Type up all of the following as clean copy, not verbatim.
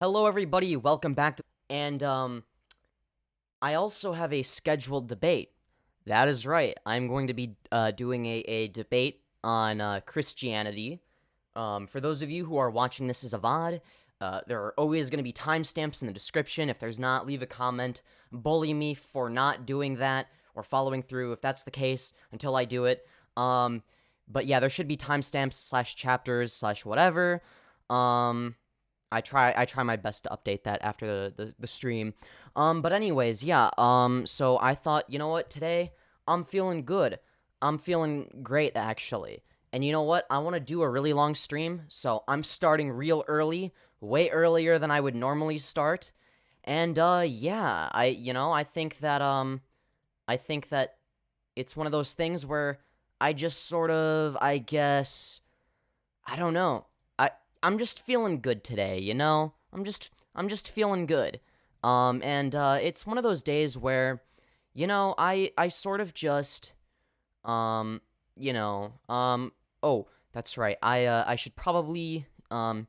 Hello, everybody. Welcome back to. And I also have a scheduled debate. That is right. I'm going to be doing a debate on Christianity. For those of you who are watching this as a VOD, there are always going to be timestamps in the description. If there's not, leave a comment. Bully me for not doing that or following through if that's the case until I do it. But yeah, there should be timestamps / chapters / whatever. I try my best to update that after the stream. But anyways, yeah, so I thought, you know what, today, I'm feeling good. I'm feeling great, actually. And you know what, I want to do a really long stream, so I'm starting real early, way earlier than I would normally start. And, yeah, I think that it's one of those things where I just sort of, I guess, I don't know. I'm just feeling good today, you know? I'm just feeling good. And it's one of those days where, you know, I sort of just you know, oh, that's right. I should probably copy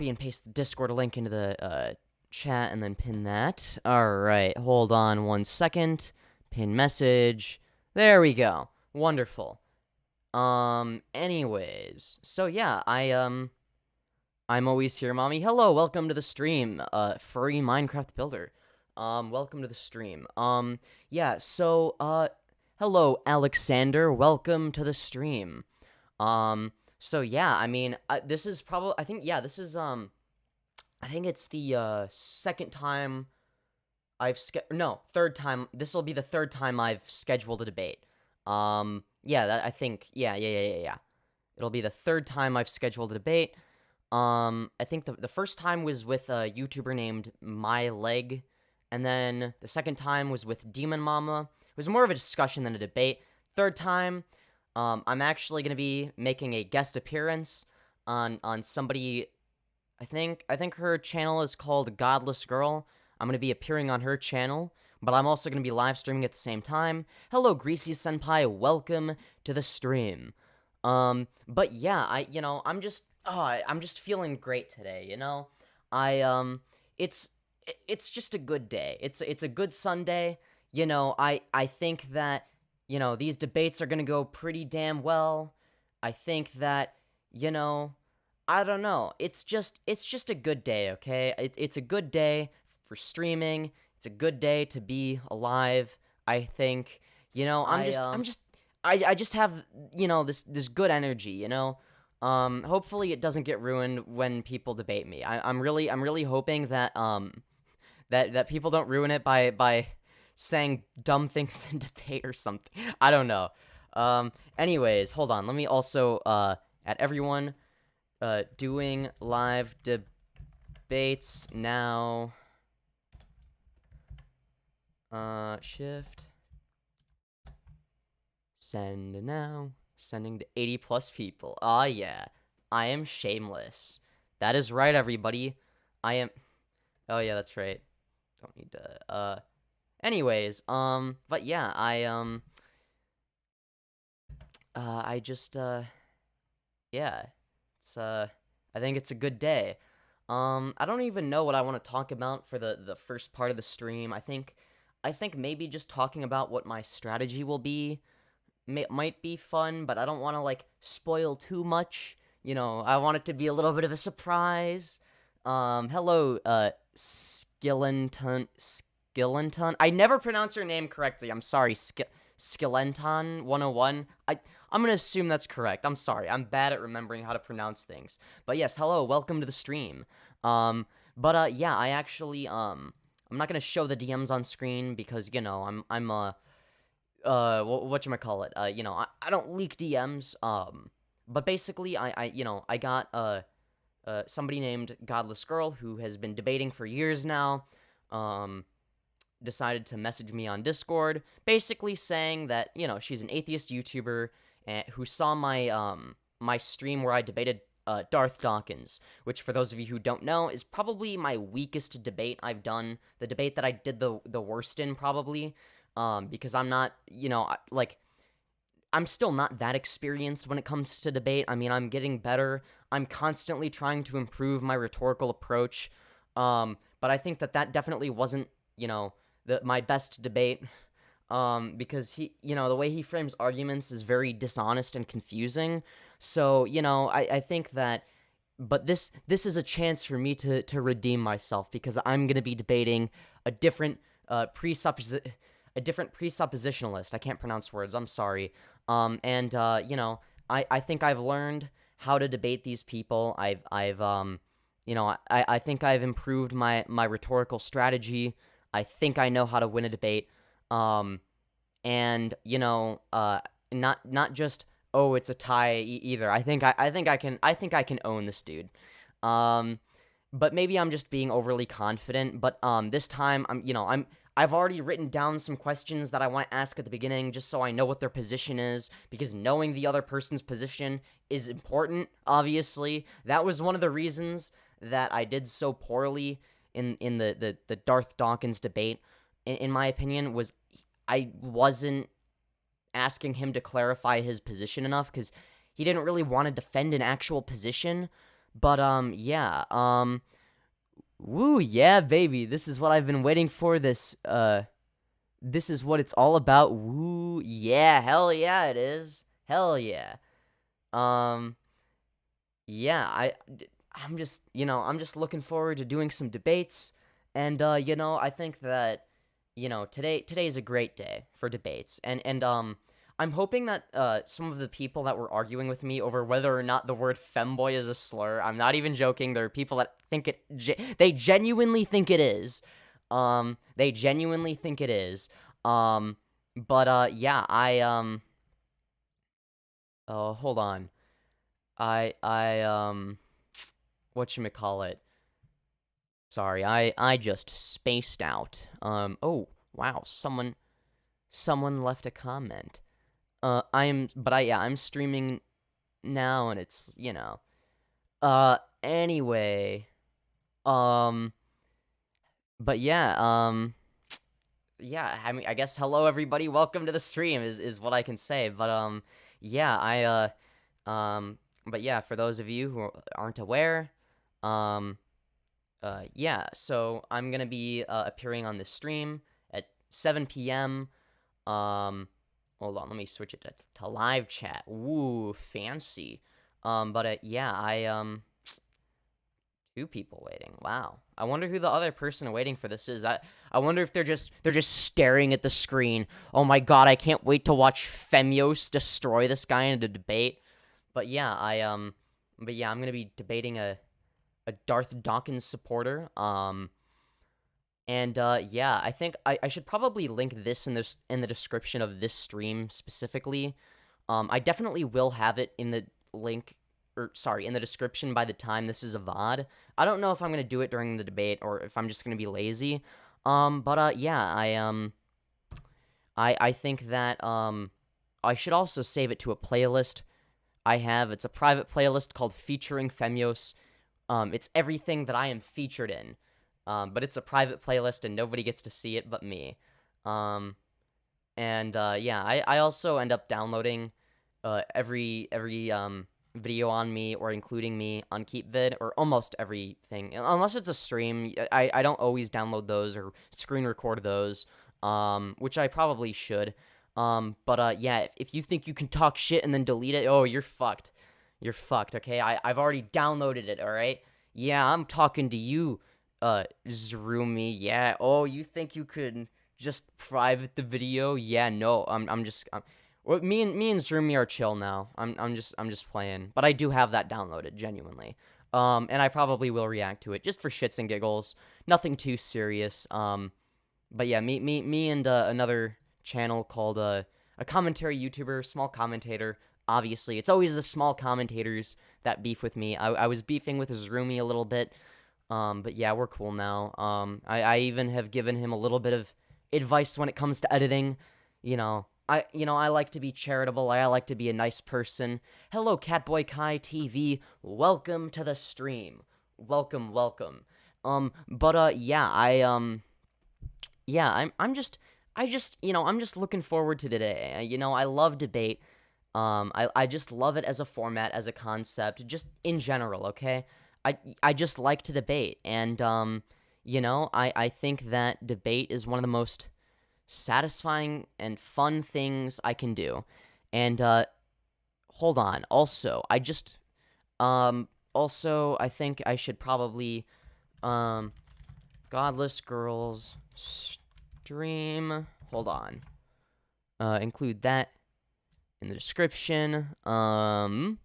and paste the Discord link into the chat and then pin that. All right, hold on 1 second. Pin message. There we go. Wonderful. Anyways, so yeah, I'm always here, mommy. Hello, welcome to the stream, furry Minecraft builder. Welcome to the stream. Yeah, so, hello, Alexander, welcome to the stream. So yeah, I mean, this is probably, I think, yeah, this is, I think it's the, second time third time, this will be the third time I've scheduled a debate. Yeah, I think, yeah. It'll be the third time I've scheduled a debate. I think the first time was with a YouTuber named My Leg, and then the second time was with Demon Mama. It was more of a discussion than a debate. Third time, I'm actually gonna be making a guest appearance on somebody. I think her channel is called Godless Girl. I'm gonna be appearing on her channel, but I'm also going to be live streaming at the same time. Hello, Greasy Senpai, welcome to the stream. But yeah, I'm just feeling great today, you know? It's just a good day. It's a good Sunday. You know, I think that, you know, these debates are going to go pretty damn well. I think that, you know, I don't know. It's just a good day, okay? It's a good day for streaming. It's a good day to be alive, I think. You know, I just have, you know, this good energy, you know? Hopefully it doesn't get ruined when people debate me. I'm really hoping that, that people don't ruin it by saying dumb things in debate or something. I don't know. Anyways, hold on. Let me also, at everyone, doing live debates now. Shift. Send now. Sending to 80 plus people. Ah, yeah. I am shameless. That is right, everybody. I am. Oh, yeah, that's right. Don't need to. Anyways, but yeah, I just, yeah. It's, I think it's a good day. I don't even know what I want to talk about for the first part of the stream. I think maybe just talking about what my strategy will be might be fun, but I don't want to, like, spoil too much. You know, I want it to be a little bit of a surprise. Hello, Skillenton. I never pronounce your name correctly. I'm sorry, Skillenton 101. I'm gonna assume that's correct. I'm sorry. I'm bad at remembering how to pronounce things. But yes, hello, welcome to the stream. Yeah, I actually, I'm not gonna show the DMs on screen because, you know, whatchamacallit, you know, I don't leak DMs, but basically, I got, somebody named Godless Girl who has been debating for years now, decided to message me on Discord, basically saying that, you know, she's an atheist YouTuber, who saw my, my stream where I debated, Darth Dawkins, which, for those of you who don't know, is probably my weakest debate I've done, the debate that I did the worst in, probably, because I'm not, you know, like, I'm still not that experienced when it comes to debate. I mean, I'm getting better. I'm constantly trying to improve my rhetorical approach. But I think that definitely wasn't, my best debate. Because the way he frames arguments is very dishonest and confusing. So, I think that, but this is a chance for me to redeem myself, because I'm gonna be debating a different presuppositionalist. I can't pronounce words. I'm sorry. And I think I've learned how to debate these people. I think I've improved my rhetorical strategy. I think I know how to win a debate. And not just, oh, it's a tie either. I think I can own this dude. But maybe I'm just being overly confident. But this time I've already written down some questions that I want to ask at the beginning, just so I know what their position is, because knowing the other person's position is important, obviously. That was one of the reasons that I did so poorly in the Darth Dawkins debate, in my opinion, was I wasn't asking him to clarify his position enough, because he didn't really want to defend an actual position. But, yeah, woo, yeah, baby, this is what I've been waiting for, this is what it's all about, woo, yeah, hell yeah, it is, hell yeah. Yeah, I'm just looking forward to doing some debates, and, I think that, today is a great day for debates, and I'm hoping that, some of the people that were arguing with me over whether or not the word femboy is a slur, I'm not even joking, there are people that think they genuinely think it is, they genuinely think it is, but, yeah, hold on, whatchamacallit, sorry, I just spaced out, oh, wow, someone left a comment. I'm streaming now, and it's, anyway, but yeah, yeah, I mean, I guess hello everybody, welcome to the stream is what I can say, but, yeah, but yeah, for those of you who aren't aware, yeah, so I'm gonna be, appearing on this stream at 7 p.m., hold on, let me switch it to live chat. Ooh, fancy. But yeah, two people waiting. Wow. I wonder who the other person waiting for this is. I wonder if they're just staring at the screen. Oh my god, I can't wait to watch Femyoz destroy this guy in a debate. But yeah, I'm gonna be debating a Darth Dawkins supporter. And, yeah, I think I should probably link this in the description of this stream specifically. I definitely will have it in the in the description by the time this is a VOD. I don't know if I'm gonna do it during the debate or if I'm just gonna be lazy. But, yeah, I think that, I should also save it to a playlist I have. It's a private playlist called Featuring Femyoz. It's everything that I am featured in. But it's a private playlist and nobody gets to see it but me. And, yeah, I also end up downloading, every video on me or including me on KeepVid, or almost everything. Unless it's a stream, I don't always download those or screen record those, which I probably should. But, yeah, if you think you can talk shit and then delete it, oh, you're fucked. You're fucked, okay? I've already downloaded it, alright? Yeah, I'm talking to you, Zroomy, yeah. Oh, you think you could just private the video? Yeah, no. Well, me and Zroomy are chill now. I'm just playing, but I do have that downloaded, genuinely. And I probably will react to it just for shits and giggles. Nothing too serious. But yeah, me and another channel called a commentary YouTuber, small commentator. Obviously, it's always the small commentators that beef with me. I was beefing with Zroomy a little bit. But yeah, we're cool now. I even have given him a little bit of advice when it comes to editing. I like to be charitable. I like to be a nice person. Hello, Catboy Kai TV. Welcome to the stream. Welcome. But yeah, yeah, I'm just looking forward to today. I love debate. I just love it as a format, as a concept, just in general, okay? I just like to debate, and, I think that debate is one of the most satisfying and fun things I can do. And, hold on, also, I think I should probably, um, Godless Girls stream, hold on, include that in the description, and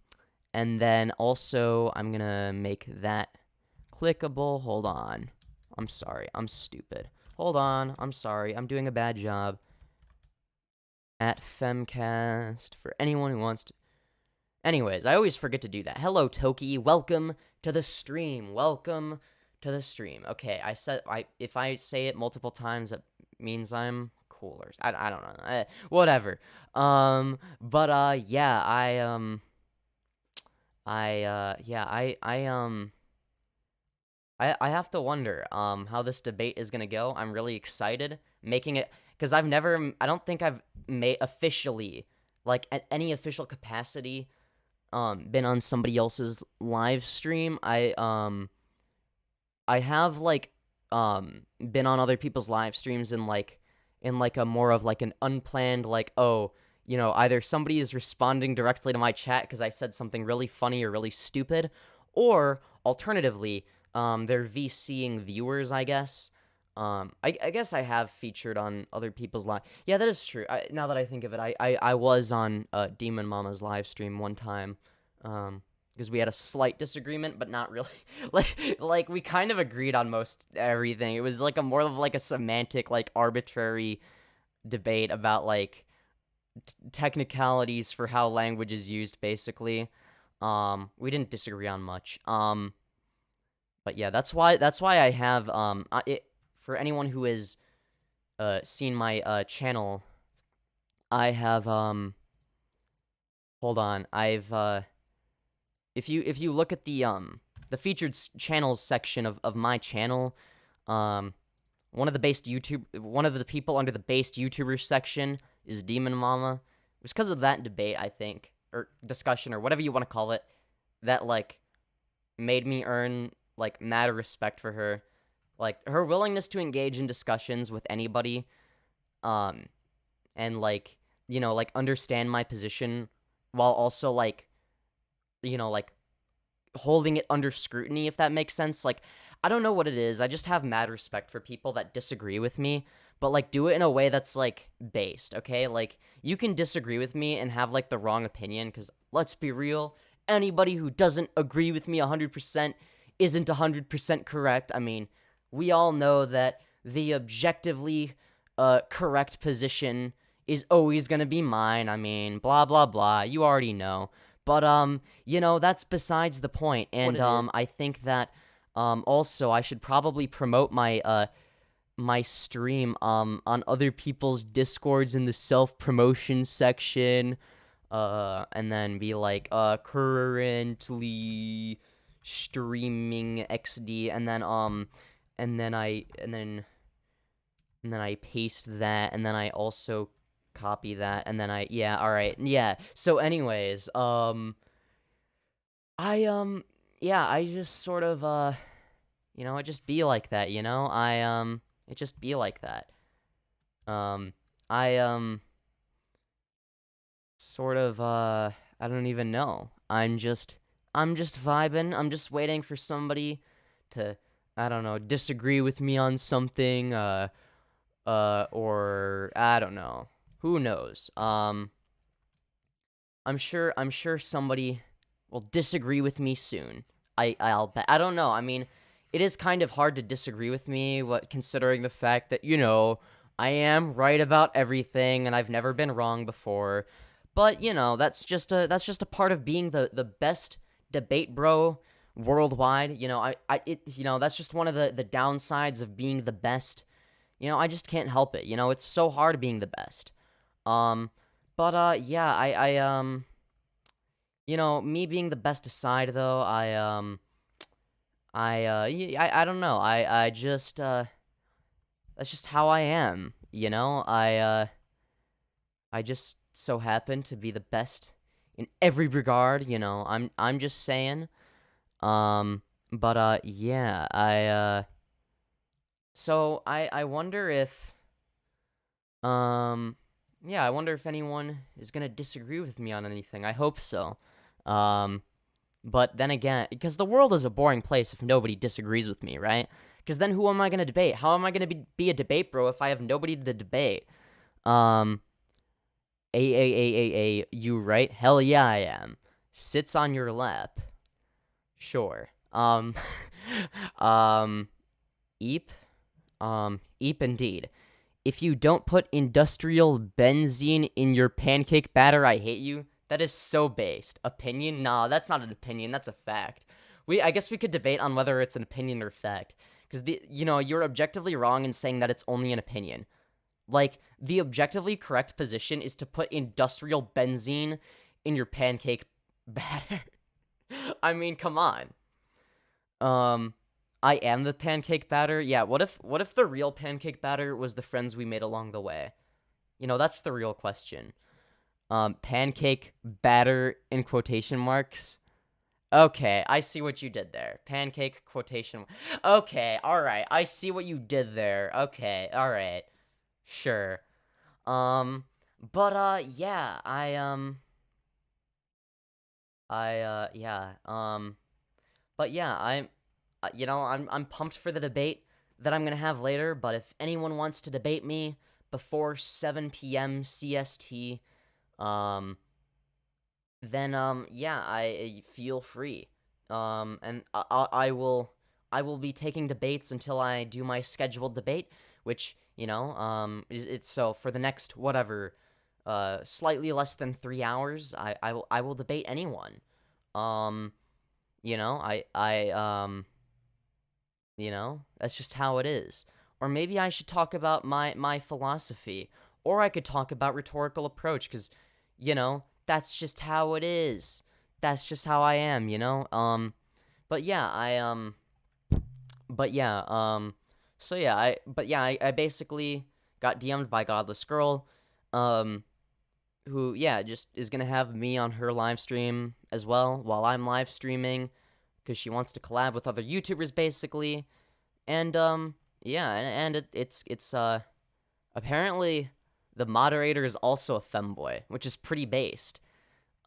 then also I'm gonna make that clickable. Hold on. I'm sorry. I'm stupid. Hold on. I'm sorry. I'm doing a bad job. At Femcast for anyone who wants to. Anyways, I always forget to do that. Hello, Toki. Welcome to the stream. Welcome to the stream. Okay, if I say it multiple times, that means I'm cooler. I don't know. Whatever. Yeah, I have to wonder how this debate is gonna go. I'm really excited making it because I don't think I've made officially, like at any official capacity, been on somebody else's live stream. I have like been on other people's live streams in a more of like an unplanned, like, oh, either somebody is responding directly to my chat because I said something really funny or really stupid, or alternatively, they're VCing viewers, I guess. I guess I have featured on other people's live. Yeah, that is true. Now that I think of it, I was on Demon Mama's live stream one time, because we had a slight disagreement, but not really. like we kind of agreed on most everything. It was like a more of like a semantic, like arbitrary debate about like technicalities for how language is used, basically. We didn't disagree on much. But yeah, that's why I have for anyone who has seen my channel, I have hold on. I've if you look at the featured channels section of my channel, one of the people under the based YouTuber section is Demon Mama. It was because of that debate, I think, or discussion, or whatever you want to call it, that like made me earn like mad respect for her. Like her willingness to engage in discussions with anybody, and like, like understand my position while also like, like holding it under scrutiny, if that makes sense. Like, I don't know what it is. I just have mad respect for people that disagree with me, but like do it in a way that's like based, okay? Like you can disagree with me and have like the wrong opinion, because let's be real, anybody who doesn't agree with me 100% isn't 100% correct. I mean, we all know that the objectively correct position is always going to be mine. I mean, blah, blah, blah. You already know. But, that's besides the point. And I think that also I should probably promote my stream on other people's Discords in the self-promotion section. And then be like, currently streaming XD, and then I paste that, and then I also copy that, and then all right, yeah. So anyways, I just sort of it just be like that, it just be like that. I sort of I don't even know. I'm just vibing. I'm just waiting for somebody to, I don't know, disagree with me on something, or I don't know. Who knows? I'm sure somebody will disagree with me soon. I'll bet. I don't know. I mean, it is kind of hard to disagree with me, considering the fact that, I am right about everything and I've never been wrong before. But, that's just a part of being the best debate bro worldwide. That's just one of the downsides of being the best. I just can't help it. It's so hard being the best. Yeah, me being the best aside, though, I don't know. I just, that's just how I am, I just so happen to be the best in every regard, you know. I'm just saying. Yeah, so I wonder if um yeah, I wonder if anyone is gonna disagree with me on anything. I hope so. Um but then again, because the world is a boring place if nobody disagrees with me, right? Because then who am I gonna debate? How am I gonna be a debate bro if I have nobody to debate? Um you right? Hell yeah I am. Sits on your lap. Sure. Um Eep. Eep indeed. If you don't put industrial benzene in your pancake batter, I hate you. That is so based. Opinion? Nah, that's not an opinion. That's a fact. I guess we could debate on whether it's an opinion or fact. Because you're objectively wrong in saying that it's only an opinion. Like, the objectively correct position is to put industrial benzene in your pancake batter. I mean, come on. Um, I am the pancake batter. Yeah, what if the real pancake batter was the friends we made along the way? That's the real question. Pancake batter in quotation marks. Okay, I see what you did there. Pancake quotation. Okay, all right. I see what you did there. Okay, all right. Sure. Um, yeah, yeah. But yeah, I'm pumped for the debate that I'm gonna have later. But if anyone wants to debate me before 7 p.m. CST, um, then yeah, I feel free. And I will be taking debates until I do my scheduled debate, which it's so for the next whatever, slightly less than 3 hours. I will debate anyone. Um, you know, that's just how it is. Or maybe I should talk about my philosophy, or I could talk about rhetorical approach, because that's just how it is. That's just how I am. But yeah, but yeah, so yeah, I basically got DM'd by Godless Girl, um, who, yeah, just is gonna have me on her live stream as well while I'm live streaming, because she wants to collab with other YouTubers, basically. And, yeah, and it's apparently the moderator is also a femboy, which is pretty based.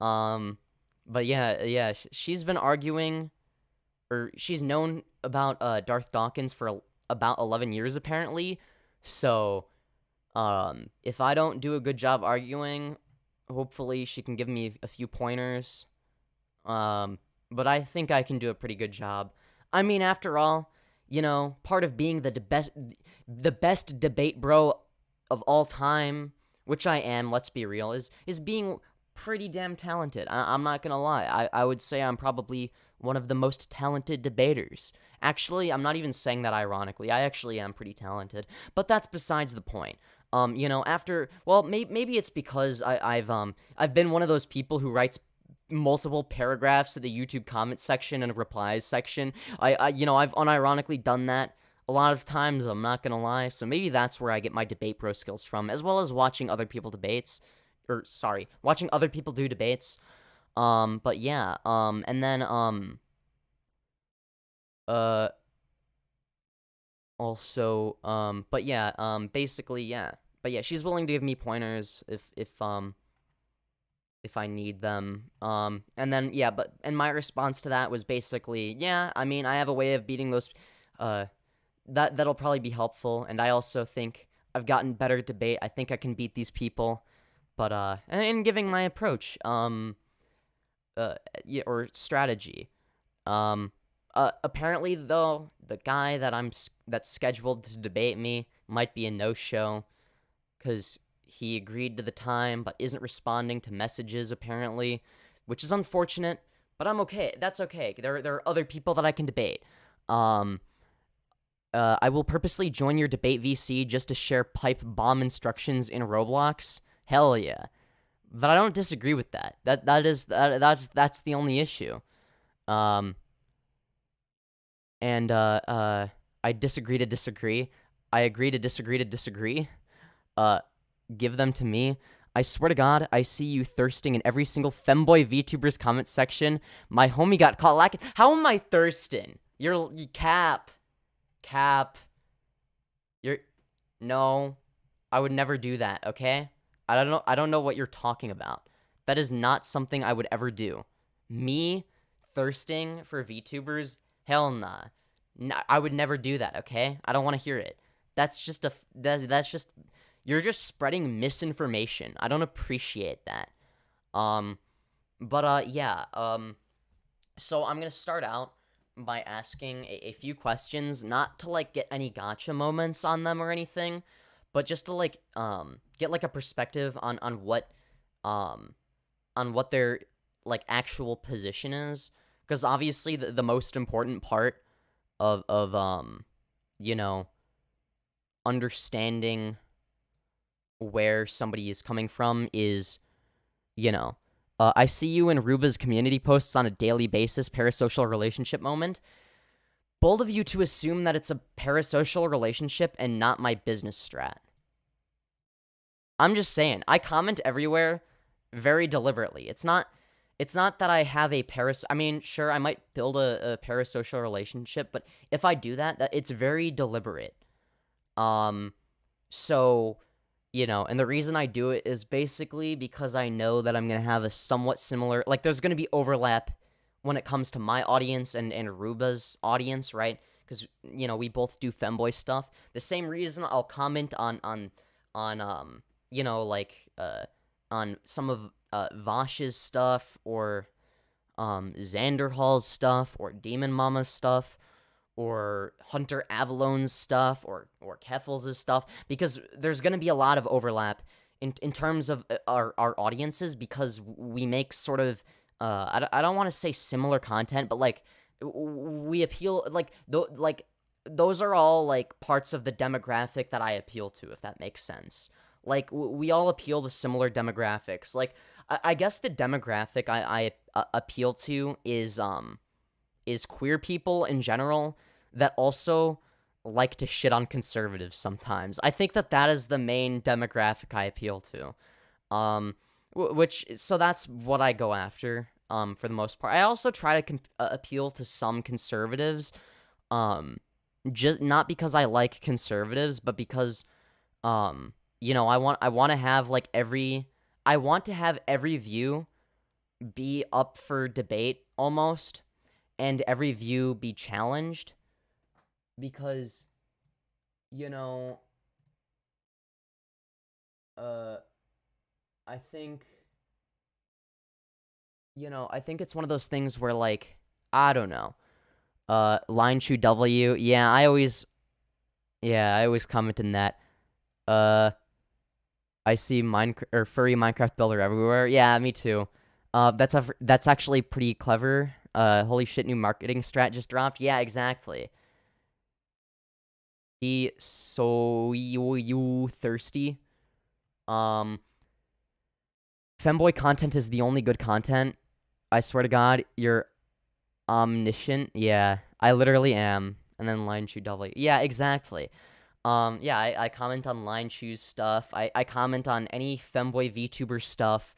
Um, but yeah, she's been arguing, or she's known about Darth Dawkins for about 11 years apparently. So, if I don't do a good job arguing, hopefully she can give me a few pointers. But I think I can do a pretty good job. I mean, after all, part of being the best debate bro of all time, which I am, let's be real, is being pretty damn talented. I'm not gonna lie. I would say I'm probably one of the most talented debaters. Actually, I'm not even saying that ironically. I actually am pretty talented, but that's besides the point. Maybe it's because I've been one of those people who writes multiple paragraphs to the YouTube comment section and replies section. I've unironically done that a lot of times, I'm not gonna lie. So maybe that's where I get my debate bro skills from, as well as watching other people watching other people do debates. But yeah, and then uh also but yeah, basically yeah. But yeah, she's willing to give me pointers if I need them. And then yeah, and my response to that was basically, yeah, I mean, I have a way of beating those that'll probably be helpful, and I also think I've gotten better at debate. I think I can beat these people. But and giving my approach, yeah, or strategy. Apparently though, the guy that's scheduled to debate me might be a no-show, cuz he agreed to the time but isn't responding to messages apparently, which is unfortunate, but I'm okay. That's okay. There are other people that I can debate. Um I will purposely join your debate VC just to share pipe bomb instructions in Roblox. Hell yeah. But I don't disagree with that. That's the only issue. Um and I disagree to disagree. I agree to disagree to disagree. Uh give them to me. I swear to God, I see you thirsting in every single Femboy VTuber's comment section. My homie got caught lacking. How am I thirsting? You cap. You're no. I would never do that, okay? I don't know what you're talking about. That is not something I would ever do. Me thirsting for VTubers? Hell nah. I would never do that, okay? I don't want to hear it. That's just you're just spreading misinformation. I don't appreciate that. Yeah. So I'm gonna start out by asking a few questions, not to like get any gotcha moments on them or anything, but just to like get like a perspective on what their like actual position is, because obviously the most important part of you know, understanding where somebody is coming from is, you know, I see you in Ruba's community posts on a daily basis, parasocial relationship moment. Bold of you to assume that it's a parasocial relationship and not my business strat. I'm just saying, I comment everywhere very deliberately. It's not that I have a I mean, sure, I might build a parasocial relationship, but if I do that it's very deliberate. So, you know, and the reason I do it is basically because I know that I'm going to have a somewhat similar, like, there's going to be overlap when it comes to my audience and Ruba's audience, right? Because, you know, we both do femboy stuff. The same reason I'll comment on you know, like, on some of Vash's stuff, or Xander Hall's stuff, or Demon Mama's stuff, or Hunter Avalon's stuff, or Keffels' stuff, because there's going to be a lot of overlap in terms of our audiences, because we make sort of, I don't want to say similar content, but, like, we appeal, like, those are all, like, parts of the demographic that I appeal to, if that makes sense. Like, we all appeal to similar demographics. Like, I guess the demographic I appeal to is queer people in general that also like to shit on conservatives sometimes. I think that is the main demographic I appeal to. So that's what I go after, for the most part. I also try to appeal to some conservatives, just not because I like conservatives, but because, you know, I want to have, like, I want to have every view be up for debate, almost, and every view be challenged, because, you know, I think, you know, I think it's one of those things where, like, I don't know, Line Chew W, yeah, I always comment in that, I see furry Minecraft builder everywhere. Yeah, me too. That's actually pretty clever. Holy shit, new marketing strat just dropped. Yeah, exactly. So you thirsty? Femboy content is the only good content. I swear to God, you're omniscient. Yeah, I literally am. And then Line Chew W. Yeah, exactly. Yeah, I comment on Line Chew's stuff. I comment on any femboy VTuber stuff,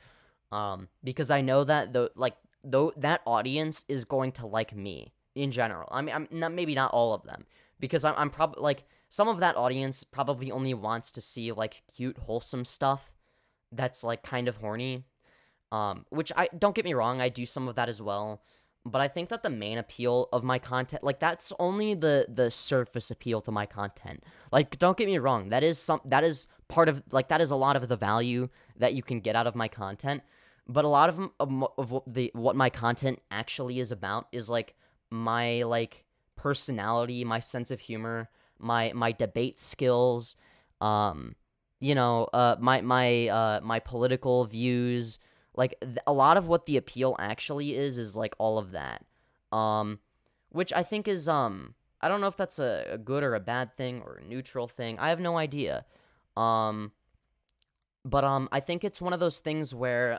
because I know that that audience is going to like me in general. I mean, I'm not, maybe not all of them, because I'm probably, like, some of that audience probably only wants to see, like, cute, wholesome stuff that's, like, kind of horny. Which, don't get me wrong, I do some of that as well. But I think that the main appeal of my content, like, that's only the surface appeal to my content. Like, don't get me wrong, that is part of, like, that is a lot of the value that you can get out of my content. But a lot of what my content actually is about is, like, my, like, personality, my sense of humor, my debate skills, you know, my political views. Like, a lot of what the appeal actually is like, all of that. Which I think is, I don't know if that's a good or a bad thing or a neutral thing. I have no idea. But I think it's one of those things where,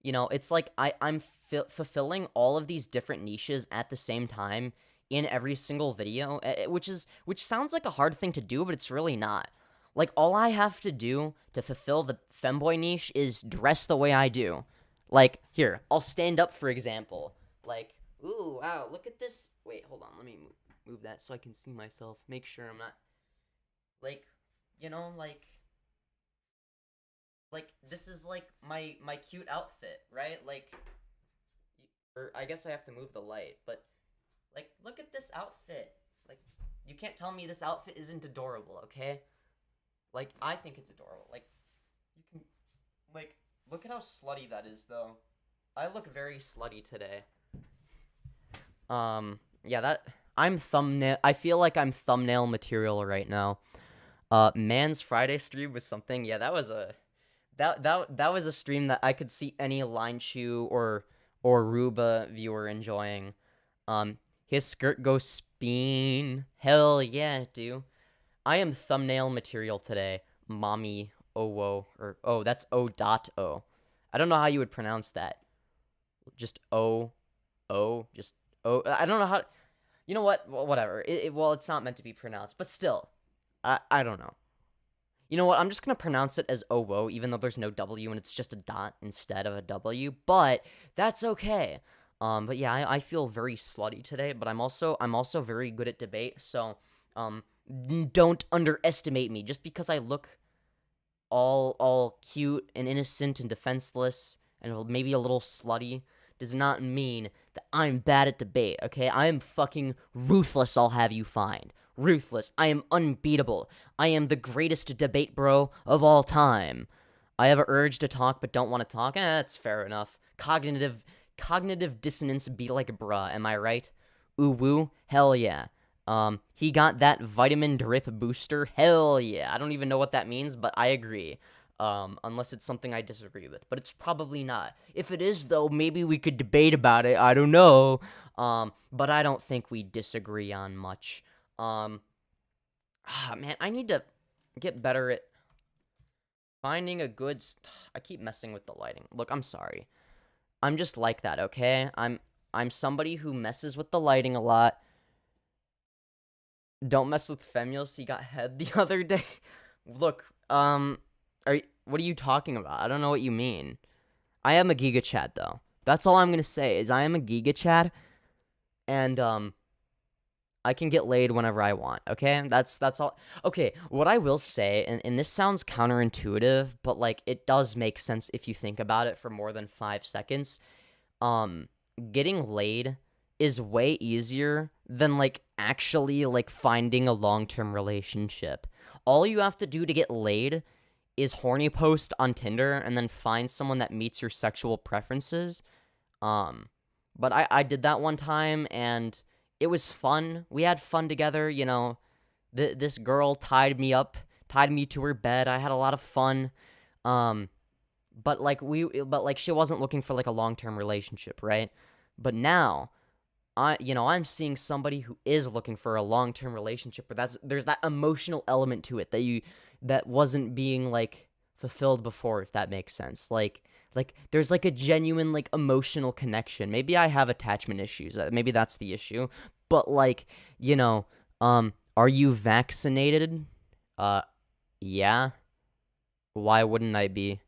you know, it's like I'm fulfilling all of these different niches at the same time in every single video, which sounds like a hard thing to do, but it's really not. Like, all I have to do to fulfill the femboy niche is dress the way I do. Like, here, I'll stand up, for example. Like, ooh, wow, look at this. Wait, hold on, let me move that so I can see myself. Make sure I'm not, like, you know, like, this is, like, my cute outfit, right? Like, or I guess I have to move the light, but, like, look at this outfit. Like, you can't tell me this outfit isn't adorable, okay? Like, I think it's adorable. Like, you can, like, look at how slutty that is, though. I look very slutty today. Yeah, I feel like I'm thumbnail material right now. Man's Friday stream was something, yeah, that was a stream that I could see any Line Chew or Ruba viewer enjoying. His skirt goes speen. Hell yeah, dude. I am thumbnail material today. Mommy Owo, or that's O.O. I don't know how you would pronounce that. Just just O. I don't know how. You know what? Well, whatever. Well, it's not meant to be pronounced, but still, I don't know. You know what? I'm just gonna pronounce it as Owo, even though there's no W and it's just a dot instead of a W. But that's okay. But yeah, I feel very slutty today. But I'm also very good at debate. So don't underestimate me. Just because I look all cute and innocent and defenseless and maybe a little slutty does not mean that I'm bad at debate, okay? I am fucking ruthless, I'll have you find. Ruthless. I am unbeatable. I am the greatest debate bro of all time. I have an urge to talk but don't want to talk. That's fair enough. Cognitive dissonance be like a bruh, am I right? Ooh woo? Hell yeah. He got that vitamin drip booster. Hell yeah. I don't even know what that means, but I agree. Unless it's something I disagree with, but it's probably not. If it is, though, maybe we could debate about it. I don't know. But I don't think we disagree on much. Man, I need to get better at finding a good. I keep messing with the lighting. Look, I'm sorry. I'm just like that, okay? I'm somebody who messes with the lighting a lot. Don't mess with Femyoz. He got head the other day. Look, what are you talking about? I don't know what you mean. I am a Giga Chad, though. That's all I'm gonna say, is I am a Giga Chad, and, I can get laid whenever I want, okay? That's all. Okay, what I will say, and this sounds counterintuitive, but, like, it does make sense if you think about it for more than 5 seconds. Getting laid is way easier than, like, actually, like, finding a long-term relationship. All you have to do to get laid is horny post on Tinder and then find someone that meets your sexual preferences. But I did that one time and it was fun. We had fun together, you know. This girl tied me to her bed. I had a lot of fun. But like she wasn't looking for like a long-term relationship, right? But now I'm seeing somebody who is looking for a long-term relationship, but there's that emotional element to it that wasn't being like fulfilled before, if that makes sense. Like there's like a genuine like emotional connection. Maybe I have attachment issues. Maybe that's the issue. But like, are you vaccinated? Yeah. Why wouldn't I be?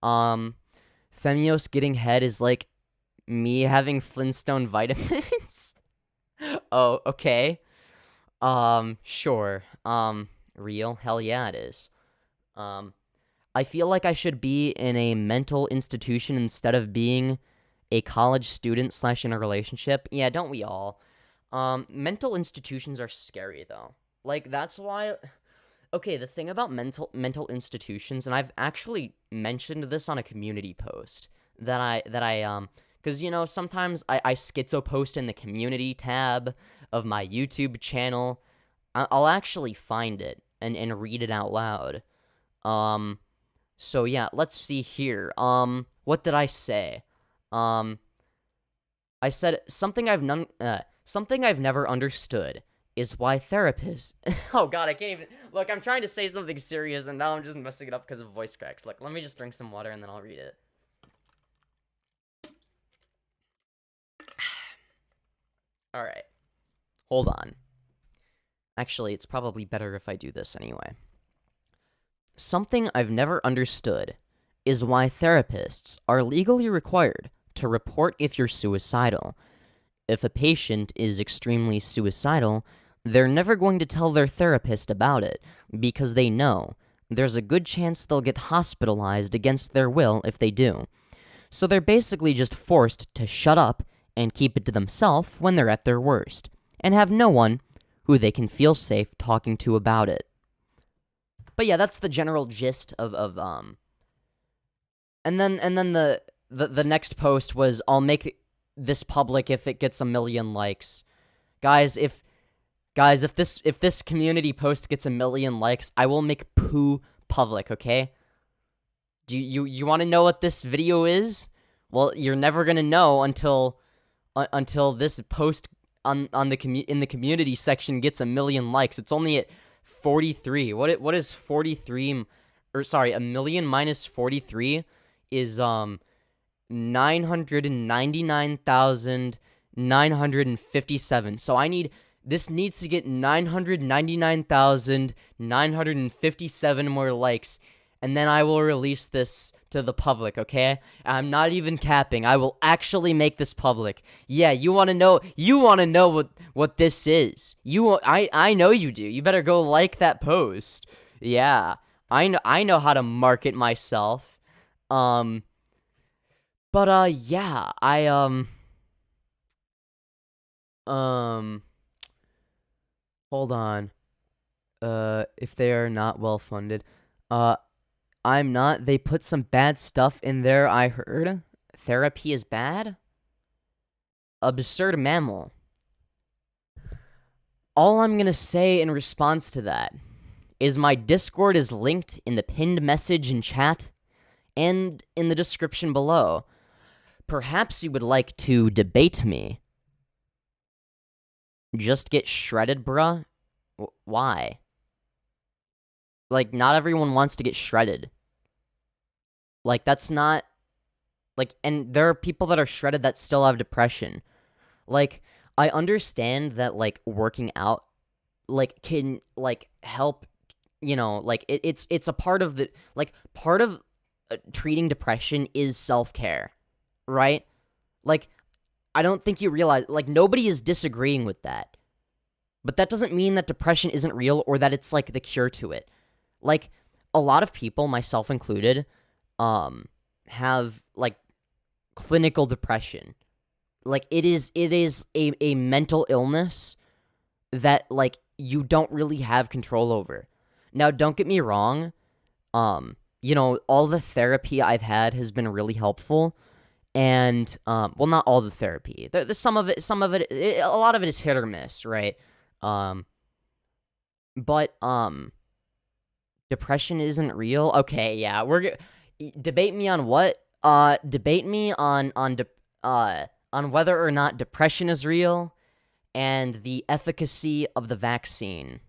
Femyoz getting head is like me having Flintstone vitamins? Oh, okay. Sure. Real? Hell yeah, it is. I feel like I should be in a mental institution instead of being a college student / in a relationship. Yeah, don't we all? Mental institutions are scary, though. Like, that's why... Okay, the thing about mental institutions, and I've actually mentioned this on a community post, because, sometimes I schizo post in the community tab of my YouTube channel. I'll actually find it and read it out loud. So yeah, let's see here. What did I say? I said something I've never understood is why therapists... Oh god, I can't even... Look, I'm trying to say something serious, and now I'm just messing it up because of voice cracks. Look, let me just drink some water, and then I'll read it. Alright. Hold on. Actually, it's probably better if I do this anyway. Something I've never understood is why therapists are legally required to report if you're suicidal. If a patient is extremely suicidal, they're never going to tell their therapist about it because they know there's a good chance they'll get hospitalized against their will if they do. So they're basically just forced to shut up and keep it to themselves when they're at their worst, and have no one who they can feel safe talking to about it. But yeah, that's the general gist of and then the next post was, I'll make this public if it gets 1 million likes. Guys, if this community post gets 1 million likes, I will make poo public, okay? Do you want to know what this video is? Well, you're never gonna know until this post in the community section gets 1 million likes. It's only at 43. What is 43? Or sorry, 1 million minus 43 is 999,957. So this needs to get 999,957 more likes, and then I will release this to the public, okay? I'm not even capping. I will actually make this public. Yeah, you want to know what this is. I know you do. You better go like that post. Yeah. I know how to market myself. Yeah, hold on. If they are not well funded. I'm not. They put some bad stuff in there, I heard. Therapy is bad? Absurd mammal. All I'm gonna say in response to that is my Discord is linked in the pinned message in chat and in the description below. Perhaps you would like to debate me. Just get shredded, bruh? Why? Like, not everyone wants to get shredded. Like, that's not... Like, and there are people that are shredded that still have depression. Like, I understand that, like, working out, like, can, like, help, you know, like, it's a part of the... Like, part of treating depression is self-care, right? Like, I don't think you realize... Like, nobody is disagreeing with that. But that doesn't mean that depression isn't real or that it's, like, the cure to it. Like, a lot of people, myself included, have, like, clinical depression. Like, it is a mental illness that, like, you don't really have control over. Now, don't get me wrong, you know, all the therapy I've had has been really helpful, and, well, not all the therapy. There's some of it, a lot of it is hit or miss, right? But, depression isn't real? Okay, yeah, debate me on what? Debate me on whether or not depression is real and the efficacy of the vaccine.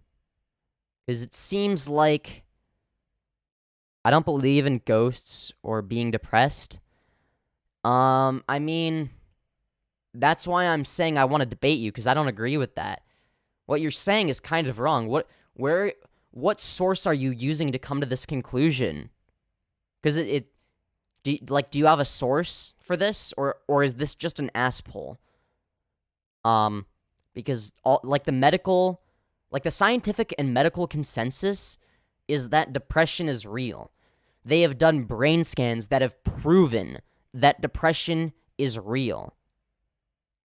Because it seems like I don't believe in ghosts or being depressed. I mean, that's why I'm saying I want to debate you, because I don't agree with that. What you're saying is kind of wrong. What source are you using to come to this conclusion? Because do you have a source for this, or is this just an ass pull? Because the scientific and medical consensus is that depression is real. They have done brain scans that have proven that depression is real.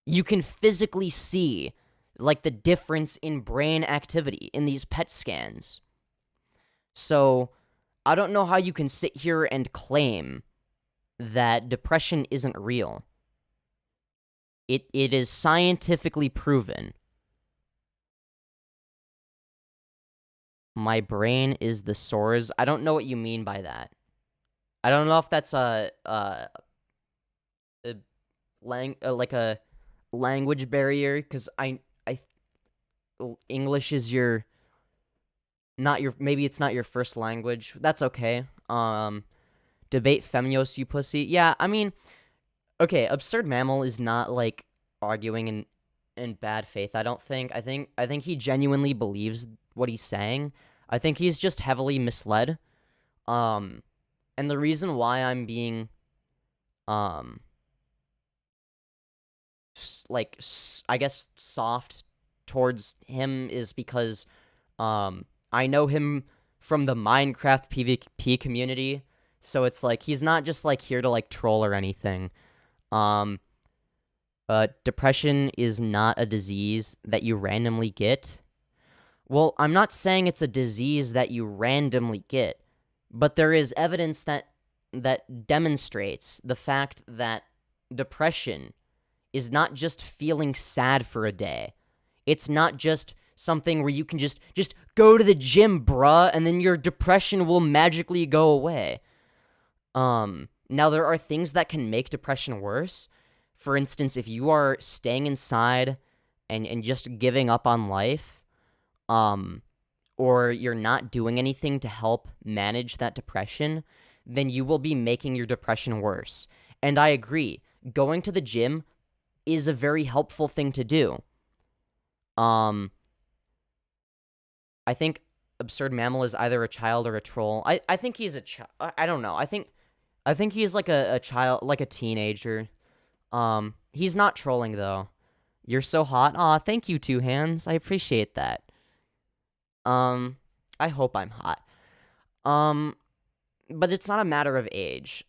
You can physically see, like, the difference in brain activity in these PET scans. So, I don't know how you can sit here and claim that depression isn't real. It is scientifically proven. My brain is the sores. I don't know what you mean by that. I don't know if that's a language barrier, because English is maybe it's not your first language. That's okay. Debate Femyoz, you pussy. Yeah, I mean, okay, Absurd Mammal is not, like, arguing in bad faith, I don't think. I think he genuinely believes what he's saying. I think he's just heavily misled. And the reason why I'm being, um, I guess soft towards him is because, I know him from the Minecraft PvP community, so it's like he's not just like here to like troll or anything. Um, Depression is not a disease that you randomly get. Well, I'm not saying it's a disease that you randomly get, but there is evidence that demonstrates the fact that depression is not just feeling sad for a day. It's not just something where you can just go to the gym, bruh, and then your depression will magically go away. Now there are things that can make depression worse. For instance, if you are staying inside and just giving up on life, or you're not doing anything to help manage that depression, then you will be making your depression worse. And I agree, going to the gym is a very helpful thing to do. I think Absurd Mammal is either a child or a troll. I think he's a child. I don't know. I think he's like a child, like a teenager. He's not trolling though. You're so hot. Aw, thank you, Two Hands. I appreciate that. I hope I'm hot. But it's not a matter of age.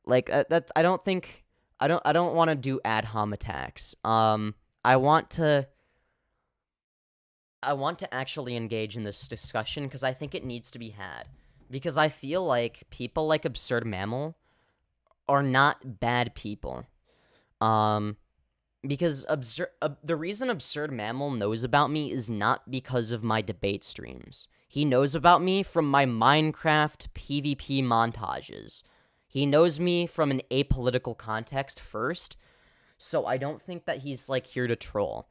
Like that I don't think I don't want to do ad hom attacks. I want to actually engage in this discussion because I think it needs to be had. Because I feel like people like Absurd Mammal are not bad people. Because the reason Absurd Mammal knows about me is not because of my debate streams. He knows about me from my Minecraft PvP montages. He knows me from an apolitical context first, so I don't think that he's, like, here to troll.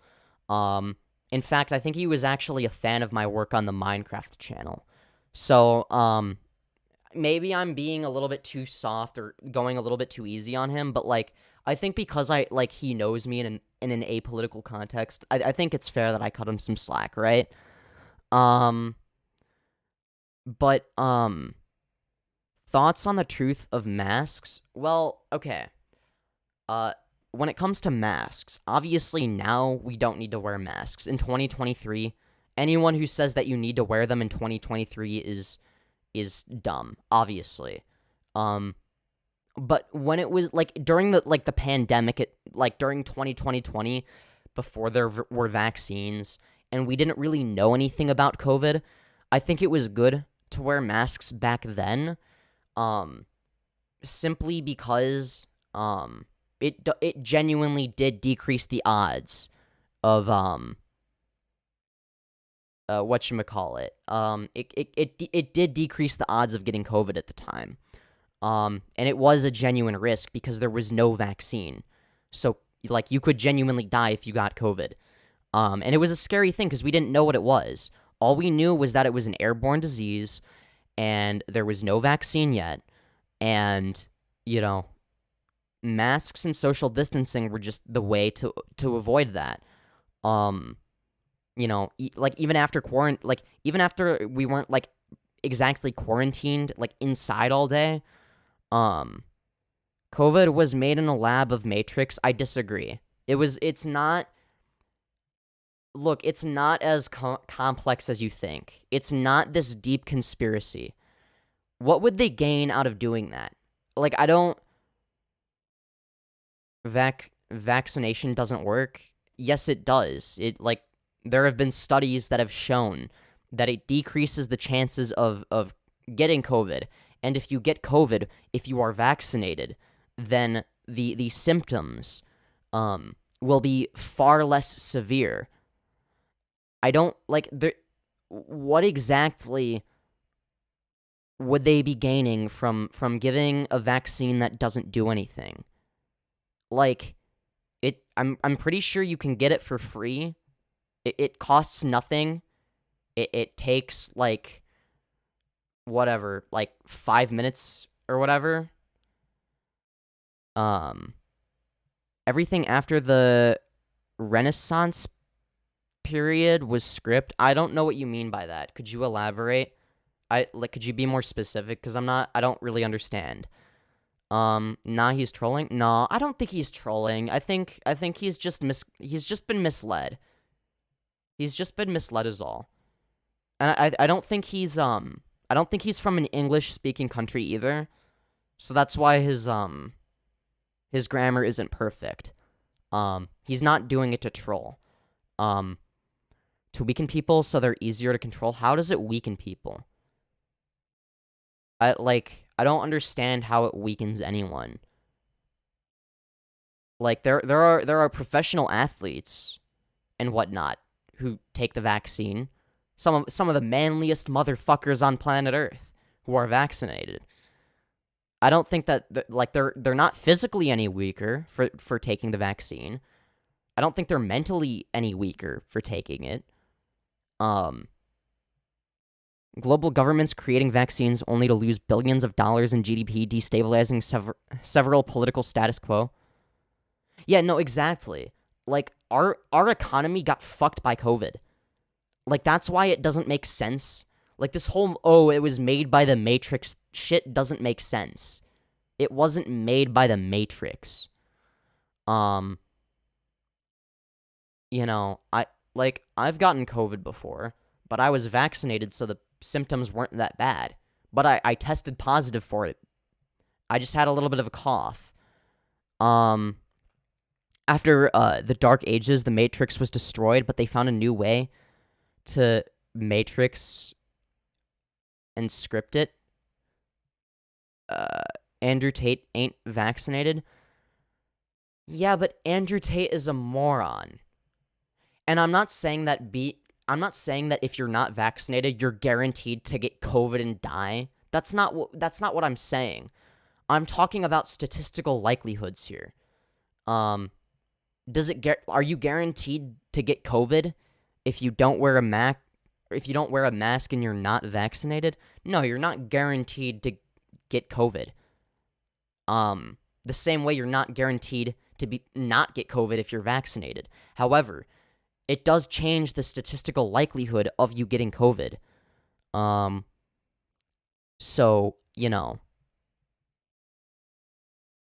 In fact, I think he was actually a fan of my work on the Minecraft channel. So, maybe I'm being a little bit too soft or going a little bit too easy on him, but, like, I think because he knows me in an apolitical context, I think it's fair that I cut him some slack, right? But, thoughts on the truth of masks? Well, okay. When it comes to masks, obviously now we don't need to wear masks. In 2023, anyone who says that you need to wear them in 2023 is dumb, obviously. But when it was, like, during the pandemic, during 2020, before there were vaccines, and we didn't really know anything about COVID, I think it was good to wear masks back then, simply because, it genuinely did decrease the odds of, whatchamacallit, it did decrease the odds of getting COVID at the time. And it was a genuine risk because there was no vaccine. So, like, you could genuinely die if you got COVID. And it was a scary thing because we didn't know what it was. All we knew was that it was an airborne disease, and there was no vaccine yet. And, masks and social distancing were just the way to avoid that. Even after we weren't, like, exactly quarantined, like, inside all day, COVID was made in a lab of Matrix. I disagree. It's not as complex as you think. It's not this deep conspiracy. What would they gain out of doing that? Like, I don't... Vaccination doesn't work? Yes, it does. There have been studies that have shown that it decreases the chances of getting COVID. And if you get COVID, if you are vaccinated, then the symptoms will be far less severe. I don't, what exactly would they be gaining from giving a vaccine that doesn't do anything? I'm pretty sure you can get it for free. It costs nothing. It takes, 5 minutes or whatever. Everything after the Renaissance period was script. I don't know what you mean by that. Could you elaborate? Could you be more specific? Because I don't really understand. Nah, he's trolling? No, I don't think he's trolling. I think he's just been misled. He's just been misled is all. And I don't think I don't think he's from an English-speaking country either. So that's why his grammar isn't perfect. He's not doing it to troll. To weaken people so they're easier to control. How does it weaken people? I don't understand how it weakens anyone. Like there are professional athletes and whatnot who take the vaccine. Some of the manliest motherfuckers on planet Earth who are vaccinated. I don't think that they're not physically any weaker for taking the vaccine. I don't think they're mentally any weaker for taking it. Global governments creating vaccines only to lose billions of dollars in GDP, destabilizing several political status quo. Yeah, no, exactly. Like our economy got fucked by COVID. Like that's why it doesn't make sense. Like this whole it was made by the Matrix shit doesn't make sense. It wasn't made by the Matrix. You know, I've gotten COVID before, but I was vaccinated so the symptoms weren't that bad. But I tested positive for it. I just had a little bit of a cough. After the Dark Ages, the Matrix was destroyed, but they found a new way to Matrix and script it. Andrew Tate ain't vaccinated. Yeah, but Andrew Tate is a moron. And I'm not saying that if you're not vaccinated, you're guaranteed to get COVID and die. That's not what I'm saying. I'm talking about statistical likelihoods here. Are you guaranteed to get COVID if you don't wear a mask? If you don't wear a mask and you're not vaccinated? No, you're not guaranteed to get COVID. The same way you're not guaranteed to not get COVID if you're vaccinated. However, it does change the statistical likelihood of you getting COVID. So, you know.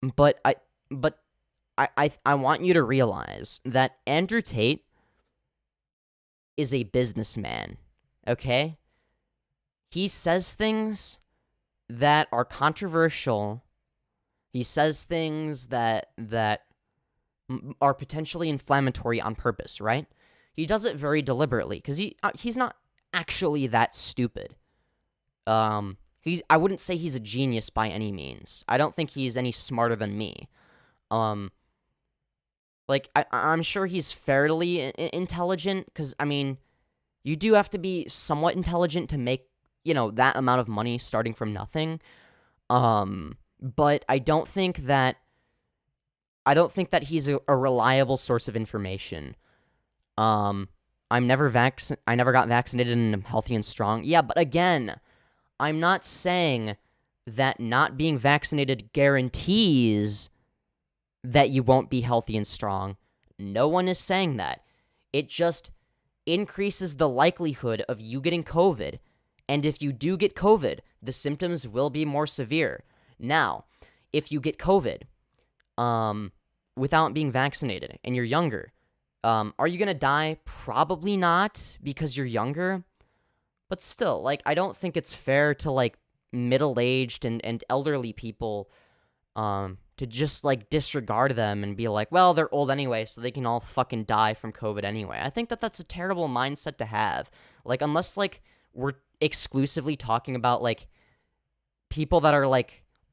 But I want you to realize that Andrew Tate is a businessman, okay? He says things that are controversial. He says things that are potentially inflammatory on purpose, right? He does it very deliberately because he's not actually that stupid. I wouldn't say he's a genius by any means. I don't think he's any smarter than me. I'm sure he's fairly intelligent because, I mean, you do have to be somewhat intelligent to make, that amount of money starting from nothing. But I don't think that he's a reliable source of information. I never got vaccinated and I'm healthy and strong. Yeah, but again, I'm not saying that not being vaccinated guarantees that you won't be healthy and strong. No one is saying that. It just increases the likelihood of you getting COVID. And if you do get COVID, the symptoms will be more severe. Now, if you get COVID, without being vaccinated and you're younger, are you going to die? Probably not because you're younger. But still, I don't think it's fair to, middle-aged and elderly people, to just, disregard them and be like, well, they're old anyway, so they can all fucking die from COVID anyway. I think that that's a terrible mindset to have. Unless, we're exclusively talking about, people that are,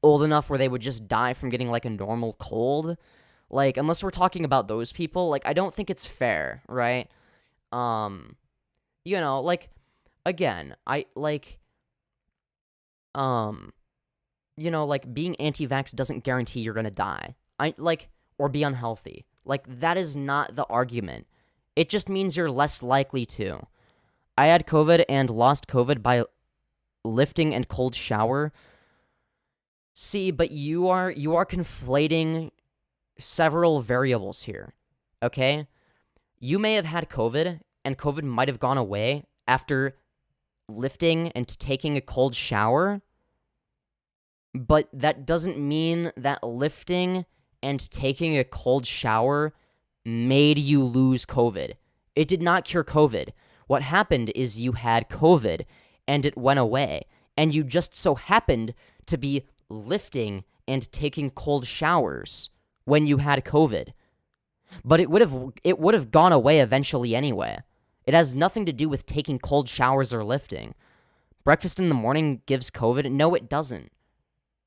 old enough where they would just die from getting, a normal cold. Unless we're talking about those people, I don't think it's fair, right? Again, being anti-vax doesn't guarantee you're gonna die. Or be unhealthy. That is not the argument. It just means you're less likely to. I had COVID and lost COVID by lifting and cold shower. See, but you are conflating several variables here, okay? You may have had COVID, and COVID might have gone away after lifting and taking a cold shower, but that doesn't mean that lifting and taking a cold shower made you lose COVID. It did not cure COVID. What happened is you had COVID and it went away, and you just so happened to be lifting and taking cold showers when you had COVID. But it would have gone away eventually anyway. It has nothing to do with taking cold showers or lifting. Breakfast in the morning gives COVID? No, it doesn't.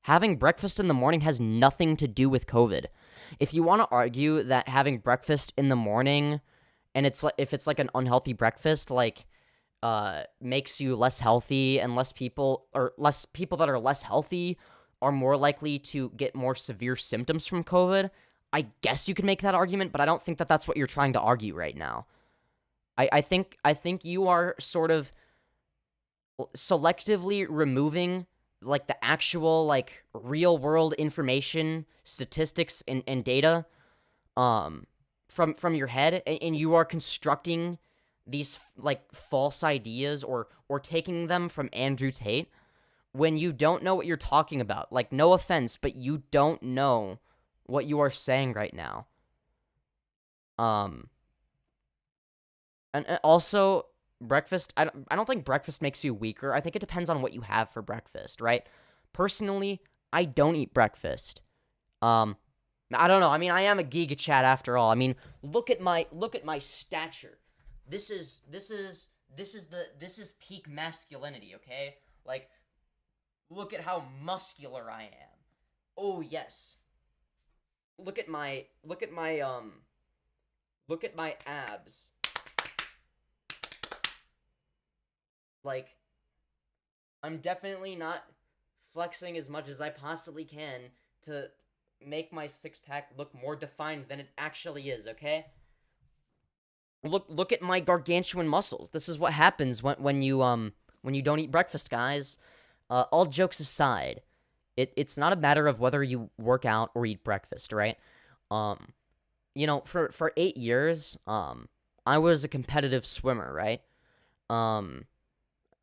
Having breakfast in the morning has nothing to do with COVID. If you want to argue that having breakfast in the morning, and if it's like an unhealthy breakfast, like makes you less healthy, and less people that are less healthy are more likely to get more severe symptoms from COVID, I guess you can make that argument, but I don't think that that's what you're trying to argue right now. I think you are sort of selectively removing like the actual like real world information, statistics, and data from your head, and you are constructing these like false ideas or taking them from Andrew Tate when you don't know what you're talking about. Like, no offense, but you don't know what you are saying right now. And also, breakfast, I don't think breakfast makes you weaker. I think it depends on what you have for breakfast, right? Personally, I don't eat breakfast. I don't know. I mean, I am a Giga Chad after all. I mean, look at my stature. This is peak masculinity, okay? Like, look at how muscular I am. Oh yes. Look at my abs. Like, I'm definitely not flexing as much as I possibly can to make my six-pack look more defined than it actually is, okay? Look at my gargantuan muscles. This is what happens when you don't eat breakfast, guys. All jokes aside, it's not a matter of whether you work out or eat breakfast, right? You know, for 8 years, I was a competitive swimmer, right?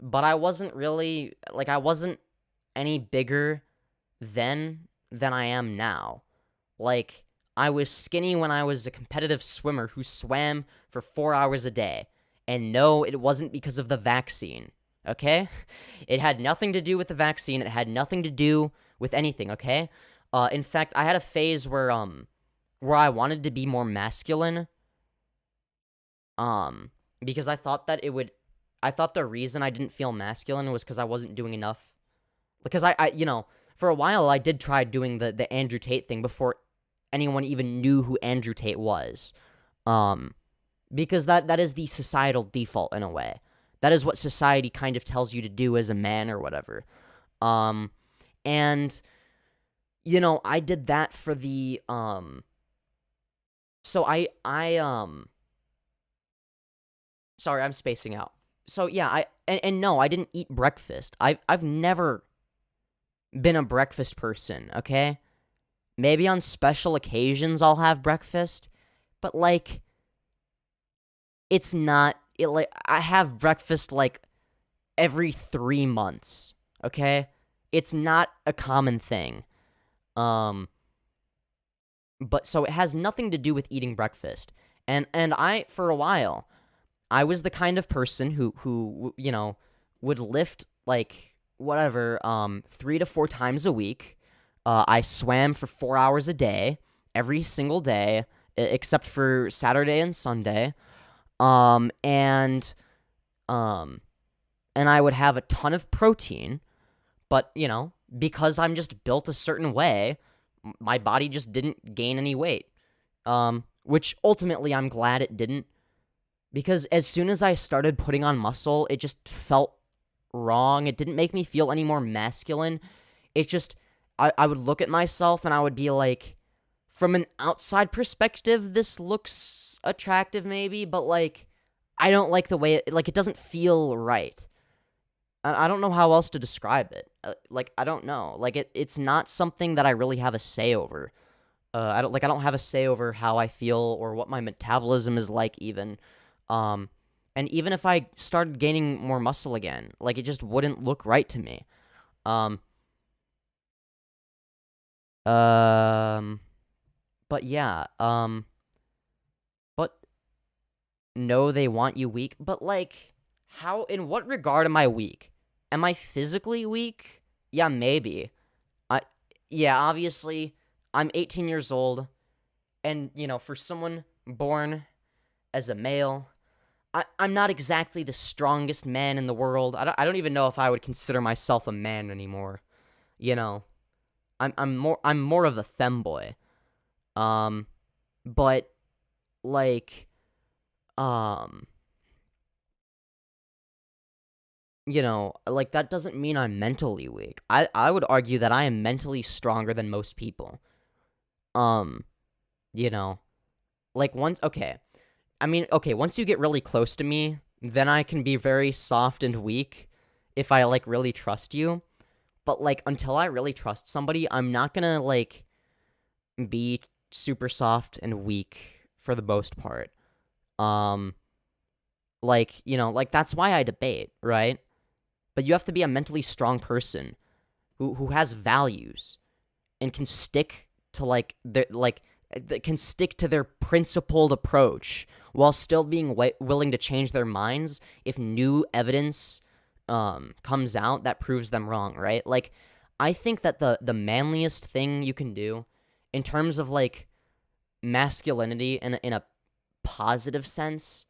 But I wasn't really, like, I wasn't any bigger then than I am now. Like, I was skinny when I was a competitive swimmer who swam for 4 hours a day. And no, it wasn't because of the vaccine, okay? It had nothing to do with the vaccine. It had nothing to do with anything, okay? In fact, I had a phase where I wanted to be more masculine, because I thought the reason I didn't feel masculine was because I wasn't doing enough. Because I you know, for a while I did try doing the Andrew Tate thing before anyone even knew who Andrew Tate was. Because that is the societal default in a way. That is what society kind of tells you to do as a man or whatever. And you know, I did that for the so I sorry, I'm spacing out. So yeah, and no, I didn't eat breakfast. I've never been a breakfast person, okay? Maybe on special occasions I'll have breakfast, but like it's not like I have breakfast like every 3 months, okay? It's not a common thing. But so it has nothing to do with eating breakfast. And I, for a while, I was the kind of person who you know, would lift like whatever 3 to 4 times a week. I swam for 4 hours a day, every single day, except for Saturday and Sunday. And I would have a ton of protein, but you know, because I'm just built a certain way, my body just didn't gain any weight. Which ultimately I'm glad it didn't, because as soon as I started putting on muscle, it just felt wrong. It didn't make me feel any more masculine. It just, I would look at myself and I would be like, from an outside perspective, this looks attractive maybe, but like, I don't like the way it doesn't feel right. I don't know how else to describe it. Like, I don't know. Like, it's not something that I really have a say over. I don't have a say over how I feel or what my metabolism is like even. And even if I started gaining more muscle again, like, it just wouldn't look right to me. Um, um, but yeah, but no, they want you weak. But, like, how, in what regard am I weak? Am I physically weak? Yeah, maybe. Yeah, obviously, I'm 18 years old, and, for someone born as a male, I'm not exactly the strongest man in the world. I don't even know if I would consider myself a man anymore. You know, I'm more of a femboy. Um, but like, um, like, that doesn't mean I'm mentally weak. I would argue that I am mentally stronger than most people. Um, you know, like, once you get really close to me, then I can be very soft and weak if I, like, really trust you. But, like, until I really trust somebody, I'm not gonna, like, be super soft and weak for the most part. Um, like, that's why I debate, right? But you have to be a mentally strong person who has values and can stick to, like, that can stick to their principled approach while still being willing to change their minds if new evidence comes out that proves them wrong, right? Like, I think that the manliest thing you can do in terms of, like, masculinity in a positive sense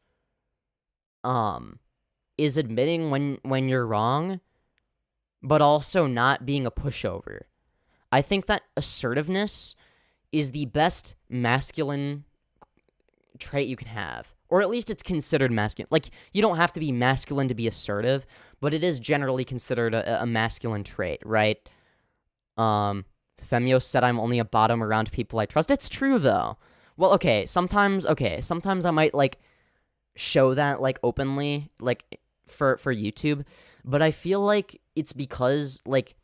is admitting when you're wrong, but also not being a pushover. I think that assertiveness is the best masculine trait you can have. Or at least it's considered masculine. Like, you don't have to be masculine to be assertive, but it is generally considered a masculine trait, right? Femyoz said I'm only a bottom around people I trust. It's true, though. Well, sometimes I might, like, show that, like, openly, like, for YouTube, but I feel like it's because, like,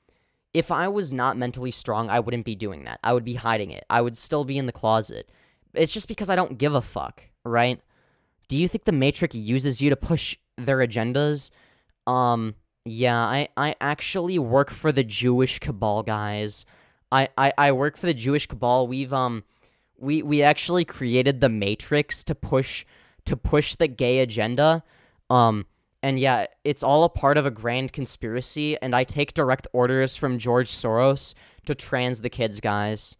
if I was not mentally strong, I wouldn't be doing that. I would be hiding it. I would still be in the closet. It's just because I don't give a fuck, right? Do you think the Matrix uses you to push their agendas? Yeah, I actually work for the Jewish cabal, guys. I work for the Jewish cabal. We actually created the Matrix to push the gay agenda. And yeah, it's all a part of a grand conspiracy, and I take direct orders from George Soros to trans the kids, guys.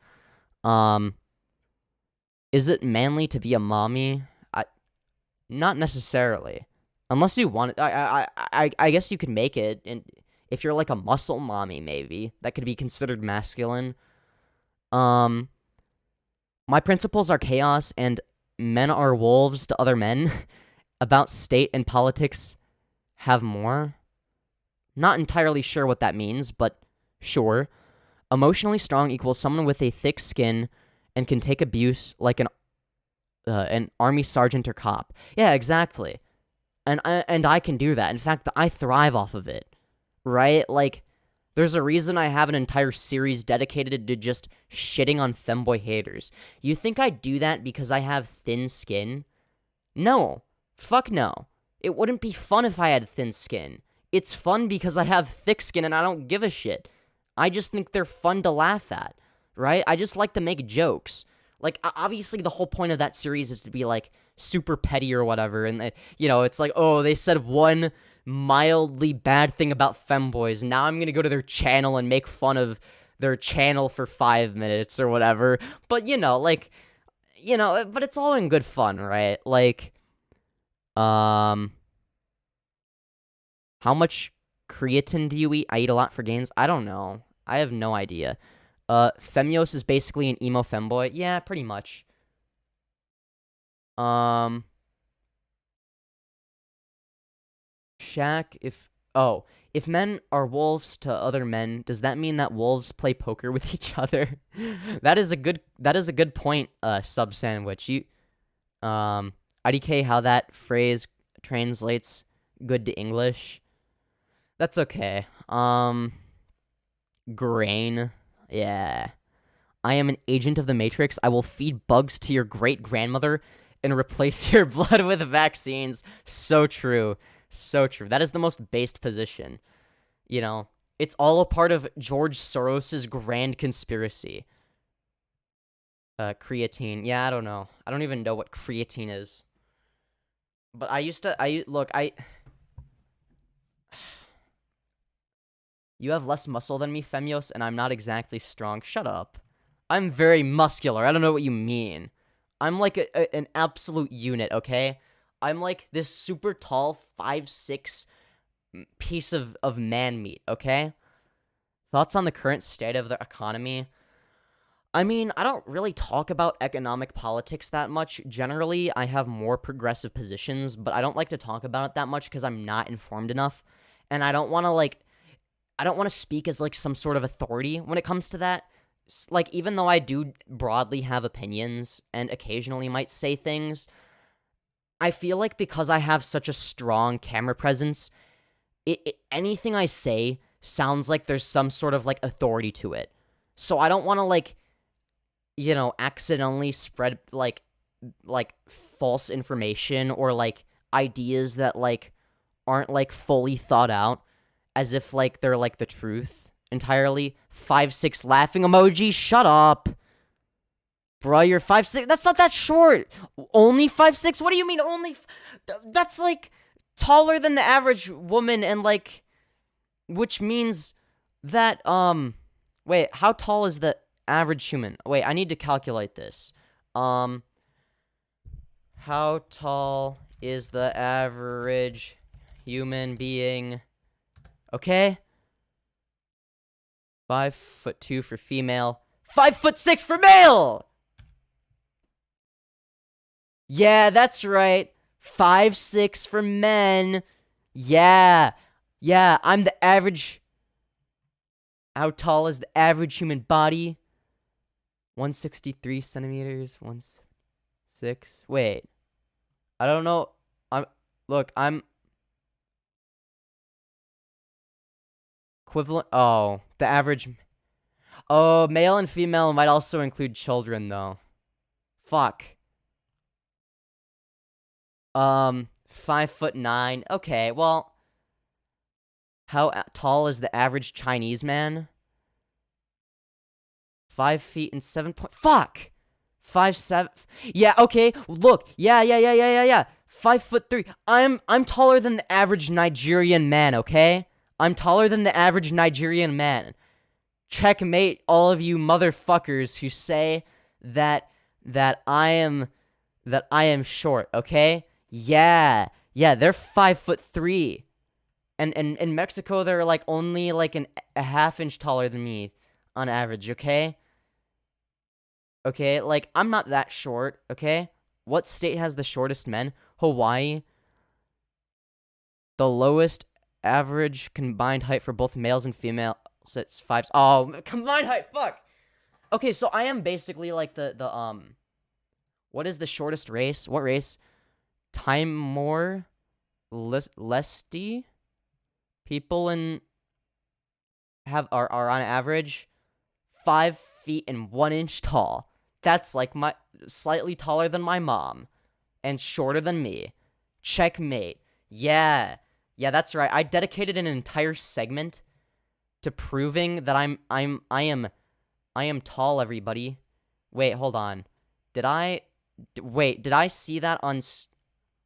Is it manly to be a mommy? Not necessarily. Unless you want it. I guess you could make it, and if you're, like, a muscle mommy, maybe that could be considered masculine. My principles are chaos, and men are wolves to other men. About state and politics have more. Not entirely sure what that means, but sure. Emotionally strong equals someone with a thick skin and can take abuse like an army sergeant or cop. Yeah, exactly. And I can do that. In fact, I thrive off of it, right? Like, there's a reason I have an entire series dedicated to just shitting on femboy haters. You think I do that because I have thin skin? No. Fuck no. It wouldn't be fun if I had thin skin. It's fun because I have thick skin and I don't give a shit. I just think they're fun to laugh at, right? I just like to make jokes. Like, obviously the whole point of that series is to be, like, super petty or whatever, and, it's like, oh, they said one mildly bad thing about femboys, now I'm gonna go to their channel and make fun of their channel for 5 minutes or whatever. But, but it's all in good fun, right? Like, how much creatine do you eat? I eat a lot for gains. I don't know. I have no idea. Femyoz is basically an emo femboy. Yeah, pretty much. Shaq, if men are wolves to other men, does that mean that wolves play poker with each other? That is a good point, Sub Sandwich. IDK, how that phrase translates good to English. That's okay. Grain. Yeah. I am an agent of the Matrix. I will feed bugs to your great-grandmother and replace your blood with vaccines. So true. So true. That is the most based position. You know, it's all a part of George Soros's grand conspiracy. Creatine. Yeah, I don't know. I don't even know what creatine is. But You have less muscle than me, Femyoz, and I'm not exactly strong. Shut up. I'm very muscular. I don't know what you mean. I'm like an absolute unit, okay? I'm like this super tall 5'6" piece of man meat, okay? Thoughts on the current state of the economy? I mean, I don't really talk about economic politics that much. Generally, I have more progressive positions, but I don't like to talk about it that much because I'm not informed enough. And I don't want to speak as like some sort of authority when it comes to that. Like, even though I do broadly have opinions and occasionally might say things, I feel like because I have such a strong camera presence, anything I say sounds like there's some sort of like authority to it. So I don't want to like, accidentally spread like false information or like ideas that like aren't like fully thought out as if like they're like the truth entirely. 5'6" laughing emoji. Shut up. Bruh, you're 5'6". That's not that short. Only 5'6"? What do you mean only? That's like taller than the average woman, and like, which means that, wait, how tall is the average human? Wait, I need to calculate this. How tall is the average human being? Okay. 5'2" for female. 5'6" for male! Yeah, that's right. 5'6" for men. Yeah. Yeah, I'm the average. How tall is the average human body? 163 centimeters. 1'6". Wait. I don't know. I'm equivalent. Oh, the average. Oh, male and female might also include children, though. Fuck. 5'9". Okay, well, how tall is the average Chinese man? 5 feet and 7 point. Fuck. 5'7". Yeah. Okay. Look. Yeah. 5'3". I'm taller than the average Nigerian man. Okay. I'm taller than the average Nigerian man. Checkmate, all of you motherfuckers who say that I am short. Okay. Yeah, they're 5'3", and in Mexico they're like only like a half inch taller than me on average. Okay, like I'm not that short. Okay, what state has the shortest men? Hawaii. The lowest average combined height for both males and females. It's 5. Oh, combined height. Fuck. Okay, so I am basically like the What is the shortest race? What race? Timor Leste people are on average 5 feet and 1 inch tall. That's like slightly taller than my mom and shorter than me. Checkmate. Yeah, that's right. I dedicated an entire segment to proving that I am tall, everybody. Wait, hold on. Did I see that on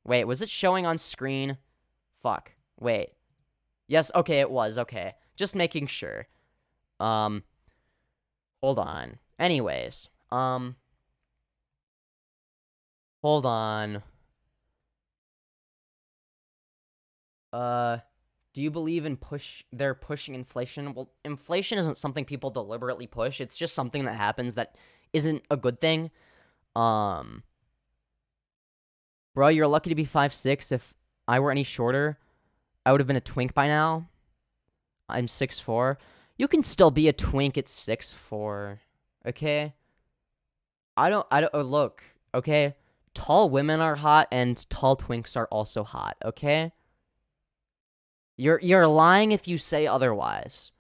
Wait, was it showing on screen? Fuck. Wait. Yes, okay, it was. Okay. Just making sure. Hold on. Anyways, hold on. Do you believe in they're pushing inflation? Well, inflation isn't something people deliberately push. It's just something that happens that isn't a good thing. Bro, you're lucky to be 5'6". If I were any shorter, I would have been a twink by now. I'm 6'4". You can still be a twink at 6'4". Okay? I don't look, okay? Tall women are hot and tall twinks are also hot, okay? You're lying if you say otherwise.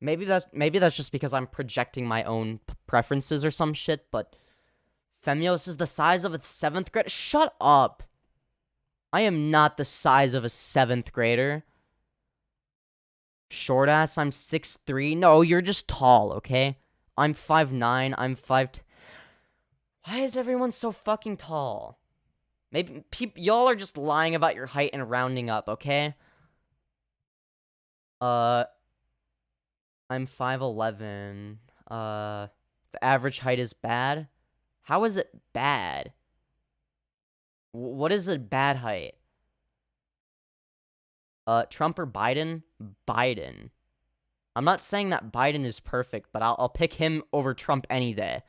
Maybe that's just because I'm projecting my own preferences or some shit, but Femyoz is the size of a 7th grader. Shut up. I am not the size of a 7th grader. Short ass, I'm 6'3". No, you're just tall, okay? I'm 5'9". I'm 5. Why is everyone so fucking tall? Maybe y'all are just lying about your height and rounding up, okay? I'm 5'11". The average height is bad? How is it bad? What is a bad height? Trump or Biden? Biden. I'm not saying that Biden is perfect, but I'll pick him over Trump any day.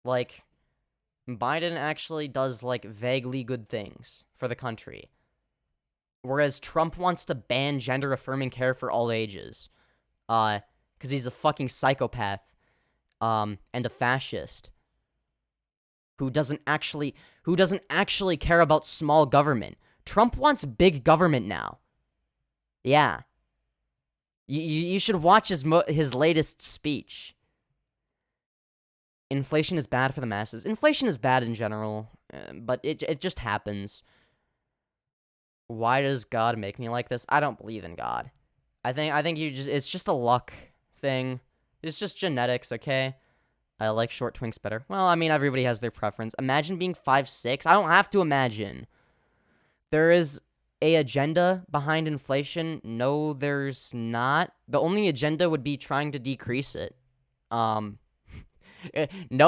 Like, Biden actually does, like, vaguely good things for the country. Whereas Trump wants to ban gender-affirming care for all ages. Because he's a fucking psychopath. And a fascist. Who doesn't actually care about small government. Trump wants big government now. Yeah. You should watch his latest speech. Inflation is bad for the masses. Inflation is bad in general, but it just happens. Why does God make me like this? I don't believe in God. I think it's just a luck thing. It's just genetics, okay? I like short twinks better. Well, I mean, everybody has their preference. Imagine being 5'6". I don't have to imagine. There is a agenda behind inflation. No, there's not. The only agenda would be trying to decrease it. No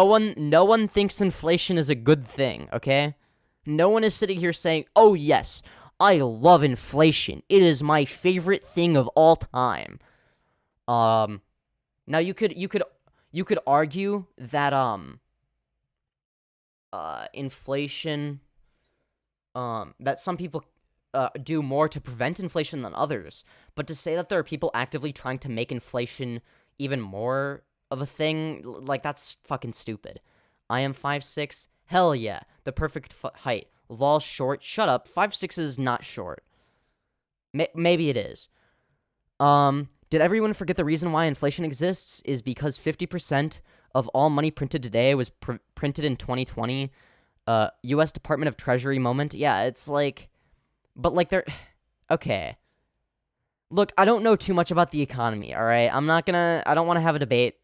one thinks inflation is a good thing, okay? No one is sitting here saying, "Oh yes, I love inflation. It is my favorite thing of all time." Now you could argue that inflation that some people do more to prevent inflation than others, but to say that there are people actively trying to make inflation even more of a thing, like, that's fucking stupid. I am 5'6". Hell yeah, the perfect height. Lol, short. Shut up. 5'6" is not short. Maybe it is. Did everyone forget the reason why inflation exists is because 50% of all money printed today was printed in 2020? U.S. Department of Treasury moment. Yeah, it's like, but like they're okay. Look, I don't know too much about the economy. All right, I don't want to have a debate.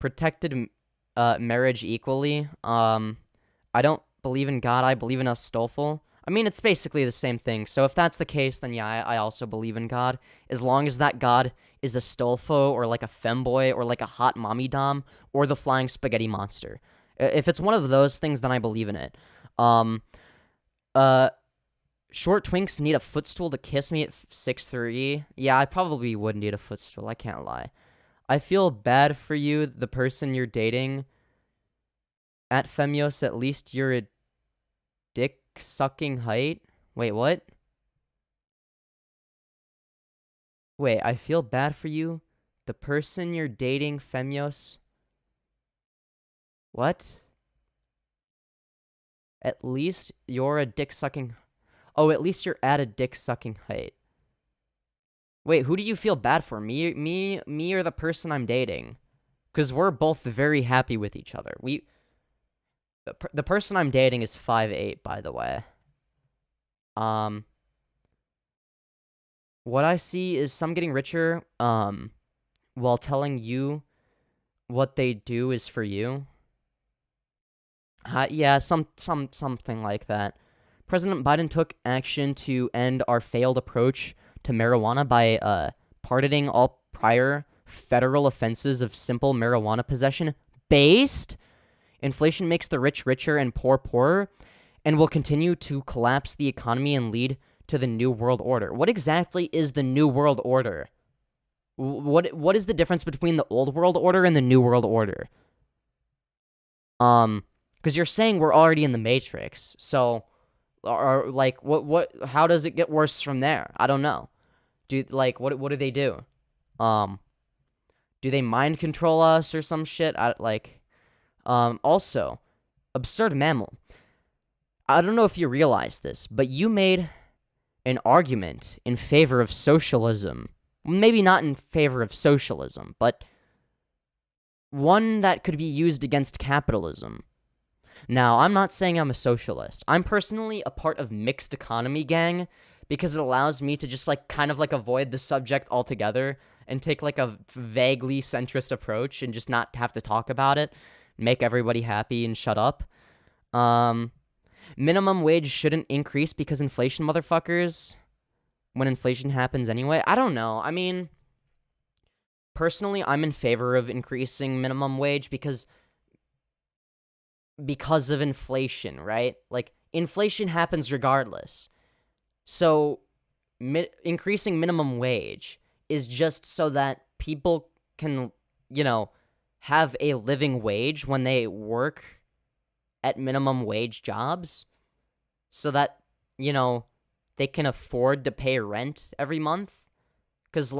Protected marriage equally. I don't believe in God. I believe in Astolfo. I mean, it's basically the same thing. So if that's the case, then yeah, I also believe in God. As long as that God is Astolfo or like a femboy or like a hot mommy dom or the flying spaghetti monster. If it's one of those things, then I believe in it. Short twinks need a footstool to kiss me at 6'3". Yeah, I probably would need a footstool. I can't lie. I feel bad for you, the person you're dating. At Femyoz, at least you're a dick-sucking height. Wait, what? Wait, I feel bad for you, the person you're dating, Femyoz. What? At least you're a dick-sucking... Oh, at least you're at a dick-sucking height. Wait, who do you feel bad for? Me or the person I'm dating? Because we're both very happy with each other. The person I'm dating is 5'8", by the way. What I see is some getting richer, while telling you what they do is for you. Yeah, something like that. President Biden took action to end our failed approach to marijuana by pardoning all prior federal offenses of simple marijuana possession. Based, inflation makes the rich richer and poor poorer, and will continue to collapse the economy and lead to the New World Order. What exactly is the New World Order? What is the difference between the Old World Order and the New World Order? Because you're saying we're already in the Matrix, so, or like, how does it get worse from there? I don't know. What do they do? Do they mind control us or some shit? Also, absurd mammal. I don't know if you realize this, but you made an argument in favor of socialism. Maybe not in favor of socialism, but one that could be used against capitalism. Now, I'm not saying I'm a socialist. I'm personally a part of mixed economy gang because it allows me to just like kind of like avoid the subject altogether and take like a vaguely centrist approach and just not have to talk about it, make everybody happy and shut up. Minimum wage shouldn't increase because inflation, motherfuckers. When inflation happens anyway. I don't know. I mean, personally, I'm in favor of increasing minimum wage because of inflation, right? Like, inflation happens regardless. So, increasing minimum wage is just so that people can, have a living wage when they work at minimum wage jobs. So that, they can afford to pay rent every month. Because,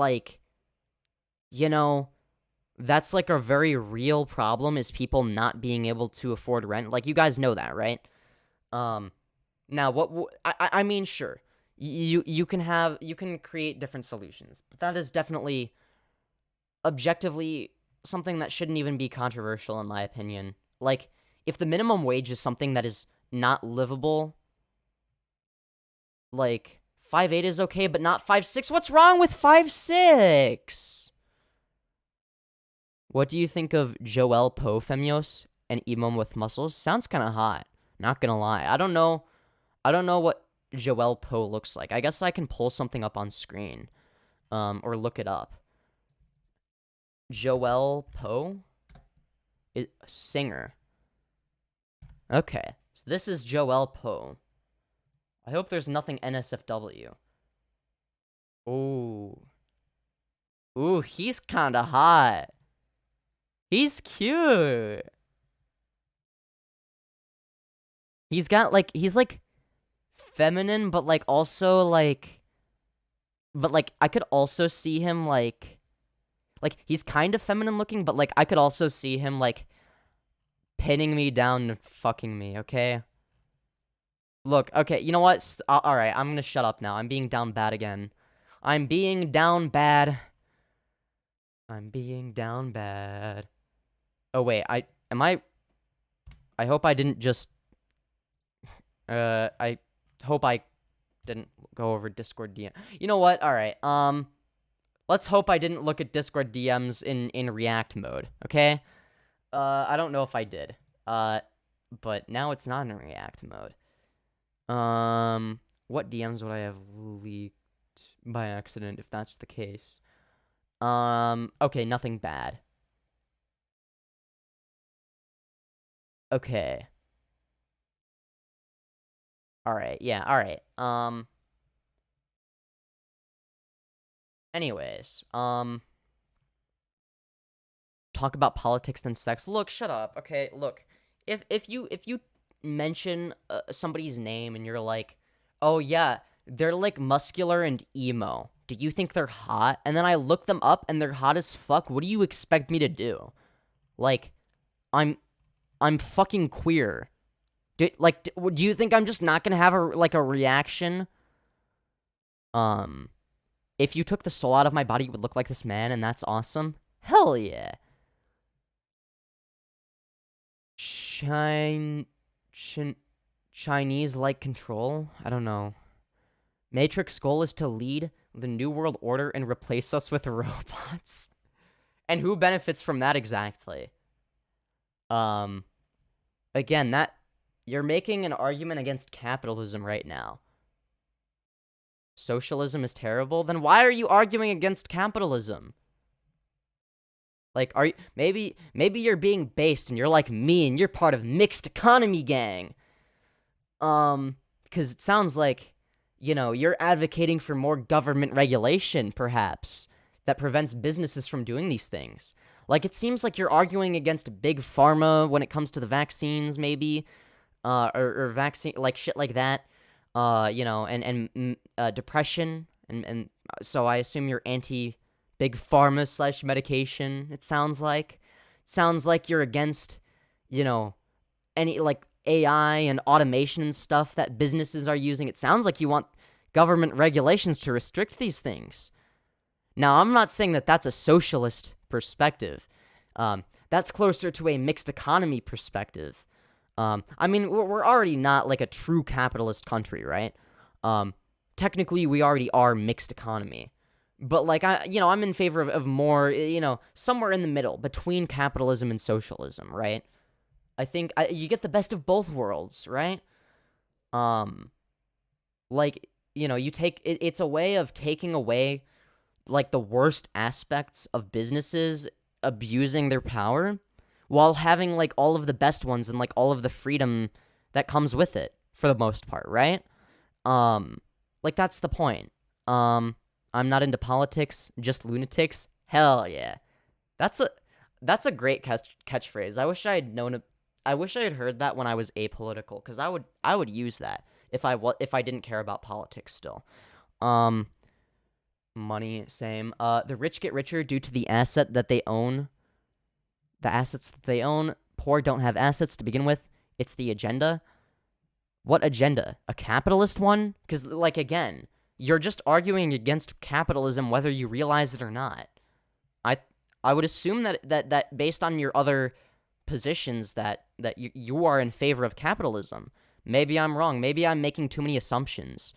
that's like a very real problem is people not being able to afford rent. Like, you guys know that, right? Now, I mean, sure, you can create different solutions, but that is definitely objectively something that shouldn't even be controversial, in my opinion. Like, if the minimum wage is something that is not livable, like, 5'8" is okay, but not 5'6". What's wrong with 5'6"? What do you think of Joel Poe, Femyoz, and emo with muscles? Sounds kind of hot. Not gonna lie. I don't know what Joel Poe looks like. I guess I can pull something up on screen, or look it up. Joel Poe? A singer. Okay, so this is Joel Poe. I hope there's nothing NSFW. Ooh. Ooh, he's kinda hot. He's cute. He's like feminine, but like also like, but like I could also see him like he's kind of feminine looking, but like I could also see him like pinning me down and fucking me, okay? Look, okay, you know what? Alright, I'm gonna shut up now. I'm being down bad again. I'm being down bad. I'm being down bad. Oh, wait, I hope I didn't just... I hope I didn't go over Discord DM. You know what? Alright, let's hope I didn't look at Discord DMs in React mode, okay? I don't know if I did. But now it's not in React mode. What DMs would I have leaked by accident if that's the case? Okay, nothing bad. Okay. Alright, yeah, alright. Anyways, talk about politics than sex. Look, shut up, okay? Look, if you mention somebody's name and you're like, oh yeah, they're like muscular and emo, do you think they're hot? And then I look them up and they're hot as fuck. What do you expect me to do? Like, I'm fucking queer. Do you think I'm just not gonna have a reaction? If you took the soul out of my body, you would look like this man, and that's awesome. Hell yeah. Chinese-like control? I don't know. Matrix goal is to lead the New World Order and replace us with robots. And who benefits from that exactly? Again, you're making an argument against capitalism right now. Socialism is terrible? Then why are you arguing against capitalism? Like, maybe you're being based and you're like me and you're part of mixed economy gang. Because it sounds like, you're advocating for more government regulation, perhaps, that prevents businesses from doing these things. Like, it seems like you're arguing against big pharma when it comes to the vaccines, maybe, or vaccine, like, shit like that, and depression, and so I assume you're anti-big pharma / medication, it sounds like. Sounds like you're against, any, like, AI and automation and stuff that businesses are using. It sounds like you want government regulations to restrict these things. Now, I'm not saying that that's a socialist perspective. That That's closer to a mixed economy perspective. I mean, we're already not like a true capitalist country, right? Technically, we already are mixed economy. But like I'm in favor of more, somewhere in the middle between capitalism and socialism, right? I think you get the best of both worlds, right? Like you take it's a way of taking away like the worst aspects of businesses abusing their power while having like all of the best ones and like all of the freedom that comes with it for the most part, right? Like that's the point. I'm not into politics, just lunatics. Hell yeah. That's a great catchphrase. I wish I had heard that when I was apolitical, cuz I would use that if I didn't care about politics still. Money, same. The rich get richer due to the assets that they own. Poor don't have assets to begin with. It's the agenda. What agenda? A capitalist one? Because, like, again, you're just arguing against capitalism whether you realize it or not. I would assume that based on your other positions that you are in favor of capitalism. Maybe I'm wrong. Maybe I'm making too many assumptions.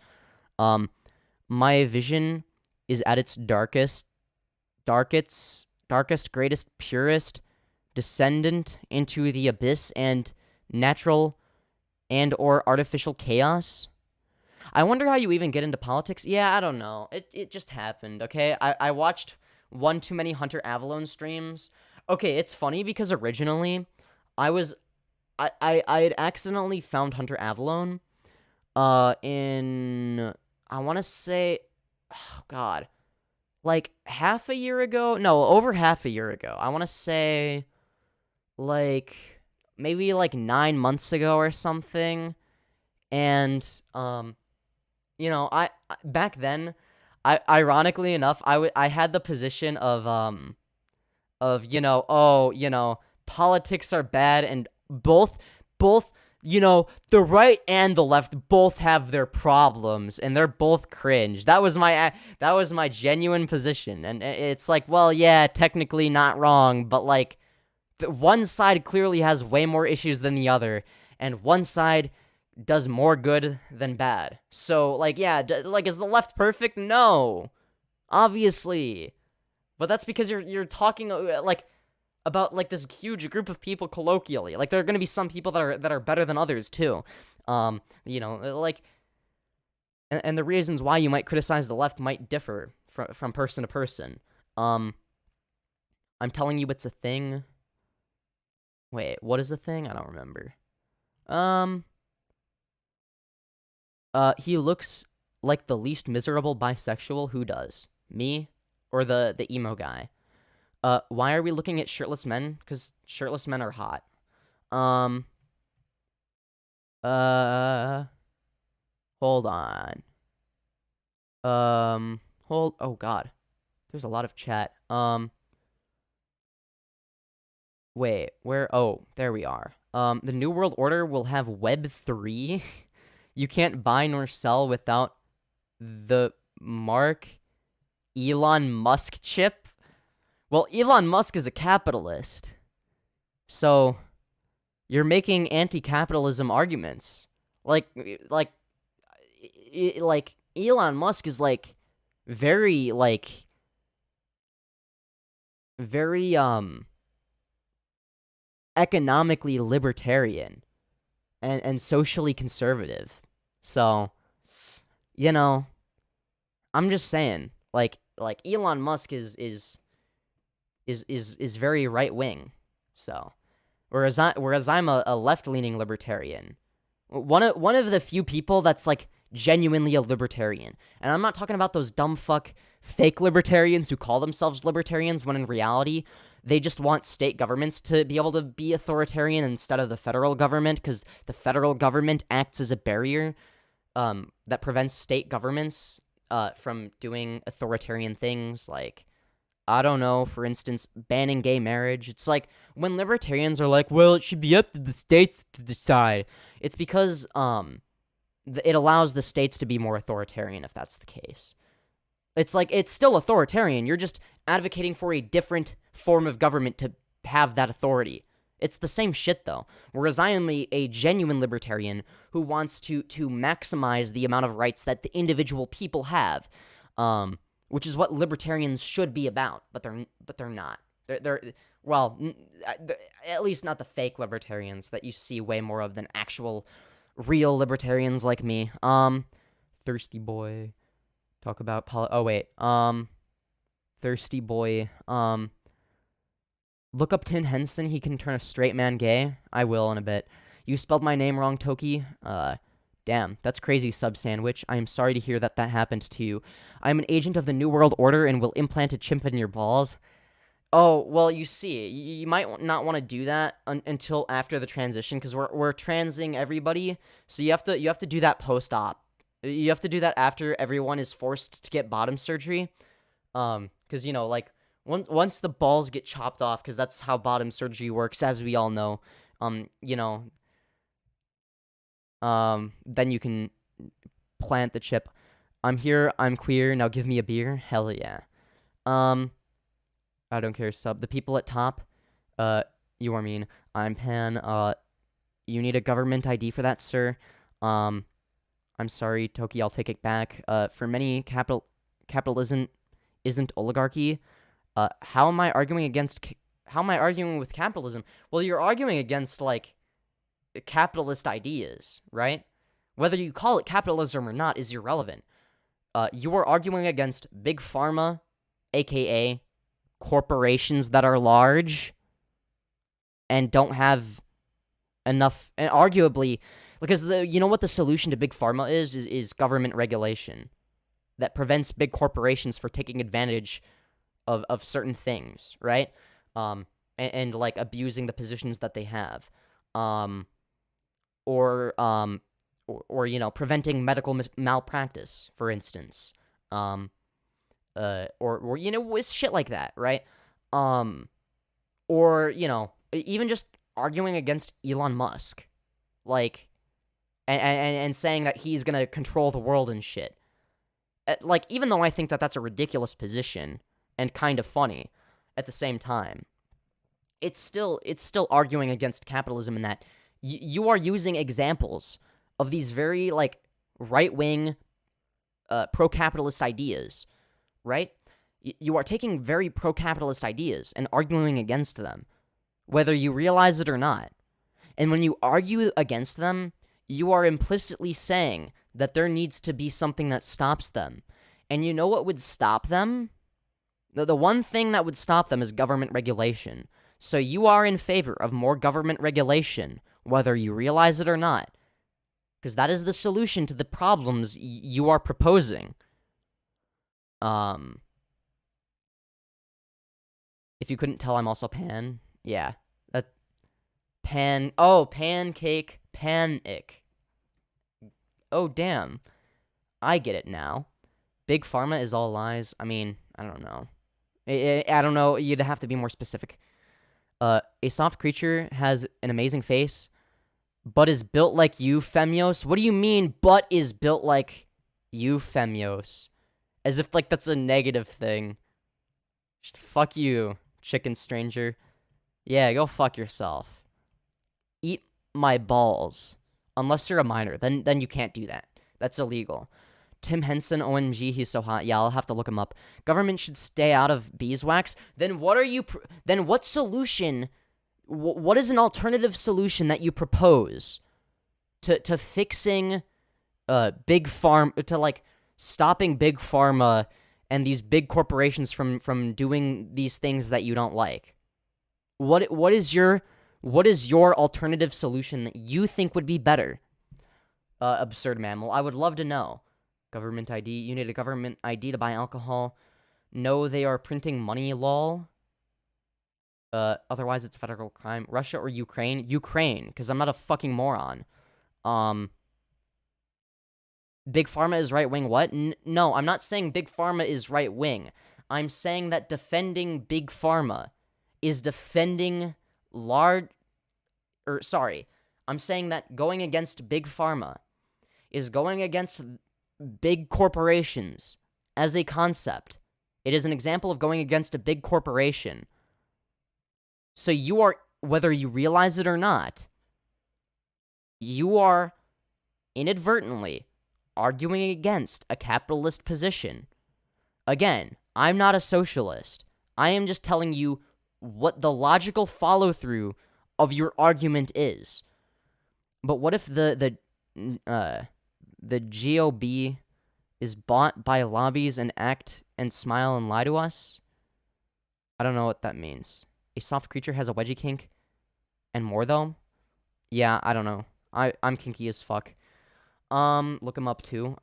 My vision is at its darkest, greatest, purest, descendant into the abyss and natural and or artificial chaos. I wonder how you even get into politics. Yeah, I don't know. It just happened, okay? I watched one too many Hunter Avallone streams. Okay, it's funny because originally I had accidentally found Hunter Avallone in, I want to say, oh god, like half a year ago? No, over half a year ago. I want to say like maybe like 9 months ago or something. And I back then, ironically enough, I had the position of politics are bad, and both the right and the left both have their problems, and they're both cringe. That was my genuine position, and it's like, well, yeah, technically not wrong, but like, one side clearly has way more issues than the other, and one side does more good than bad. So, like, yeah, like, is the left perfect? No, obviously, but that's because you're talking like about like this huge group of people colloquially. Like, there are gonna be some people that are better than others too. Like, and the reasons why you might criticize the left might differ from person to person. I'm telling you, it's a thing. Wait, what is a thing? I don't remember. He looks like the least miserable bisexual. Who does? Me or the emo guy? Why are we looking at shirtless men? Because shirtless men are hot. Hold on. Oh god. There's a lot of chat. Wait, where? Oh, there we are. The New World Order will have Web 3. You can't buy nor sell without the Mark Elon Musk chip. Well, Elon Musk is a capitalist. So you're making anti-capitalism arguments. Like Elon Musk is like very economically libertarian and socially conservative. So, I'm just saying, like Elon Musk is very right wing. So, whereas I'm a left-leaning libertarian. One of the few people that's like genuinely a libertarian. And I'm not talking about those dumb fuck fake libertarians who call themselves libertarians when in reality they just want state governments to be able to be authoritarian instead of the federal government, because the federal government acts as a barrier that prevents state governments from doing authoritarian things, like, I don't know, for instance, banning gay marriage. It's like when libertarians are like, well, it should be up to the states to decide. It's because it allows the states to be more authoritarian if that's the case. It's like, it's still authoritarian. You're just advocating for a different form of government to have that authority. It's the same shit, though. Whereas I am a genuine libertarian who wants to maximize the amount of rights that the individual people have, which is what libertarians should be about. But they're not. They're well, at least not the fake libertarians that you see way more of than actual real libertarians like me. Thirsty boy. Talk about Thirsty boy. Look up Tim Henson. He can turn a straight man gay. I will in a bit. You spelled my name wrong, Toki. Damn, that's crazy, Sub Sandwich. I am sorry to hear that happened to you. I am an agent of the New World Order and will implant a chimp in your balls. Oh, well, you see, you might not want to do that until after the transition, because we're transing everybody. So you have to do that post-op. You have to do that after everyone is forced to get bottom surgery. Because, you know, like, once the balls get chopped off, because that's how bottom surgery works, as we all know, you know, then you can plant the chip. I'm here, I'm queer, now give me a beer. Hell yeah. I don't care, sub. The people at top, you are mean. I'm Pan. You need a government ID for that, sir. I'm sorry, Toki, I'll take it back. For many, capitalism isn't oligarchy. How am I arguing with capitalism? Well, you're arguing against, like, capitalist ideas, right? Whether you call it capitalism or not is irrelevant. You are arguing against big pharma, aka corporations that are large and don't have enough, and arguably, because you know what the solution to big pharma is government regulation that prevents big corporations from taking advantage of certain things, right? And like abusing the positions that they have, or you know, preventing medical malpractice, for instance, or you know, with shit like that, right? Or you know, even just arguing against Elon Musk, like, and saying that he's gonna control the world and shit. Like, even though I think that that's a ridiculous position and kind of funny at the same time, it's still arguing against capitalism in that you are using examples of these very, like, right-wing, pro-capitalist ideas, right? You are taking very pro-capitalist ideas and arguing against them, whether you realize it or not. And when you argue against them, you are implicitly saying that there needs to be something that stops them. And you know what would stop them? The one thing that would stop them is government regulation. So you are in favor of more government regulation, whether you realize it or not. Because that is the solution to the problems you are proposing. If you couldn't tell, I'm also Pan. Yeah. Pancake panic. Oh, damn. I get it now. Big Pharma is all lies. I mean, I don't know. I don't know. You'd have to be more specific. A soft creature has an amazing face, but is built like you, Femyoz. What do you mean, but is built like you, Femyoz? As if, like, that's a negative thing. Fuck you, chicken stranger. Yeah, go fuck yourself. Eat my balls. Unless you're a minor, then you can't do that. That's illegal. Tim Henson, OMG, he's so hot. Yeah, I'll have to look him up. Government should stay out of beeswax. Then what are you... then what solution... what is an alternative solution that you propose to fixing big farm... to, like, stopping big pharma and these big corporations from doing these things that you don't like? What is your alternative solution that you think would be better? Absurd Mammal, I would love to know. Government ID. You need a government ID to buy alcohol. No, they are printing money, lol. Otherwise it's a federal crime. Russia or Ukraine? Ukraine, because I'm not a fucking moron. Big Pharma is right-wing what? No, I'm not saying Big Pharma is right-wing. I'm saying that defending Big Pharma is defending I'm saying that going against Big Pharma is going against big corporations as a concept. It is an example of going against a big corporation. So you are, whether you realize it or not, you are inadvertently arguing against a capitalist position. Again, I'm not a socialist. I am just telling you what the logical follow-through of your argument is. But what if the GOB is bought by lobbies and act and smile and lie to us? I don't know what that means. A soft creature has a wedgie kink and more though? Yeah, I don't know. I'm kinky as fuck. Look him up too.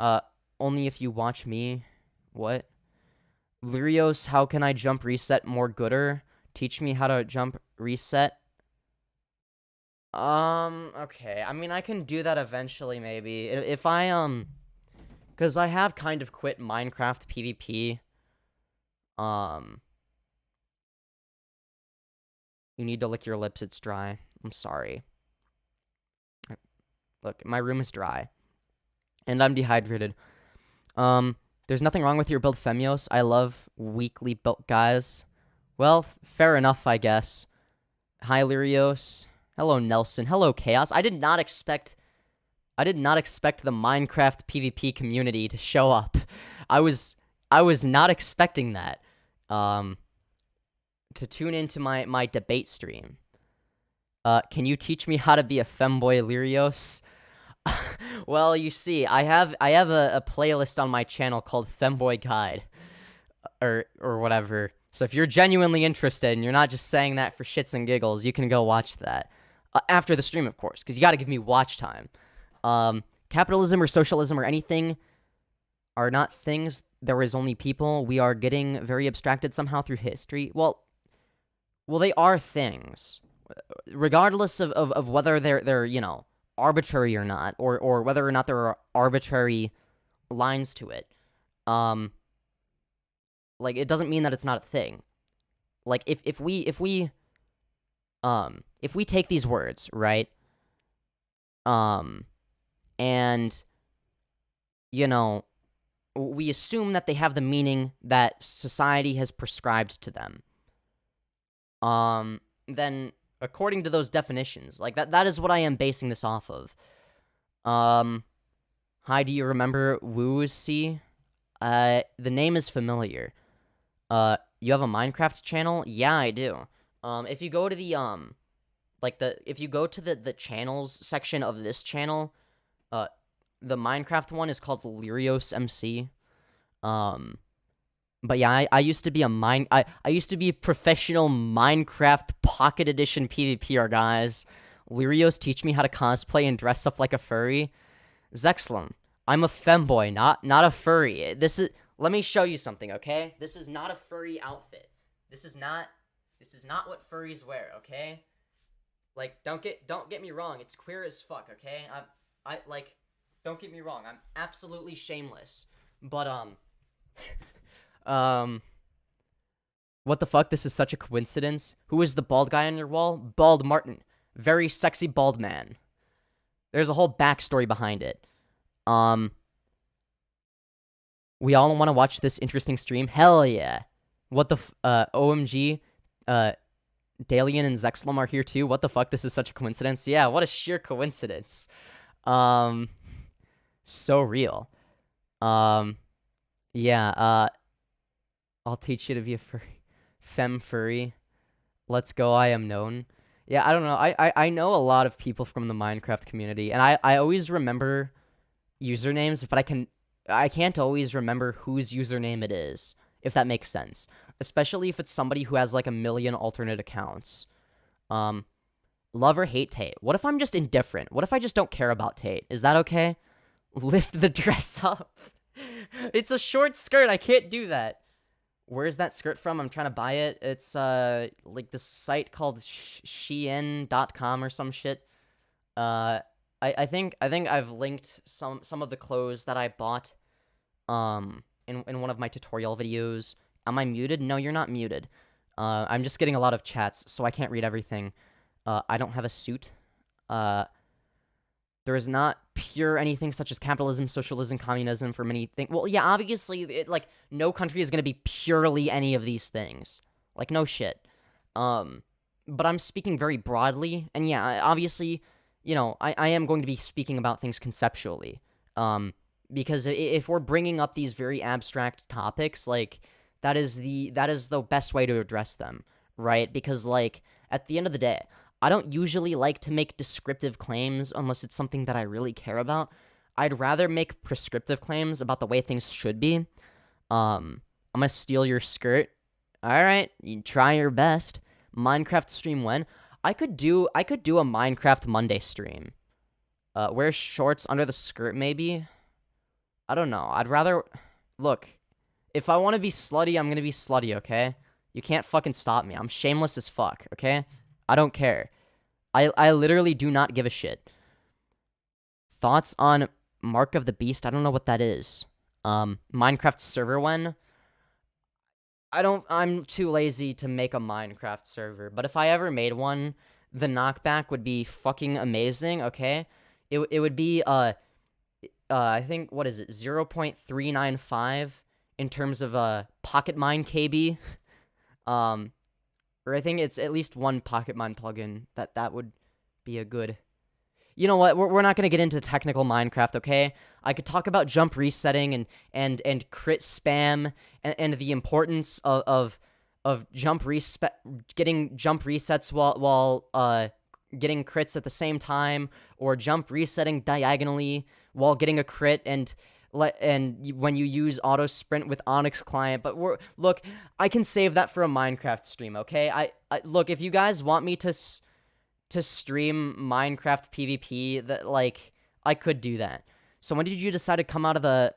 Only if you watch me. What? Lirios, how can I jump reset more gooder? Teach me how to jump reset. Okay. I mean, I can do that eventually, maybe. If I, because I have kind of quit Minecraft PvP. You need to lick your lips, it's dry. I'm sorry. Look, my room is dry. And I'm dehydrated. There's nothing wrong with your build, Femyoz. I love weakly built guys. Well, fair enough, I guess. Hi, Lirios. Hello, Nelson. Hello, Chaos. I did not expect the Minecraft PvP community to show up. I was not expecting that. To tune into my debate stream. Can you teach me how to be a femboy, Lirios? Well, you see, I have a playlist on my channel called Femboy Guide, or whatever. So if you're genuinely interested and you're not just saying that for shits and giggles, you can go watch that after the stream, of course, because you got to give me watch time. Capitalism or socialism or anything are not things. There is only people. We are getting very abstracted somehow through history. Well, they are things, regardless of whether they're arbitrary or not, or whether or not there are arbitrary lines to it. Like, it doesn't mean that it's not a thing. Like, if we take these words, right, and we assume that they have the meaning that society has prescribed to them, then according to those definitions, like that is what I am basing this off of. Hi, do you remember Woozy? The name is familiar. You have a Minecraft channel? Yeah, I do. If you go to the if you go to the channels section of this channel, the Minecraft one is called Lirios MC. But yeah, I used to be I used to be a professional Minecraft Pocket Edition PvPer, guys. Lirios, teach me how to cosplay and dress up like a furry. Zexlum, I'm a femboy, not a furry. Let me show you something, okay? This is not a furry outfit. This is not what furries wear, okay? Like, don't get me wrong, it's queer as fuck, okay? Don't get me wrong, I'm absolutely shameless. But what the fuck? This is such a coincidence. Who is the bald guy on your wall? Bald Martin. Very sexy bald man. There's a whole backstory behind it. We all want to watch this interesting stream? Hell yeah. What the OMG, Dalian and Zexlum are here too? What the fuck? This is such a coincidence. Yeah, what a sheer coincidence. So real. Yeah, I'll teach you to be a fem furry. Let's go, I am known. Yeah, I don't know. I know a lot of people from the Minecraft community, and I always remember usernames, but I can't always remember whose username it is, if that makes sense. Especially if it's somebody who has like a million alternate accounts. Love or hate Tate. What if I'm just indifferent? What if I just don't care about Tate? Is that okay? Lift the dress up. It's a short skirt. I can't do that. Where's that skirt from? I'm trying to buy it. It's like this site called Shein.com or some shit. I think I've linked some of the clothes that I bought in one of my tutorial videos. Am I muted? No, you're not muted. I'm just getting a lot of chats, so I can't read everything. I don't have a suit. There is not pure anything such as capitalism, socialism, communism for many things. Well, yeah, obviously, no country is going to be purely any of these things. Like, no shit. but I'm speaking very broadly, and yeah, obviously, I am going to be speaking about things conceptually, because if we're bringing up these very abstract topics, like that is the best way to address them, right? Because like at the end of the day, I don't usually like to make descriptive claims unless it's something that I really care about. I'd rather make prescriptive claims about the way things should be. I'm gonna steal your skirt. All right, you try your best. Minecraft stream when? I could do a Minecraft Monday stream. Wear shorts under the skirt maybe? I don't know. I'd rather look, if I want to be slutty, I'm going to be slutty, okay? You can't fucking stop me. I'm shameless as fuck, okay? I don't care. I literally do not give a shit. Thoughts on Mark of the Beast? I don't know what that is. Minecraft server when? I'm too lazy to make a Minecraft server, but if I ever made one, the knockback would be fucking amazing, okay? It would be I think what is it? 0.395 in terms of pocket mine KB. Um or I think it's at least one pocket mine plugin that would be a good. You know what? We're not going to get into technical Minecraft, okay? I could talk about jump resetting and crit spam and the importance of getting jump resets while getting crits at the same time, or jump resetting diagonally while getting a crit, when you use auto sprint with Onyx client. But look, I can save that for a Minecraft stream, okay? I look, if you guys want me to stream Minecraft PvP, that like I could do that. So when did you decide to come out of the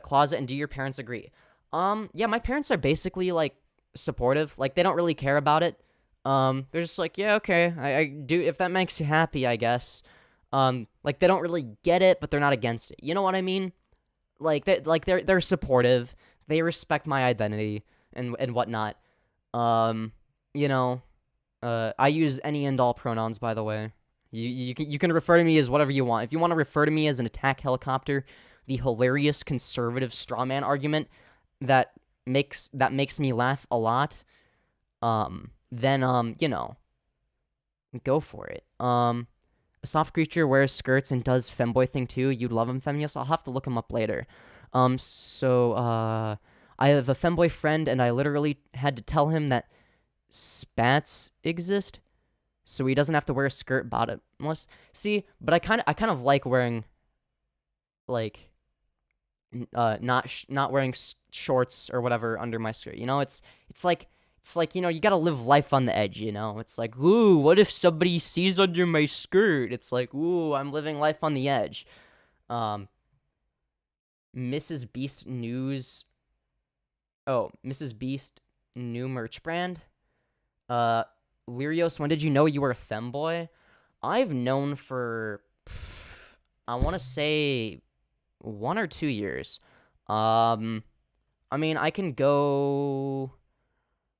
closet, and do your parents agree? Yeah, my parents are basically like supportive. Like they don't really care about it. They're just like, yeah, okay, I do if that makes you happy, I guess. Like they don't really get it, but they're not against it. You know what I mean? They're supportive. They respect my identity and whatnot. You know, I use any and all pronouns, by the way. You can refer to me as whatever you want. If you want to refer to me as an attack helicopter, the hilarious conservative strawman argument that makes me laugh a lot, then go for it. A soft creature wears skirts and does femboy thing too. You'd love him, Femyoz. I'll have to look him up later. I have a femboy friend, and I literally had to tell him that spats exist, so he doesn't have to wear a skirt bottomless. See, but I kind of like wearing, like, not wearing shorts or whatever under my skirt. You know, it's like you gotta live life on the edge. You know, it's like, ooh, what if somebody sees under my skirt? It's like, ooh, I'm living life on the edge. Mrs. Beast news. Oh, Mrs. Beast new merch brand. Lyrios, when did you know you were a femboy? I've known for, I want to say 1 or 2 years. I mean, I can go,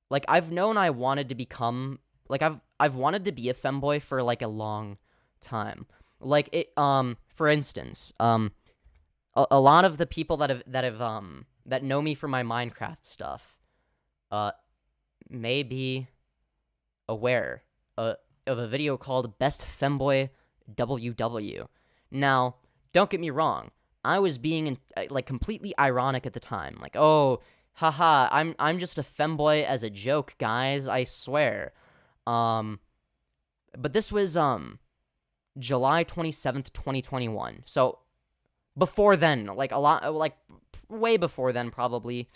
like, I've known I wanted to become, like, I've wanted to be a femboy for, like, a long time. Like, for instance, a lot of the people that know me for my Minecraft stuff, may be aware of a video called Best Femboy WW. Now, don't get me wrong. I was being like completely ironic at the time. Like, oh, haha, I'm just a femboy as a joke, guys. I swear. But this was July 27th, 2021. So before then, like a lot, like way before then, probably.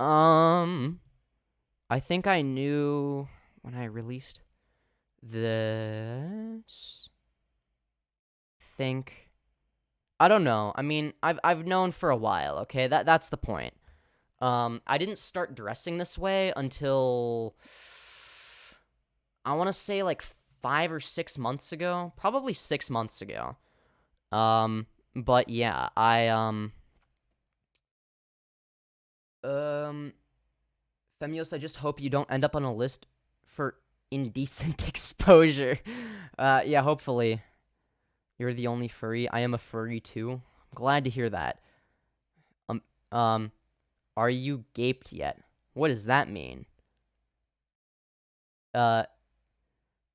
I think I knew when I released this. I don't know. I mean, I've known for a while, okay? That's the point. I didn't start dressing this way until I want to say like 5 or 6 months ago. Probably 6 months ago. But yeah, Femyoz, I just hope you don't end up on a list for indecent exposure. Yeah, hopefully. You're the only furry. I am a furry too. I'm glad to hear that. Are you gaped yet? What does that mean? Uh,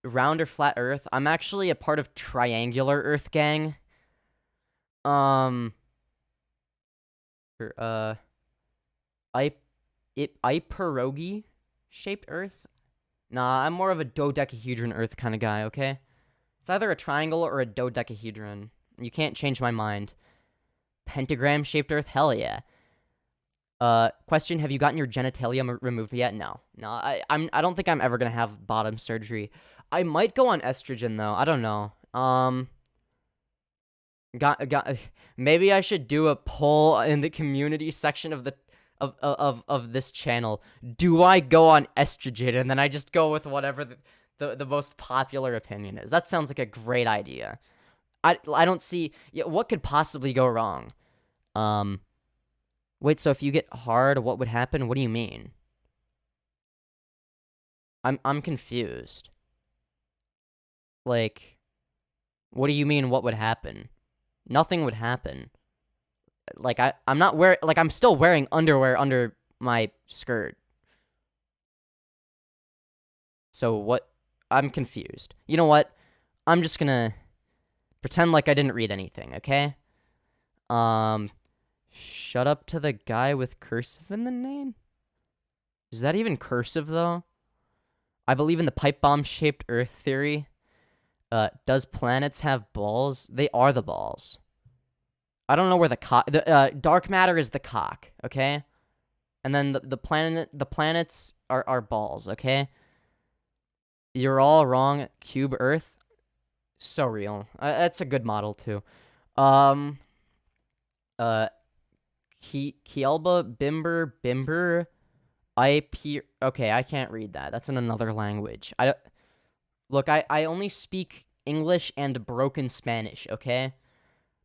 round or flat Earth? I'm actually a part of triangular Earth gang. Um, I pierogi shaped Earth? Nah, I'm more of a dodecahedron Earth kind of guy, okay? It's either a triangle or a dodecahedron. You can't change my mind. Pentagram shaped Earth? Hell yeah. Question, have you gotten your genitalia removed yet? No. No, I don't think I'm ever gonna have bottom surgery. I might go on estrogen though. I don't know. Maybe I should do a poll in the community section of the of this channel. Do I go on estrogen? And then I just go with whatever the most popular opinion is. That sounds like a great idea. I don't see what could possibly go wrong. Wait, so if you get hard, what would happen? What do you mean? I'm confused. Like, what do you mean what would happen? Nothing would happen. Like I'm not wearing, like, I'm still wearing underwear under my skirt. So what? I'm confused. You know what? I'm just gonna pretend like I didn't read anything, okay? Shut up to the guy with cursive in the name? Is that even cursive, though? I believe in the pipe bomb-shaped Earth theory. Does planets have balls? They are the balls. I don't know where the cock... dark matter is the cock, okay? And then the planets are balls, okay? You're all wrong. Cube Earth? So real. That's a good model, too. Kielba, Bimber, IP... Okay, I can't read that. That's in another language. Look, I only speak English and broken Spanish, okay?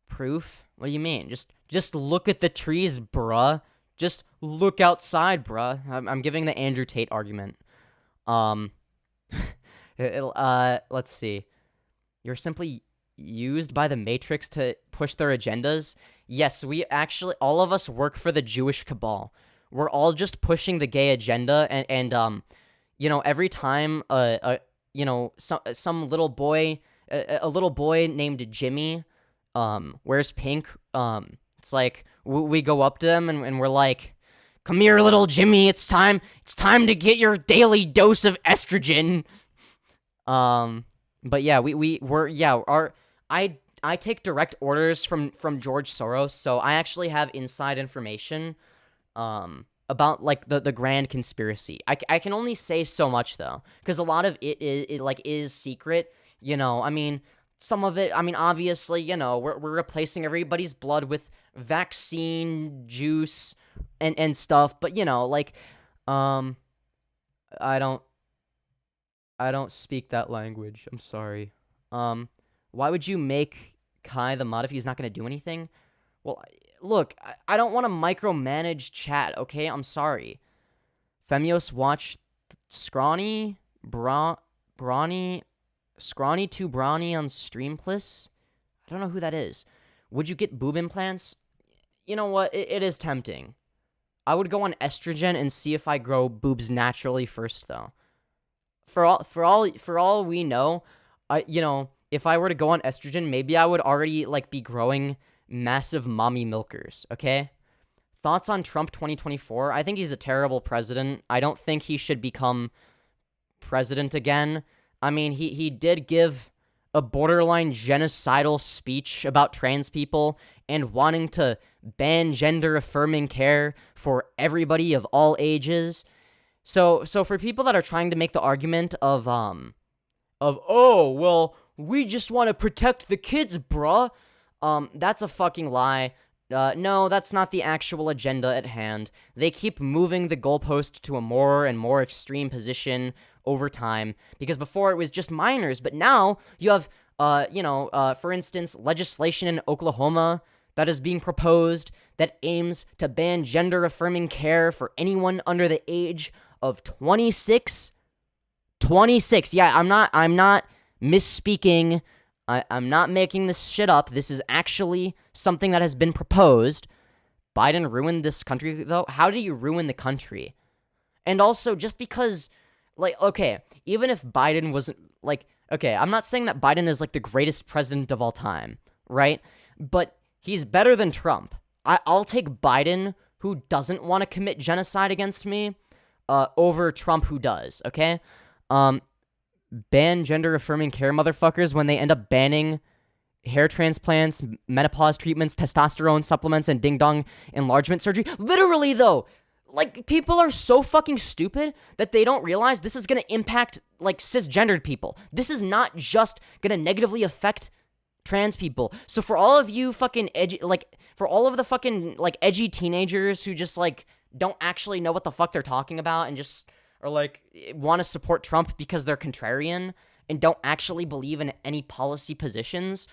Proof? What do you mean? Just look at the trees, bruh. Just look outside, bruh. I'm giving the Andrew Tate argument. Let's see. You're simply used by the Matrix to push their agendas. Yes, we actually, all of us work for the Jewish cabal. We're all just pushing the gay agenda, and you know, every time you know, some little boy, a little boy named Jimmy, wears pink, it's like we go up to them and we're like, "Come here, little Jimmy, it's time to get your daily dose of estrogen." But yeah, I take direct orders from George Soros, so I actually have inside information about like the grand conspiracy. I can only say so much though, because a lot of it is secret. You know, I mean, some of it. I mean, obviously, you know, we're replacing everybody's blood with vaccine juice and stuff. But you know, like, I don't speak that language. I'm sorry. Why would you make Kai the mod if he's not going to do anything? Well, look, I don't want to micromanage chat, okay? I'm sorry. Femyoz watched Scrawny to Brawny on Streamplus? I don't know who that is. Would you get boob implants? You know what? It is tempting. I would go on estrogen and see if I grow boobs naturally first, though. For all we know, you know, if I were to go on estrogen, maybe I would already like be growing massive mommy milkers, okay? Thoughts on Trump 2024? I think he's a terrible president. I don't think he should become president again. I mean, he did give a borderline genocidal speech about trans people and wanting to ban gender-affirming care for everybody of all ages. So for people that are trying to make the argument of oh, well, we just want to protect the kids, bruh, that's a fucking lie. No, that's not the actual agenda at hand. They keep moving the goalpost to a more and more extreme position over time, because before it was just minors, but now you have, for instance, legislation in Oklahoma that is being proposed that aims to ban gender-affirming care for anyone under the age of 26. 26. Yeah, I'm not misspeaking. I'm not making this shit up. This is actually something that has been proposed. Biden ruined this country, though. How do you ruin the country? And also, just because, like, okay, even if Biden wasn't, like, okay, I'm not saying that Biden is, like, the greatest president of all time, right? But he's better than Trump. I'll take Biden, who doesn't want to commit genocide against me, over Trump, who does, okay? Ban gender-affirming care motherfuckers when they end up banning hair transplants, menopause treatments, testosterone supplements, and ding-dong enlargement surgery. Literally, though, like, people are so fucking stupid that they don't realize this is gonna impact, like, cisgendered people. This is not just gonna negatively affect trans people. So for all of you fucking edgy, like, for all of the fucking, like, edgy teenagers who just, like, don't actually know what the fuck they're talking about and just are, like, want to support Trump because they're contrarian and don't actually believe in any policy positions,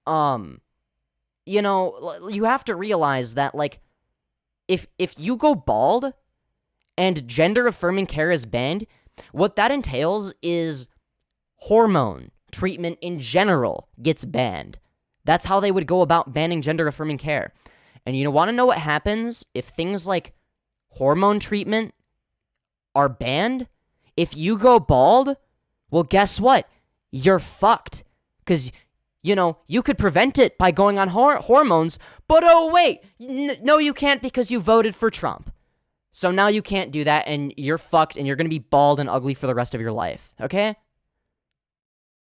you know, you have to realize that, like, if you go bald and gender-affirming care is banned, what that entails is hormone treatment in general gets banned. That's how they would go about banning gender-affirming care. And you want to know what happens if things like hormone treatment are banned? If you go bald, well, guess what? You're fucked. Because, you could prevent it by going on hormones, but oh, wait, no, you can't because you voted for Trump. So now you can't do that, and you're fucked, and you're going to be bald and ugly for the rest of your life, okay?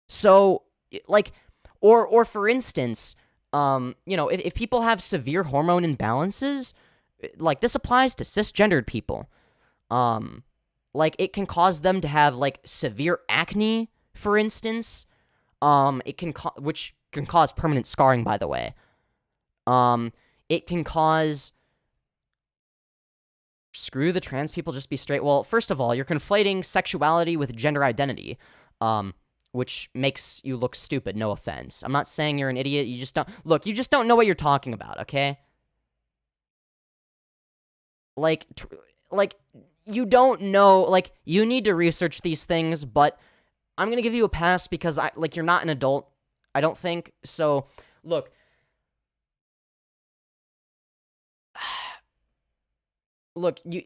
So, like, or for instance, if people have severe hormone imbalances, like, this applies to cisgendered people. Like, it can cause them to have, like, severe acne, for instance. It can which can cause permanent scarring, by the way. It can cause... Screw the trans people, just be straight. Well, first of all, you're conflating sexuality with gender identity, which makes you look stupid, no offense. I'm not saying you're an idiot, you just don't know what you're talking about, okay? Like, you don't know, like, you need to research these things, but I'm gonna give you a pass because, you're not an adult, I don't think. So, look,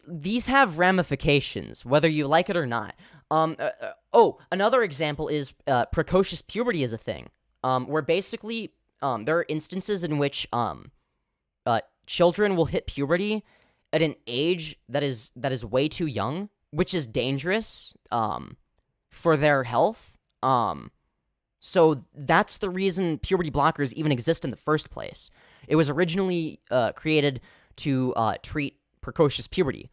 these have ramifications, whether you like it or not. Another example is precocious puberty is a thing, where basically there are instances in which children will hit puberty at an age that is way too young, which is dangerous for their health. So that's the reason puberty blockers even exist in the first place. It was originally created to treat precocious puberty.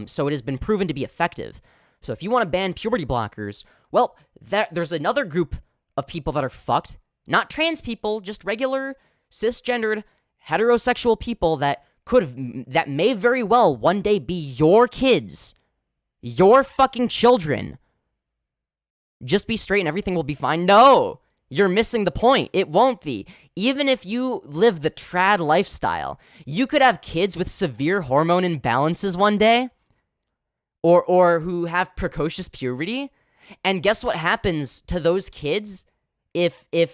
So it has been proven to be effective. So if you want to ban puberty blockers, well, there's another group of people that are fucked. Not trans people, just regular, cisgendered, heterosexual people that may very well one day be your kids. Your fucking children. Just be straight and everything will be fine. No! You're missing the point. It won't be. Even if you live the trad lifestyle, you could have kids with severe hormone imbalances one day, or who have precocious puberty, and guess what happens to those kids if they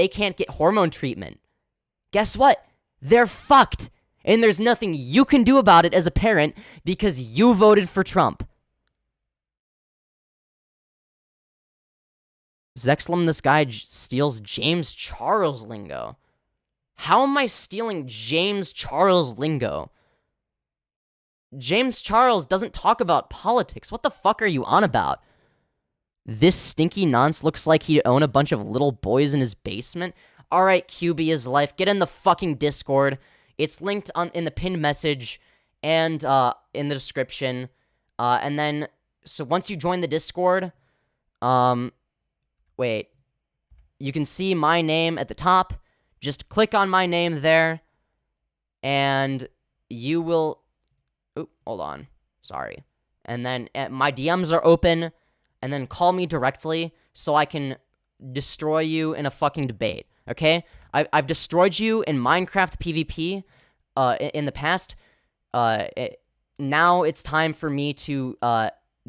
can't get hormone treatment? Guess what? They're fucked, and there's nothing you can do about it as a parent because you voted for Trump. Zexlum, this guy steals James Charles lingo. How am I stealing James Charles lingo? James Charles doesn't talk about politics. What the fuck are you on about? This stinky nonce looks like he'd own a bunch of little boys in his basement. Alright, QB is life. Get in the fucking Discord. It's linked in the pinned message and in the description. And then, so once you join the Discord, wait, you can see my name at the top. Just click on my name there, and you will... Oop, hold on. Sorry. And then my DMs are open, and then call me directly so I can destroy you in a fucking debate, okay? I've destroyed you in Minecraft PvP in the past. Now it's time for me to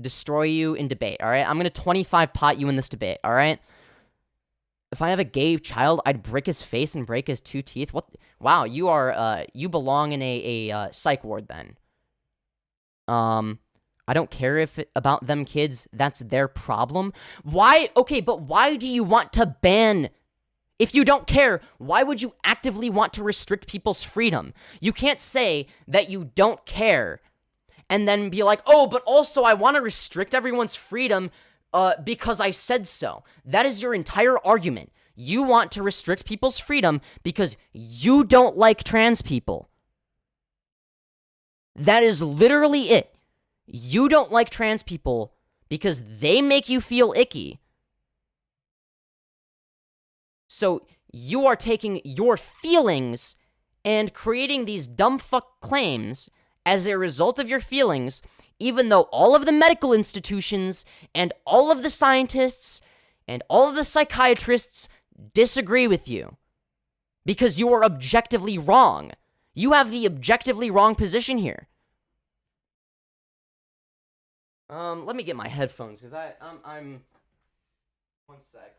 destroy you in debate, alright? I'm gonna 25 pot you in this debate, alright? If I have a gay child, I'd break his face and break his 2 teeth. What? Wow, you are, you belong in a psych ward then. I I don't care about them kids. That's their problem. Why? Okay, but why do you want to ban? If you don't care, why would you actively want to restrict people's freedom? You can't say that you don't care and then be like, oh, but also I want to restrict everyone's freedom because I said so. That is your entire argument. You want to restrict people's freedom because you don't like trans people. That is literally it. You don't like trans people because they make you feel icky. So you are taking your feelings and creating these dumb fuck claims as a result of your feelings, even though all of the medical institutions and all of the scientists and all of the psychiatrists disagree with you. Because you are objectively wrong. You have the objectively wrong position here. Let me get my headphones, because I'm... One sec.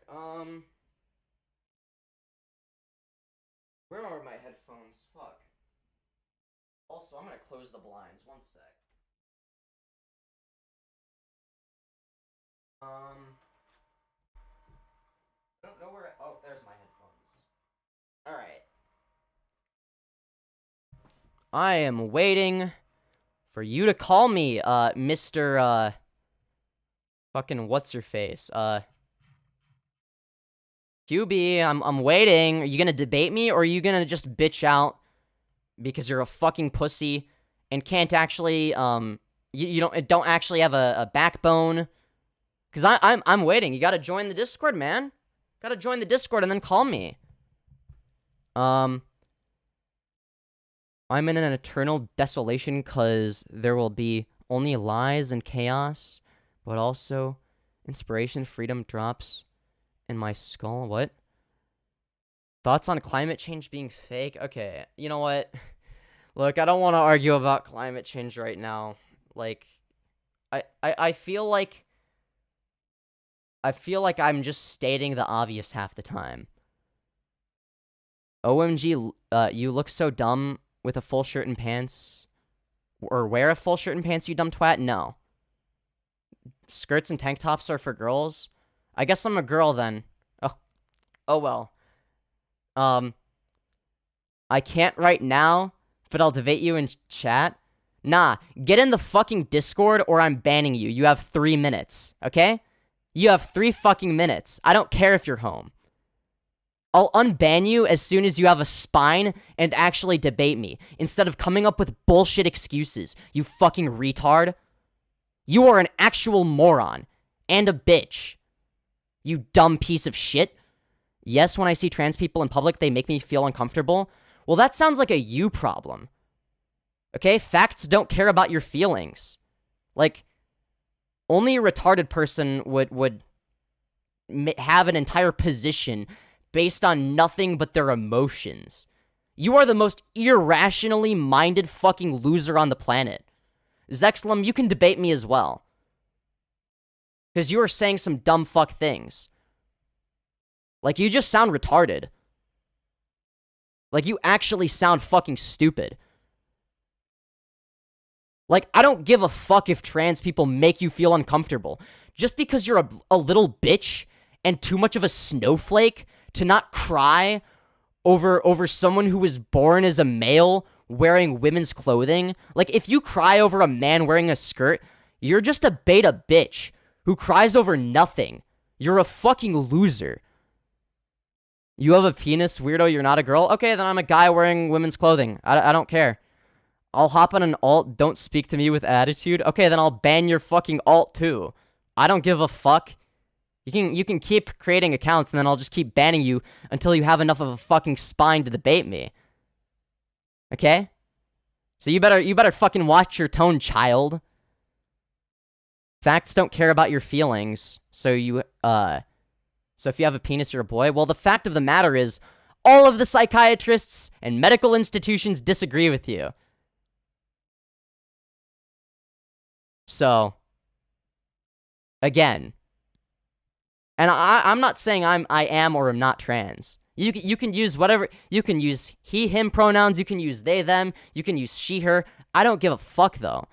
Where are my headphones? Fuck. Also, I'm gonna close the blinds. One sec. I don't know where... Oh, there's my headphones. Alright. I am waiting for you to call me, Mr. Fucking what's-your-face, QB, I'm waiting. Are you gonna debate me, or are you gonna just bitch out because you're a fucking pussy and can't actually, you don't actually have a backbone? Because I'm waiting. You gotta join the Discord, man. Gotta join the Discord and then call me. I'm in an eternal desolation because there will be only lies and chaos, but also inspiration, freedom drops in my skull. What? Thoughts on climate change being fake? Okay, you know what? Look, I don't want to argue about climate change right now. Like, I feel like I'm just stating the obvious half the time. OMG, you look so dumb with a full shirt and pants. Or wear a full shirt and pants, you dumb twat? No. Skirts and tank tops are for girls? I guess I'm a girl then. Oh well. I can't right now, but I'll debate you in chat. Nah, get in the fucking Discord or I'm banning you. You have 3 minutes, okay? You have 3 fucking minutes. I don't care if you're home. I'll unban you as soon as you have a spine and actually debate me, instead of coming up with bullshit excuses, you fucking retard. You are an actual moron. And a bitch. You dumb piece of shit. Yes, when I see trans people in public, they make me feel uncomfortable. Well, that sounds like a you problem. Okay? Facts don't care about your feelings. Like, only a retarded person would have an entire position based on nothing but their emotions. You are the most irrationally minded fucking loser on the planet. Zexlum, you can debate me as well. Because you are saying some dumb fuck things. Like, you just sound retarded. Like, you actually sound fucking stupid. Like, I don't give a fuck if trans people make you feel uncomfortable. Just because you're a little bitch and too much of a snowflake to not cry over someone who was born as a male wearing women's clothing. Like, if you cry over a man wearing a skirt, you're just a beta bitch who cries over nothing. You're a fucking loser. You have a penis, weirdo, you're not a girl? Okay, then I'm a guy wearing women's clothing. I don't care. I'll hop on an alt, don't speak to me with attitude. Okay, then I'll ban your fucking alt too. I don't give a fuck. You can keep creating accounts and then I'll just keep banning you until you have enough of a fucking spine to debate me. Okay? So you better fucking watch your tone, child. Facts don't care about your feelings. So if you have a penis, you're a boy. Well, the fact of the matter is all of the psychiatrists and medical institutions disagree with you. So again, and I'm not saying I am or am not trans. You can use whatever. You can use he, him pronouns. You can use they, them. You can use she, her. I don't give a fuck, though.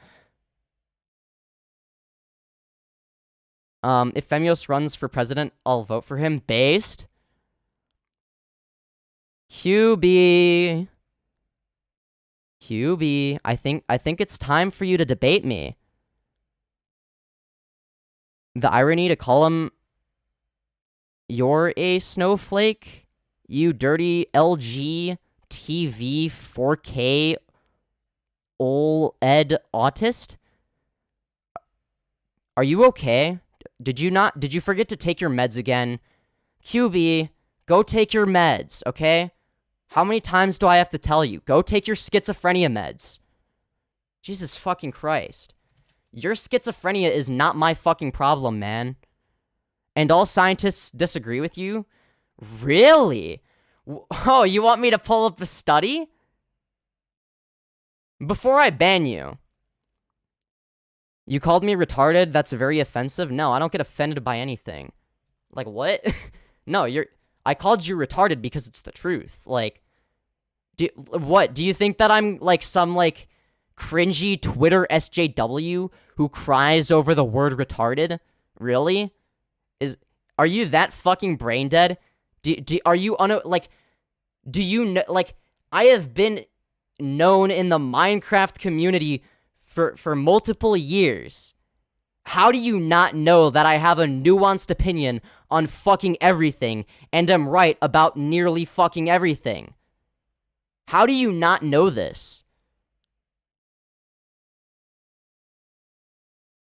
If Femyoz runs for president, I'll vote for him. Based. QB. I think it's time for you to debate me. The irony to call him, you're a snowflake, you dirty LG TV 4K OLED autist. Are you okay? Did you forget to take your meds again? QB, go take your meds, okay? How many times do I have to tell you? Go take your schizophrenia meds. Jesus fucking Christ. Your schizophrenia is not my fucking problem, man. And all scientists disagree with you? Really? Oh, you want me to pull up a study? Before I ban you. You called me retarded? That's very offensive? No, I don't get offended by anything. Like, what? No, I called you retarded because it's the truth. Like, what? Do you think that I'm, like, some, like, cringy Twitter SJW who cries over the word retarded? Really? Are you that fucking brain dead? Are you do you know, like, I have been known in the Minecraft community for multiple years. How do you not know that I have a nuanced opinion on fucking everything and am right about nearly fucking everything? How do you not know this?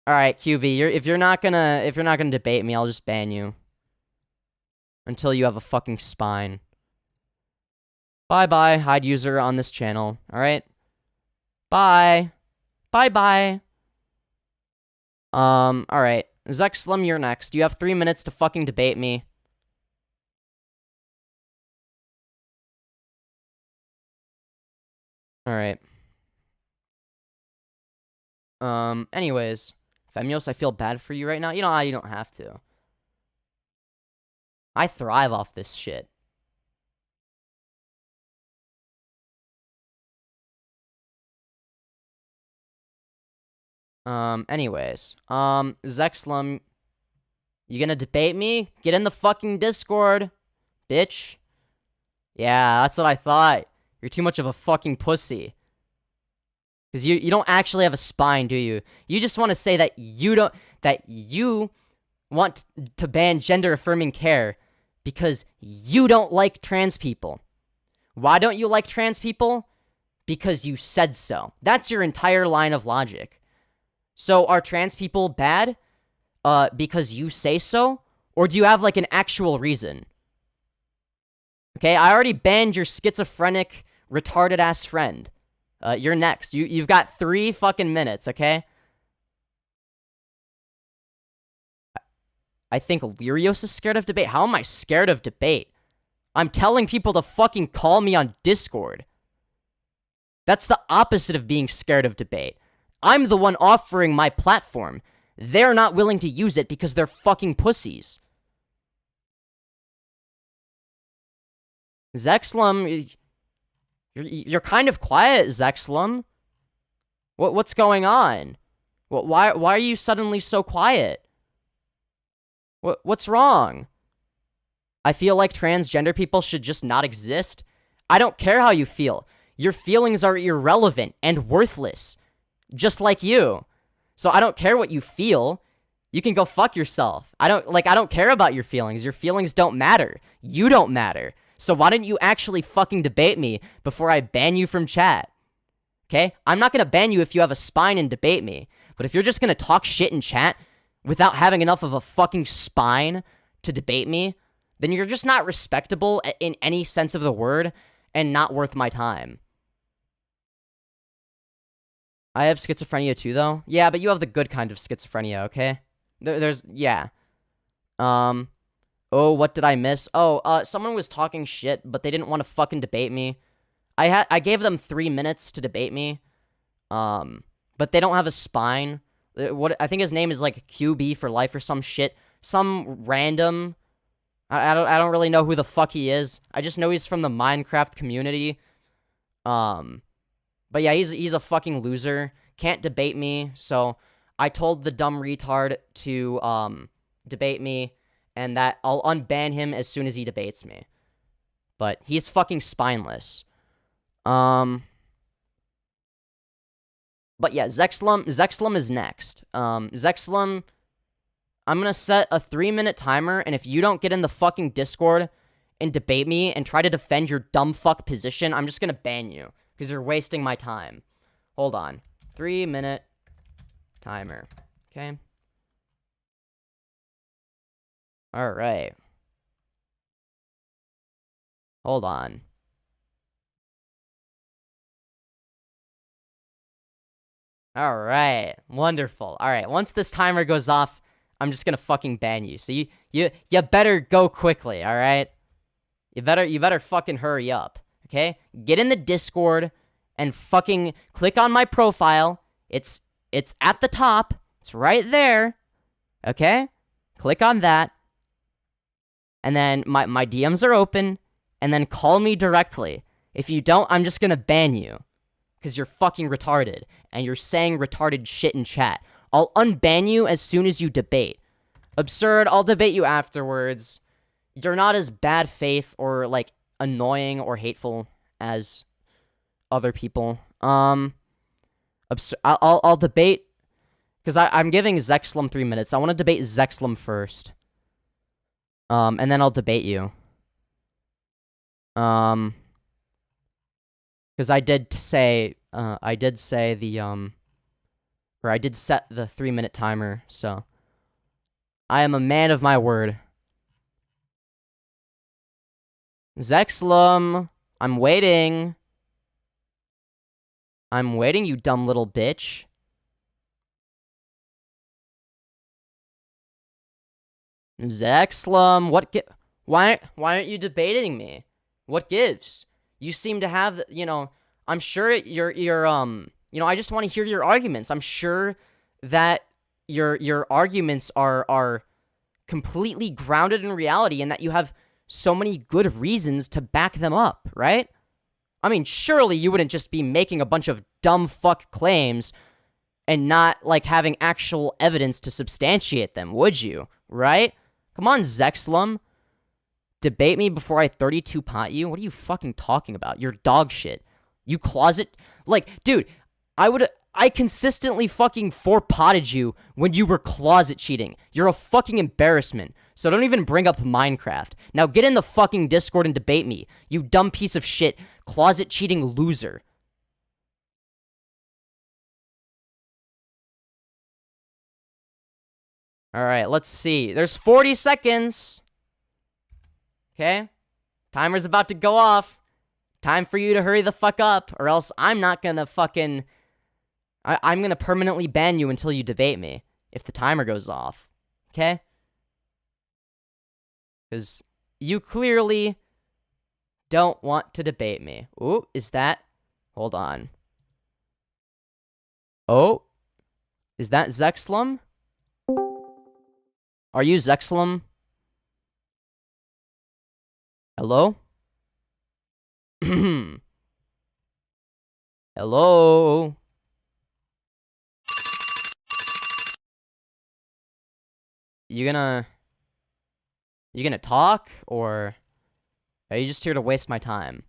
All right, QB, if you're not gonna debate me, I'll just ban you until you have a fucking spine. Bye-bye, hide user on this channel. All right? Bye. Bye-bye. All right. Zexlum, you're next. You have 3 minutes to fucking debate me. All right. Anyways, Femyoz, I feel bad for you right now. You know, you don't have to. I thrive off this shit. Anyways, Zexlum, you gonna debate me? Get in the fucking Discord, bitch. Yeah, that's what I thought. You're too much of a fucking pussy. Because you don't actually have a spine, do you? You just want to say that you want to ban gender-affirming care because you don't like trans people. Why don't you like trans people? Because you said so. That's your entire line of logic. So are trans people bad because you say so? Or do you have, like, an actual reason? Okay, I already banned your schizophrenic, retarded-ass friend. You're next. You've got 3 fucking minutes, okay? I think Lyrios is scared of debate. How am I scared of debate? I'm telling people to fucking call me on Discord. That's the opposite of being scared of debate. I'm the one offering my platform. They're not willing to use it because they're fucking pussies. Zexlum, you're kind of quiet, Zexlum. What's going on? Why are you suddenly so quiet? What's wrong? I feel like transgender people should just not exist. I don't care how you feel. Your feelings are irrelevant and worthless. Just like you. So I don't care what you feel. You can go fuck yourself. I don't care about your feelings. Your feelings don't matter. You don't matter. So why didn't you actually fucking debate me before I ban you from chat? Okay? I'm not gonna ban you if you have a spine and debate me. But if you're just gonna talk shit in chat without having enough of a fucking spine to debate me, then you're just not respectable in any sense of the word and not worth my time. I have schizophrenia too, though. Yeah, but you have the good kind of schizophrenia, okay? Yeah. Oh, what did I miss? Oh, someone was talking shit, but they didn't want to fucking debate me. I gave them 3 minutes to debate me. But they don't have a spine. I think his name is like QB for life or some shit. Some random. I don't really know who the fuck he is. I just know he's from the Minecraft community. But yeah, he's a fucking loser. Can't debate me. So I told the dumb retard to debate me, and that I'll unban him as soon as he debates me. But he's fucking spineless. But yeah, Zexlum is next. Zexlum, I'm gonna set a 3-minute timer, and if you don't get in the fucking Discord and debate me and try to defend your dumb fuck position, I'm just gonna ban you, because you're wasting my time. Hold on. 3-minute timer. Okay? Alright. Hold on. Alright. Wonderful. Alright, once this timer goes off, I'm just gonna fucking ban you. So you better go quickly, alright? You better fucking hurry up, okay? Get in the Discord and fucking click on my profile. It's at the top. It's right there. Okay? Click on that. And then my DMs are open. And then call me directly. If you don't, I'm just gonna ban you. Because you're fucking retarded. And you're saying retarded shit in chat. I'll unban you as soon as you debate. Absurd, I'll debate you afterwards. You're not as bad faith or, like, annoying or hateful as other people. I'll debate, because I'm giving Zexlum 3 minutes. I want to debate Zexlum first. And then I'll debate you. Because I did say the, I did set the 3-minute timer, so I am a man of my word. Zexlum, I'm waiting. I'm waiting, you dumb little bitch. Zexlum, why aren't you debating me? What gives? You seem to have, you know, I'm sure you're you know, I just want to hear your arguments. I'm sure that your arguments are completely grounded in reality and that you have so many good reasons to back them up, right? I mean, surely you wouldn't just be making a bunch of dumb fuck claims and not, like, having actual evidence to substantiate them, would you? Right? Come on, Zexlum. Debate me before I 32 pot you? What are you fucking talking about? You're dog shit. You closet... Like, dude, I consistently fucking 4-potted you when you were closet cheating. You're a fucking embarrassment. So don't even bring up Minecraft. Now get in the fucking Discord and debate me, you dumb piece of shit, closet cheating loser. Alright, let's see. There's 40 seconds. Okay? Timer's about to go off. Time for you to hurry the fuck up, or else I'm not gonna fucking... I'm gonna permanently ban you until you debate me, if the timer goes off. Okay? Because you clearly don't want to debate me. Ooh, is that... Hold on. Oh? Is that Zexlum? Are you Zexlum? Hello? Hello? You gonna talk, or are you just here to waste my time?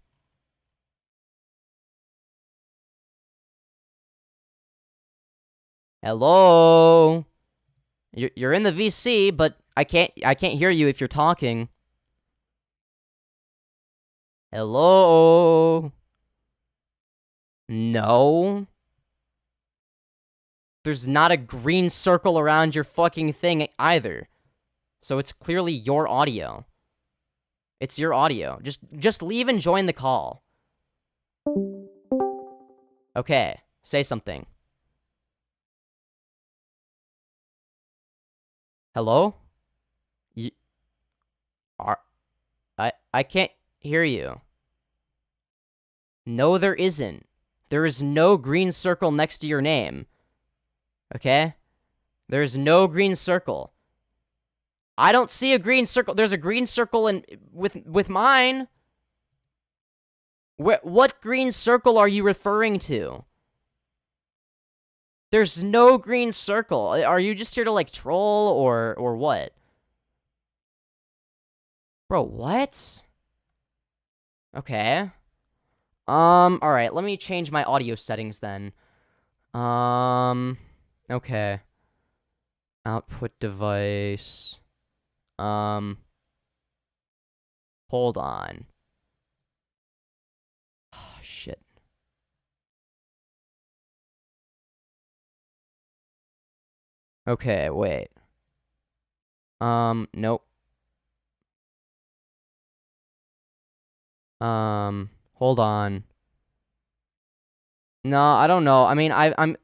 Hello? You're in the VC, but I can't hear you if you're talking. Hello? No? There's not a green circle around your fucking thing either. So it's clearly your audio. It's your audio. Just leave and join the call. Okay, say something. Hello? I can't hear you. No, there isn't. There is no green circle next to your name. Okay? There's no green circle. I don't see a green circle. There's a green circle with mine. What green circle are you referring to? There's no green circle. Are you just here to, like, troll or what? Bro, what? Okay. Alright, let me change my audio settings then. Okay. Output device. Hold on. Oh, shit. Okay, wait. Nope. Hold on. No, I don't know. I mean, I'm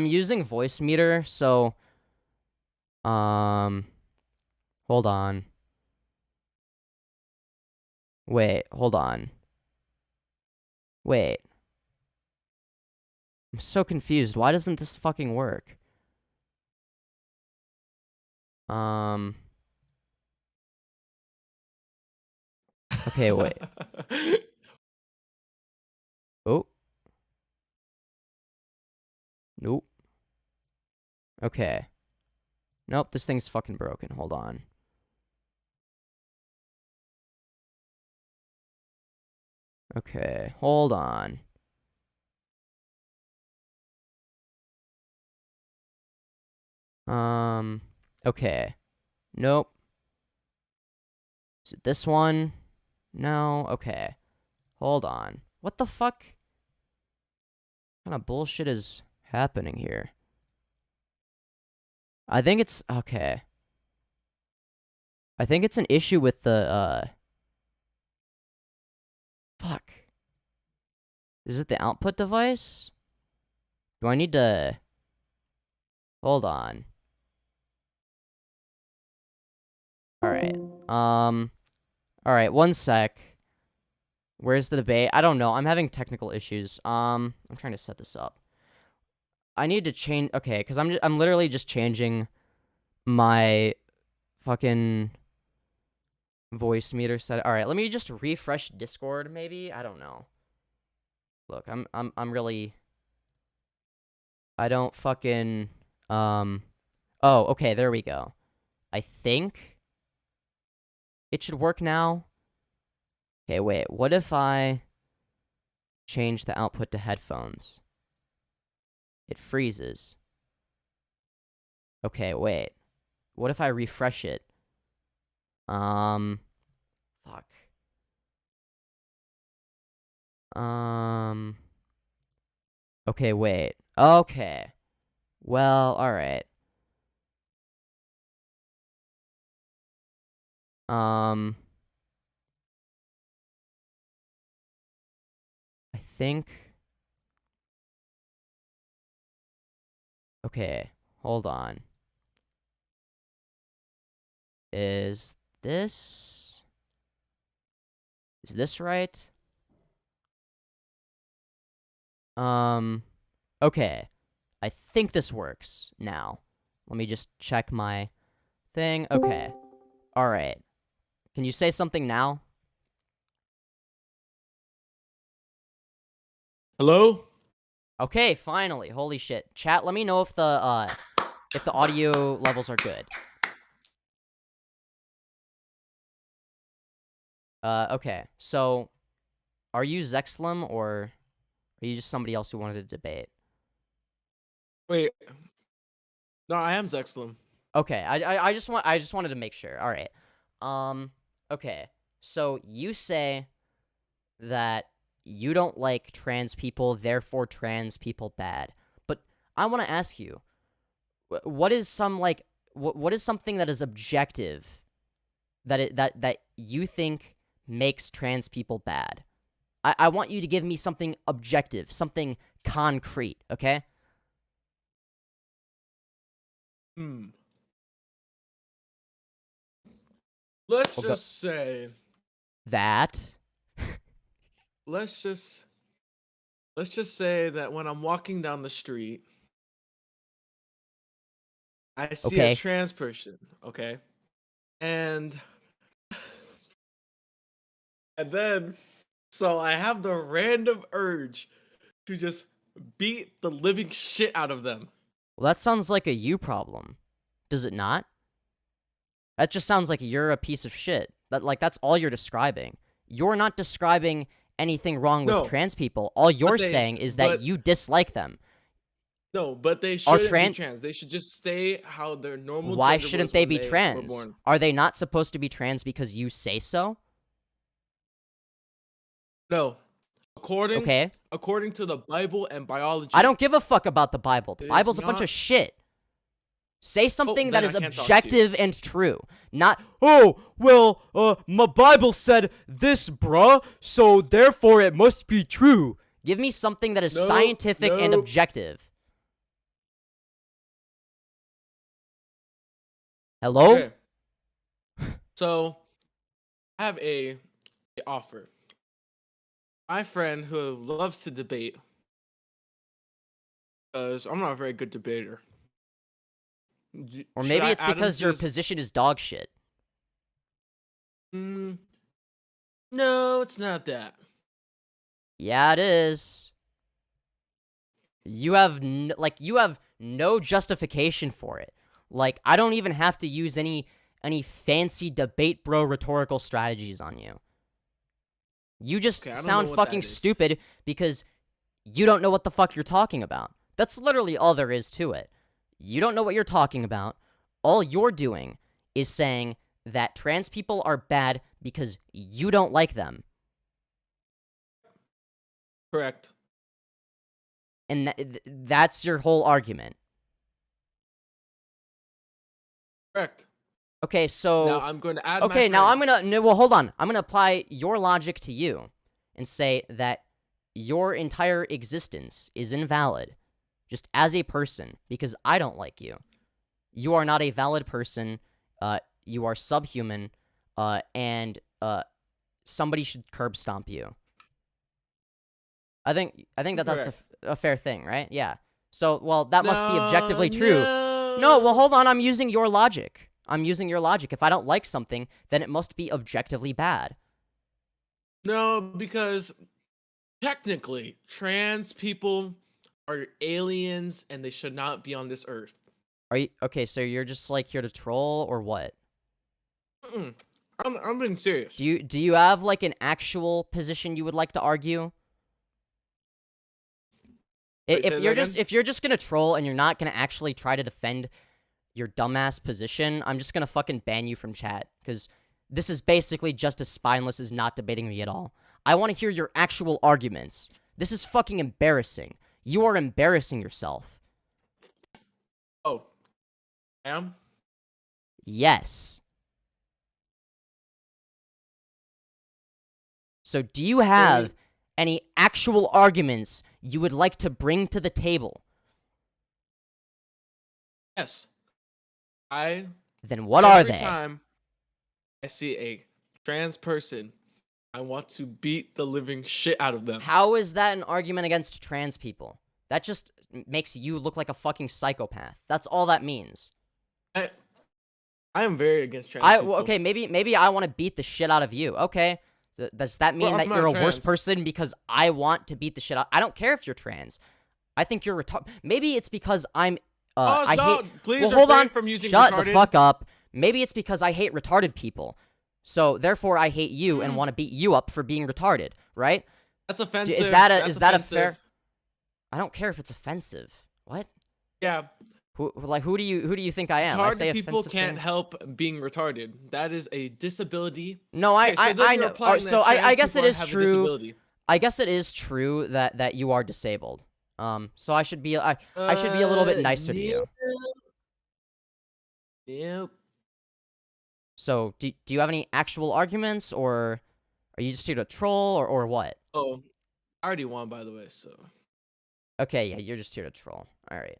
using voice meter, so hold on. Wait, hold on. Wait. I'm so confused. Why doesn't this fucking work? Okay, wait. Oh. Nope. Okay. Nope, this thing's fucking broken. Hold on. Okay, hold on. Okay. Nope. Is it this one? No? Okay. Hold on. What the fuck? What kind of bullshit is happening here? I think it's... Okay. I think it's an issue with the, Fuck. Is it the output device? Do I need to... Hold on. Alright. Alright, one sec. Where's the debate? I don't know. I'm having technical issues. I'm trying to set this up. I need to change... Okay, because I'm literally just changing my fucking voice meter set. Alright, let me just refresh Discord, maybe? I don't know. Look, I'm really... I don't fucking... Oh, okay, there we go. I think it should work now. Okay, wait. What if I change the output to headphones? It freezes. Okay, wait. What if I refresh it? Fuck. Okay, wait. Okay. Well, alright. I think... Okay, hold on. Is this right? Okay. I think this works now. Let me just check my thing. Okay. Alright. Can you say something now? Hello? Okay, finally. Holy shit. Chat, let me know if the audio levels are good. Okay. So, are you Zexlum, or are you just somebody else who wanted to debate? Wait. No, I am Zexlum. Okay, I just wanted to make sure. All right. Okay. So you say that you don't like trans people, therefore trans people bad. But I want to ask you, what is what is something that is objective that you think makes trans people bad? I want you to give me something objective, something concrete, okay? Let's We'll just say that. let's just say that when I'm walking down the street, I see a Okay. trans person, okay? And then so I have the random urge to just beat the living shit out of them. Well, that sounds like a you problem. Does it not? That just sounds like you're a piece of shit. That's all you're describing. You're not describing anything wrong with No, trans people. All you're they- saying is that but- you dislike them. No, but they shouldn't be trans. They should just stay how their normal. Why gender shouldn't was they when be were trans? born. Are they not supposed to be trans because you say so? No, Okay. according to the Bible and biology. I don't give a fuck about the Bible. The It is Bible's a bunch not- of shit. Say something that then is I can't talk to you. objective and true. Not, oh, well, my Bible said this, bruh, so therefore it must be true. Give me something that is Nope, scientific and nope. objective. Hello? Okay. So, I have a offer. My friend who loves to debate, because I'm not a very good debater. Or Should maybe I it's add him because to your this- position is dog shit. No, it's not that. Yeah, it is. You have you have no justification for it. Like, I don't even have to use any fancy debate bro rhetorical strategies on you. You just Okay, I don't sound know what fucking that is. stupid because you don't know what the fuck you're talking about. That's literally all there is to it. You don't know what you're talking about. All you're doing is saying that trans people are bad because you don't like them. Correct. And that's your whole argument. Correct. Okay, so Now I'm going to add. okay, my now I'm friend. gonna no, well, hold on. I'm gonna apply your logic to you and say that your entire existence is invalid, just as a person, because I don't like you. You are not a valid person. You are subhuman, and somebody should curb stomp you. I think that that's a fair thing, right? Yeah. So, well, that must be objectively true. No, well, hold on. I'm using your logic. If I don't like something, then it must be objectively bad. No, because technically, trans people are aliens and they should not be on this earth. Are you okay? So you're just like here to troll or what? Mm-mm. I'm being serious. Do you have like an actual position you would like to argue? Wait, say that If you're just gonna troll and you're not gonna actually try to defend your dumbass position, I'm just gonna fucking ban you from chat, because this is basically just as spineless as not debating me at all. I want to hear your actual arguments. This is fucking embarrassing. You are embarrassing yourself. Oh, I am? Yes. So do you have any actual arguments you would like to bring to the table? Yes. Then what are Every they? time I see a trans person, I want to beat the living shit out of them. How is that an argument against trans people? That just makes you look like a fucking psychopath. That's all that means. I am very against trans people. Well, okay, maybe I want to beat the shit out of you. Okay. Does that mean Well, that I'm not you're a worse trans. person because I want to beat the shit out? I don't care if you're trans. I think you're retarded. Maybe it's because I'm I hate. Please Well, hold refrain on. from using Shut retarded. the fuck up. Maybe it's because I hate retarded people. So therefore, I hate you and want to beat you up for being retarded, right? That's offensive. Is that a That's fair? offensive. I don't care if it's offensive. What? Yeah, Who do you think I am? I say retarded people offensive can't things? help being retarded. That is a disability. No, Okay, so then I you're know. implying So that I trans guess it people is have a true. disability. I guess it is true that you are disabled. So I should be I should be a little bit nicer to you. Yep. So do you have any actual arguments, or are you just here to troll, or what? Oh, I already won, by the way. So Okay, yeah, you're just here to troll. All right.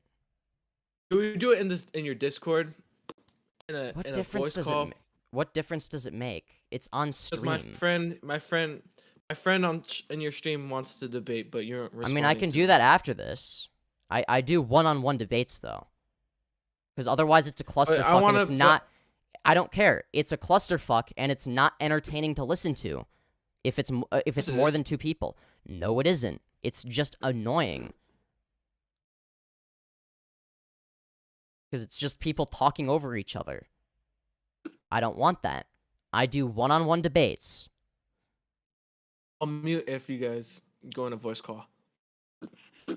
can we do it in your Discord? What in difference a voice does call? what difference does it make? It's on 'Cause stream. my friend in your stream wants to debate, but you're. I mean, I can do that after this. I do one-on-one debates though, because otherwise it's a clusterfuck and it's not. I don't care. It's a clusterfuck and it's not entertaining to listen to. If it's Yes, it more is. than two people, no, it isn't. It's just annoying. Because it's just people talking over each other. I don't want that. I do one-on-one debates. I'll mute if you guys go in a voice call.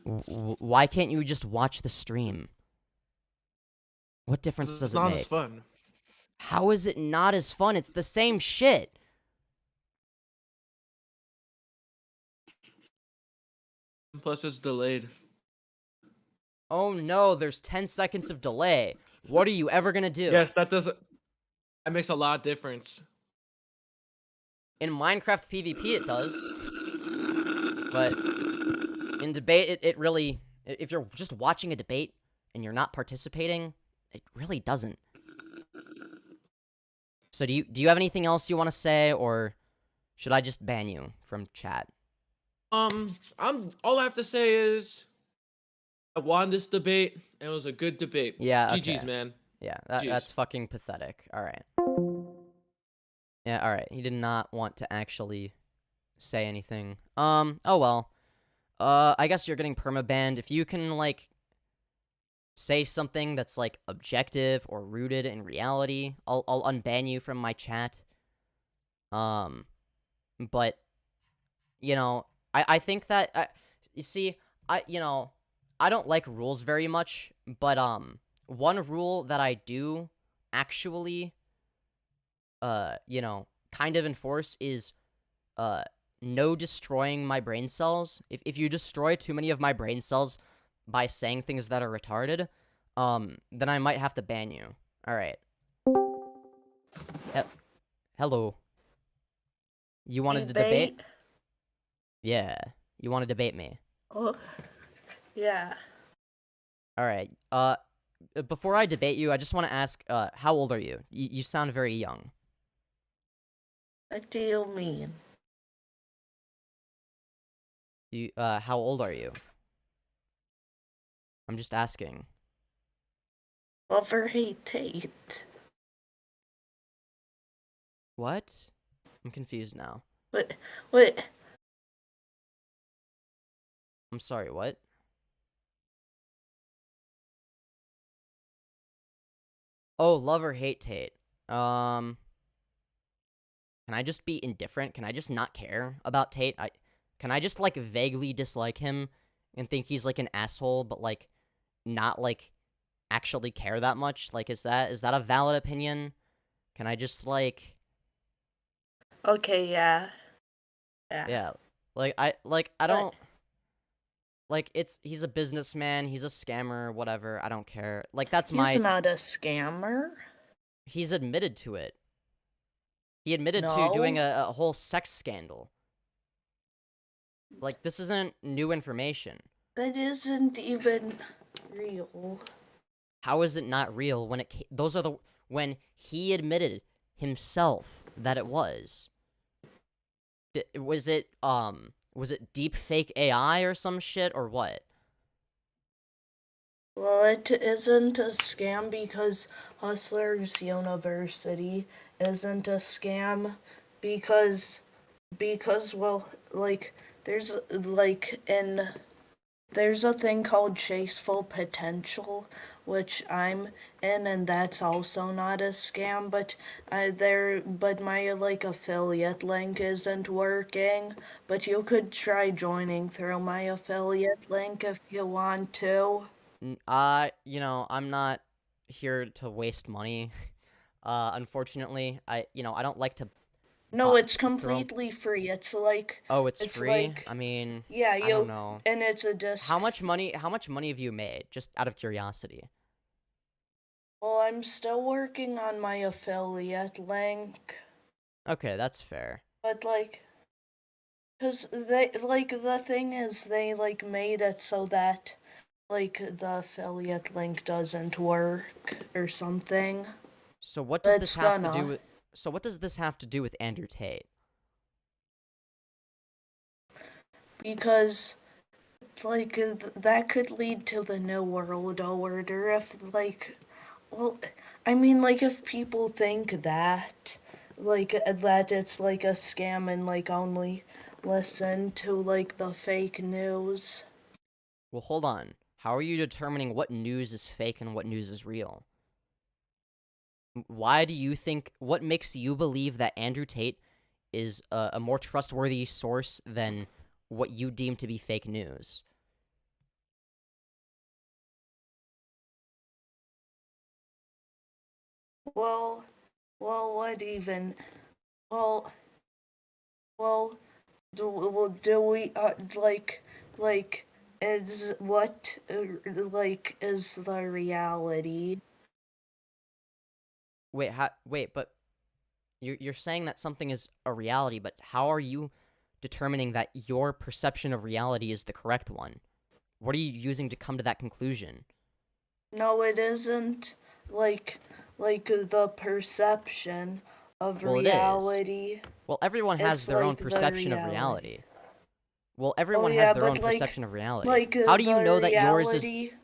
Why can't you just watch the stream? What difference does It's it not as make? fun. How is it not as fun? It's the same shit. Plus, it's delayed. Oh no, there's 10 seconds of delay. What are you ever gonna do? Yes, that makes a lot of difference. In Minecraft PvP it does. But in debate, it really... If you're just watching a debate and you're not participating, it really doesn't. So do you have anything else you want to say, or should I just ban you from chat? All I have to say is I won this debate, and it was a good debate. Yeah, okay. GG's, man. Yeah, GG's. that's fucking pathetic. Alright. Yeah, alright. He did not want to actually say anything. Oh well. I guess you're getting permabanned. If you can, like, say something that's, like, objective or rooted in reality, I'll unban you from my chat. But, you know, I think that, you see, I don't like rules very much, but, one rule that I do actually, kind of enforce is, no destroying my brain cells. If you destroy too many of my brain cells by saying things that are retarded, then I might have to ban you. Alright. Hello. You wanted to debate? Yeah. You want to debate me? Oh, yeah. Alright. Before I debate you, I just want to ask, how old are you? You sound very young. What do you mean? How old are you? I'm just asking. Love or hate Tate? What? I'm confused now. What? I'm sorry, what? Oh, love or hate Tate. Can I just be indifferent? Can I just not care about Tate? Can I just, like, vaguely dislike him and think he's, like, an asshole, but, like, not, like, actually care that much? Like, is that a valid opinion? Can I just, like... Okay, yeah. Yeah. I don't... Like, he's a businessman, he's a scammer, whatever, I don't care. Like, that's He's not a scammer. He's admitted to it. He admitted to No. doing a whole sex scandal. Like, this isn't new information. That isn't even real. How is it not real when when he admitted himself that it was? Was it deep fake AI or some shit, or what? Well, it isn't a scam because Hustlers University isn't a scam because well, like, there's a thing called Chase Full Potential, which I'm in, and that's also not a scam, but my, like, affiliate link isn't working, but you could try joining through my affiliate link if you want to. I'm not here to waste money. Unfortunately, I don't like to... No, it's completely free. It's like... Oh, it's free? Like, I mean, yeah, I don't know. And it's a disc... How much money have you made, just out of curiosity? Well, I'm still working on my affiliate link. Okay, that's fair. But, like... Because they, like, the thing is, they, like, made it so that, like, the affiliate link doesn't work or something. So what does this have to do with... So what does this have to do with Andrew Tate? Because, like, that could lead to the New World Order if, like... Well, I mean, like, if people think that, like, that it's, like, a scam and, like, only listen to, like, the fake news. Well, hold on. How are you determining what news is fake and what news is real? Why do you think? What makes you believe that Andrew Tate is a more trustworthy source than what you deem to be fake news? Well, what even? Well, well, do we like is what like is the reality? Wait, but you're saying that something is a reality, but how are you determining that your perception of reality is the correct one? What are you using to come to that conclusion? No, it isn't like the perception of Well, it is. reality. Well, everyone has It's their own like the perception of reality. reality. Well, Oh everyone has yeah, their own but perception of reality. like How do you the know that yours is? reality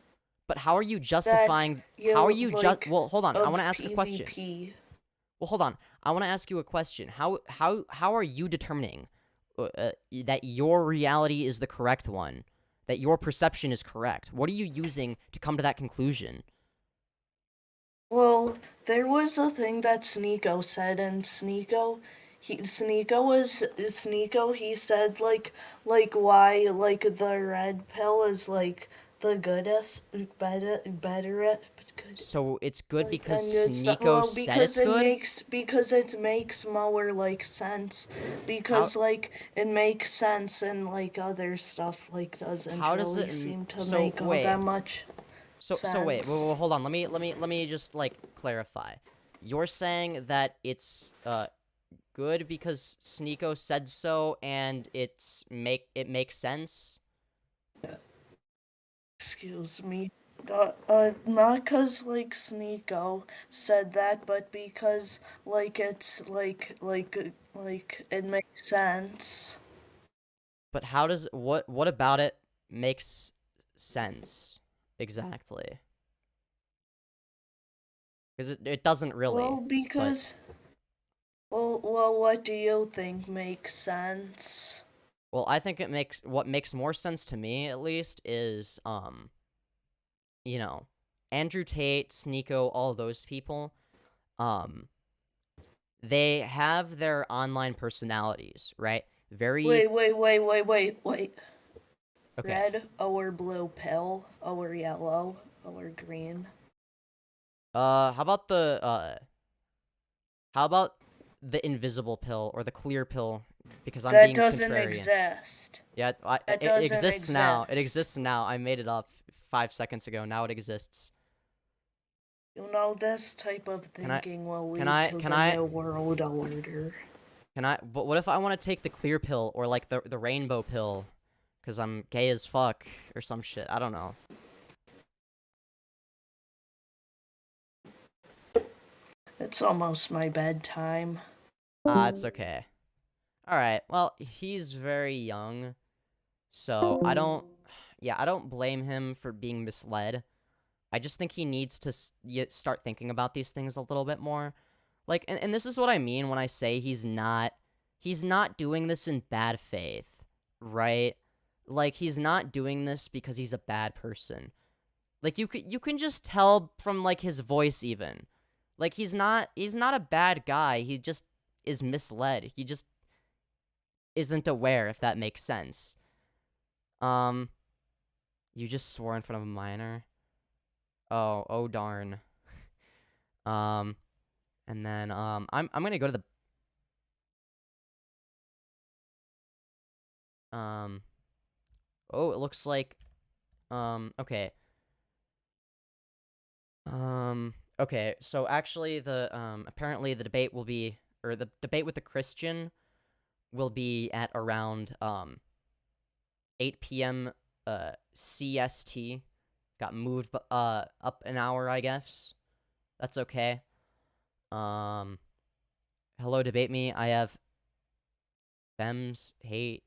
But how are you that justifying? How are you you just? like Well, hold on. I want to of ask a question. PvP. Well, hold on. I want to ask you a question. How are you determining that your reality is the correct one? That your perception is correct? What are you using to come to that conclusion? Well, there was a thing that Sneeko said, and Sneeko. He said why like the red pill is like the goodest, better at good. So it's good Like because and it's not, Sneeko well said it's good? because it makes more like sense How because like it makes sense and like other stuff like doesn't how does really it seem to so make all that wait. much So wait, sense. hold on. Let me just like clarify. You're saying that it's good because Sneeko said so and it makes sense? Excuse me. Not cause like Sneeko said that, but because like it's like it makes sense. But how does what about it makes sense exactly? Because it doesn't really. Well, But because what do you think makes sense? well, I think it makes what makes more sense to me at least is you know, Andrew Tate, Sneeko, all those people, um, they have their online personalities, right? Very Wait. okay. Red or blue pill or yellow or green? How about the invisible pill or the clear pill? Because I'm That being doesn't contrarian. exist. Yeah, That it doesn't exists now. It exist. exists now. I made it up 5 seconds ago. Now it exists. You know, this type of Can I? thinking will Can lead I? to Can the I? New World Order. Can I? But what if I want to take the clear pill or like the rainbow pill? Cause I'm gay as fuck or some shit. I don't know. It's almost my bedtime. It's okay. All right. Well, he's very young, so I don't. Yeah, I don't blame him for being misled. I just think he needs to start thinking about these things a little bit more. Like, and this is what I mean when I say he's not doing this in bad faith, right? Like, he's not doing this because he's a bad person. Like, you can just tell from like his voice even. Like, he's not a bad guy. He just is misled. He just isn't aware, if that makes sense. Um, you just swore in front of a minor. Oh darn. Um, and then I'm gonna go to the oh, it looks like okay. Okay, so actually the apparently the debate will be or the debate with the Christian will be at around 8 p.m. CST. Got moved up an hour, I guess. That's okay. Um hello, debate me. I have Fems hate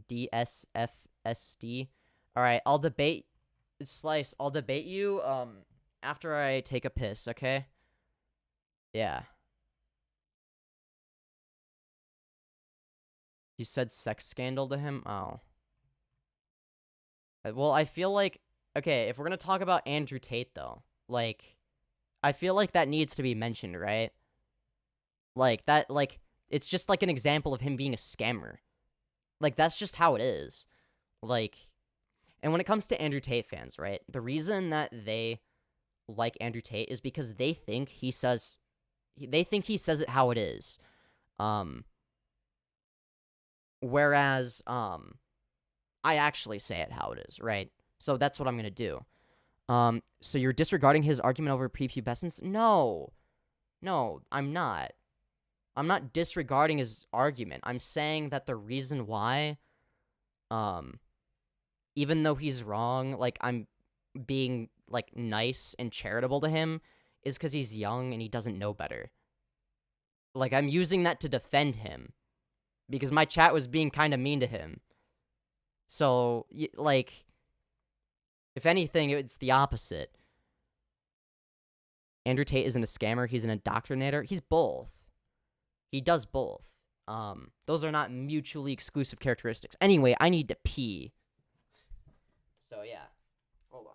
DSFSD. All right, I'll debate Slice. I'll debate you after I take a piss, okay? Yeah. You said sex scandal to him? Oh. Well, I feel like okay, if we're going to talk about Andrew Tate though, like I feel like that needs to be mentioned, right? Like, that, like, it's just, like, an example of him being a scammer. Like, that's just how it is. Like, and when it comes to Andrew Tate fans, right? The reason that they like Andrew Tate is because they think he says it how it is. Whereas, I actually say it how it is, right? So that's what I'm gonna do. So you're disregarding his argument over prepubescence? No, I'm not. I'm not disregarding his argument. I'm saying that the reason why, even though he's wrong, like, I'm being, like, nice and charitable to him, is because he's young and he doesn't know better. Like, I'm using that to defend him, because my chat was being kind of mean to him. So, like, if anything, it's the opposite. Andrew Tate isn't a scammer, he's an indoctrinator. He's both. He does both. Those are not mutually exclusive characteristics. Anyway, I need to pee. So, yeah. Hold on.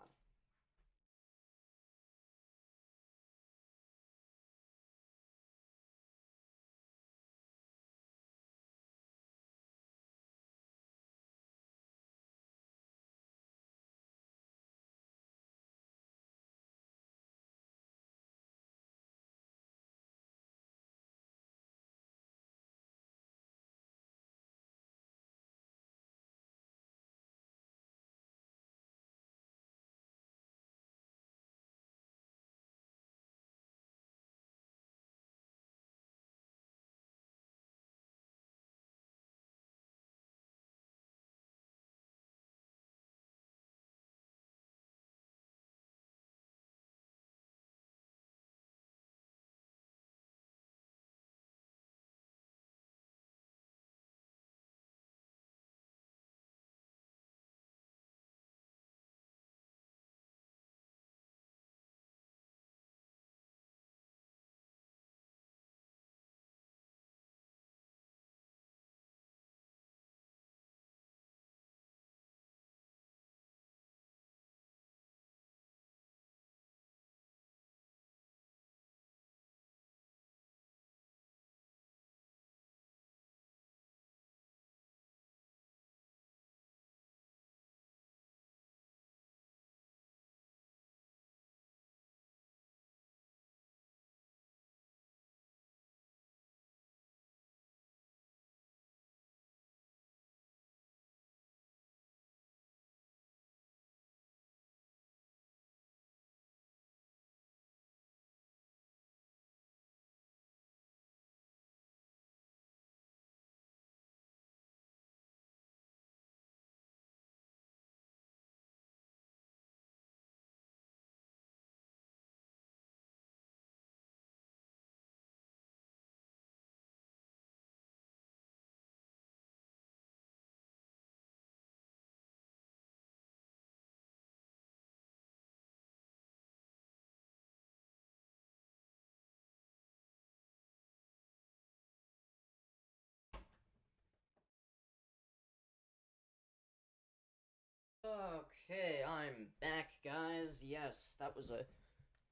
Okay, I'm back, guys. Yes, that was a...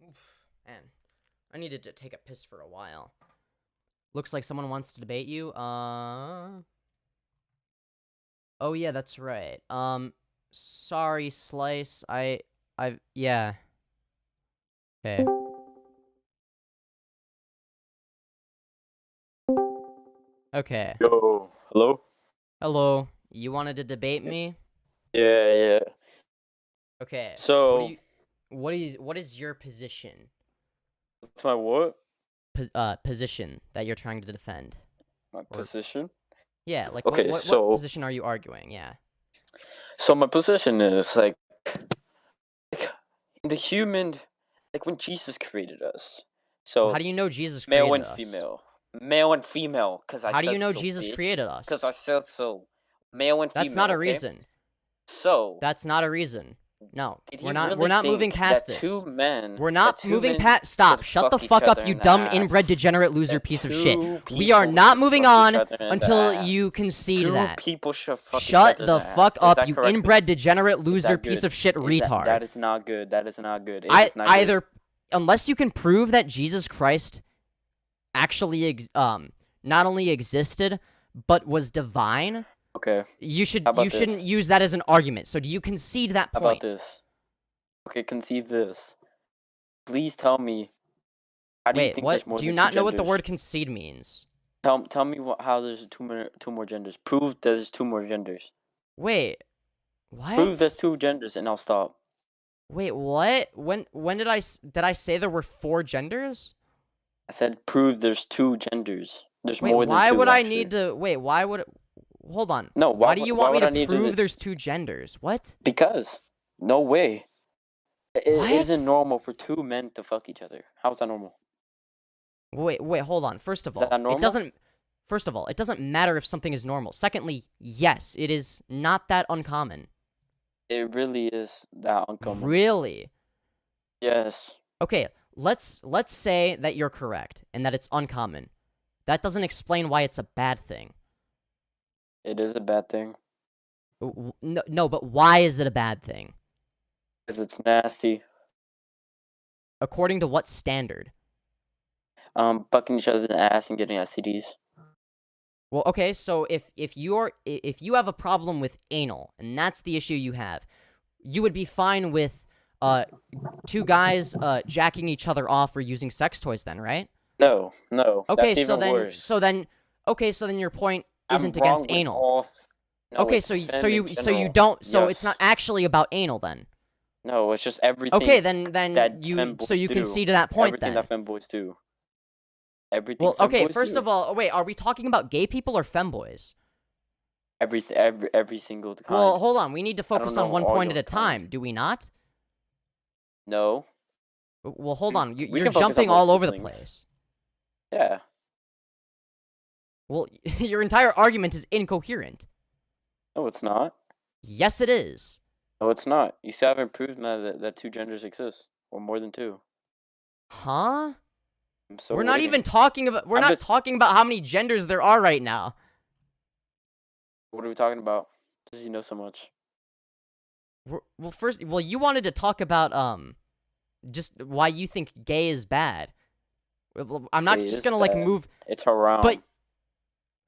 Oof, man, I needed to take a piss for a while. Looks like someone wants to debate you. Oh yeah, that's right. Sorry, Slice. Yeah. Okay. Okay. Yo, hello? Hello. You wanted to debate me? Yeah. Okay. So, what is your position? what's my what? Position that you're trying to defend? My position? Yeah, like, Okay, what so- position are you arguing? Yeah. So my position is, like in the human, like when Jesus created us. So, How do you know Jesus created male and us? female. Male and female, because I How said do you know so, Jesus bitch. created us? Because I said so. Male and female, That's not a okay? reason. So, That's not a reason. No, did we're you not. really We're not think moving past that this. two men, We're not that two moving men past. Stop. could Shut the fuck each fuck up, other you in the dumb ass? inbred degenerate loser That piece of two shit. We are people not should moving fuck on each other in the until ass. you concede Two that. people should fuck Shut each other the in the fuck ass. Is up, that you correct? inbred degenerate Is loser that piece good? of shit Is retard. That is not good. That is not good. It I is not good. either unless you can prove that Jesus Christ actually not only existed but was divine, Okay. you How about shouldn't this? use that as an argument. So do you concede that How about point? this? Okay, conceive this. Please tell me. How do you Wait, think there's what? more Do you than two not know what the genders? word concede means? Tell me how there's two more genders. Prove that there's two more genders. Wait, Prove there's what? two genders, and I'll stop. Wait, what? When did I say there were 4 genders? I said prove there's two genders. There's Wait, more than why two. would I actually. need to wait? Why would? Hold on. No, Why do you want me would I to need to prove do there's 2 genders? What? Because no way. It isn't What? normal for 2 men to fuck each other. How is that normal? Wait, hold on. First of Is all, that normal? it doesn't. First of all, it doesn't matter if something is normal. Secondly, yes, it is not that uncommon. It really is that uncommon. Really? Yes. Okay, let's say that you're correct and that it's uncommon. That doesn't explain why it's a bad thing. It is a bad thing. No, but why is it a bad thing? Because it's nasty. According to what standard? Fucking each other in the ass and getting STDs. Well, okay, so if you have a problem with anal and that's the issue you have, you would be fine with 2 guys jacking each other off or using sex toys then, right? No. Okay, That's so even then worse. so then your point I'm isn't wrong against with anal. all no, Okay, it's so fem in you general. don't so it's not Yes. actually about anal then. No, it's just everything. Okay, then that you femboys concede do. to that point Everything then. that femboys do. Everything. Well, okay, femboys first do. of all, wait, are we talking about gay people or femboys? Every single kind. Well, hold on, we need to I don't focus on know one all point at those a time, kinds. do we not? No. Well, hold on, We you're can focus on jumping all multiple over the things. place. Yeah. Well, your entire argument is incoherent. No, it's not. Yes, it is. No, it's not. You still haven't proved that 2 genders exist, or more than 2. Huh? I'm so We're not waiting. even talking about. We're I'm not just- talking about how many genders there are right now. What are we talking about? Does he know so much? Well, you wanted to talk about just why you think gay is bad. Well, I'm not Gay just is gonna like bad. move. It's haram. But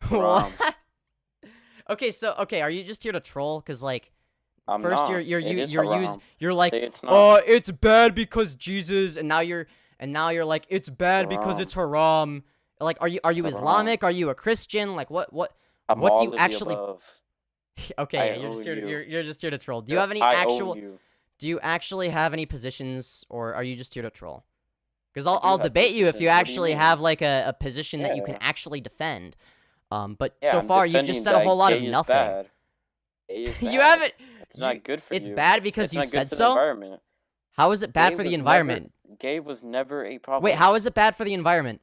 Haram. what? Okay, are you just here to troll? Cause like I'm first not. you're It is you're haram. you're like, Say it's not. oh, it's bad because Jesus, and now you're like, it's bad because haram. it's haram. Like, are you It's haram. Islamic? Are you a Christian? Like, what I'm what all do you of the actually? above. Okay, I yeah, you're owe just here. you. You're just here to troll. Do you have any I actual? owe you. Do you actually have any positions, or are you just here to troll? Because I do I'll have debate you if positions. you What do you actually mean? have like a position that you can Yeah. actually defend. But Yeah, so I'm far you've defending just said a that whole lot of gay is nothing. bad. Gay is You bad. haven't. It's you- not good for It's you. bad because It's you not good said for the so. environment. How is it bad Gay for the was environment? Gay was never a problem. Wait, how is it bad for the environment?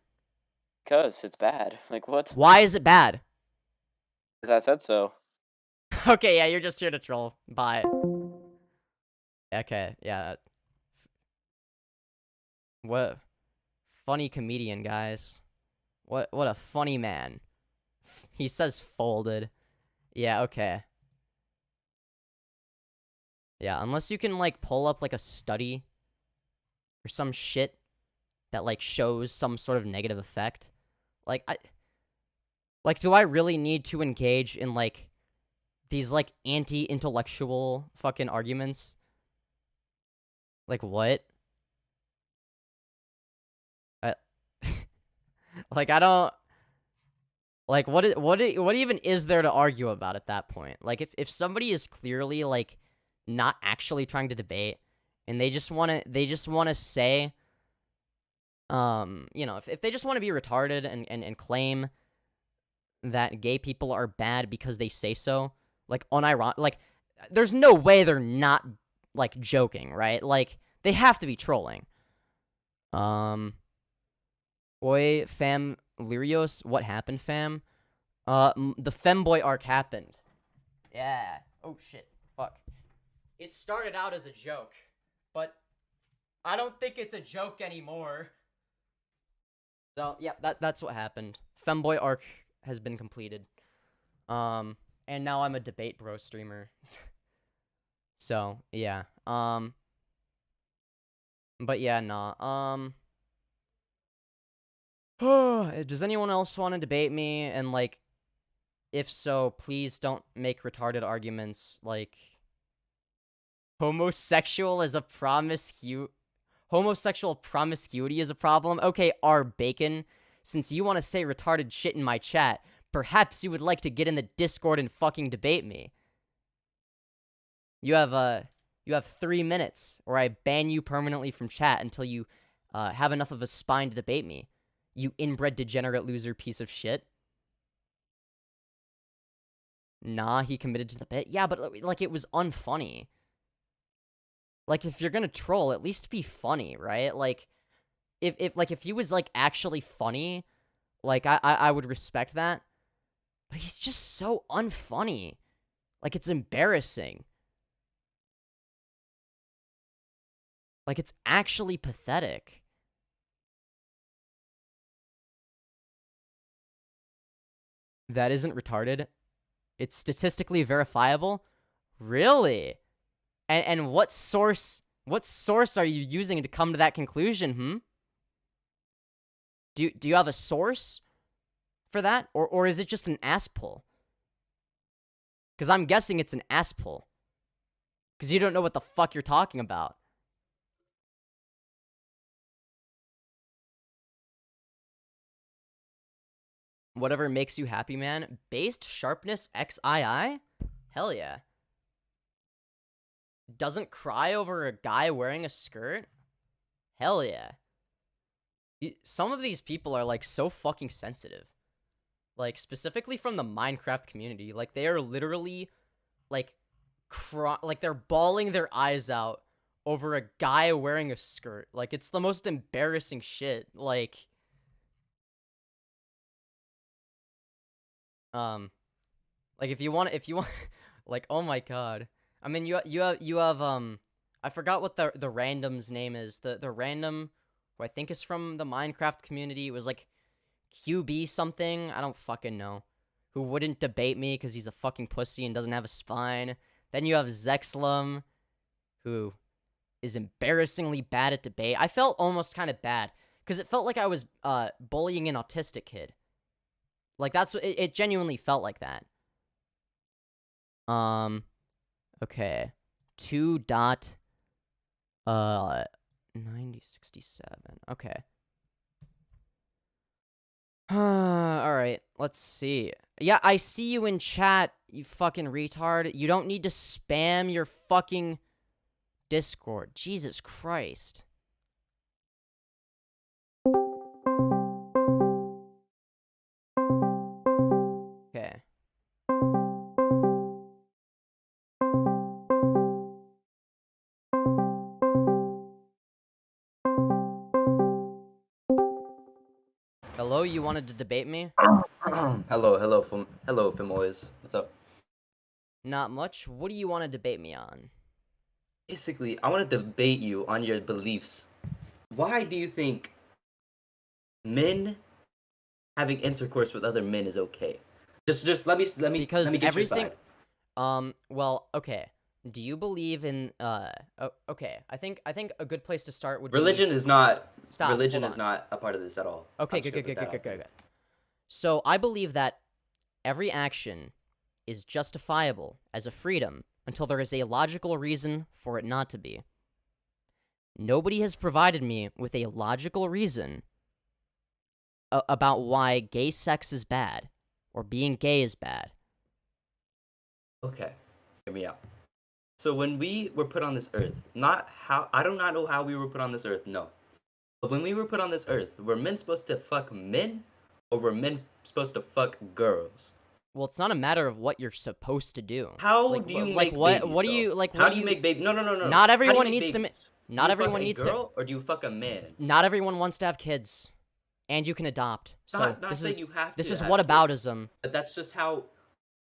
Because it's bad. Like what? Why is it bad? Because I said so. Okay, yeah, you're just here to troll. Bye. Okay, yeah. What funny comedian, guys. What a funny man. He says folded. Yeah, okay. Yeah, unless you can like pull up like a study or some shit that like shows some sort of negative effect. Do I really need to engage in like these like anti-intellectual fucking arguments? Like what? I like I don't like what even is there to argue about at that point? Like if somebody is clearly like not actually trying to debate and they just want to say you know, if they just want to be retarded and claim that gay people are bad because they say so, like unironic, like there's no way they're not like joking, right? Like they have to be trolling. Oi, fam, Lyrios, what happened, fam? The Femboy arc happened. Yeah. Oh shit. Fuck. It started out as a joke, but I don't think it's a joke anymore. So yeah, that's what happened. Femboy arc has been completed. And now I'm a debate bro streamer. So yeah. But yeah, nah. Does anyone else want to debate me? And like, if so, please don't make retarded arguments like homosexual promiscuity is a problem. Okay, R Bacon, since you want to say retarded shit in my chat, perhaps you would like to get in the Discord and fucking debate me. You have 3 minutes, or I ban you permanently from chat until you have enough of a spine to debate me. You inbred degenerate loser piece of shit. Nah, he committed to the bit. Yeah, but like it was unfunny. Like if you're gonna troll, at least be funny, right? Like if he was like actually funny, like I would respect that. But he's just so unfunny. Like it's embarrassing. Like it's actually pathetic. That isn't retarded. It's statistically verifiable? Really? And what source are you using to come to that conclusion, Do you have a source for that? Or is it just an ass pull? Because I'm guessing it's an ass pull. Because you don't know what the fuck you're talking about. Whatever makes you happy, man. Based sharpness XII? Hell yeah. Doesn't cry over a guy wearing a skirt? Hell yeah. Some of these people are like so fucking sensitive. Like specifically from the Minecraft community. Like they are literally like they're bawling their eyes out over a guy wearing a skirt. Like it's the most embarrassing shit. Like if you want like, oh my god. I mean, you have I forgot what the random's name is. The random who I think is from the Minecraft community. It was like QB something. I don't fucking know. Who wouldn't debate me because he's a fucking pussy and doesn't have a spine. Then you have Zexlum, who is embarrassingly bad at debate. I felt almost kind of bad because it felt like I was bullying an autistic kid. Like that's what it genuinely felt like that. Okay. 2.9067. Okay. Alright, let's see. Yeah, I see you in chat, you fucking retard. You don't need to spam your fucking Discord. Jesus Christ. Okay. Hello, you wanted to debate me? hello, Femboys. What's up? Not much. What do you want to debate me on? Basically, I want to debate you on your beliefs. Why do you think men having intercourse with other men is okay? Just let me Because let me get everything your side. well, okay. Do you believe in okay. I think a good place to start would Religion be is not Stop, religion hold is on. not a part of this at all. Okay, I'm just gonna put that out there. good. So, I believe that every action is justifiable as a freedom until there is a logical reason for it not to be. Nobody has provided me with a logical reason about why gay sex is bad or being gay is bad. Okay, hear me out. So when we were put on this earth, I do not know how we were put on this earth, no. But when we were put on this earth, were men supposed to fuck men, or were men supposed to fuck girls? Well, it's not a matter of what you're supposed to do. How do you make babies? What do you though? like? How What do you make babies? No. Not How do you everyone make needs to. babies? Not do you everyone fuck needs a to. girl, or do you fuck a man? Not everyone wants to have kids, and you can adopt. So Not this saying is you have this to is have whataboutism. kids, but that's just how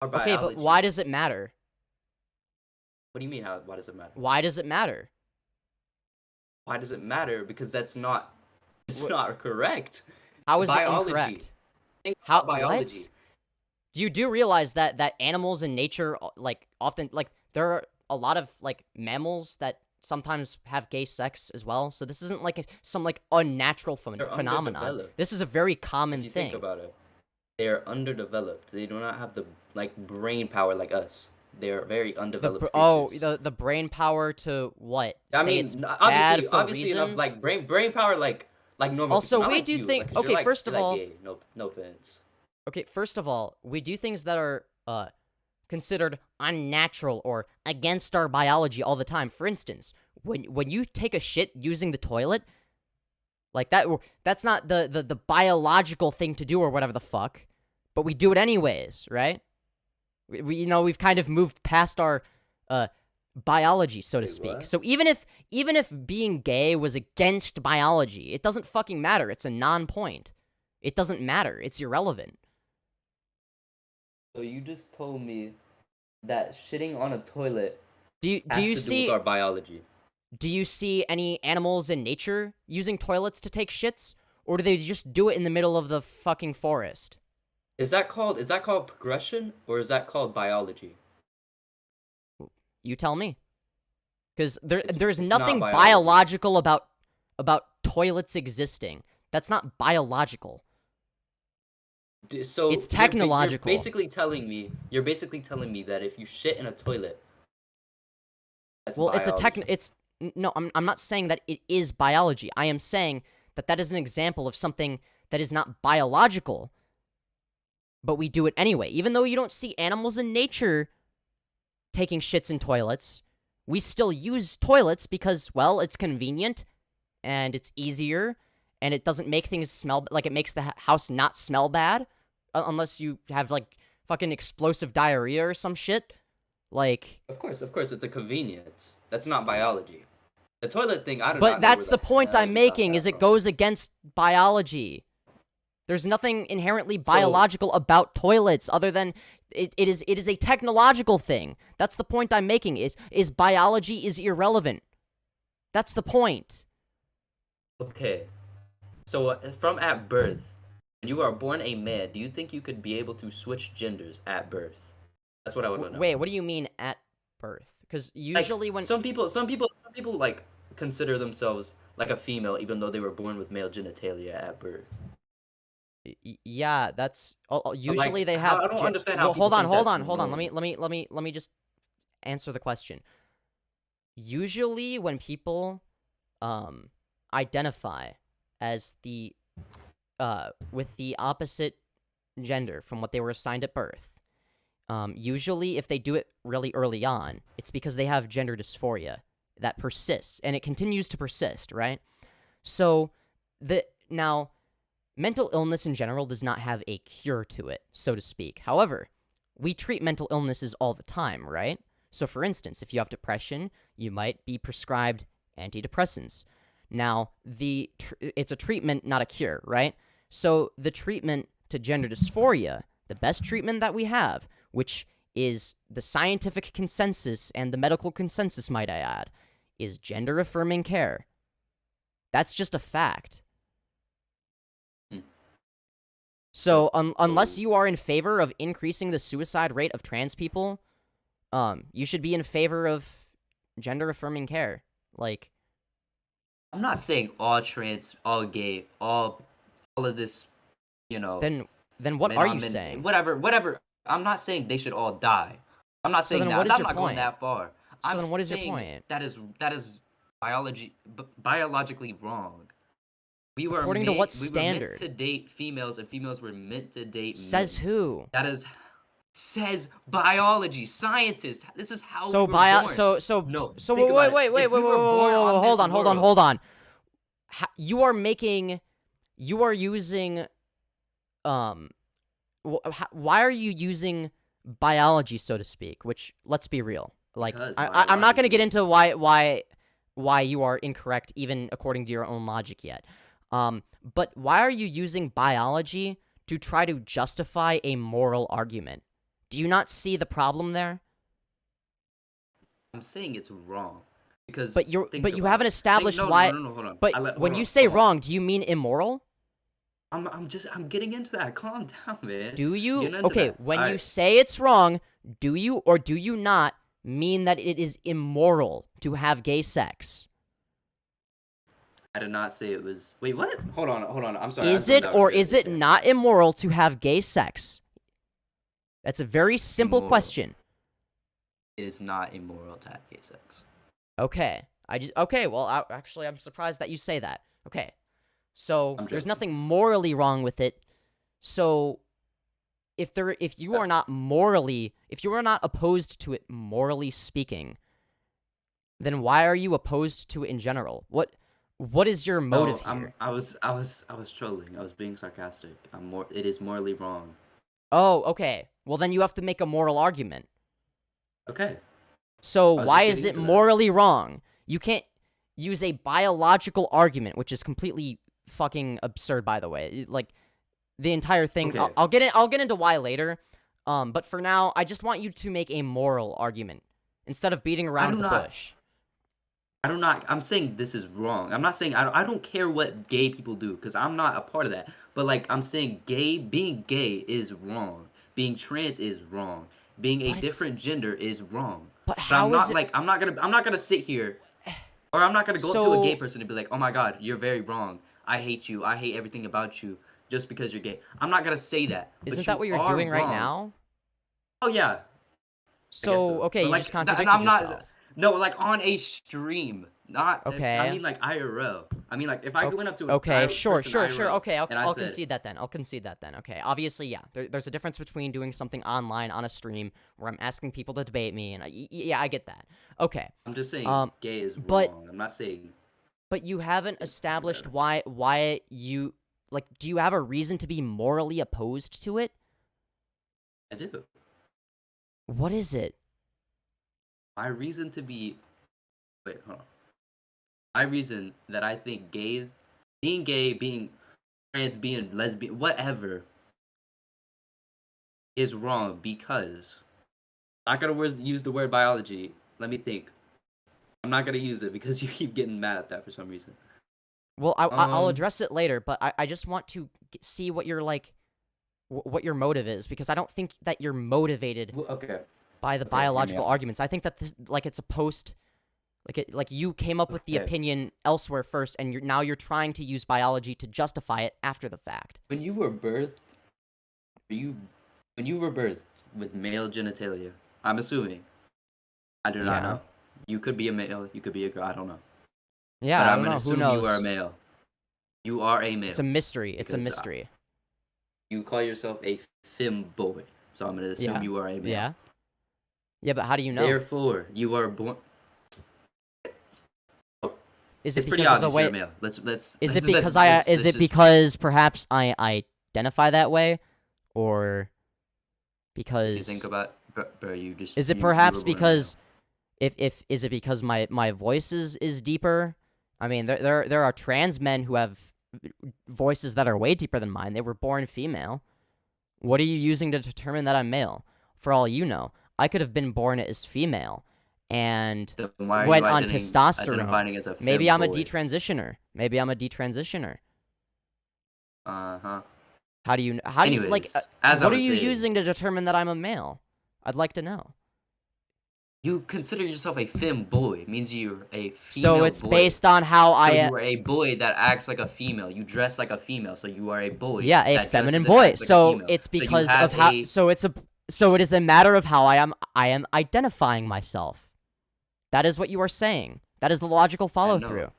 our Okay, biology. but why does it matter? What do you mean? Why does it matter? Why does it matter? Why does it matter? Because it's not Wh- not correct. How is Biology. it incorrect? Think How about biology. what? You do realize that animals in nature like often like there are a lot of like mammals that sometimes have gay sex as well. So this isn't like some like unnatural They're phenomenon. underdeveloped. This is a very common If you thing. think about it, they are underdeveloped. They do not have the brain power like us. They are very undeveloped creatures. The brain power to what? I Say mean, it's bad for obviously enough reasons? like brain power like normal. Also, people. Not we like do you, think- like, 'cause okay, you're, like, first of you're, like, all- gay. No offense. Okay, first of all, we do things that are considered unnatural or against our biology all the time. For instance, when you take a shit using the toilet, like that's not the biological thing to do or whatever the fuck, but we do it anyways, right? We've kind of moved past our biology, so to Wait, speak. what? So even if being gay was against biology, it doesn't fucking matter. It's a non-point. It doesn't matter. It's irrelevant. So you just told me that shitting on a toilet Do you has to do see with our biology. do you see any animals in nature using toilets to take shits, or do they just do it in the middle of the fucking forest? Is that called progression or is that called biology? You tell me. Because there's it's not nothing biology. biological about toilets existing. That's not biological. So It's technological. You're basically telling me that if you shit in a toilet, that's Well, biology. no, I'm not saying that it is biology. I am saying that is an example of something that is not biological, but we do it anyway. Even though you don't see animals in nature taking shits in toilets, we still use toilets because, well, it's convenient and it's easier and it doesn't make things smell like it makes the house not smell bad unless you have like fucking explosive diarrhea or some shit. Like, Of course, it's a convenience. That's not biology. The toilet thing, I don't know. but that's the point I'm making, is it from. goes against biology. There's nothing inherently So- biological about toilets other than it is a technological thing. That's the point I'm making, is biology is irrelevant. That's the point. Okay. So from at birth, when you are born a man, do you think you could be able to switch genders at birth? That's what I would know. Wait, what do you mean at birth? Because Like, usually when some people like consider themselves like a female even though they were born with male genitalia at birth. yeah, that's usually like, they how- have. I don't understand how Well, hold people on, think hold that's on, hold on. normal. Let me just answer the question. Usually, when people identify as the with the opposite gender from what they were assigned at birth, usually if they do it really early on, it's because they have gender dysphoria that persists and it continues to persist, right? So now mental illness in general does not have a cure to it, so to speak. However, we treat mental illnesses all the time, right? So for instance, if you have depression, you might be prescribed antidepressants. Now, it's a treatment, not a cure, right? So the treatment to gender dysphoria, the best treatment that we have, which is the scientific consensus and the medical consensus, might I add, is gender-affirming care. That's just a fact. So unless you are in favor of increasing the suicide rate of trans people, you should be in favor of gender-affirming care. Like, I'm not saying all trans, all gay, all of this, you know. then what men are on you men- saying? Whatever. I'm not saying they should all die. I'm not saying then that. what is I'm your not going point? that far. I'm then what is your saying point? that is biologically wrong. We were According to what we were standard? meant to date females, and females were meant to date Says men. who? That says biology, scientists. This is how So we were born. No. so think about it. wait, If we were born on this hold on. world- You are using why are you using biology, so to speak? Which, let's be real, like Because I'm not gonna get biology- into why you are incorrect, even according to your own logic yet. But why are you using biology to try to justify a moral argument? Do you not see the problem there? I'm saying it's wrong because. But you think about haven't it. established no, why. No, hold on. But when you say wrong, do you mean immoral? I'm getting into that. Calm down, man. Do you? Getting into Okay, that. when you Alright. say it's wrong, do you or do you not mean that it is immoral to have gay sex? I did not say it was. Wait, what? Hold on. I'm sorry. Is it or is it not immoral to have gay sex? That's a very simple Immoral. question. It is not immoral to have gay sex. Okay. Well, actually, I'm surprised that you say that. Okay. So I'm there's joking. nothing morally wrong with it. So if you are not opposed to it morally speaking, then why are you opposed to it in general? What is your motive here? I was trolling. I was being sarcastic. It is morally wrong. Oh, okay. Well, then you have to make a moral argument. Okay. So was why just is getting it into that. morally wrong? You can't use a biological argument, which is completely fucking absurd, by the way. Like, the entire thing. Okay. I'll get into why later. But for now, I just want you to make a moral argument instead of beating around the bush. I'm saying this is wrong. I'm not saying I don't care what gay people do because I'm not a part of that. But like I'm saying being gay is wrong. Being trans is wrong. Being a But different gender is wrong. But But how I'm not is it? like I'm not gonna sit here or I'm not gonna go up to a gay So- person and be like, "Oh my god, you're very wrong. I hate you. I hate everything about you just because you're gay." I'm not gonna say that. but Isn't you that what you're are doing right wrong. now? Oh yeah. So, okay, But, you like, just and contradicted I'm not yourself. no, like on a stream. Not Okay. I mean like IRL. I mean like if I went up to a Okay, person sure. IRL, Okay, and I I'll said- concede that then. Okay, obviously, yeah. There's a difference between doing something online on a stream where I'm asking people to debate me, and yeah, I get that. Okay, I'm just saying gay is but- wrong. I'm not saying but you haven't established why you like. Do you have a reason to be morally opposed to it? I do. What is it? My reason to be wait, hold on. My reason that I think being gay, being trans, being lesbian, whatever, is wrong because I'm not gonna use the word biology. Let me think. I'm not gonna use it because you keep getting mad at that for some reason. Well, I'll Um, address it later, but I just want to see what your like, what your motive is, because I don't think that you're motivated Well, okay. by the Okay, hear me biological out. arguments. I think that this, like, it's a post, like you came up with the Okay. opinion elsewhere first, and now you're trying to use biology to justify it after the fact. When you were birthed, when you were birthed with male genitalia, I'm assuming. I do not Yeah. know. You could be a male. You could be a girl. I don't know. Yeah, But I I'm don't gonna know. Who assume knows? you are a male. You are a male. It's a mystery. It's a Because, mystery. You call yourself a femboy, so I'm gonna assume Yeah. you are a male. Yeah. Yeah, but how do you know? Therefore, you are born. Is It's it pretty because of the obvious way? you're a male. Let's. Is let's- it because let's- is let's it just- because perhaps I identify that way, or If because you think about, bro, you just. is it you were perhaps born a because if is it because my voice is deeper? I mean, there are trans men who have voices that are way deeper than mine. They were born female. What are you using to determine that I'm male? For all you know, I could have been born as female and male. Then why are went you on identifying testosterone. as a Maybe I'm a femboy? detransitioner. Maybe I'm a detransitioner. Uh-huh. How do you like? Anyways, as I What are was you saying, using to determine that I'm a male? I'd like to know. You consider yourself a femboy. It means you're a female So it's boy. based on how So I you are a boy that acts like a female. You dress like a female, so you are a boy. yeah, a that feminine dresses and boy. acts like a So female. it's So you because have of how. a- So it is a matter of how I am identifying myself. That is what you are saying. That is the logical follow know. through.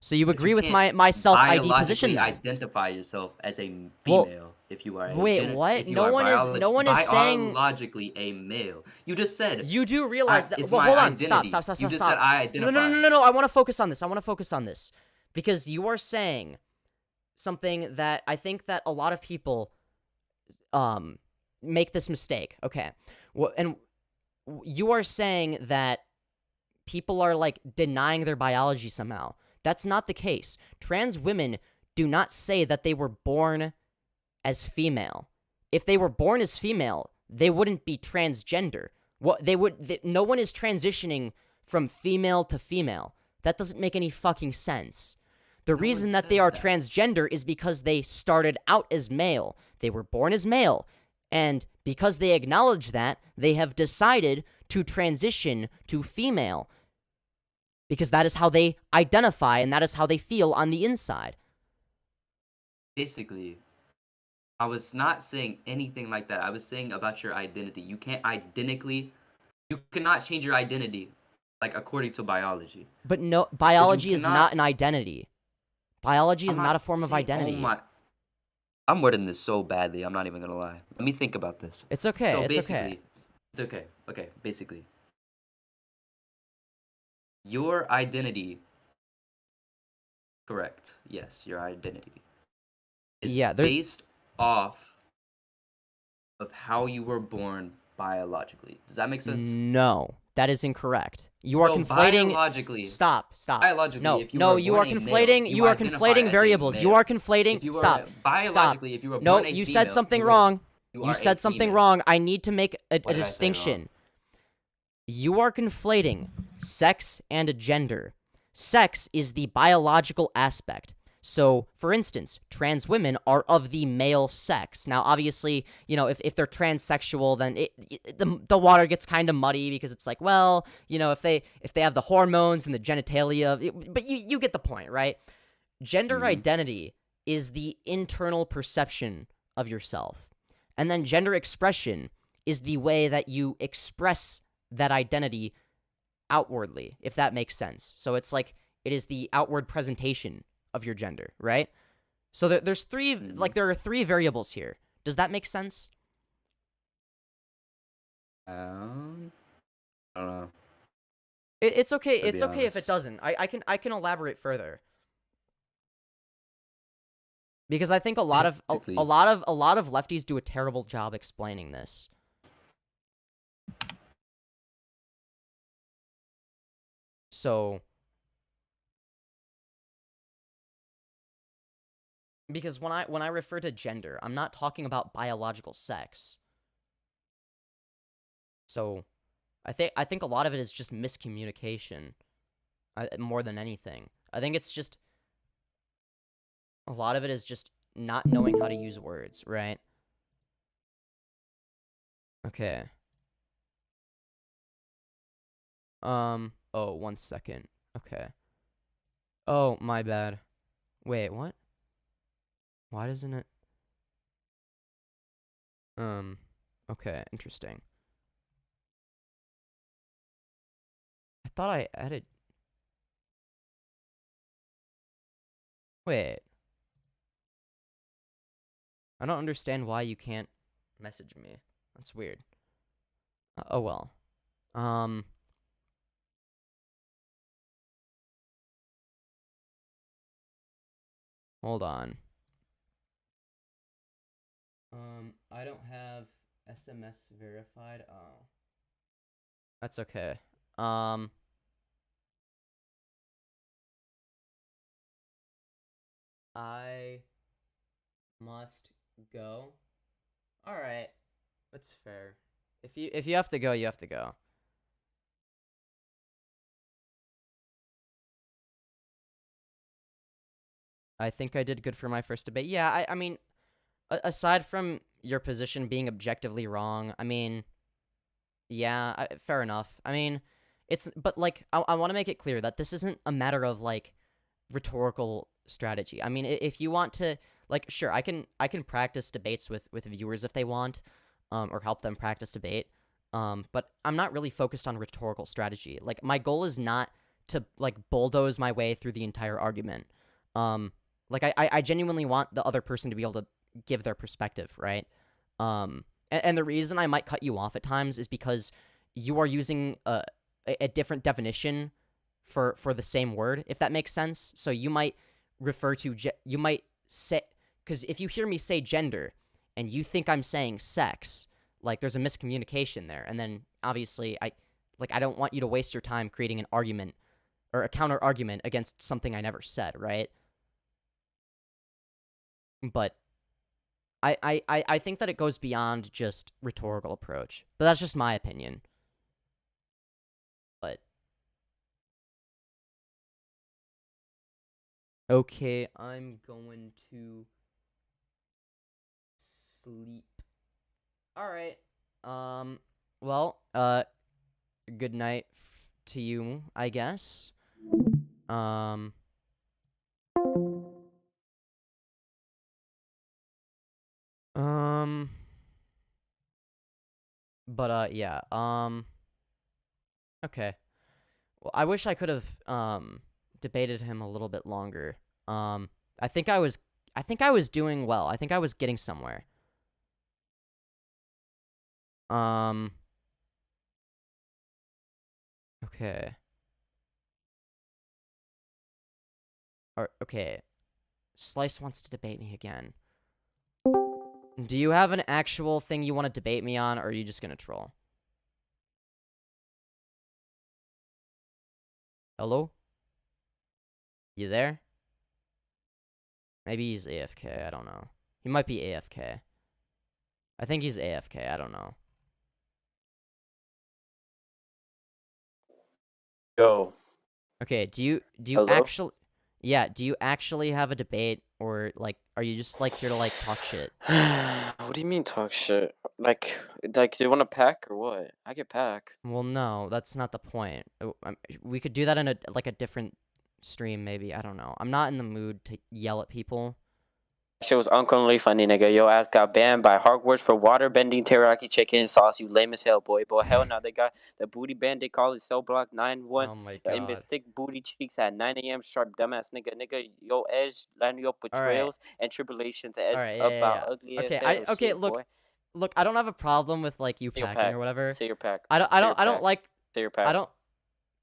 So you But agree you with can't my self ID position biologically then? identify yourself as a Well, female if you are a wait, what? if you No are one is- no one is saying- biologically a male. You just said You do realize that. it's Well, my hold on. identity. Stop. You just said I identify. No. I want to focus on this. Because you are saying something that I think that a lot of people make this mistake. Okay. And you are saying that people are like denying their biology somehow. That's not the case. Trans women do not say that they were born as female. If they were born as female, they wouldn't be transgender. No one is transitioning from female to female. That doesn't make any fucking sense. The No one reason that they said are that. transgender is because they started out as male. They were born as male. And because they acknowledge that, they have decided to transition to female because that is how they identify and that is how they feel on the inside. Basically, I was not saying anything like that. I was saying about your identity. You cannot change your identity, like, according to biology. But no, biology is cannot- not an identity. Biology is I'm not a form of saying- identity. Oh my, I'm wording this so badly. I'm not even gonna lie. Let me think about this. It's okay. So it's basically, okay. it's okay. Okay, basically, your identity. Correct. Yes, your identity is Yeah, there's- based off of how you were born biologically. Does that make sense? No, that is incorrect. You are So conflating. biologically. Stop. Biologically, No, if you no, were you born are a male, conflating. you You are identify conflating as a variables. You male. are conflating. If you were Stop. biologically, if you were No, born a you female, said something you were- wrong. you You are a said something female. wrong. I need to make a What did I say wrong? distinction. You are conflating sex and gender. Sex is the biological aspect. So, for instance, trans women are of the male sex. Now, obviously, you know, if they're transsexual, then the water gets kind of muddy because it's like, well, you know, if they have the hormones and the genitalia, but you get the point, right? Gender Mhm. identity is the internal perception of yourself. And then gender expression is the way that you express that identity outwardly, if that makes sense. So it's like it is the outward presentation of your gender, right? So there's three, like there are three variables here. Does that make sense? I don't know. It's okay. To It's be okay if it honest. doesn't. I can elaborate further. Because I think a lot of Basically- a lot of lefties do a terrible job explaining this. So because when I refer to gender, I'm not talking about biological sex. So I think a lot of it is just miscommunication, more than anything. I think it's just a lot of it is just not knowing how to use words, right? Okay. Oh, 1 second. Okay. Oh, my bad. Wait, what? Why doesn't it? Okay, interesting. I thought I added. Wait. I don't understand why you can't message me. That's weird. Oh well. Hold on. I don't have SMS verified. Oh. That's okay. I must go. All right. That's fair. If you have to go, you have to go. I think I did good for my first debate. Yeah, I mean, aside from your position being objectively wrong, I mean, yeah, fair enough. I mean, but like, I want to make it clear that this isn't a matter of like rhetorical strategy. I mean, if you want to, like, sure, I can practice debates with viewers if they want, or help them practice debate. But I'm not really focused on rhetorical strategy. Like, my goal is not to like bulldoze my way through the entire argument. Like I genuinely want the other person to be able to give their perspective, right? And the reason I might cut you off at times is because you are using a different definition for the same word, if that makes sense. So you might refer to you might say, because if you hear me say gender and you think I'm saying sex, like there's a miscommunication there, and then obviously I don't want you to waste your time creating an argument or a counter argument against something I never said, right? But I think that it goes beyond just rhetorical approach. But that's just my opinion. But okay, I'm going to sleep. All right. Well, good night to you, I guess. Um. Um. But yeah. Okay. Well, I wish I could have debated him a little bit longer. I think I was doing well. I think I was getting somewhere. Okay. Okay. Slice wants to debate me again. Do you have an actual thing you want to debate me on, or are you just gonna troll? Hello? You there? Maybe he's AFK, I don't know. He might be AFK. I think he's AFK, I don't know. Yo. Okay, do you Hello? actually... Yeah, do you actually have a debate, or, like, are you just, like, here to, like, talk shit? What do you mean talk shit? Like, do you want to pack or what? I could pack. Well, no, that's not the point. We could do that in a different stream, maybe. I don't know. I'm not in the mood to yell at people. Shit was uncommonly funny, nigga. Your ass got banned by Hogwarts for water bending teriyaki chicken sauce. You lame as hell, boy. Boy, hell no. They got the booty band. They call it cell block 9-1. Oh my Your aim is god. thick booty cheeks at 9 a.m. Sharp, dumbass nigga. Nigga, yo edge, lining up with All right. trails and tribulations. Edge All right, about ugly Okay, ass hell. okay, Shit, look, boy. look, I don't have a problem with like you Say your packing pack. or whatever. Say your pack. I don't Say your I don't pack. like Say your pack.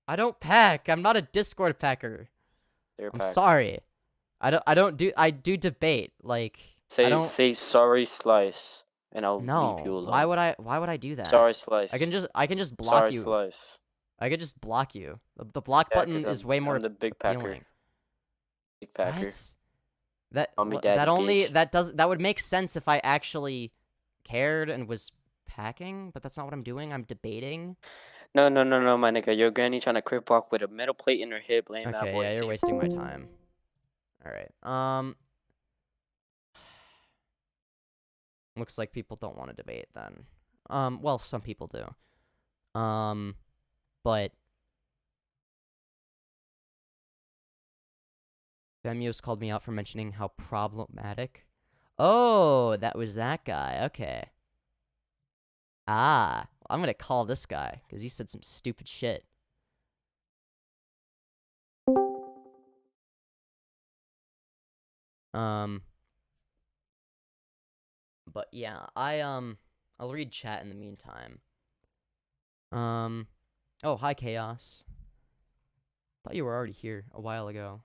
I don't pack. I'm not a Discord packer. Say your I'm pack. sorry. I do debate. Like Say sorry, Slice, and I'll leave you No. alone. Why would I do that? Sorry, Slice. I can just block Sorry, you. Slice. I could just block you. The block Yeah, button 'cause is I'm- way more I'm the big packer. appealing. Big packer. What? That Call me wha- daddy, that only bitch. that would make sense if I actually cared and was packing, but that's not what I'm doing. I'm debating. No, my nigga. Your granny trying to crip walk with a metal plate in her hip. Lame that Okay, boy. yeah, you're See? wasting my time. All right. Looks like people don't want to debate then. Well, some people do. But Femyoz called me out for mentioning how problematic. Oh, that was that guy. Okay. Ah, I'm gonna call this guy because he said some stupid shit. But yeah, I'll read chat in the meantime. Oh, hi Chaos. Thought you were already here a while ago.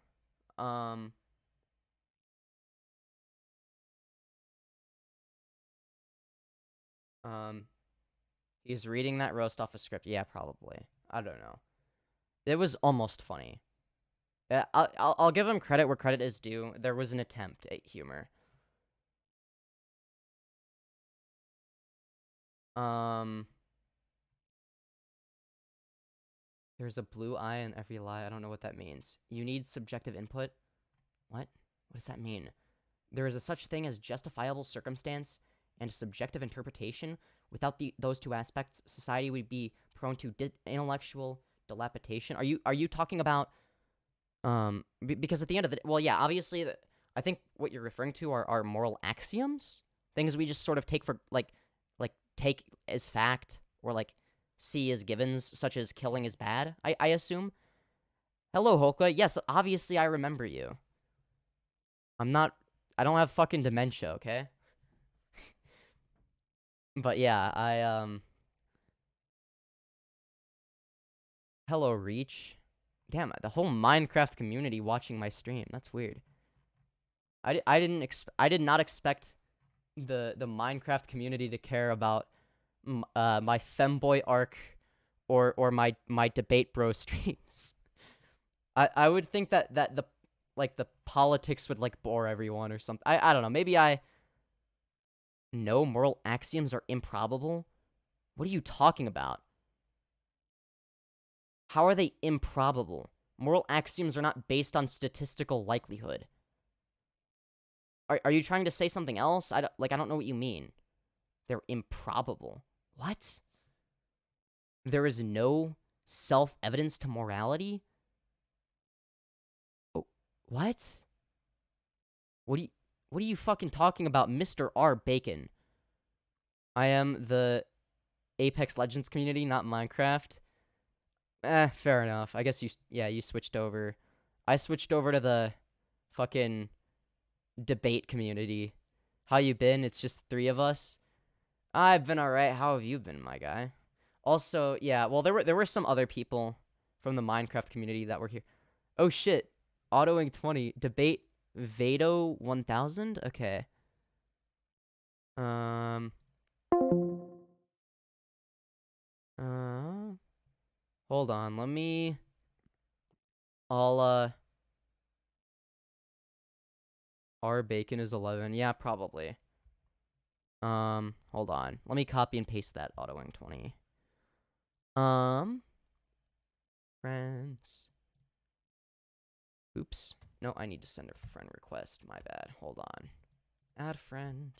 He's reading that roast off a script. Yeah, probably. I don't know. It was almost funny. Yeah, I'll give him credit where credit is due. There was an attempt at humor. There's a blue eye in every lie. I don't know what that means. You need subjective input? What? What does that mean? There is a such thing as justifiable circumstance and subjective interpretation. Without those two aspects, society would be prone to intellectual dilapidation. Are you talking about because at the end of the well, yeah, obviously I think what you're referring to are moral axioms, things we just sort of take for like take as fact or like see as givens, such as killing is bad. I assume. Hello, Holka. Yes, obviously I remember you. I don't have fucking dementia, okay? But yeah, hello, Reach. Damn, the whole Minecraft community watching my stream. That's weird. I did not expect the Minecraft community to care about my Femboy arc or my debate bro streams. I would think that the politics would like bore everyone or something. I don't know. Maybe no moral axioms are improbable. What are you talking about? How are they improbable? Moral axioms are not based on statistical likelihood. Are you trying to say something else? I don't know what you mean. They're improbable. What? There is no self-evidence to morality? Oh, what? What are you fucking talking about, Mr. R. Bacon? I am the Apex Legends community, not Minecraft. Fair enough. I guess you switched over. I switched over to the fucking debate community. How you been? It's just 3 of us. I've been alright. How have you been, my guy? Also, yeah, well, there were some other people from the Minecraft community that were here. Oh shit. Autoing 20. Debate Vado 1000? Okay. Hold on, let me... R Bacon is 11. Yeah, probably. Hold on. Let me copy and paste that autoing 20. Friends. Oops. No, I need to send a friend request. My bad. Hold on. Add friend.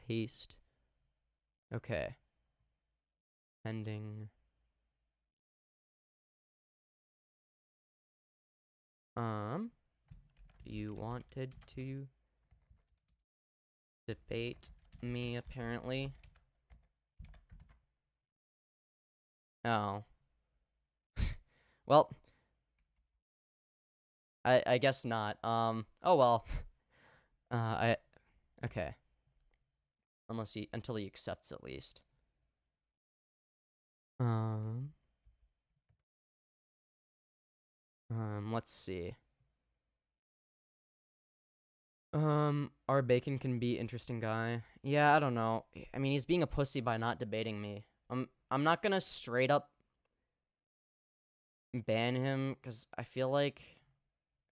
Paste. Okay. Pending. You wanted to debate me, apparently. Oh. Well, I guess not. Oh well. Okay. Until he accepts at least. Let's see. Our Bacon can be interesting guy. Yeah, I don't know. I mean, he's being a pussy by not debating me. I'm not gonna straight up ban him, because I feel like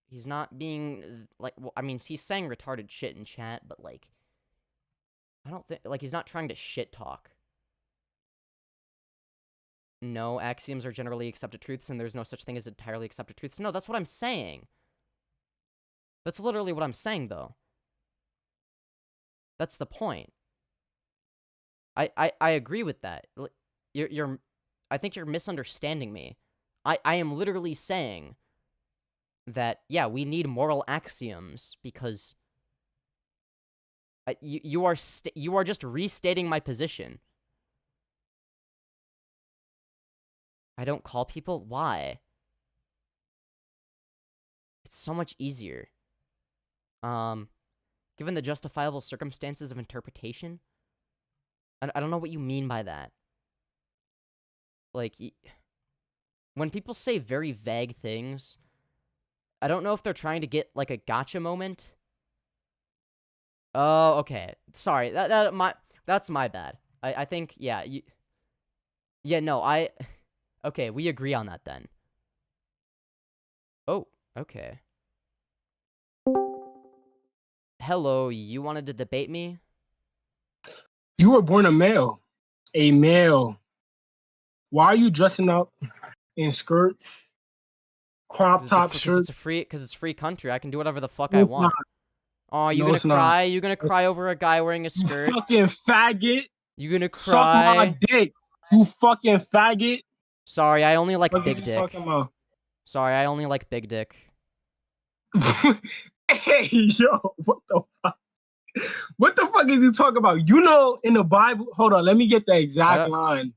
he's not being, like, well, I mean, he's saying retarded shit in chat, but, like, I don't think, like, he's not trying to shit talk. No, axioms are generally accepted truths, and there's no such thing as entirely accepted truths. No, that's what I'm saying. That's literally what I'm saying, though. That's the point. I agree with that. I think you're misunderstanding me. I am literally saying that, yeah, we need moral axioms because you are just restating my position. I don't call people? Why? It's so much easier. Given the justifiable circumstances of interpretation? I don't know what you mean by that. Like, when people say very vague things, I don't know if they're trying to get, like, a gotcha moment. Oh, okay. Sorry. That's my bad. I think, yeah, okay, we agree on that then. Oh, okay. Hello, you wanted to debate me? You were born a male. A male. Why are you dressing up in skirts, crop top shirts? Because it's free country. I can do whatever the fuck I want. Oh, you gonna cry? You gonna cry over a guy wearing a skirt? You fucking faggot. You gonna cry? Suck my dick. You fucking faggot. Sorry, I only like What big are you dick. talking about? Sorry, I only like big dick. Hey, yo, what the fuck? What the fuck is he talking about? You know, in the Bible, hold on, let me get the exact line.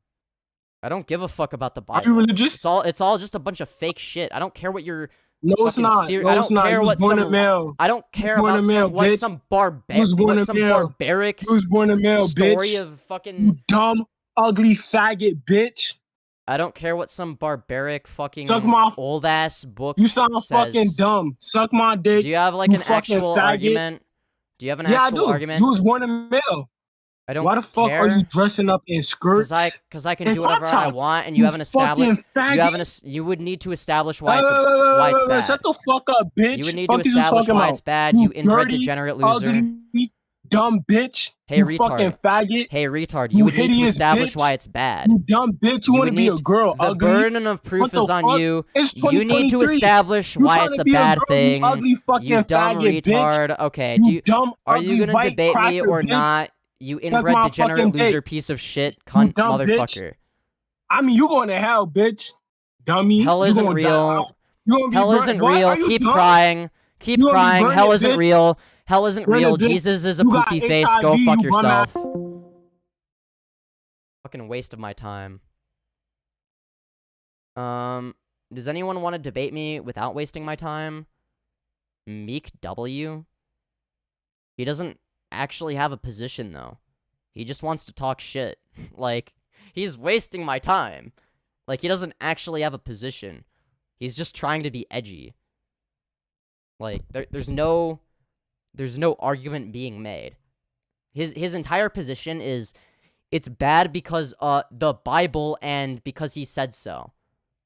I don't give a fuck about the Bible. Are you religious? It's all just a bunch of fake shit. I don't care what you're. No, it's not. No, I it's don't not. care You was what born some. a male. I don't care You was born about a male, some, what bitch. some You was born a male. barbaric You was born a male, story bitch. of fucking. You dumb, ugly faggot, bitch. I don't care what some barbaric fucking Suck my old ass book You sound says. fucking dumb. Suck my dick. Do you have like you an fucking actual faggot. argument? Do you have an Yeah, actual I do. argument? You was born a male. I don't Why the fuck care. are you dressing up in skirts? Because I can and do whatever crop I tops? want, and you haven't established. Faggot. You would need to establish why it's bad. Shut the fuck up, bitch. You would need fuck to establish why it's bad. You inbred dirty, degenerate loser. Ugly, dumb bitch. Hey, you retard. Fucking faggot. Hey, retard. You You would need to hideous establish bitch. why it's bad. You dumb bitch. You want to be a girl. The ugly. burden of proof What the is on fuck? you. It's You need to 2023. establish You why trying it's to a be bad girl, thing. You ugly fucking You dumb faggot, retard. bitch. Okay. You dumb, Are you ugly, gonna white debate me cracker, or bitch. not? You Suck inbred my degenerate fucking dick, loser piece of shit cunt dumb bitch. motherfucker. I mean, you going to hell, bitch. Dummy. Hell You isn't gonna die. real. You gonna be Hell burnt. isn't What? real. Are you Keep dumb? crying. Keep You gonna be crying. Hell burnt, isn't bitch. real. Hell isn't Burn it, real. bitch. Jesus is a You got poopy face. Go HIV, fuck you bum ass. yourself. Fucking waste of my time. Does anyone want to debate me without wasting my time? Meek W? He doesn't actually have a position, though. He just wants to talk shit. Like, he's wasting my time. Like, he doesn't actually have a position. He's just trying to be edgy. Like, there's no argument being made. His entire position is, it's bad because the Bible and because he said so.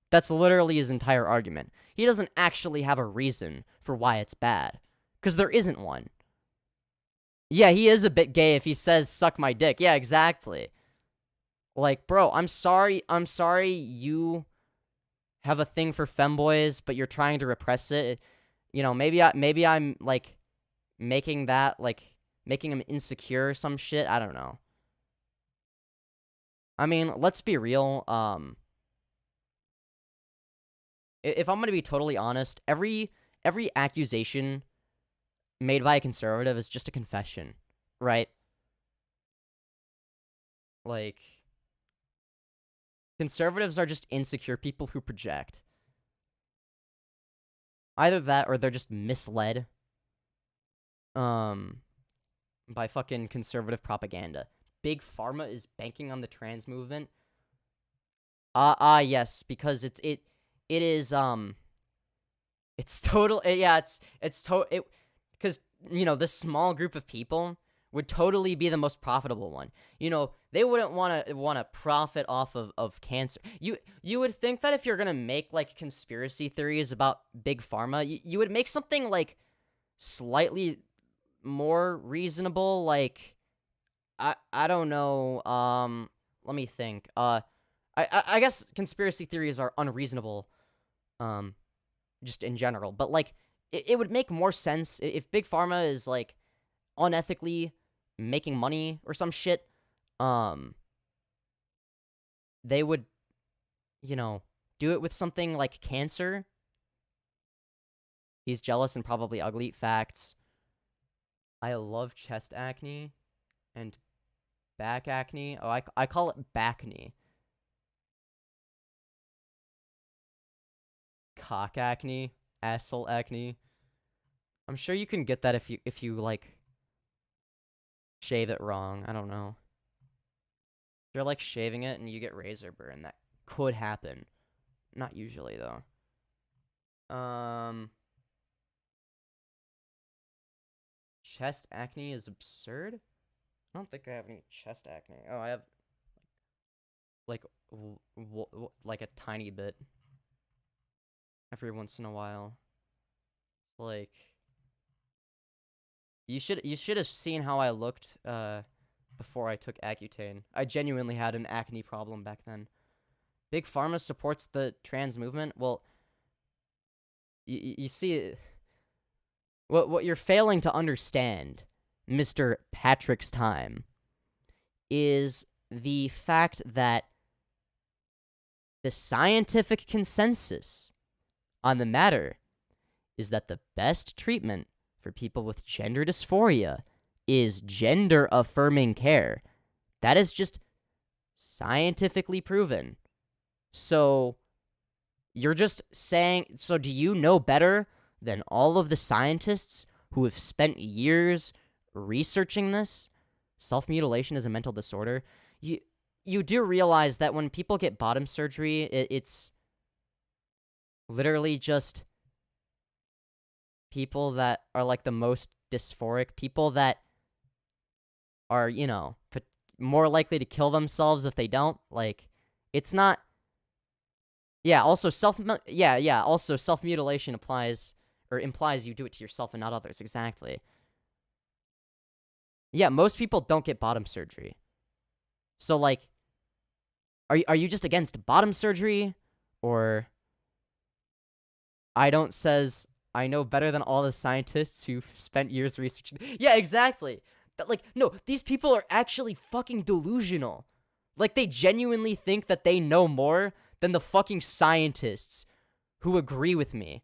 That's literally his entire argument. He doesn't actually have a reason for why it's bad, because there isn't one. Yeah, he is a bit gay if he says suck my dick. Yeah, exactly. Like, bro, I'm sorry you have a thing for femboys, but you're trying to repress it. You know, maybe I'm like making him insecure or some shit. I don't know. I mean, let's be real. If I'm gonna be totally honest, every accusation made by a conservative is just a confession, right? Like, conservatives are just insecure people who project. Either that or they're just misled by fucking conservative propaganda. Big Pharma is banking on the trans movement. Yes, because it is it's total because you know, this small group of people would totally be the most profitable one. You know, they wouldn't want to profit off of cancer. You would think that if you're gonna make like conspiracy theories about Big Pharma, you would make something like slightly more reasonable. Like, I don't know. Let me think. I guess conspiracy theories are unreasonable, just in general. But like, it would make more sense if Big Pharma is like unethically making money or some shit. They would, you know, do it with something like cancer. He's jealous and probably ugly. Facts. I love chest acne and back acne. Oh, I call it backney. Cock acne, asshole acne. I'm sure you can get that if you like shave it wrong. I don't know. If you're like shaving it and you get razor burn, that could happen. Not usually though. Chest acne is absurd? I don't think I have any chest acne. Oh, I have like like a tiny bit every once in a while. Like, you should have seen how I looked before I took Accutane. I genuinely had an acne problem back then. Big Pharma supports the trans movement. Well, you see, what you're failing to understand, Mr. Patrick's Time, is the fact that the scientific consensus on the matter is that the best treatment for people with gender dysphoria is gender-affirming care. That is just scientifically proven. So, you're just saying, so do you know better than all of the scientists who have spent years researching this? Self-mutilation is a mental disorder. You do realize that when people get bottom surgery, it's literally just people that are like the most dysphoric, people that are, you know, more likely to kill themselves if they don't. Like, it's not. Yeah. Also, also, self-mutilation implies you do it to yourself and not others. Exactly. Yeah. Most people don't get bottom surgery. So, like, are you just against bottom surgery, or I know better than all the scientists who've spent years researching? Yeah, exactly. That, like, no, these people are actually fucking delusional. Like, they genuinely think that they know more than the fucking scientists who agree with me.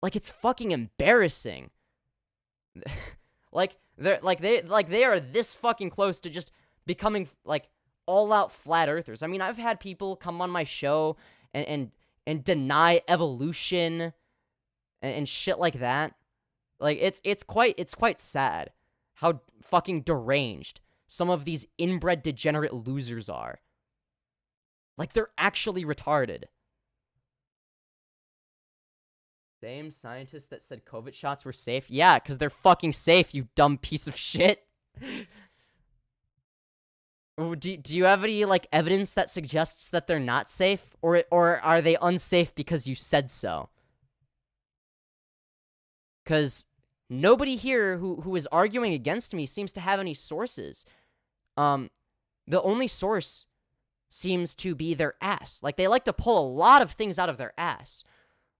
Like, it's fucking embarrassing. They are this fucking close to just becoming, like, all-out flat earthers. I mean, I've had people come on my show and deny evolution and shit like that. Like, it's quite sad how fucking deranged some of these inbred degenerate losers are. Like, they're actually retarded. Same scientists that said COVID shots were safe? Yeah, because they're fucking safe, you dumb piece of shit. Do you have any, like, evidence that suggests that they're not safe? Or are they unsafe because you said so? Because nobody here who is arguing against me seems to have any sources. The only source seems to be their ass. Like, they like to pull a lot of things out of their ass.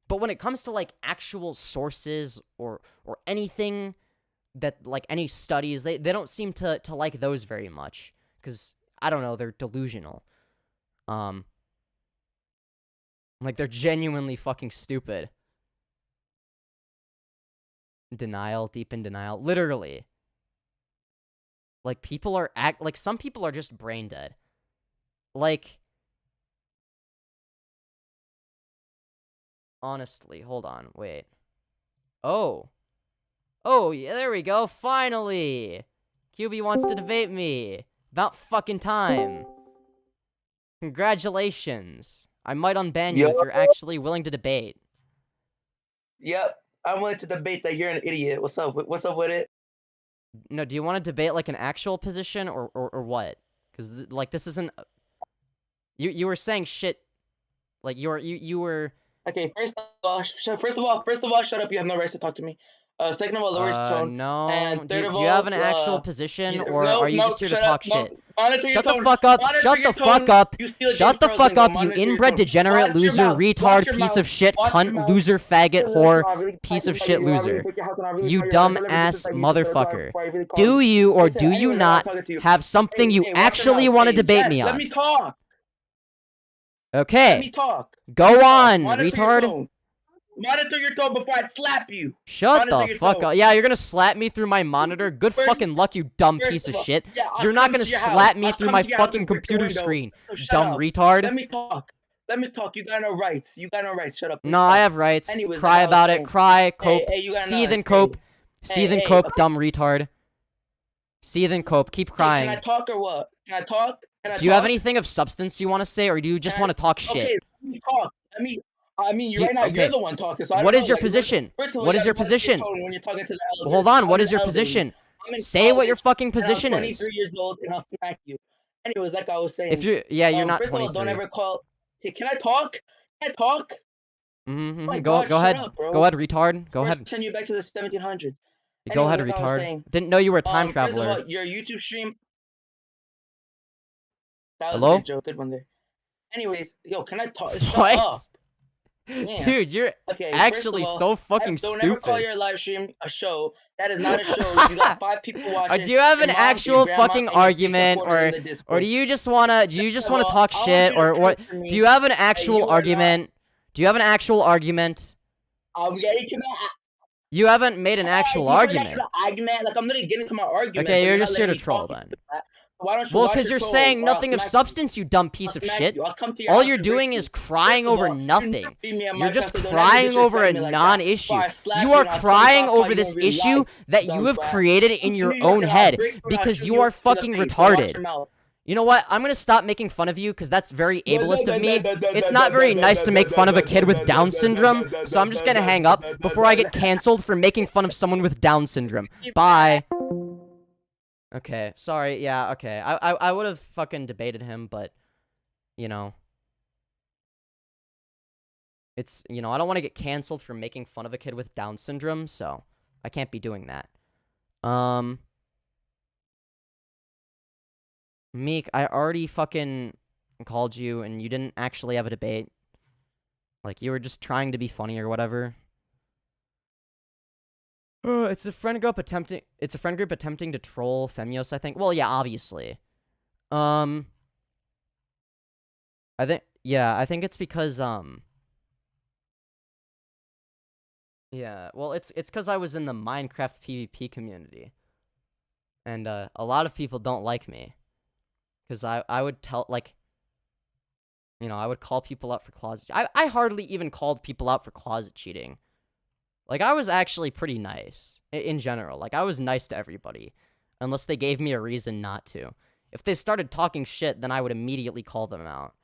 But when it comes to, like, actual sources or anything that, like, any studies, they don't seem to like those very much. Because, I don't know, they're delusional. Like, they're genuinely fucking stupid. Denial, deep in denial. Literally. Like, some people are just brain dead. Like, honestly, hold on, wait. Oh, yeah, there we go, finally! QB wants to debate me. About fucking time. Congratulations. I might unban you if you're actually willing to debate. Yep, I'm willing to debate that you're an idiot. What's up? What's up with it? No, do you want to debate, like, an actual position, or what? Because, like, this isn't... You were saying shit... Like, you were... Okay, first of all, shut up. You have no rights to talk to me. Second of all, lower your tone. No. And third of Do you all, have an actual position, or no, are you just here to talk shit? Monitor your Shut the tone. fuck up! Monitor Shut your the fuck tone. up! You steal Shut James the Charles fuck lingo. up, you Monitor your inbred tone. degenerate Watch your loser, mouth. retard, Watch your piece mouth. of shit, Watch your cunt, mouth. loser, faggot, whore, piece of shit, I really loser. put your house on, I really You call your dumb house. Let me ass just like you, motherfucker. before I really call Do you or Listen, do you anyways, I'm not talking to you. have something you Hey, watch your actually mouth. want to Hey, debate yes, me let on? me talk. Let Okay, me talk. go on, Monitor your retard. tone. Monitor your tone before I slap you. Shut Monitor the your fuck tone. up. Yeah, you're gonna slap me through my monitor? Good First- fucking luck, you dumb first piece of of all, shit. yeah, I'll You're not come gonna to your slap house. me I'll through come my to your house fucking and break your computer window. screen, So shut dumb up. retard. Let me talk. Let me talk. You got no rights. You got no rights. Shut up. No, I have rights. Anyways, Cry like I was about it. saying, Cry, cope. hey, you got Seethe no and cope. hey, Seethe and hey, cope, okay. dumb retard. Seethe and cope. Keep Hey, crying. can I talk or what? Can I talk? Do you have anything of substance you want to say, or do you just Can I- want to talk shit? Okay, let me talk. I mean, Do you- right now okay. you're the one talking. So I What don't is know, your like, position? First of all, What you is your gotta monitor position? tone when you're talking to the elders. Well, hold on. I'm What an is your elderly. position? I'm in Say what your college, fucking and I'm position 23 is. years old, and I'll smack you. Anyways, like I was saying. If you're, yeah, you're not First of all, 23. don't ever call. Hey, can I talk? Can I talk? Mm-hmm. my Go God, shut ahead. up, bro. Go ahead, retard. Go First, ahead. send you back to the 1700s. Go ahead, Anyways, like I was retard. saying, Didn't know you were a time First traveler. of all, your YouTube stream. That was Hello? a good joke. Good one there. Anyways, yo, can I talk? Shut What? up. Yeah. Dude, you're Okay, actually first of so all, fucking don't ever call stupid. your live stream a show. That is not a show. You got 5 people watching. Do you have your an mom, your actual grandma, fucking and your 3 argument, supporters in or the Discord. do you just wanna Second of all, talk I want shit, you to or what? prove to me Do you have an that actual you are argument? Do you have an actual argument? I'm getting to my You haven't made an actual argument. argument. Like, I'm literally getting to my argument. Okay, but you're not just here to letting me troll talk. then. Why don't you Well, watch because your you're tone, saying or I'll nothing of smack you. substance, you dumb piece I'll of smack shit. you. I'll come to your All house you're and break doing you. is crying First of over all, you nothing. never beat me on You're my just time, so don't ever crying over a disrespect me like that. non-issue. Before I slap You you are and I'll tell you crying how over you this don't really issue like, that dumb you have brat. created in Come to your me, own and I'll head break you and I'll because shoot you you are in the fucking face, so watch retarded. your mouth. You know what? I'm gonna stop making fun of you because that's very ableist of me. It's not very nice to make fun of a kid with Down syndrome, so I'm just gonna hang up before I get canceled for making fun of someone with Down syndrome. Bye. Okay, sorry, yeah, okay. I would have fucking debated him, but, you know. It's, you know, I don't want to get canceled for making fun of a kid with Down syndrome, so I can't be doing that. Meek, I already fucking called you and you didn't actually have a debate. Like, you were just trying to be funny or whatever. It's a friend group attempting to troll Femyoz, I think. Well, yeah, obviously. I think it's because yeah, well, it's because I was in the Minecraft PvP community, and a lot of people don't like me, because I would tell, like, you know, I would call people out for closet. I hardly even called people out for closet cheating. Like, I was actually pretty nice in general. Like, I was nice to everybody, unless they gave me a reason not to. If they started talking shit, then I would immediately call them out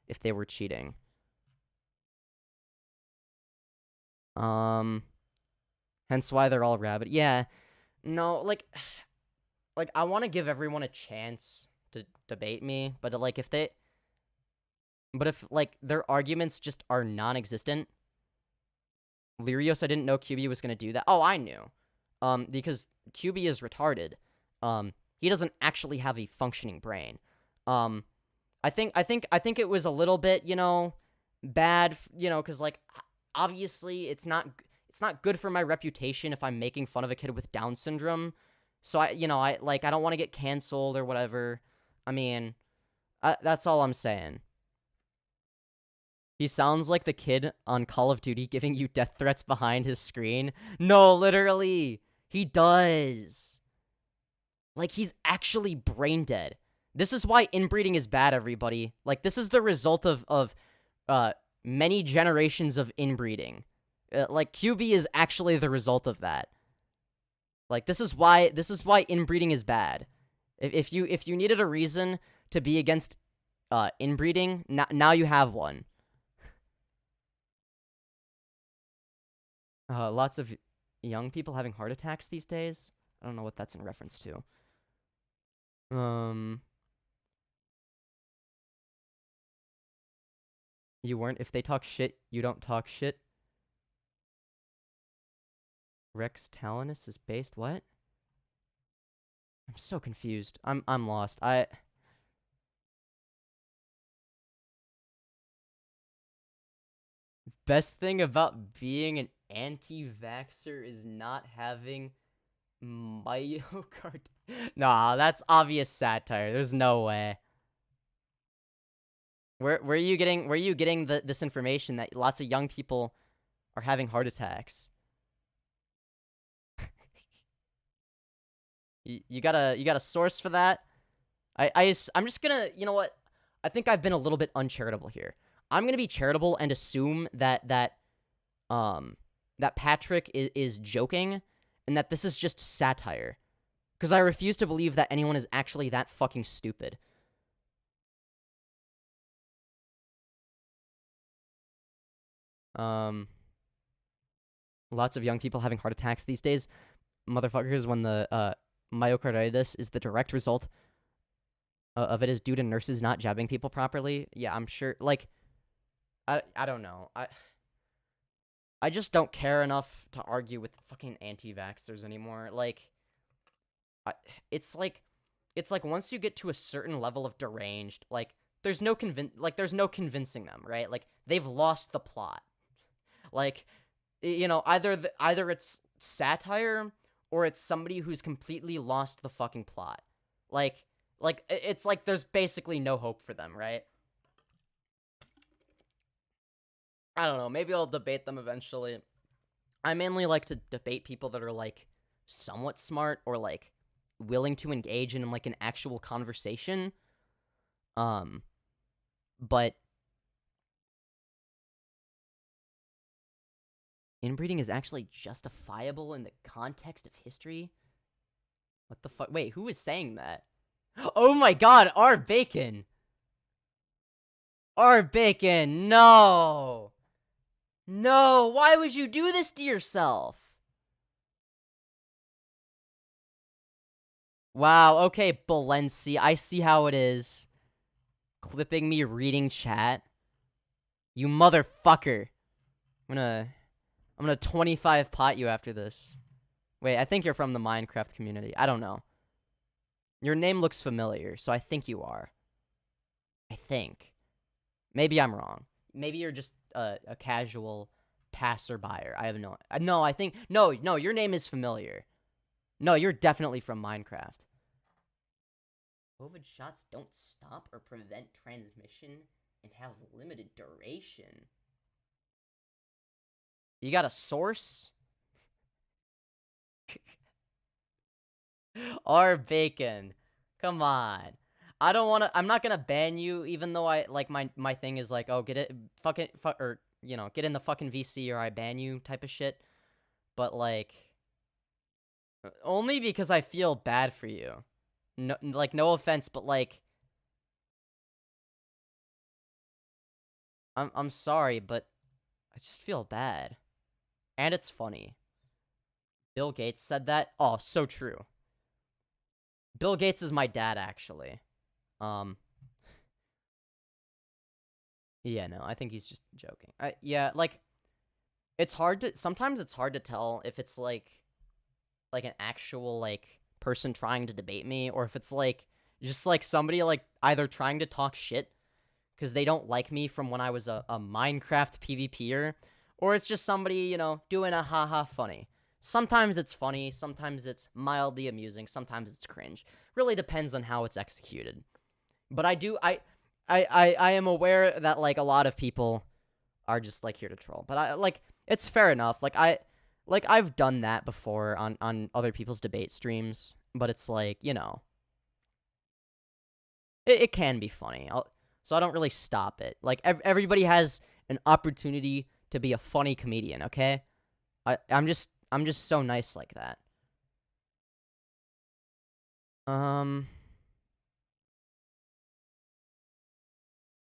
if they were cheating. Hence why they're all rabid. Yeah, no, like I want to give everyone a chance to debate me, but if like their arguments just are non-existent. Lyrios, I didn't know QB was gonna do that. Oh, I knew, because QB is retarded. He doesn't actually have a functioning brain. I think it was a little bit, you know, bad, you know, because like obviously it's not good for my reputation if I'm making fun of a kid with Down syndrome. So I don't want to get canceled or whatever. I mean, that's all I'm saying. He sounds like the kid on Call of Duty giving you death threats behind his screen. No, literally, he does. Like, he's actually brain dead. This is why inbreeding is bad, everybody. Like, this is the result of many generations of inbreeding. Like, QB is actually the result of that. Like, this is why inbreeding is bad. If you needed a reason to be against inbreeding, now you have one. Lots of young people having heart attacks these days. I don't know what that's in reference to. You weren't. If they talk shit, you don't talk shit. Rex Talinus is based what? I'm so confused. I'm lost. Best thing about being an anti-vaxxer is not having myocard. Nah, that's obvious satire. There's no way. Where are you getting this information that lots of young people are having heart attacks? You got a source for that? I'm just gonna, you know what? I think I've been a little bit uncharitable here. I'm gonna be charitable and assume that Patrick is joking and that this is just satire, because I refuse to believe that anyone is actually that fucking stupid. Lots of young people having heart attacks these days, motherfuckers, when the myocarditis is the direct result of it is due to nurses not jabbing people properly. Yeah, I'm sure. Like, I don't know. I just don't care enough to argue with fucking anti-vaxxers anymore. Like, it's like once you get to a certain level of deranged, like there's no convincing them, right? Like, they've lost the plot. Like, you know, either it's satire or it's somebody who's completely lost the fucking plot. Like it's like there's basically no hope for them, right? I don't know, maybe I'll debate them eventually. I mainly like to debate people that are, like, somewhat smart or, like, willing to engage in, like, an actual conversation. But inbreeding is actually justifiable in the context of history? What the fuck? Wait, who is saying that? Oh my god, R. Bacon! R. Bacon, no! No, why would you do this to yourself? Wow, okay, Balenci, I see how it is. Clipping me reading chat. You motherfucker. I'm gonna 25 pot you after this. Wait, I think you're from the Minecraft community. I don't know. Your name looks familiar, so I think you are. I think. Maybe I'm wrong. Maybe you're just a casual passerby. I have no, I think, no, your name is familiar. No, you're definitely from Minecraft. COVID shots don't stop or prevent transmission and have limited duration. You got a source? Or bacon. Come on. I'm not gonna ban you, even though my thing is like, oh, get in the fucking VC or I ban you type of shit. But like, only because I feel bad for you. No, like, no offense, but like, I'm sorry, but I just feel bad. And it's funny. Bill Gates said that. Oh, so true. Bill Gates is my dad, actually. Yeah, no, I think he's just joking. Yeah, like, sometimes it's hard to tell if it's like an actual, like, person trying to debate me, or if it's like just like somebody like either trying to talk shit because they don't like me from when I was a Minecraft PvPer, or it's just somebody, you know, doing a haha funny. Sometimes it's funny, sometimes it's mildly amusing, sometimes it's cringe. Really depends on how it's executed. But I am aware that like a lot of people are just like here to troll. But it's fair enough. I've done that before on other people's debate streams, but it's like, you know, it can be funny. So I don't really stop it. Like, everybody has an opportunity to be a funny comedian, okay? I'm just so nice like that.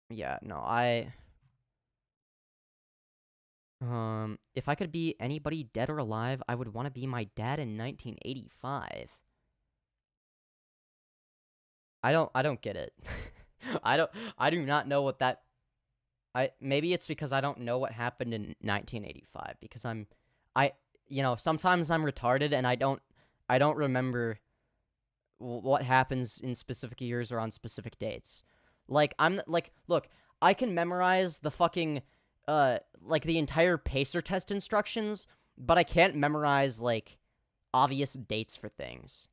Yeah, no, if I could be anybody dead or alive, I would want to be my dad in 1985. I don't get it. I do not know what that... Maybe it's because I don't know what happened in 1985, because you know, sometimes I'm retarded and I don't remember what happens in specific years or on specific dates. Like, look, I can memorize the fucking, like, the entire pacer test instructions, but I can't memorize, like, obvious dates for things.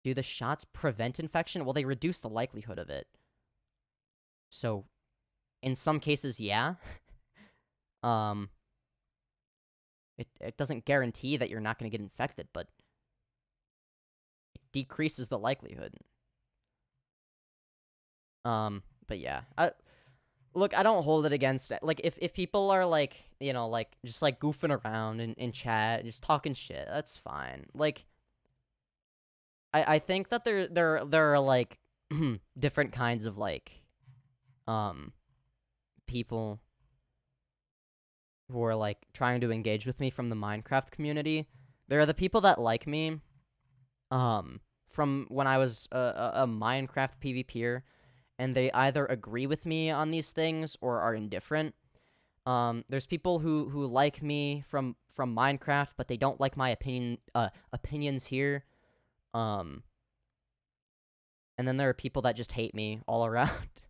Do the shots prevent infection? Well, they reduce the likelihood of it. So, in some cases, yeah. It doesn't guarantee that you're not going to get infected, but it decreases the likelihood. But yeah, look, I don't hold it against, like, if people are, like, you know, like, just, like, goofing around in chat, just talking shit, that's fine. Like, I think that there are, like, different kinds of, like, people who are, like, trying to engage with me from the Minecraft community. There are the people that like me, from when I was a Minecraft PvPer, and they either agree with me on these things or are indifferent. There's people who like me from Minecraft, but they don't like my opinions here. And then there are people that just hate me all around.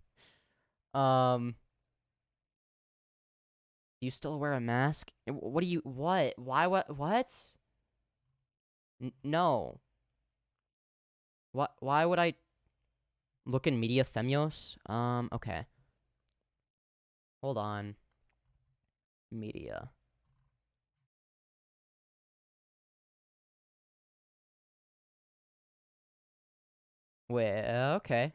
Do you still wear a mask? What? Why, what? No. Why would I look in media Femyoz? Okay. Hold on. Media. Well, okay.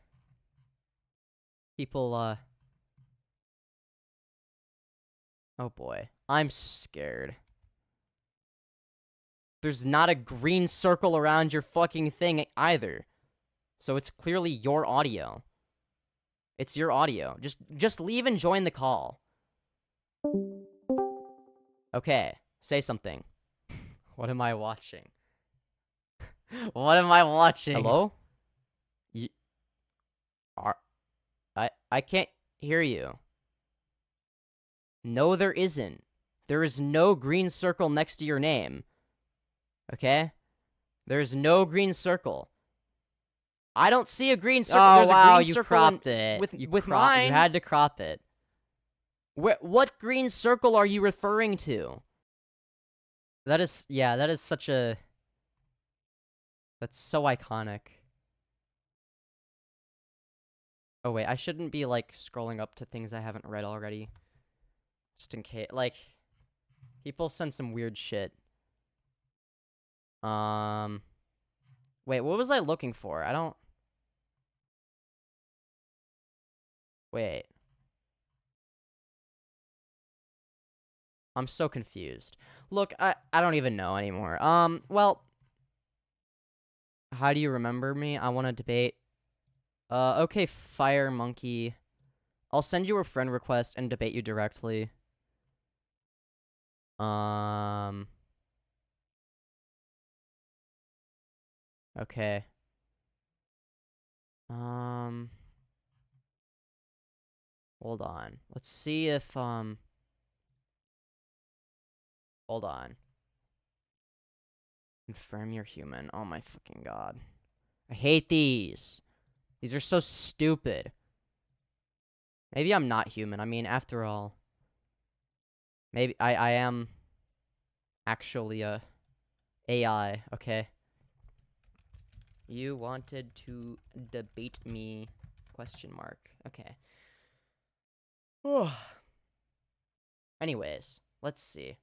People, oh boy. I'm scared. There's not a green circle around your fucking thing either. So it's clearly your audio. It's your audio. Just leave and join the call. Okay, say something. What am I watching? What am I watching? Hello? I can't hear you. No, there isn't. There is no green circle next to your name. Okay? There's no green circle. I don't see a green circle. Oh, There's wow, a green you circle cropped it. with mine. You had to crop it. What green circle are you referring to? That is, yeah, that is such a... That's so iconic. Oh wait, I shouldn't be, like, scrolling up to things I haven't read already. Just in case, like, people send some weird shit. Wait, what was I looking for? I don't... Wait. I'm so confused. Look, I don't even know anymore. Well... How do you remember me? I want to debate. Okay, Fire Monkey. I'll send you a friend request and debate you directly. Okay. Hold on. Let's see if, hold on. Confirm you're human. Oh my fucking god. I hate these. These are so stupid. Maybe I'm not human. I mean, after all, maybe I am actually a AI, okay? You wanted to debate me, question mark. Okay. Anyways, let's see.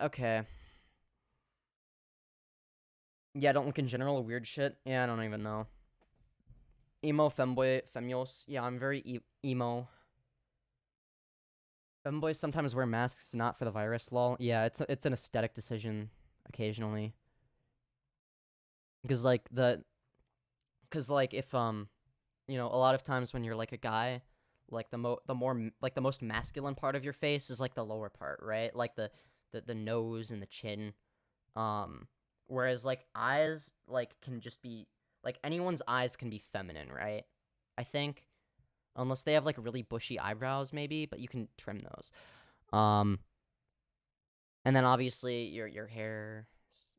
Okay. Yeah, don't look in general, weird shit. Yeah, I don't even know. Emo, femboy, femyoz. Yeah, I'm very emo. Femboys sometimes wear masks, not for the virus, lol. Yeah, it's an aesthetic decision, occasionally. Because, like, if, you know, a lot of times when you're, like, a guy, like, the most masculine part of your face is, like, the lower part, right? Like, the nose and the chin. Whereas, like, eyes, like, can just be, like, anyone's eyes can be feminine, right? I think. Unless they have, like, really bushy eyebrows, maybe, but you can trim those. And then, obviously, your hair,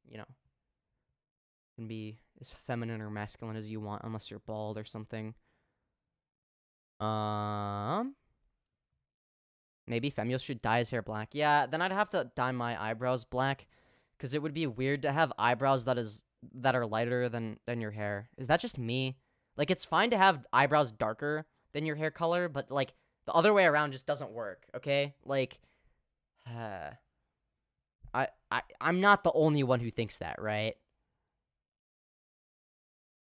you know, can be as feminine or masculine as you want, unless you're bald or something. Maybe Femyoz should dye his hair black. Yeah, then I'd have to dye my eyebrows black, because it would be weird to have eyebrows that are lighter than your hair. Is that just me? Like, it's fine to have eyebrows darker than your hair color, but, like, the other way around just doesn't work, okay? Like, I'm not the only one who thinks that, right?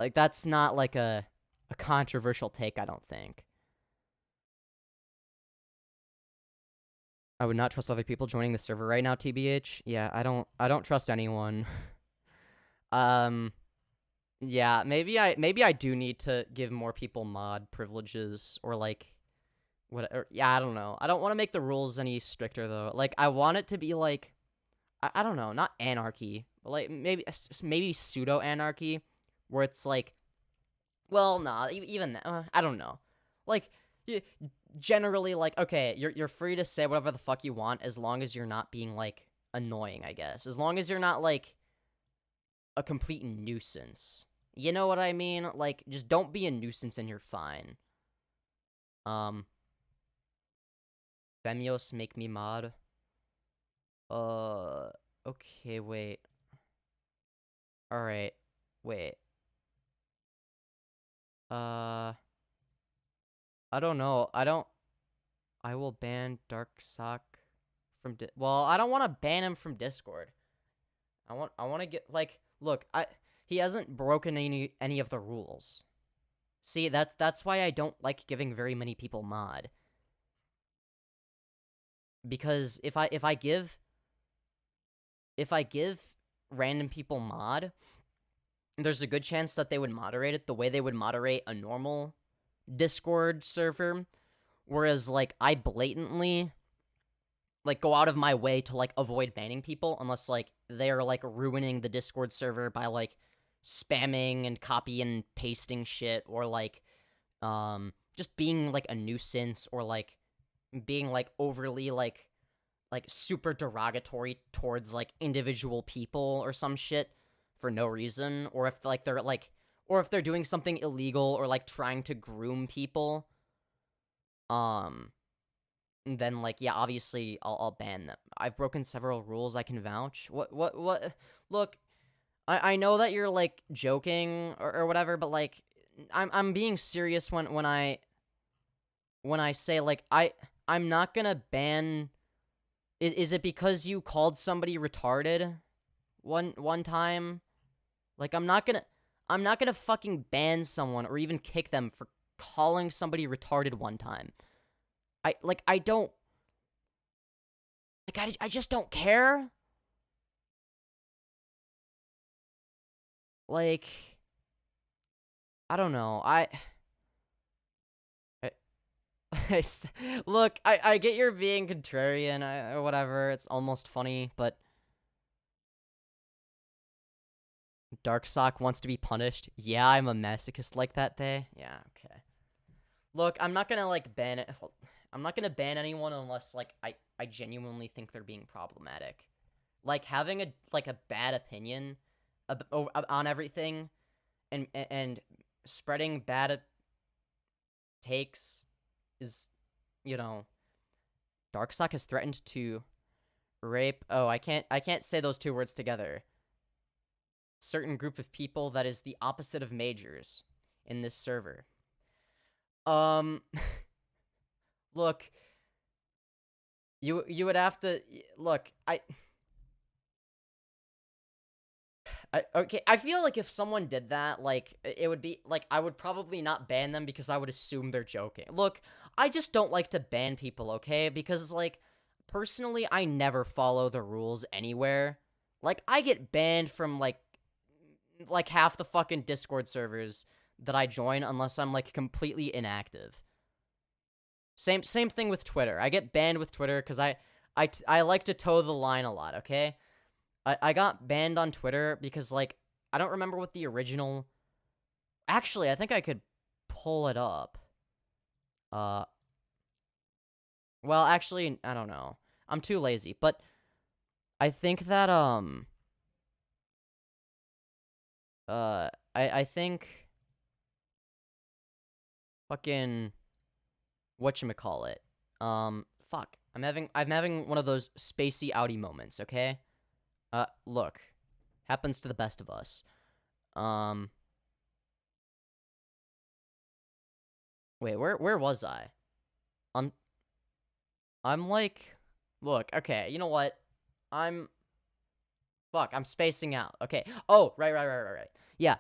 Like, that's not, like, a controversial take, I don't think. I would not trust other people joining the server right now, TBH. Yeah, I don't trust anyone. Yeah, maybe I do need to give more people mod privileges, or, like, whatever. Yeah, I don't know. I don't want to make the rules any stricter, though. Like, I want it to be, like, I don't know, not anarchy, but, like, maybe pseudo-anarchy, where it's, like, well, nah, even that, I don't know. Like, generally, like, okay, you're free to say whatever the fuck you want, as long as you're not being, like, annoying, I guess. As long as you're not, like, a complete nuisance. You know what I mean? Like, just don't be a nuisance and you're fine. Femyoz, make me mod. Okay, wait. Alright, wait. I don't know. I will ban Dark Sock from well, I don't want to ban him from Discord. I want to get, like, look, he hasn't broken any of the rules. See, that's why I don't like giving very many people mod. Because if I give random people mod, there's a good chance that they would moderate it the way they would moderate a normal Discord server, whereas, like, I blatantly, like, go out of my way to, like, avoid banning people unless, like, they're, like, ruining the Discord server by, like, spamming and copy and pasting shit, or, like, just being, like, a nuisance, or, like, being, like, overly, like super derogatory towards, like, individual people or some shit. for no reason, or if like they're like, or if they're doing something illegal or like trying to groom people, then like yeah, obviously I'll ban them. I've broken several rules. I can vouch. What? Look, I know that you're like joking or whatever, but like I'm being serious when I say like I'm not gonna ban. Is it because you called somebody retarded one time? Like I'm not gonna fucking ban someone or even kick them for calling somebody retarded one time. I just don't care. Like, I don't know. Look, I get you're being contrarian or whatever. It's almost funny, but Dark Sock wants to be punished. Yeah, I'm a masochist like that, Bay. Yeah, okay. Look, I'm not gonna like ban it. I'm not gonna ban anyone unless like I genuinely think they're being problematic. Like having a bad opinion on everything and spreading bad takes is, you know, Darksock has threatened to rape. Oh, I can't say those two words together. Certain group of people that is the opposite of majors in this server. Look, you would have to look. Okay, I feel like if someone did that, like, it would be, like, I would probably not ban them because I would assume they're joking. Look, I just don't like to ban people, okay? Because, like, personally, I never follow the rules anywhere. Like, I get banned from, like half the fucking Discord servers that I join unless I'm, like, completely inactive. Same thing with Twitter. I get banned with Twitter because I like to toe the line a lot, okay? I got banned on Twitter because, like, I don't remember what the original... Actually, I think I could pull it up. Well, actually, I don't know. I'm too lazy, but I think that, I think... Fucking... Whatchamacallit. Fuck. I'm having one of those spacey outy moments, okay? Look. Happens to the best of us. Wait, where was I? I'm like... Look, okay, you know what? Fuck, I'm spacing out. Okay. Oh, right. Yeah,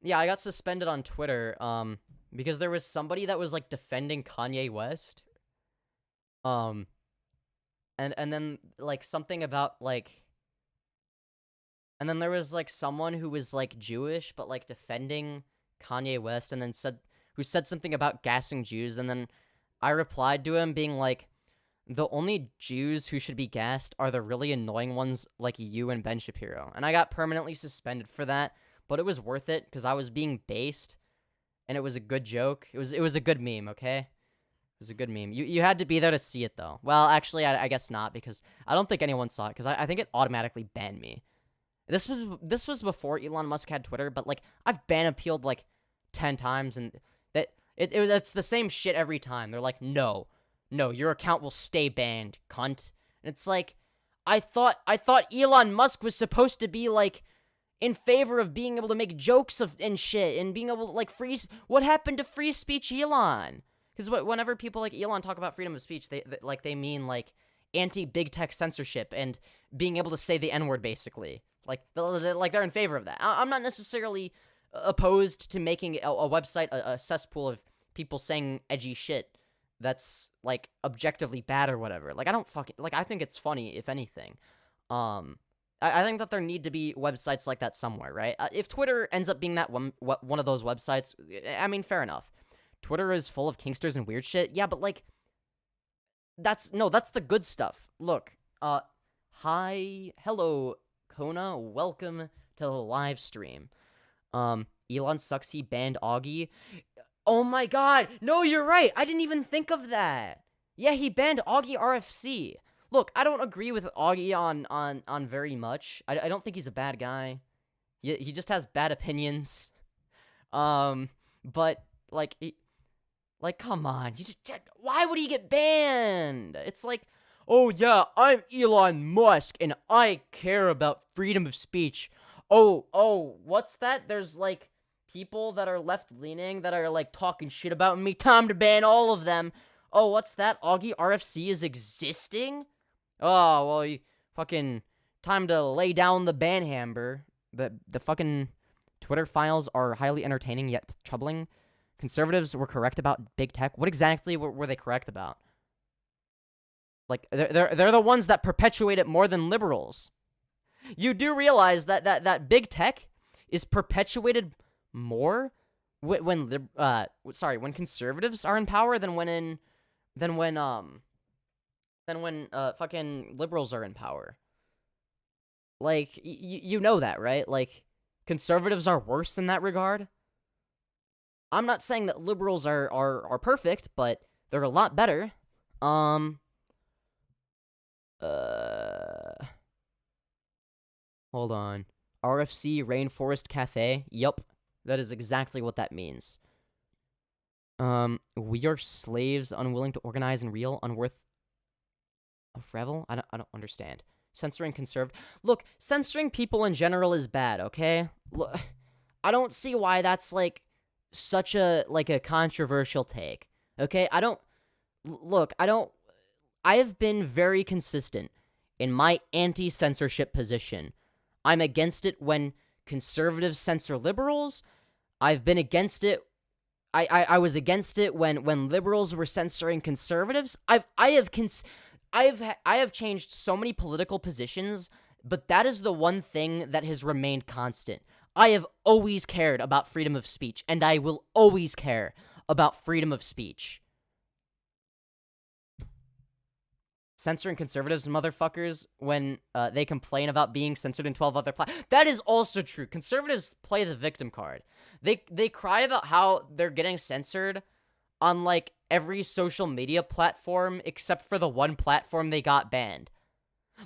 yeah, I got suspended on Twitter, because there was somebody that was, like, defending Kanye West. And then, like, something about, like... And then there was, like, someone who was, like, Jewish, but, like, defending Kanye West, and then who said something about gassing Jews, and then I replied to him being like, the only Jews who should be gassed are the really annoying ones like you and Ben Shapiro. And I got permanently suspended for that, but it was worth it, because I was being based, and it was a good joke. It was a good meme, okay? It was a good meme. You had to be there to see it, though. Well, actually, I guess not, because I don't think anyone saw it, because I think it automatically banned me. This was before Elon Musk had Twitter, but, like, I've ban appealed, like, 10 times, and it's the same shit every time. They're like, no, your account will stay banned, cunt. And it's like, I thought Elon Musk was supposed to be, like, in favor of being able to make jokes and shit, and being able to, like, what happened to free speech, Elon? Because whenever people like Elon talk about freedom of speech, they mean, like, anti-big tech censorship and being able to say the N-word, basically. Like, they're in favor of that. I'm not necessarily opposed to making a website a cesspool of people saying edgy shit that's, like, objectively bad or whatever. Like, I don't fucking... Like, I think it's funny, if anything. I think that there need to be websites like that somewhere, right? If Twitter ends up being that one of those websites, I mean, fair enough. Twitter is full of kinksters and weird shit. Yeah, but, like... That's the good stuff. Look, hello, Kona, welcome to the live stream. Elon sucks, he banned Augie. Oh my god, no, you're right, I didn't even think of that. Yeah, he banned Augie RFC. Look, I don't agree with Augie on very much. I don't think he's a bad guy. He just has bad opinions. But like, come on, why would he get banned? It's like, oh yeah, I'm Elon Musk and I care about freedom of speech. Oh, what's that? There's like people that are left-leaning that are like talking shit about me. Time to ban all of them. Oh, what's that? Augie RFC is existing? Oh, well, you fucking time to lay down the ban hammer. The fucking Twitter files are highly entertaining yet troubling. Conservatives were correct about big tech. What exactly were they correct about? Like, they're the ones that perpetuate it more than liberals. You do realize that big tech is perpetuated more when conservatives are in power than when fucking liberals are in power. Like, you know that, right? Like, conservatives are worse in that regard. I'm not saying that liberals are perfect, but they're a lot better. Hold on. RFC Rainforest Cafe. Yup. That is exactly what that means. We are slaves, unwilling to organize and real, unworth of revel? I don't understand. Censoring Look, censoring people in general is bad, okay? Look, I don't see why that's, like, such a controversial take, okay? I have been very consistent in my anti-censorship position. I'm against it when conservatives censor liberals. I've been against it. I was against it when liberals were censoring conservatives. I have changed so many political positions, but that is the one thing that has remained constant. I have always cared about freedom of speech, and I will always care about freedom of speech. Censoring conservatives, motherfuckers, when they complain about being censored in 12 other platforms. That is also true. Conservatives play the victim card. They cry about how they're getting censored on, like, every social media platform except for the one platform they got banned.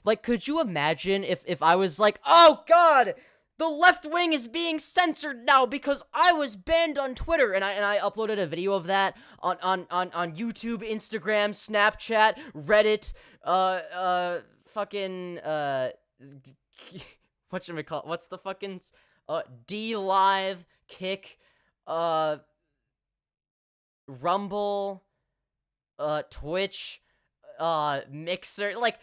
Like, could you imagine if I was like, oh god, the left wing is being censored now because I was banned on Twitter, and I uploaded a video of that on YouTube, Instagram, Snapchat, Reddit, fucking whatchamacallit, what's the fucking D Live, Kick, Rumble, Twitch, Mixer, like.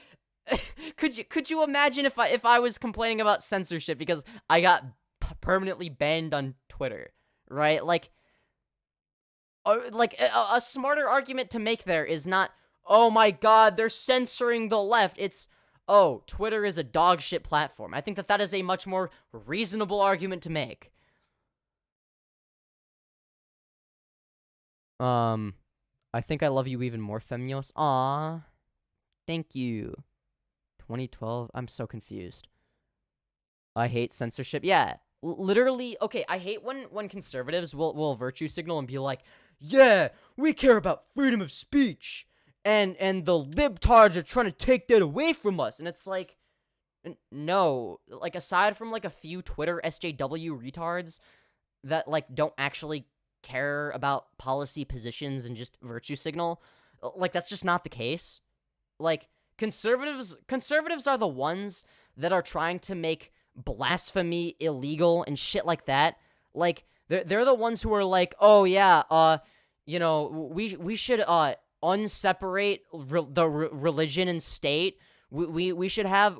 Could you imagine if I was complaining about censorship because I got permanently banned on Twitter, right? Like a smarter argument to make there is not, oh my god, they're censoring the left. It's, oh, Twitter is a dog shit platform. I think that is a much more reasonable argument to make. I think I love you even more, Femyoz. Aww. Thank you. 2012? I'm so confused. I hate censorship. Yeah, literally, okay, I hate when conservatives will virtue signal and be like, yeah, we care about freedom of speech, and the libtards are trying to take that away from us, and it's like, no, like, aside from, like, a few Twitter SJW retards that, like, don't actually care about policy positions and just virtue signal, like, that's just not the case. Like, Conservatives are the ones that are trying to make blasphemy illegal and shit like that. Like, they're the ones who are like, oh yeah, you know, we should unseparate the religion and state. We should have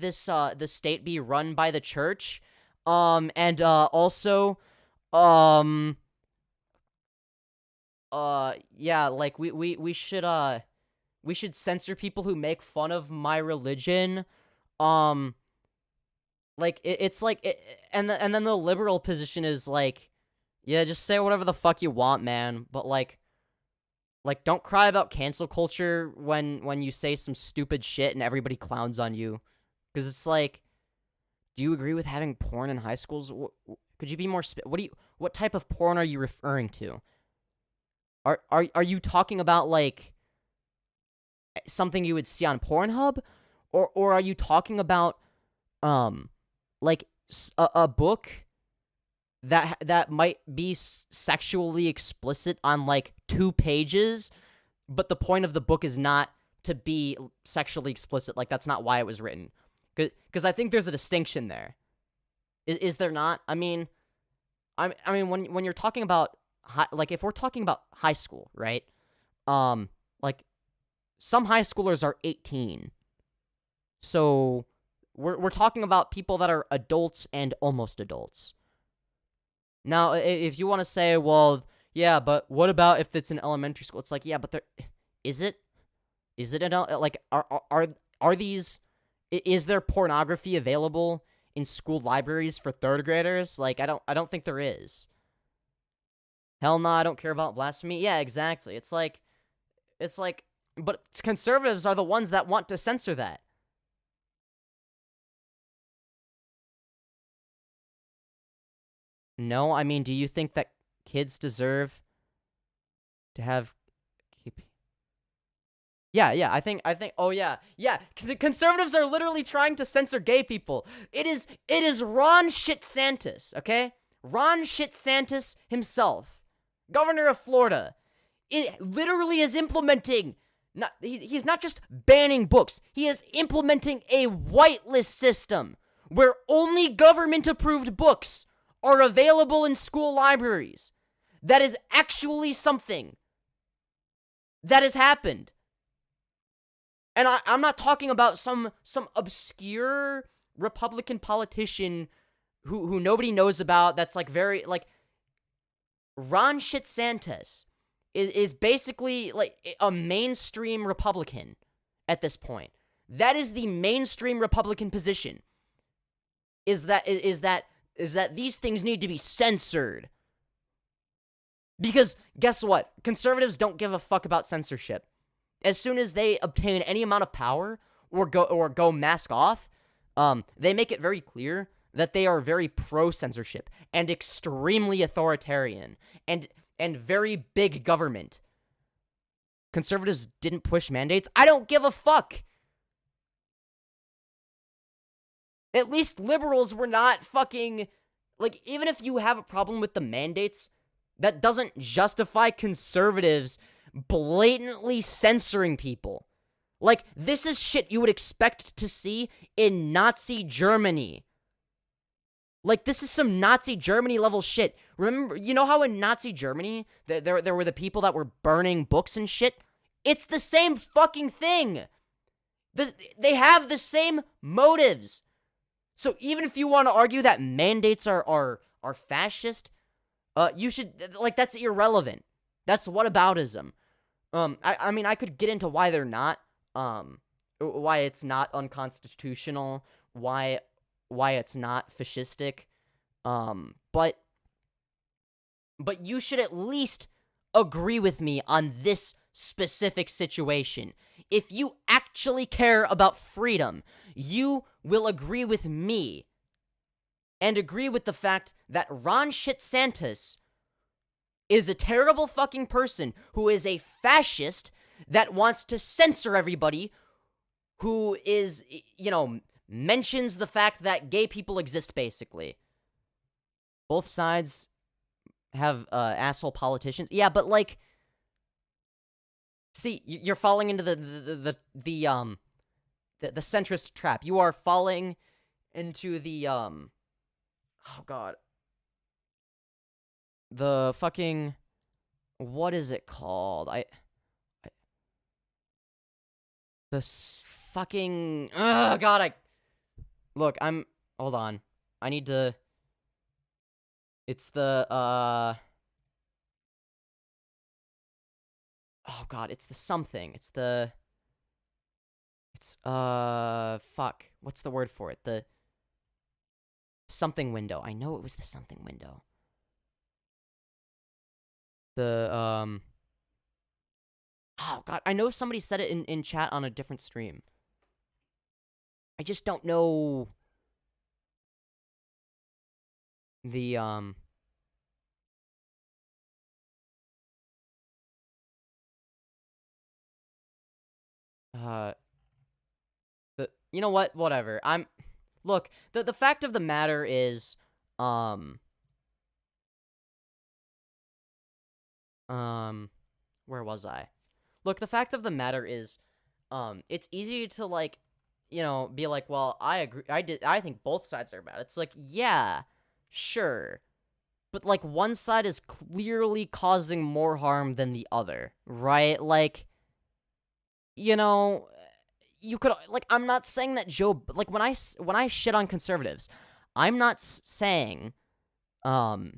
this the state be run by the church, and also, yeah, like we should censor people who make fun of my religion. Like, it's like, and then the liberal position is like, yeah, just say whatever the fuck you want, man. But like, don't cry about cancel culture when you say some stupid shit and everybody clowns on you. Because it's like, do you agree with having porn in high schools? Could you be more what type of porn are you referring to? Are you talking about, like, something you would see on Pornhub, or are you talking about like a book that might be sexually explicit on like 2 pages, but the point of the book is not to be sexually explicit. Like, that's not why it was written. Because I think there's a distinction there. Is there not? I mean, when you're talking about like, if we're talking about high school, right? Like, some high schoolers are 18. So we're talking about people that are adults and almost adults. Now, if you want to say, well, yeah, but what about if it's in elementary school? It's like, yeah, but is it like, are these, is there pornography available in school libraries for 3rd graders? Like, I don't think there is. Hell no, I don't care about blasphemy. Yeah, exactly. It's like, but conservatives are the ones that want to censor that. No, I mean, do you think that kids deserve to have... Yeah, I think, oh yeah, because conservatives are literally trying to censor gay people. It is Ron Shit-Santis, okay? Ron Shit-Santis himself, governor of Florida. It literally is implementing, he's not just banning books, he is implementing a whitelist system where only government-approved books are available in school libraries. That is actually something that has happened. And I'm not talking about some obscure Republican politician who nobody knows about, that's like very, like, Ron Shit-Santis is basically like a mainstream Republican at this point. That is the mainstream Republican position. Is that these things need to be censored. Because guess what? Conservatives don't give a fuck about censorship. As soon as they obtain any amount of power or go mask off, they make it very clear that they are very pro-censorship and extremely authoritarian and very big government. Conservatives didn't push mandates. I don't give a fuck. At least liberals were not fucking... Like, even if you have a problem with the mandates, that doesn't justify conservatives blatantly censoring people. Like, this is shit you would expect to see in Nazi Germany. Like, this is some Nazi Germany level shit. Remember, you know how in Nazi Germany, there were the people that were burning books and shit? It's the same fucking thing. They have the same motives. So even if you want to argue that mandates are fascist, you should, like, that's irrelevant. That's whataboutism. I mean, I could get into why they're not, why it's not unconstitutional, why it's not fascistic, but you should at least agree with me on this specific situation. If you actually care about freedom, you will agree with me and agree with the fact that Ron Shit-Santis is a terrible fucking person who is a fascist that wants to censor everybody who is, you know, mentions the fact that gay people exist, basically. Both sides have asshole politicians. Yeah, but, like, see, you're falling into the centrist trap. You are falling into the, oh god. The fucking, what is it called? Fucking, oh god, look, hold on. I need to, it's the, oh god, it's the something. It's fuck. What's the word for it? The something window. I know it was the something window. Oh god, I know somebody said it in chat on a different stream. I just don't know the, you know what? Whatever. look, the fact of the matter is, where was I? Look, the fact of the matter is, it's easy to, like, you know, be like, well, I agree, I think both sides are bad. It's like, yeah, sure. But, like, one side is clearly causing more harm than the other, right? Like, you know, you could, like, I'm not saying that like, when I shit on conservatives, I'm not saying, like,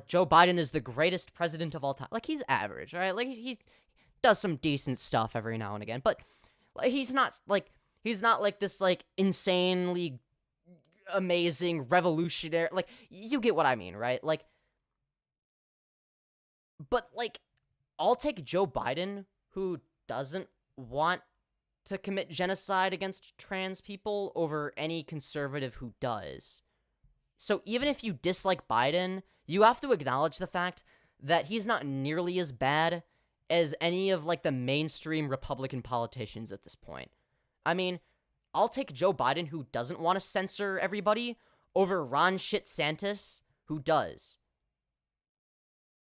Joe Biden is the greatest president of all time. Like, he's average, right? Like, he does some decent stuff every now and again, but like, he's not like this, like, insanely amazing revolutionary, like, you get what I mean, right? Like, but, like, I'll take Joe Biden, who doesn't want to commit genocide against trans people, over any conservative who does. So even if you dislike Biden, you have to acknowledge the fact that he's not nearly as bad as any of, like, the mainstream Republican politicians at this point. I mean, I'll take Joe Biden, who doesn't want to censor everybody, over Ron Santis, who does.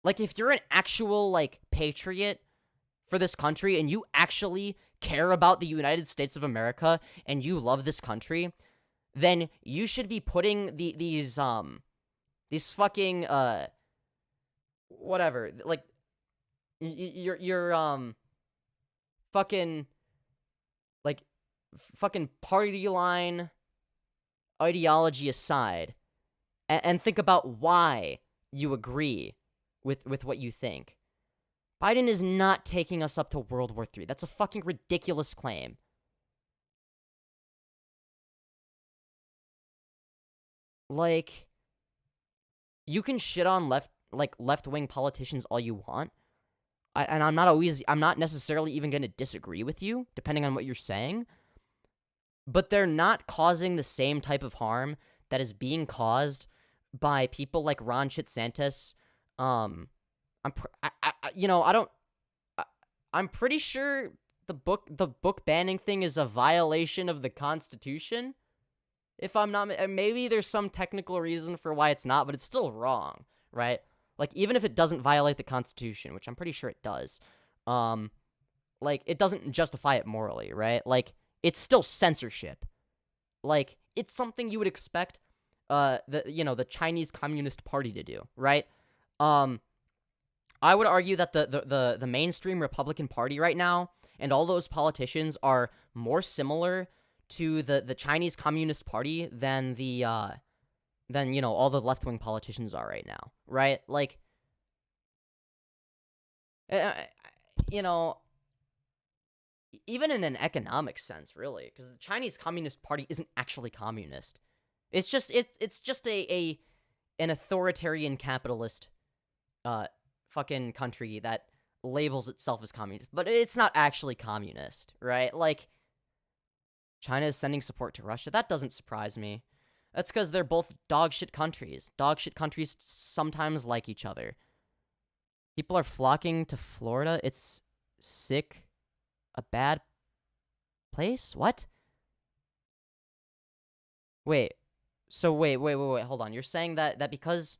Like, if you're an actual, like, patriot for this country, and you actually care about the United States of America, and you love this country, then you should be putting these fucking, whatever, like, your fucking, like, fucking party line ideology aside, and think about why you agree with what you think. Biden is not taking us up to World War III. That's a fucking ridiculous claim. Like, you can shit on left-wing politicians all you want, and I'm not necessarily even going to disagree with you, depending on what you're saying, but they're not causing the same type of harm that is being caused by people like Ron Santis. I'm pretty sure the book banning thing is a violation of the Constitution. If I'm not, maybe there's some technical reason for why it's not, but it's still wrong, right? Like, even if it doesn't violate the Constitution, which I'm pretty sure it does, like, it doesn't justify it morally, right? Like, it's still censorship. Like, it's something you would expect, the Chinese Communist Party to do, right? I would argue that the mainstream Republican Party right now, and all those politicians, are more similar to the Chinese Communist Party than all the left-wing politicians are right now, right? Like, even in an economic sense, really, because the Chinese Communist Party isn't actually communist. It's just an authoritarian capitalist fucking country that labels itself as communist, but it's not actually communist, right? Like, China is sending support to Russia. That doesn't surprise me. That's because they're both dog-shit countries. Dog-shit countries sometimes like each other. People are flocking to Florida. It's sick. A bad place? What? Wait. So wait. Hold on. You're saying that because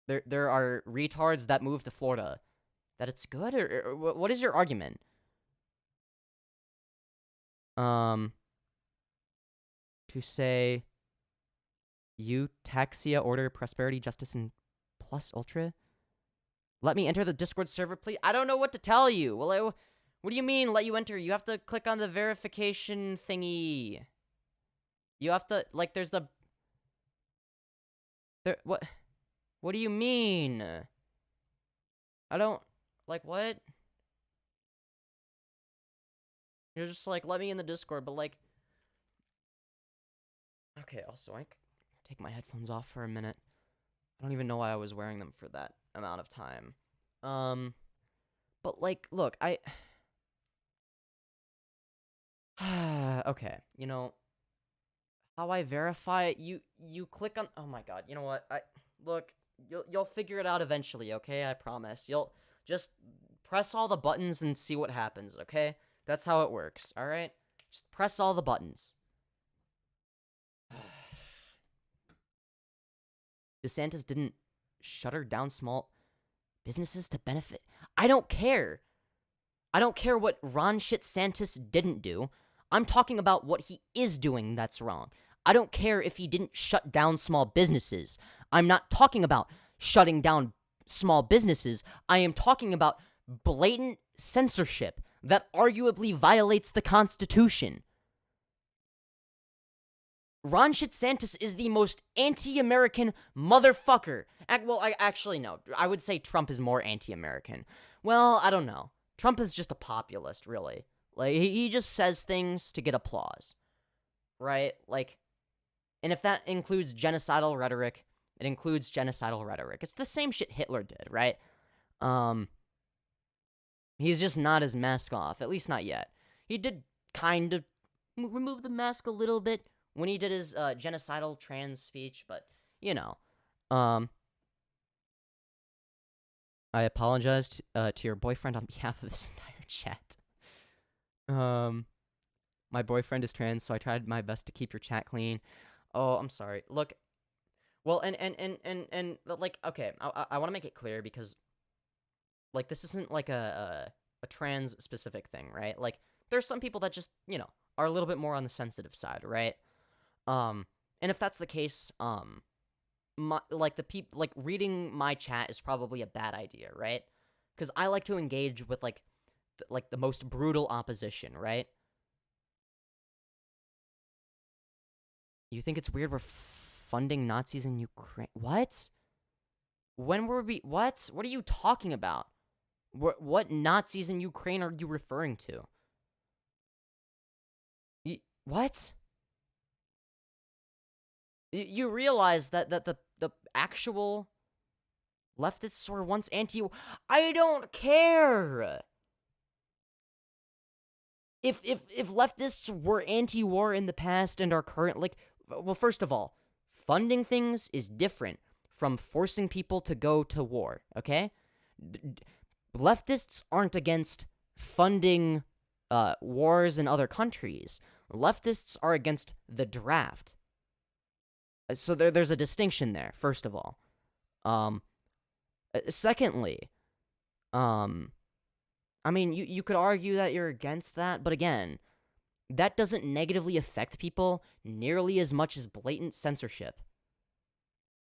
there are retards that move to Florida, that it's good? Or what is your argument? To say Taxia order prosperity, justice, and plus ultra? Let me enter the Discord server, please. I don't know what to tell you. Well, what do you mean, let you enter? You have to click on the verification thingy. You have to, like, there's the... What do you mean? I don't... Like, what? You're just like, let me in the Discord, but, like... Okay, also, I take my headphones off for a minute. I don't even know why I was wearing them for that amount of time. But, like, look, okay, how I verify it, you click on... Oh my god, you know what? Look, you'll figure it out eventually, okay? I promise. You'll just press all the buttons and see what happens, okay? That's how it works, alright? Just press all the buttons. DeSantis didn't shutter down small businesses to benefit. I don't care. I don't care what Ron Santis didn't do. I'm talking about what he is doing that's wrong. I don't care if he didn't shut down small businesses. I'm not talking about shutting down small businesses. I am talking about blatant censorship that arguably violates the Constitution. Ron Santis is the most anti-American motherfucker. Actually, no. I would say Trump is more anti-American. Well, I don't know. Trump is just a populist, really. Like, he just says things to get applause. Right? Like, and if that includes genocidal rhetoric, it includes genocidal rhetoric. It's the same shit Hitler did, right? He's just not his mask off, at least not yet. He did kind of remove the mask a little bit when he did his genocidal trans speech, but, you know. I apologize to your boyfriend on behalf of this entire chat. My boyfriend is trans, so I tried my best to keep your chat clean. Oh, I'm sorry. Look, well, and like, okay, I want to make it clear because, like, this isn't like a trans-specific thing, right? Like, there's some people that just, you know, are a little bit more on the sensitive side, right? And if that's the case, reading my chat is probably a bad idea, right? Because I like to engage with, like the most brutal opposition, right? You think it's weird we're funding Nazis in Ukraine? What? When were we? What? What are you talking about? What Nazis in Ukraine are you referring to? What? You realize that the actual leftists were once anti. I don't care. If leftists were anti-war in the past and are current, like, well, first of all, funding things is different from forcing people to go to war. Okay, leftists aren't against funding wars in other countries. Leftists are against the draft. So there's a distinction there, first of all. Secondly, I mean, you could argue that you're against that, but again, that doesn't negatively affect people nearly as much as blatant censorship.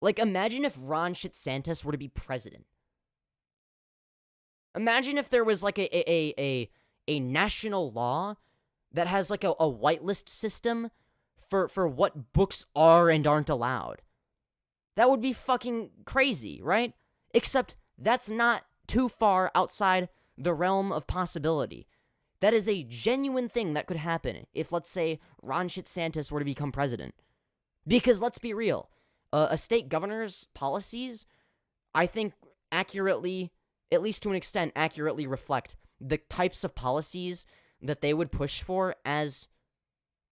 Like, imagine if Ron Santis were to be president. Imagine if there was, like, a national law that has, like, a whitelist system for what books are and aren't allowed. That would be fucking crazy, right? Except that's not too far outside the realm of possibility. That is a genuine thing that could happen if, let's say, Ron Santis were to become president. Because, let's be real, a state governor's policies, I think, accurately, at least to an extent, accurately reflect the types of policies that they would push for as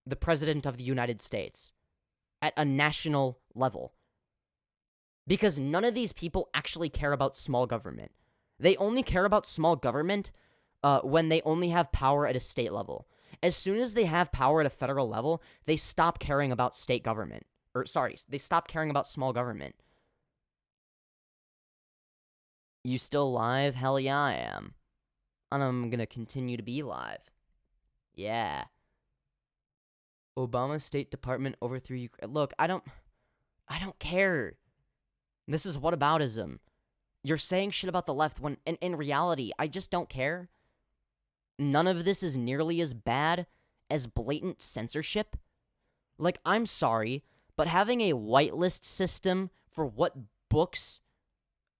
the president of the United States at a national level. Because none of these people actually care about small government. They only care about small government when they only have power at a state level. As soon as they have power at a federal level, they stop caring about state government. They stop caring about small government. You still live? Hell yeah, I am. And I'm gonna continue to be live. Yeah. Obama State Department overthrew Ukraine. Look, I don't care. This is whataboutism. You're saying shit about the left when, in reality, I just don't care. None of this is nearly as bad as blatant censorship. Like, I'm sorry, but having a whitelist system for what books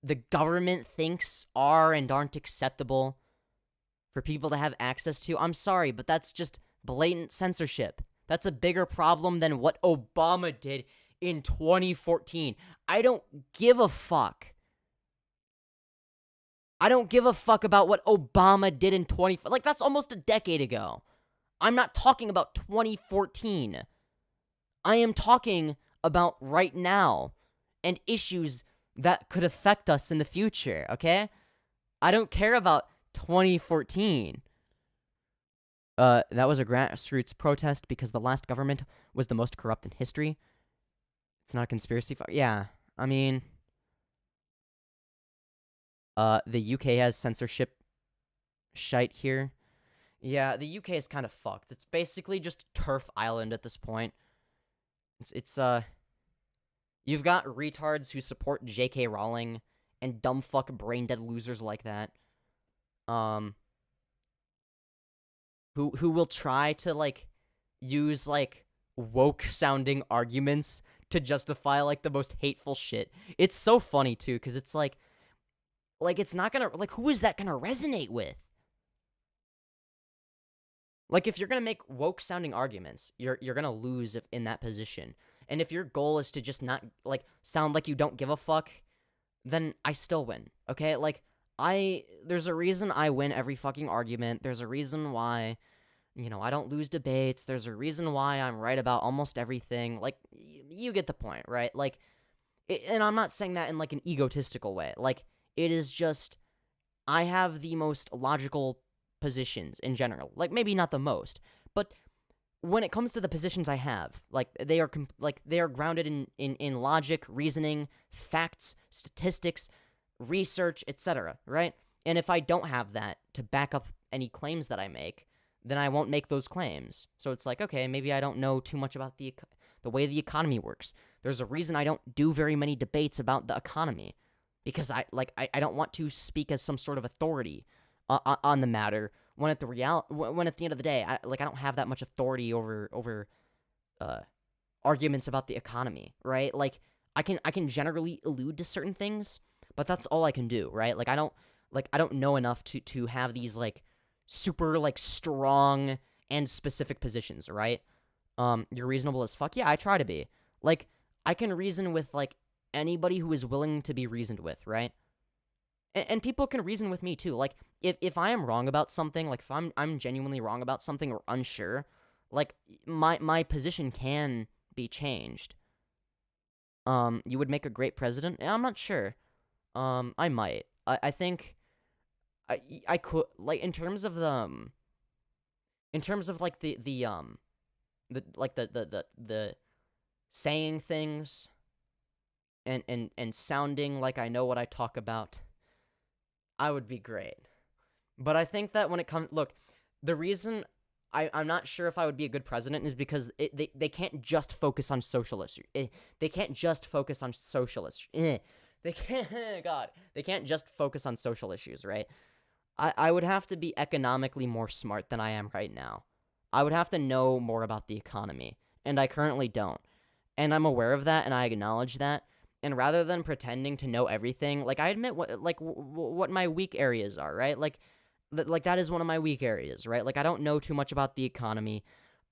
the government thinks are and aren't acceptable for people to have access to, I'm sorry, but that's just blatant censorship. That's a bigger problem than what Obama did in 2014. I don't give a fuck. I don't give a fuck about what Obama did in 20... Like, that's almost a decade ago. I'm not talking about 2014. I am talking about right now and issues that could affect us in the future, okay? I don't care about 2014. That was a grassroots protest because the last government was the most corrupt in history. It's not a conspiracy. Yeah, I mean, the UK has censorship shite here. Yeah, the UK is kind of fucked. It's basically just turf island at this point. It's you've got retards who support J.K. Rowling and dumb fuck brain dead losers like that. Who will try to like use like woke sounding arguments to justify like the most hateful shit. It's so funny too, because it's like it's not gonna, like, who is that gonna resonate with? Like, if you're gonna make woke sounding arguments, you're gonna lose if in that position. And if your goal is to just not like sound like you don't give a fuck, then I still win. Okay? Like, there's a reason I win every fucking argument. There's a reason why, you know, I don't lose debates. There's a reason why I'm right about almost everything. Like, you get the point, right? Like, and I'm not saying that in like an egotistical way. Like, it is just, I have the most logical positions in general. Like, maybe not the most, but when it comes to the positions I have, like, they are grounded in logic, reasoning, facts, statistics, research, etc., right? And if I don't have that to back up any claims that I make, then I won't make those claims. So it's like, okay, maybe I don't know too much about the way the economy works. There's a reason I don't do very many debates about the economy, because I don't want to speak as some sort of authority on the matter, when at the end of the day, I don't have that much authority over arguments about the economy, right? Like, I can generally allude to certain things, but that's all I can do, right? Like, I don't know enough to have these like super like strong and specific positions, right? You're reasonable as fuck. Yeah, I try to be. Like, I can reason with like anybody who is willing to be reasoned with, right? And people can reason with me too. Like, if I am wrong about something, like if I'm genuinely wrong about something or unsure, like my position can be changed. You would make a great president? I'm not sure. I might. I think I could, like, in terms of like the saying things and sounding like I know what I talk about, I would be great. But I think that when it comes, look, the reason I'm not sure if I would be a good president is because they can't just focus on socialist. They can't just focus on socialist. They can't, God, they can't just focus on social issues, right? I would have to be economically more smart than I am right now. I would have to know more about the economy, and I currently don't. And I'm aware of that, and I acknowledge that. And rather than pretending to know everything, like, I admit what my weak areas are, right? Like that is one of my weak areas, right? Like, I don't know too much about the economy.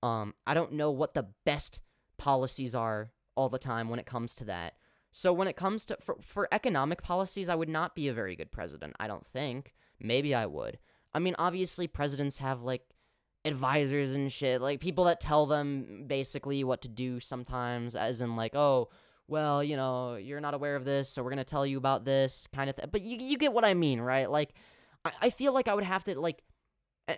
I don't know what the best policies are all the time when it comes to that. So when it comes to for economic policies, I would not be a very good president, I don't think. Maybe I would. I mean, obviously presidents have like advisors and shit, like people that tell them basically what to do sometimes, as in like, oh, well, you know, you're not aware of this, so we're gonna tell you about this kind of thing. But you get what I mean, right? Like, I feel like I would have to, like,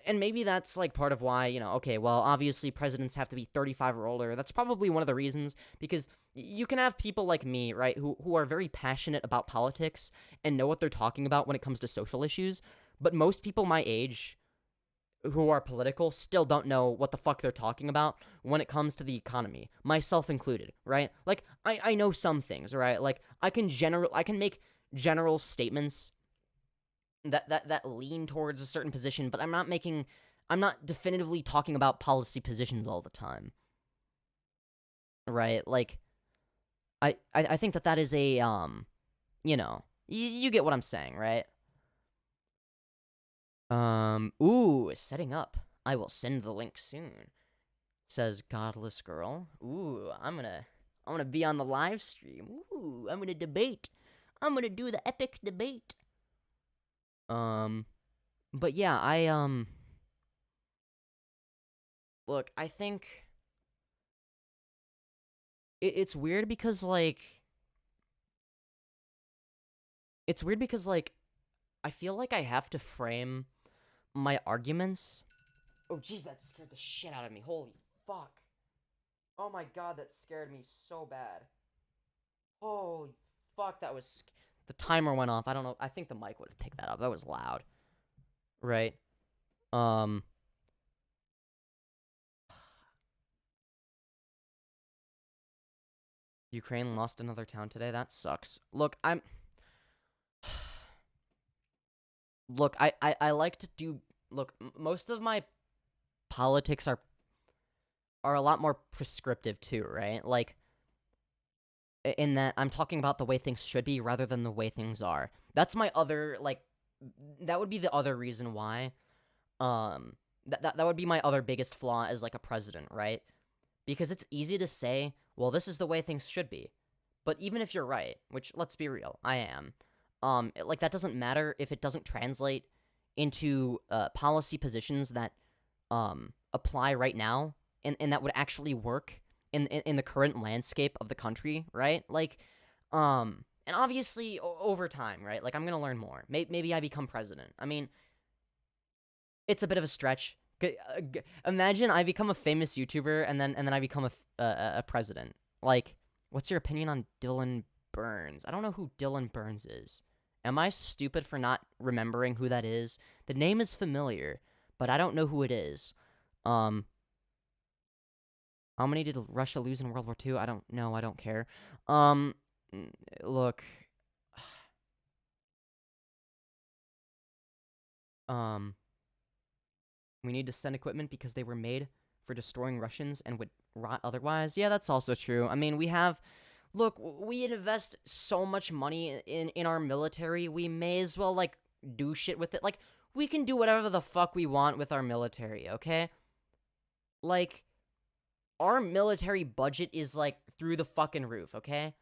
and maybe that's, like, part of why, you know, okay, well, obviously presidents have to be 35 or older. That's probably one of the reasons, because you can have people like me, right, who are very passionate about politics and know what they're talking about when it comes to social issues, but most people my age who are political still don't know what the fuck they're talking about when it comes to the economy, myself included, right? Like, I know some things, right? Like, I can make general statements that lean towards a certain position, but I'm not definitively talking about policy positions all the time, right? Like, I think that is a, you know, you get what I'm saying, right? Ooh, setting up. I will send the link soon, says Godless Girl. Ooh, I'm gonna be on the live stream. Ooh, I'm gonna debate. I'm gonna do the epic debate. But yeah, look, I think it's weird because, like, I feel like I have to frame my arguments. Oh, jeez, that scared the shit out of me. Holy fuck. Oh my god, that scared me so bad. Holy fuck? That was... The timer went off. I don't know. I think the mic would have picked that up. That was loud. Right? Ukraine lost another town today. That sucks. Look, Look, I like to do... Look, most of my politics are a lot more prescriptive too, right? Like, in that I'm talking about the way things should be rather than the way things are. That's my other, like... That would be the other reason why. That would be my other biggest flaw as, like, a president, right? Because it's easy to say, well, this is the way things should be. But even if you're right, which, let's be real, I am, like, that doesn't matter if it doesn't translate into policy positions that apply right now and that would actually work in the current landscape of the country, right? Like, and obviously over time, right? Like, I'm gonna learn more. Maybe I become president. I mean, it's a bit of a stretch. Imagine I become a famous YouTuber and then I become a president. Like, what's your opinion on Dylan Burns? I don't know who Dylan Burns is. Am I stupid for not remembering who that is? The name is familiar, but I don't know who it is. How many did Russia lose in World War II? I don't know. I don't care. Look. We need to send equipment because they were made for destroying Russians and would rot otherwise. Yeah, that's also true. I mean, we have... Look, we invest so much money in our military, we may as well, like, do shit with it. Like, we can do whatever the fuck we want with our military, okay? Like, our military budget is, like, through the fucking roof, okay?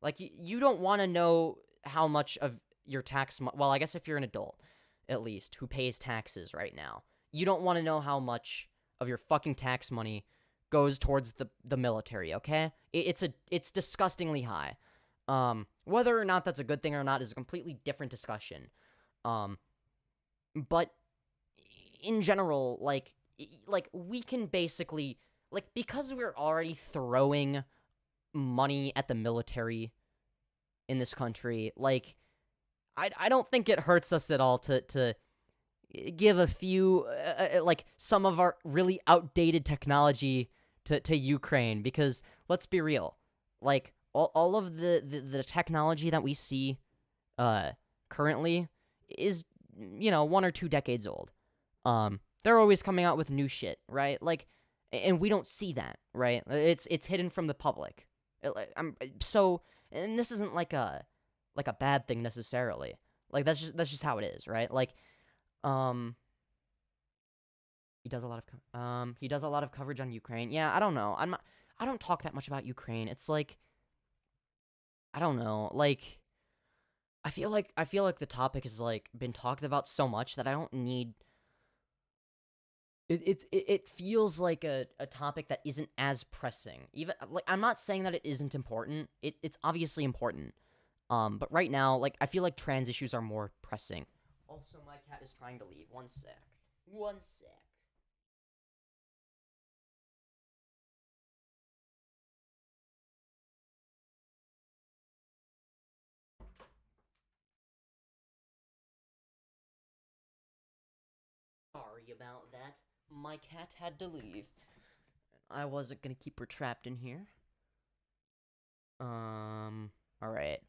Like, you don't want to know how much of your tax... Well, I guess if you're an adult, at least, who pays taxes right now. You don't want to know how much of your fucking tax money goes towards the military, okay? It's disgustingly high. Whether or not that's a good thing or not is a completely different discussion. But in general, like we can basically, like, because we're already throwing money at the military in this country, like, I don't think it hurts us at all to give a few, like, some of our really outdated technology to Ukraine, because let's be real, like, all of the technology that we see currently is, you know, 1 or 2 decades old. They're always coming out with new shit, right? Like, and we don't see that, right? It's hidden from the public. So, and this isn't like a bad thing necessarily. Like, that's just how it is, right? Like, he does a lot of coverage on Ukraine. Yeah, I don't know. I don't talk that much about Ukraine. It's like, I don't know. Like, I feel like the topic has, like, been talked about so much that I don't need. It feels like a topic that isn't as pressing. Even, like, I'm not saying that it isn't important. It's obviously important. But right now, like, I feel like trans issues are more pressing. Also, my cat is trying to leave. One sec. Sorry about that. My cat had to leave. I wasn't gonna keep her trapped in here. Alright.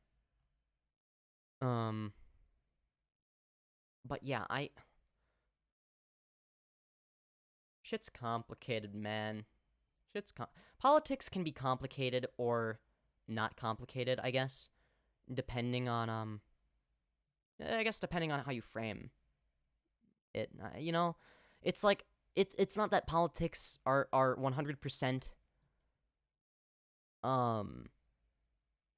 But yeah, shit's complicated, man. Politics can be complicated or not complicated, I guess. Depending on, depending on how you frame it. You know, it's like, it's not that politics are 100%,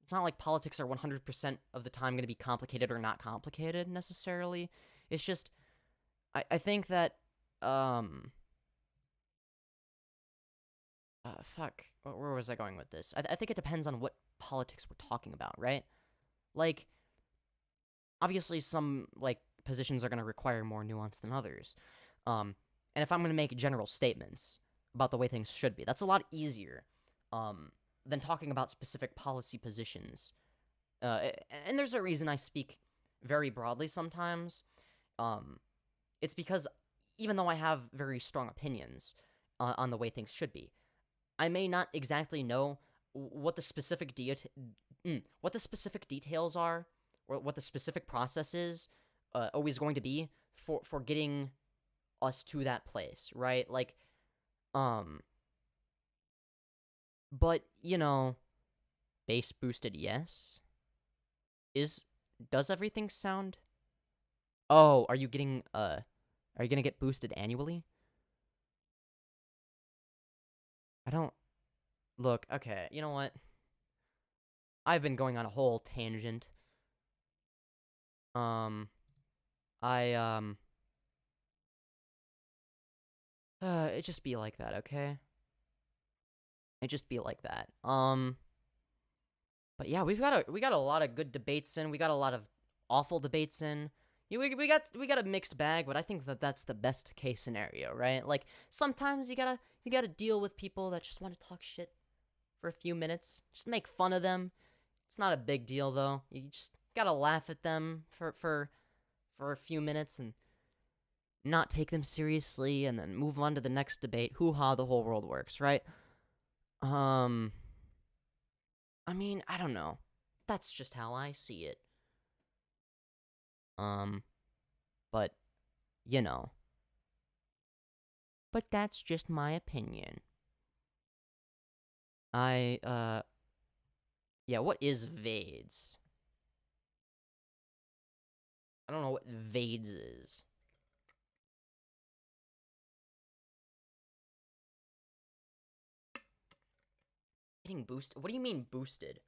it's not like politics are 100% of the time going to be complicated or not complicated, necessarily. It's just, I think that, fuck, where was I going with this? I think it depends on what politics we're talking about, right? Like, obviously some, like, positions are going to require more nuance than others. And if I'm going to make general statements about the way things should be, that's a lot easier, than talking about specific policy positions and there's a reason I speak very broadly sometimes. It's because even though I have very strong opinions on the way things should be, I may not exactly know what the specific details are, or what the specific process is always going to be for getting us to that place, right? Like, but you know, bass boosted, yes. Does everything sound? Oh, are you gonna get boosted annually? I don't look, okay, you know what? I've been going on a whole tangent. It just be like that, okay? It just be like that. But yeah, we got a lot of good debates in. We got a lot of awful debates in. We got a mixed bag, but I think that's the best case scenario, right? Like sometimes you gotta deal with people that just want to talk shit for a few minutes, just make fun of them. It's not a big deal though. You just gotta laugh at them for a few minutes and not take them seriously, and then move on to the next debate. Hoo-ha, the whole world works, right? I mean, I don't know. That's just how I see it. But, you know. But that's just my opinion. Yeah, what is VADES? I don't know what VADES is. Getting boosted? What do you mean boosted?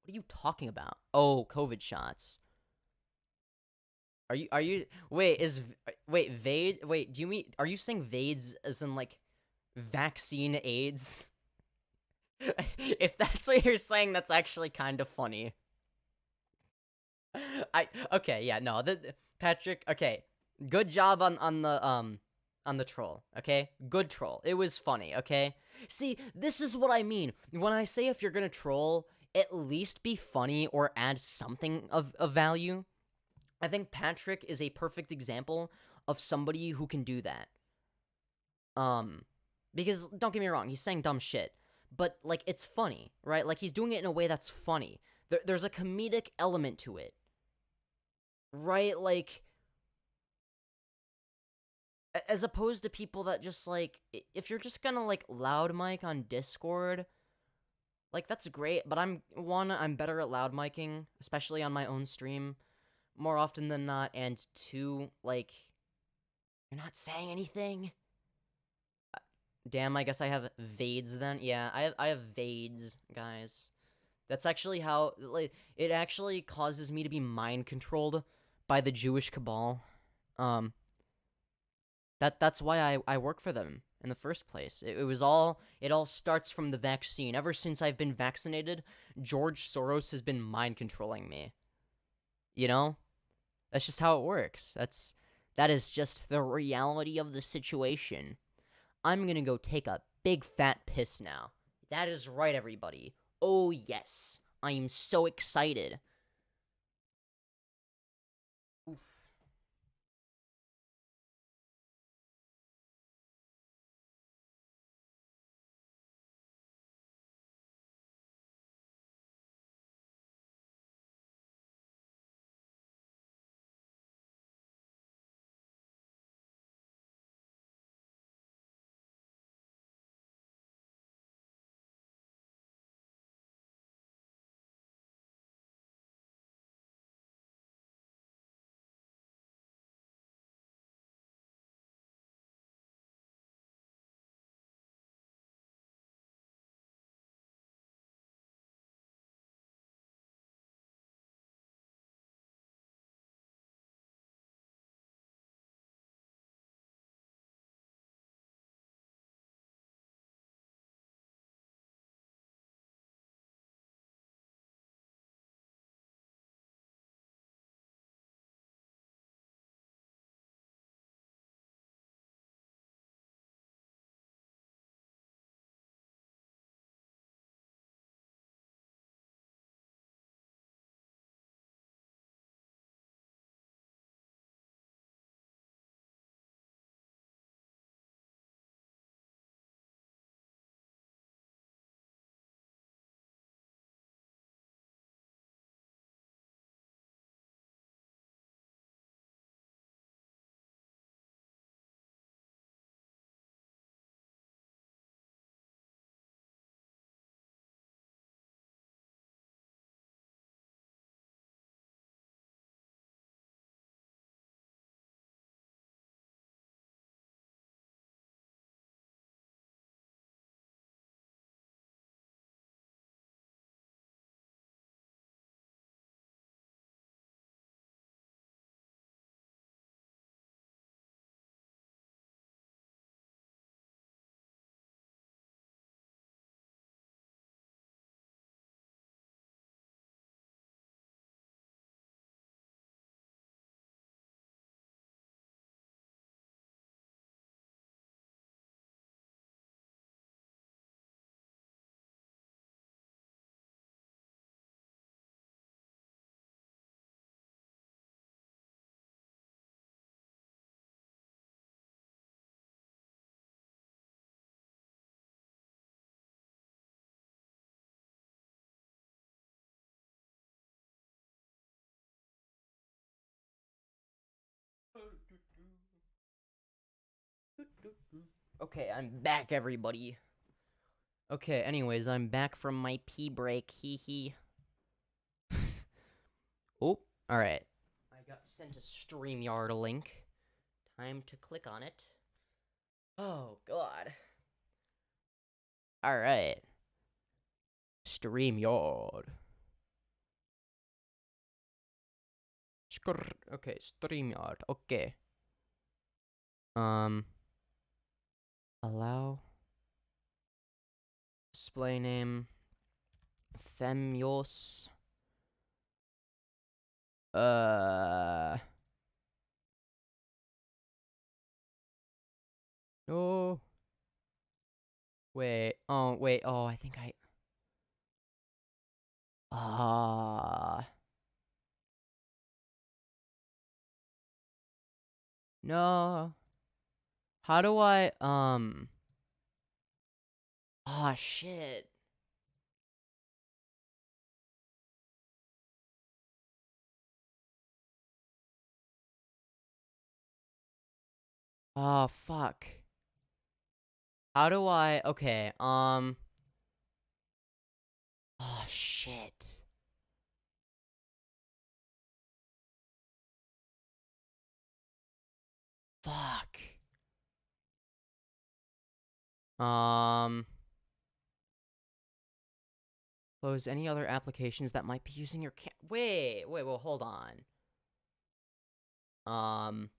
What are you talking about? Oh, COVID shots. Are you wait, VADE, wait, do you mean, are you saying VADES as in like vaccine AIDS? If that's what you're saying, that's actually kind of funny. Okay, yeah, no, Patrick, okay, good job on the troll, okay? Good troll. It was funny, okay? See, this is what I mean. When I say if you're gonna troll, at least be funny or add something of value. I think Patrick is a perfect example of somebody who can do that. Because, don't get me wrong, he's saying dumb shit, but, like, it's funny, right? Like, he's doing it in a way that's funny. There's a comedic element to it. Right? Like, as opposed to people that just, like, if you're just gonna, like, loud mic on Discord, like, that's great, but I'm better at loud micing, especially on my own stream, more often than not, and two, like, you're not saying anything? Damn, I guess I have VADES then. Yeah, I have VADES, guys. That's actually how, like, it actually causes me to be mind-controlled by the Jewish cabal. That's why I work for them in the first place. It all starts from the vaccine. Ever since I've been vaccinated, George Soros has been mind-controlling me. You know? That's just how it works. That is just the reality of the situation. I'm gonna go take a big fat piss now. That is right, everybody. Oh yes, I am so excited. Oof. Okay, I'm back, everybody. Okay, anyways, I'm back from my pee break. Hee hee. Oh, alright. I got sent a StreamYard link. Time to click on it. Oh, God. Alright. StreamYard. Okay, StreamYard. Okay. Allow. Display name. Femyoz. No. Wait. Oh, wait. Oh, I think I. No. How do I, shit. Oh, fuck. How do I, okay, oh, shit. Fuck. Close any other applications that might be using your wait, well, hold on.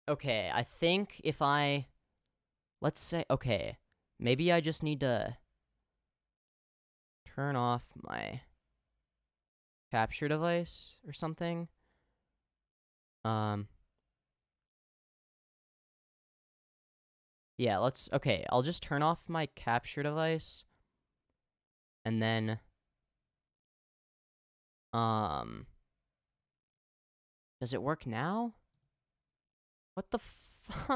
Okay, I think if let's say, okay, maybe I just need to turn off my capture device or something. Yeah, okay, I'll just turn off my capture device. And then, does it work now? What the fuck?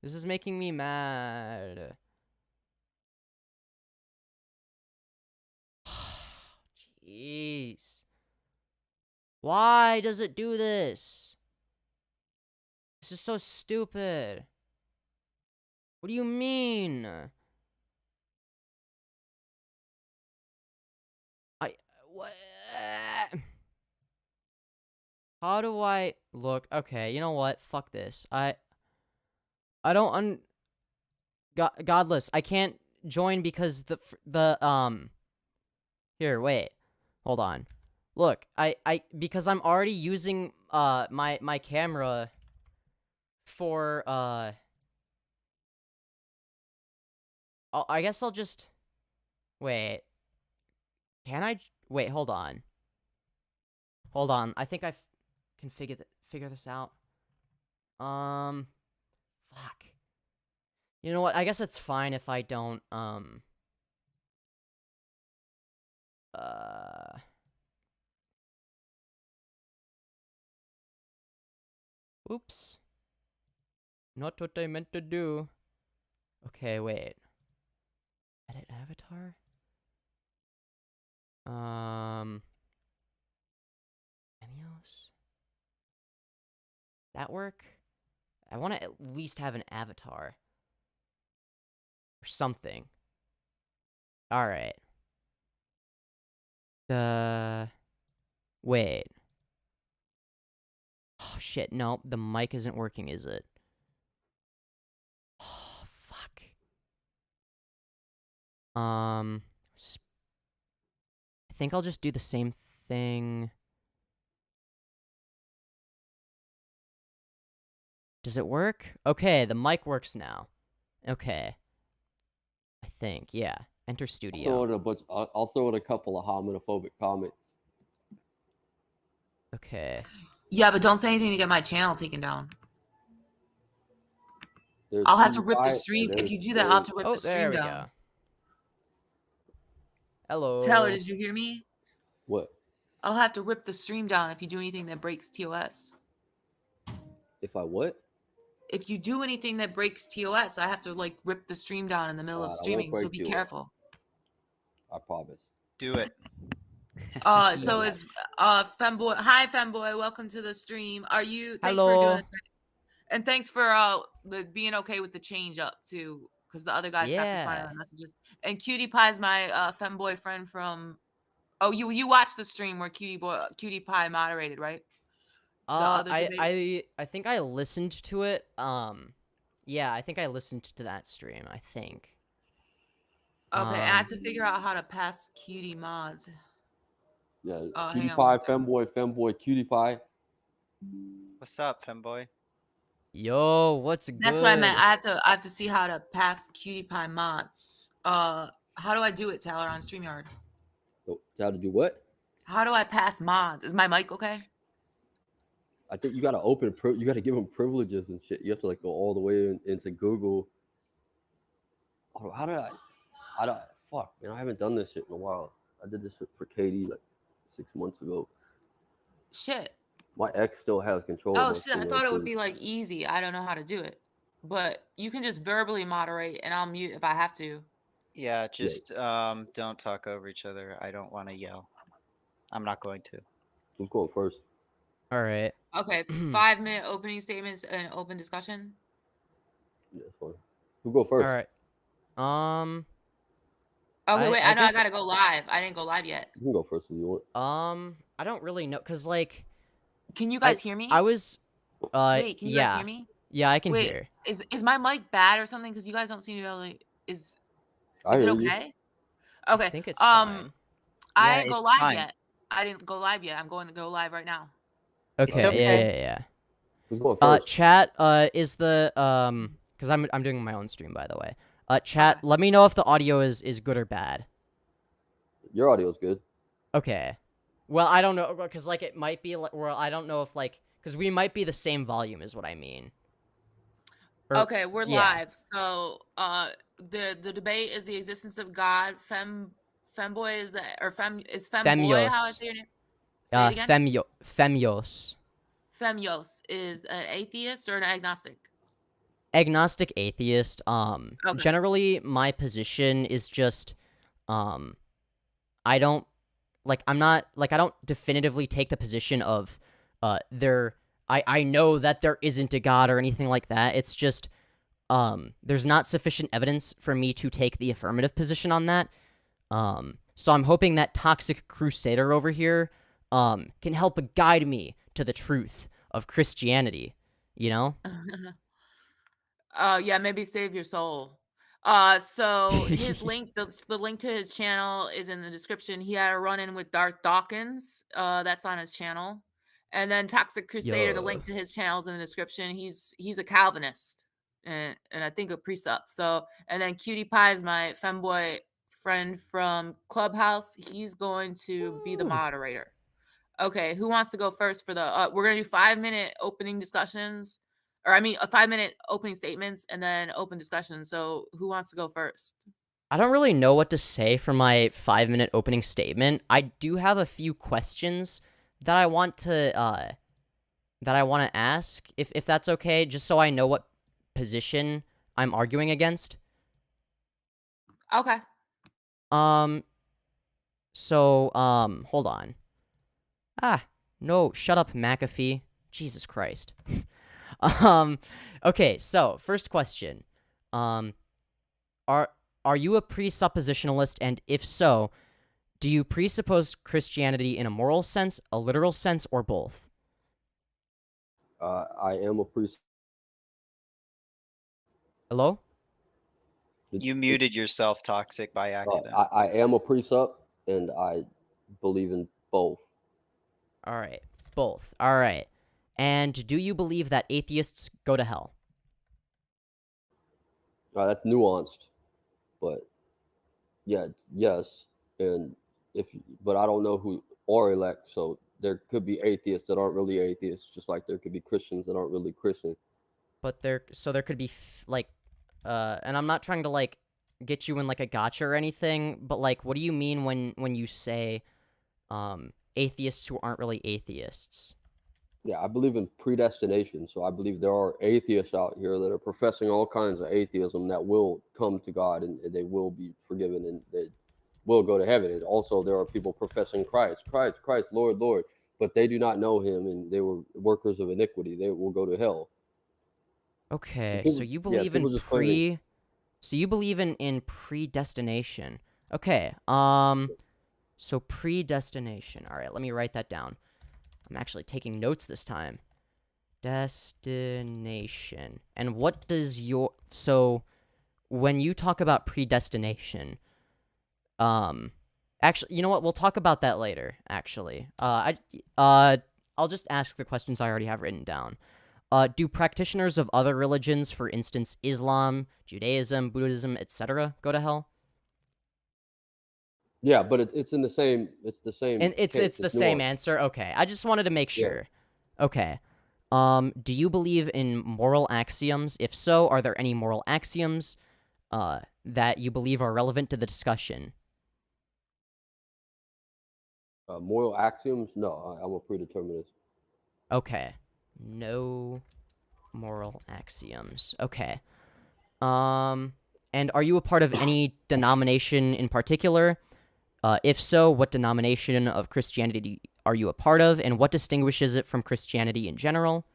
This is making me mad. Jeez. Why does it do this? This is so stupid. What do you mean? What? How do I look? Okay, you know what? Fuck this. I don't godless. I can't join because here, wait. Hold on. Look, because I'm already using my camera for I guess I'll just wait. Can I wait, hold on. Hold on. I think I can figure this out. Fuck. You know what? I guess it's fine if I don't oops. Not what I meant to do. Okay, wait. Edit avatar? Femyoz? That work? I want to at least have an avatar. Or something. Alright. Wait. Oh, shit. No, the mic isn't working, is it? Oh, fuck. I think I'll just do the same thing. Does it work? Okay, the mic works now. Okay. I think, yeah. Enter studio. I'll throw in a couple of homophobic comments. Okay. Yeah, but don't say anything to get my channel taken down. I'll have to rip the stream. If you do that, I'll have to rip the stream down. Go. Hello. Taylor, did you hear me? What? I'll have to rip the stream down if you do anything that breaks TOS. If I what? If you do anything that breaks TOS, I have to like rip the stream down in the middle of streaming. So be careful. I promise. Do it. So Femboy. Hi, Femboy. Welcome to the stream. Thanks for doing Hello. this. And thanks for being okay with the change up too, because the other guys stopped responding to Yeah. my messages. And Cutie Pie's my Femboy friend from. Oh, you watched the stream where Cutie Pie moderated, right? The other debate. I think I listened to it. Yeah, I think I listened to that stream. I think. Okay, I have to figure out how to pass Cutie mods. Yeah, hang Cutie on Pie, one second. Femboy, Cutie Pie. What's up, Femboy? Yo, what's good? That's what I meant. I have to see how to pass Cutie Pie mods. How do I do it, Tyler, on StreamYard? Oh, how to do what? How do I pass mods? Is my mic okay? I think you gotta you gotta give them privileges and shit. You have to like go all the way into Google. Oh, how do I? Fuck, man, I haven't done this shit in a while. I did this shit for Katie like 6 months ago. Shit. My ex still has control. Oh of my shit! I shit, thought it would too. be like easy. I don't know how to do it, but you can just verbally moderate, and I'll mute if I have to. Yeah, just don't talk over each other. I don't want to yell. I'm not going to. Who's going first? All right. Okay, 5-minute opening statements and open discussion. Yeah, that's fine. Who go first? All right. Okay, wait. I know I guess- gotta go live. I didn't go live yet. You can go first if you want. I don't really know, cause like. Can you guys hear me? I was. Wait, can you yeah. guys hear me? Yeah, I can Wait, hear. is my mic bad or something? Because you guys don't seem to be able to. Is I it hear you. okay? Okay. I think it's fine. I Yeah, didn't go it's live fine. yet. I didn't go live yet. I'm going to go live right now. Okay. okay. Yeah. Who's going first? Chat. Is the because I'm doing my own stream, by the way. Chat. Okay. Let me know if the audio is good or bad. Your audio's good. Okay. Well, I don't know, because like it might be like, well, I don't know if like, because we might be the same volume, is what I mean. Or- Okay, we're yeah. live. So, the debate is the existence of God. Femboy is Femboy how I say your name? Say it again. Femyoz. Femyoz is an atheist or an agnostic? Agnostic atheist. Okay. Generally, my position is just, I don't, like, I'm not, like, I don't definitively take the position of, I know that there isn't a God or anything like that. It's just, there's not sufficient evidence for me to take the affirmative position on that. So I'm hoping that Toxic Crusader over here, can help guide me to the truth of Christianity, you know? Yeah, maybe save your soul. So his link, the link to his channel is in the description. He had a run-in with Darth Dawkins. That's on his channel. And then Toxic Crusader, the link to his channel is in the description. He's a Calvinist and I think a precept. So, and then Cutie Pie is my Femboy friend from Clubhouse. He's going to be the moderator. Okay, who wants to go first for the? We're gonna do 5-minute opening discussions, or I mean, a 5-minute opening statements and then open discussion. So, who wants to go first? I don't really know what to say for my 5-minute opening statement. I do have a few questions that I want to ask, if that's okay, just so I know what position I'm arguing against. Okay. So, hold on. No, shut up, McAfee. Jesus Christ. Okay, so, first question. Are you a presuppositionalist, and if so, do you presuppose Christianity in a moral sense, a literal sense, or both? I am a priest. Hello? You muted yourself, Toxic, by accident. I am a precept, and I believe in both. All right, both. All right. And do you believe that atheists go to hell? That's nuanced, but yeah, yes, and but I don't know who are elect, so there could be atheists that aren't really atheists, just like there could be Christians that aren't really Christian. But there could be and I'm not trying to like get you in like a gotcha or anything, but like, what do you mean when you say atheists who aren't really atheists? Yeah, I believe in predestination, so I believe there are atheists out here that are professing all kinds of atheism that will come to God and they will be forgiven and will go to heaven. And also, there are people professing Christ, Lord, Lord, but they do not know him, and they were workers of iniquity. They will go to hell. Okay, people- so you yeah, believe in people just claiming- so you believe in predestination. Okay, so predestination. All right, let me write that down. I'm actually taking notes this time. Destination. And what does so when you talk about predestination, actually, you know what? We'll talk about that later, actually. I'll just ask the questions I already have written down. Do practitioners of other religions, for instance, Islam, Judaism, Buddhism, etc., go to hell? Yeah, but it's in the same. It's the same. And it's case. the same nuanced. answer. Okay, I just wanted to make Yeah. sure. Okay. Do you believe in moral axioms? If so, are there any moral axioms that you believe are relevant to the discussion? Moral axioms? No, I'm a predeterminist. Okay. No moral axioms. Okay. And are you a part of any denomination in particular? If so, what denomination of Christianity are you a part of, and what distinguishes it from Christianity in general?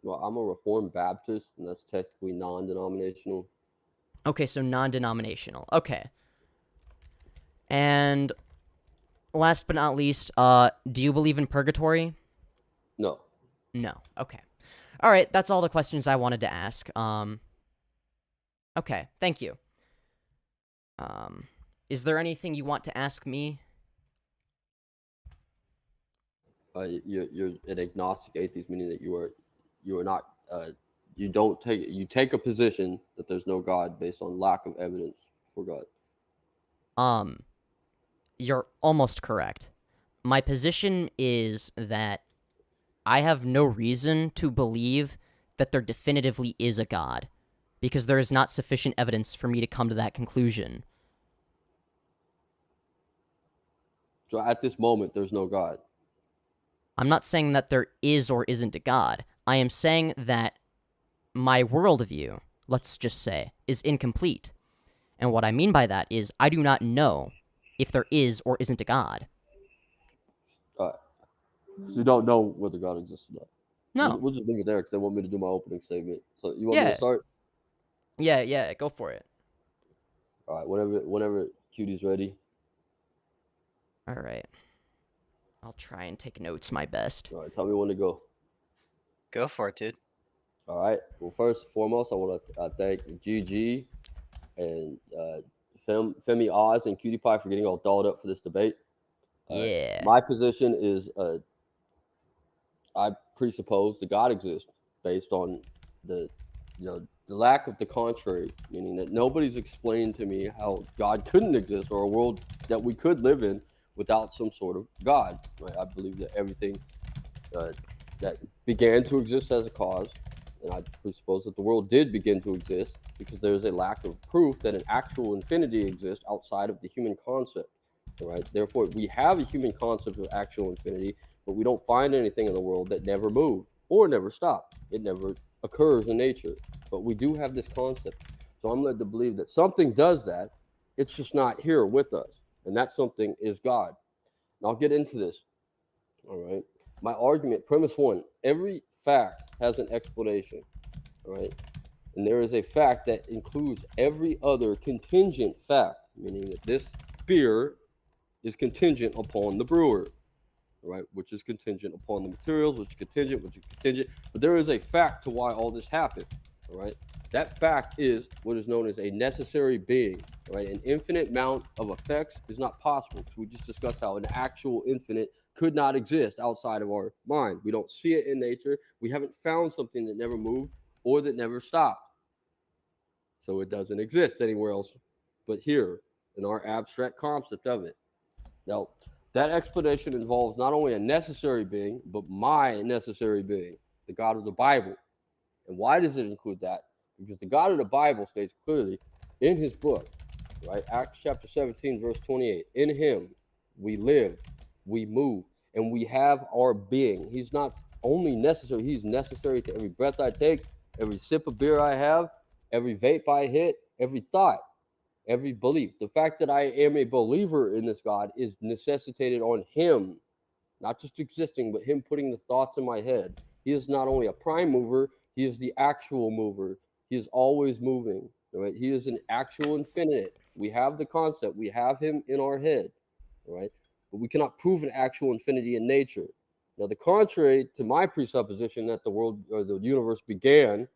Well, I'm a Reformed Baptist, and that's technically non-denominational. Okay, so non-denominational. Okay. And last but not least, do you believe in purgatory? No. No. Okay. All right, that's all the questions I wanted to ask. Okay, thank you. Is there anything you want to ask me? You're an agnostic atheist, meaning that you are not. You take a position that there's no God based on lack of evidence for God. You're almost correct. My position is that I have no reason to believe that there definitively is a God, because there is not sufficient evidence for me to come to that conclusion. So at this moment, there's no God. I'm not saying that there is or isn't a God. I am saying that my worldview, let's just say, is incomplete. And what I mean by that is I do not know if there is or isn't a God. So you don't know whether God exists or not. No. We'll just leave it there because they want me to do my opening statement. So you want me to start? Yeah, go for it. All right, whenever Cutie's ready. All right. I'll try and take notes my best. All right, tell me when to go. Go for it, dude. All right. Well, first and foremost, I want to thank GG and Femyoz and Cutie Pie for getting all dolled up for this debate. Yeah. My position is I presuppose that God exists based on the lack of the contrary, meaning that nobody's explained to me how God couldn't exist or a world that we could live in without some sort of God. Right? I believe that everything that began to exist as a cause, and I presuppose that the world did begin to exist because there is a lack of proof that an actual infinity exists outside of the human concept. Right? Therefore, we have a human concept of actual infinity, but we don't find anything in the world that never moved or never stopped. It never occurs in nature, but we do have this concept. So I'm led to believe that something does that. It's just not here with us, and that something is God. And I'll get into this. All right. My argument, premise one: every fact has an explanation. All right, and there is a fact that includes every other contingent fact, meaning that this beer is contingent upon the brewer, right? Which is contingent upon the materials, which is contingent. But there is a fact to why all this happened, all right? That fact is what is known as a necessary being, right? An infinite amount of effects is not possible because we just discussed how an actual infinite could not exist outside of our mind. We don't see it in nature. We haven't found something that never moved or that never stopped. So it doesn't exist anywhere else but here in our abstract concept of it. Now, that explanation involves not only a necessary being, but my necessary being, the God of the Bible. And why does it include that? Because the God of the Bible states clearly in his book, right? Acts chapter 17, verse 28. In him we live, we move, and we have our being. He's not only necessary, he's necessary to every breath I take, every sip of beer I have, every vape I hit, every thought. every belief. The fact that I am a believer in this God is necessitated on him, not just existing, but him putting the thoughts in my head. He is not only a prime mover, he is the actual mover. He is always moving. Right? He is an actual infinite. We have the concept, we have him in our head, right? But we cannot prove an actual infinity in nature. Now, the contrary to my presupposition that the world or the universe began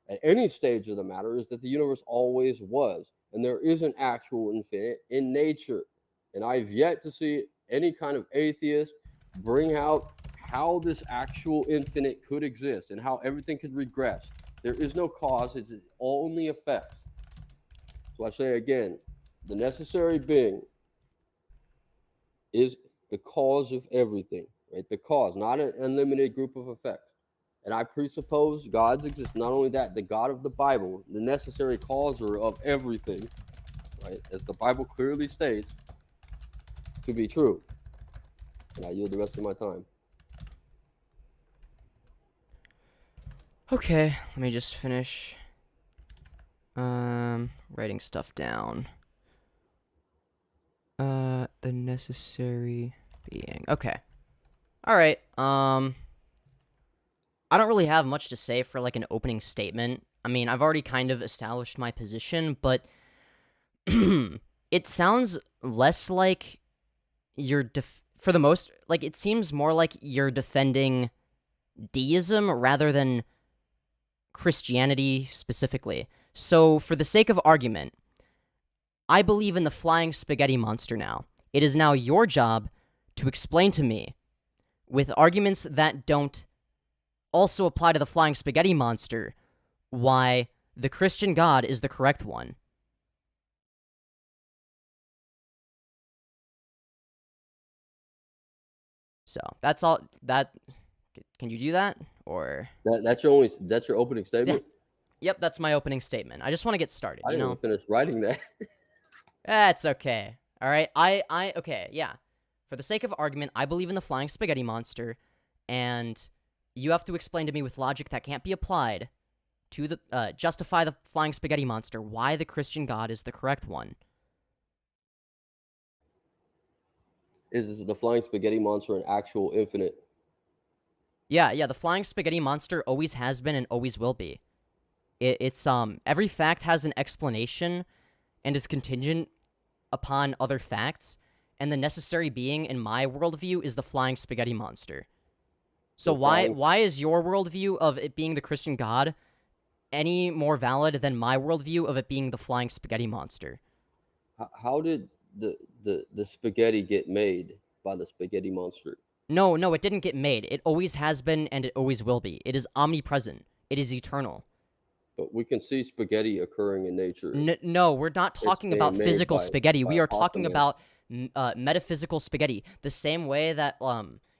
at any stage of the matter is that the universe always was, and there is an actual infinite in nature. And I've yet to see any kind of atheist bring out how this actual infinite could exist and how everything could regress. There is no cause, it's only effects. So I say again, the necessary being is the cause of everything, right? The cause, not an unlimited group of effects. And I presuppose God's exist. Not only that, the God of the Bible, the necessary causer of everything, right? As the Bible clearly states, to be true. And I yield the rest of my time. Okay, let me just finish writing stuff down. The necessary being. Okay. All right. I don't really have much to say for like an opening statement. I mean, I've already kind of established my position, but it sounds less like you're for the most, like, it seems more like you're defending deism rather than Christianity specifically. So, for the sake of argument, I believe in the flying spaghetti monster now. It is now your job to explain to me, with arguments that don't also apply to the flying spaghetti monster, why the Christian God is the correct one. So, that's all. Can you do that? Or That's your opening statement? Yep, that's my opening statement. I just want to get started, I you didn't know? even finish writing that. That's okay. All right. Okay, yeah. For the sake of argument, I believe in the flying spaghetti monster, and you have to explain to me with logic that can't be applied to the justify the flying spaghetti monster why the Christian God is the correct one. Is the flying spaghetti monster an actual infinite? Yeah, the flying spaghetti monster always has been and always will be. It's every fact has an explanation and is contingent upon other facts, and the necessary being in my worldview is the flying spaghetti monster. So why is your worldview of it being the Christian God any more valid than my worldview of it being the flying spaghetti monster? How did the spaghetti get made by the spaghetti monster? No, it didn't get made. It always has been and it always will be. It is omnipresent. It is eternal. But we can see spaghetti occurring in nature. No, we're not talking about physical spaghetti. We are talking about metaphysical spaghetti. The same way that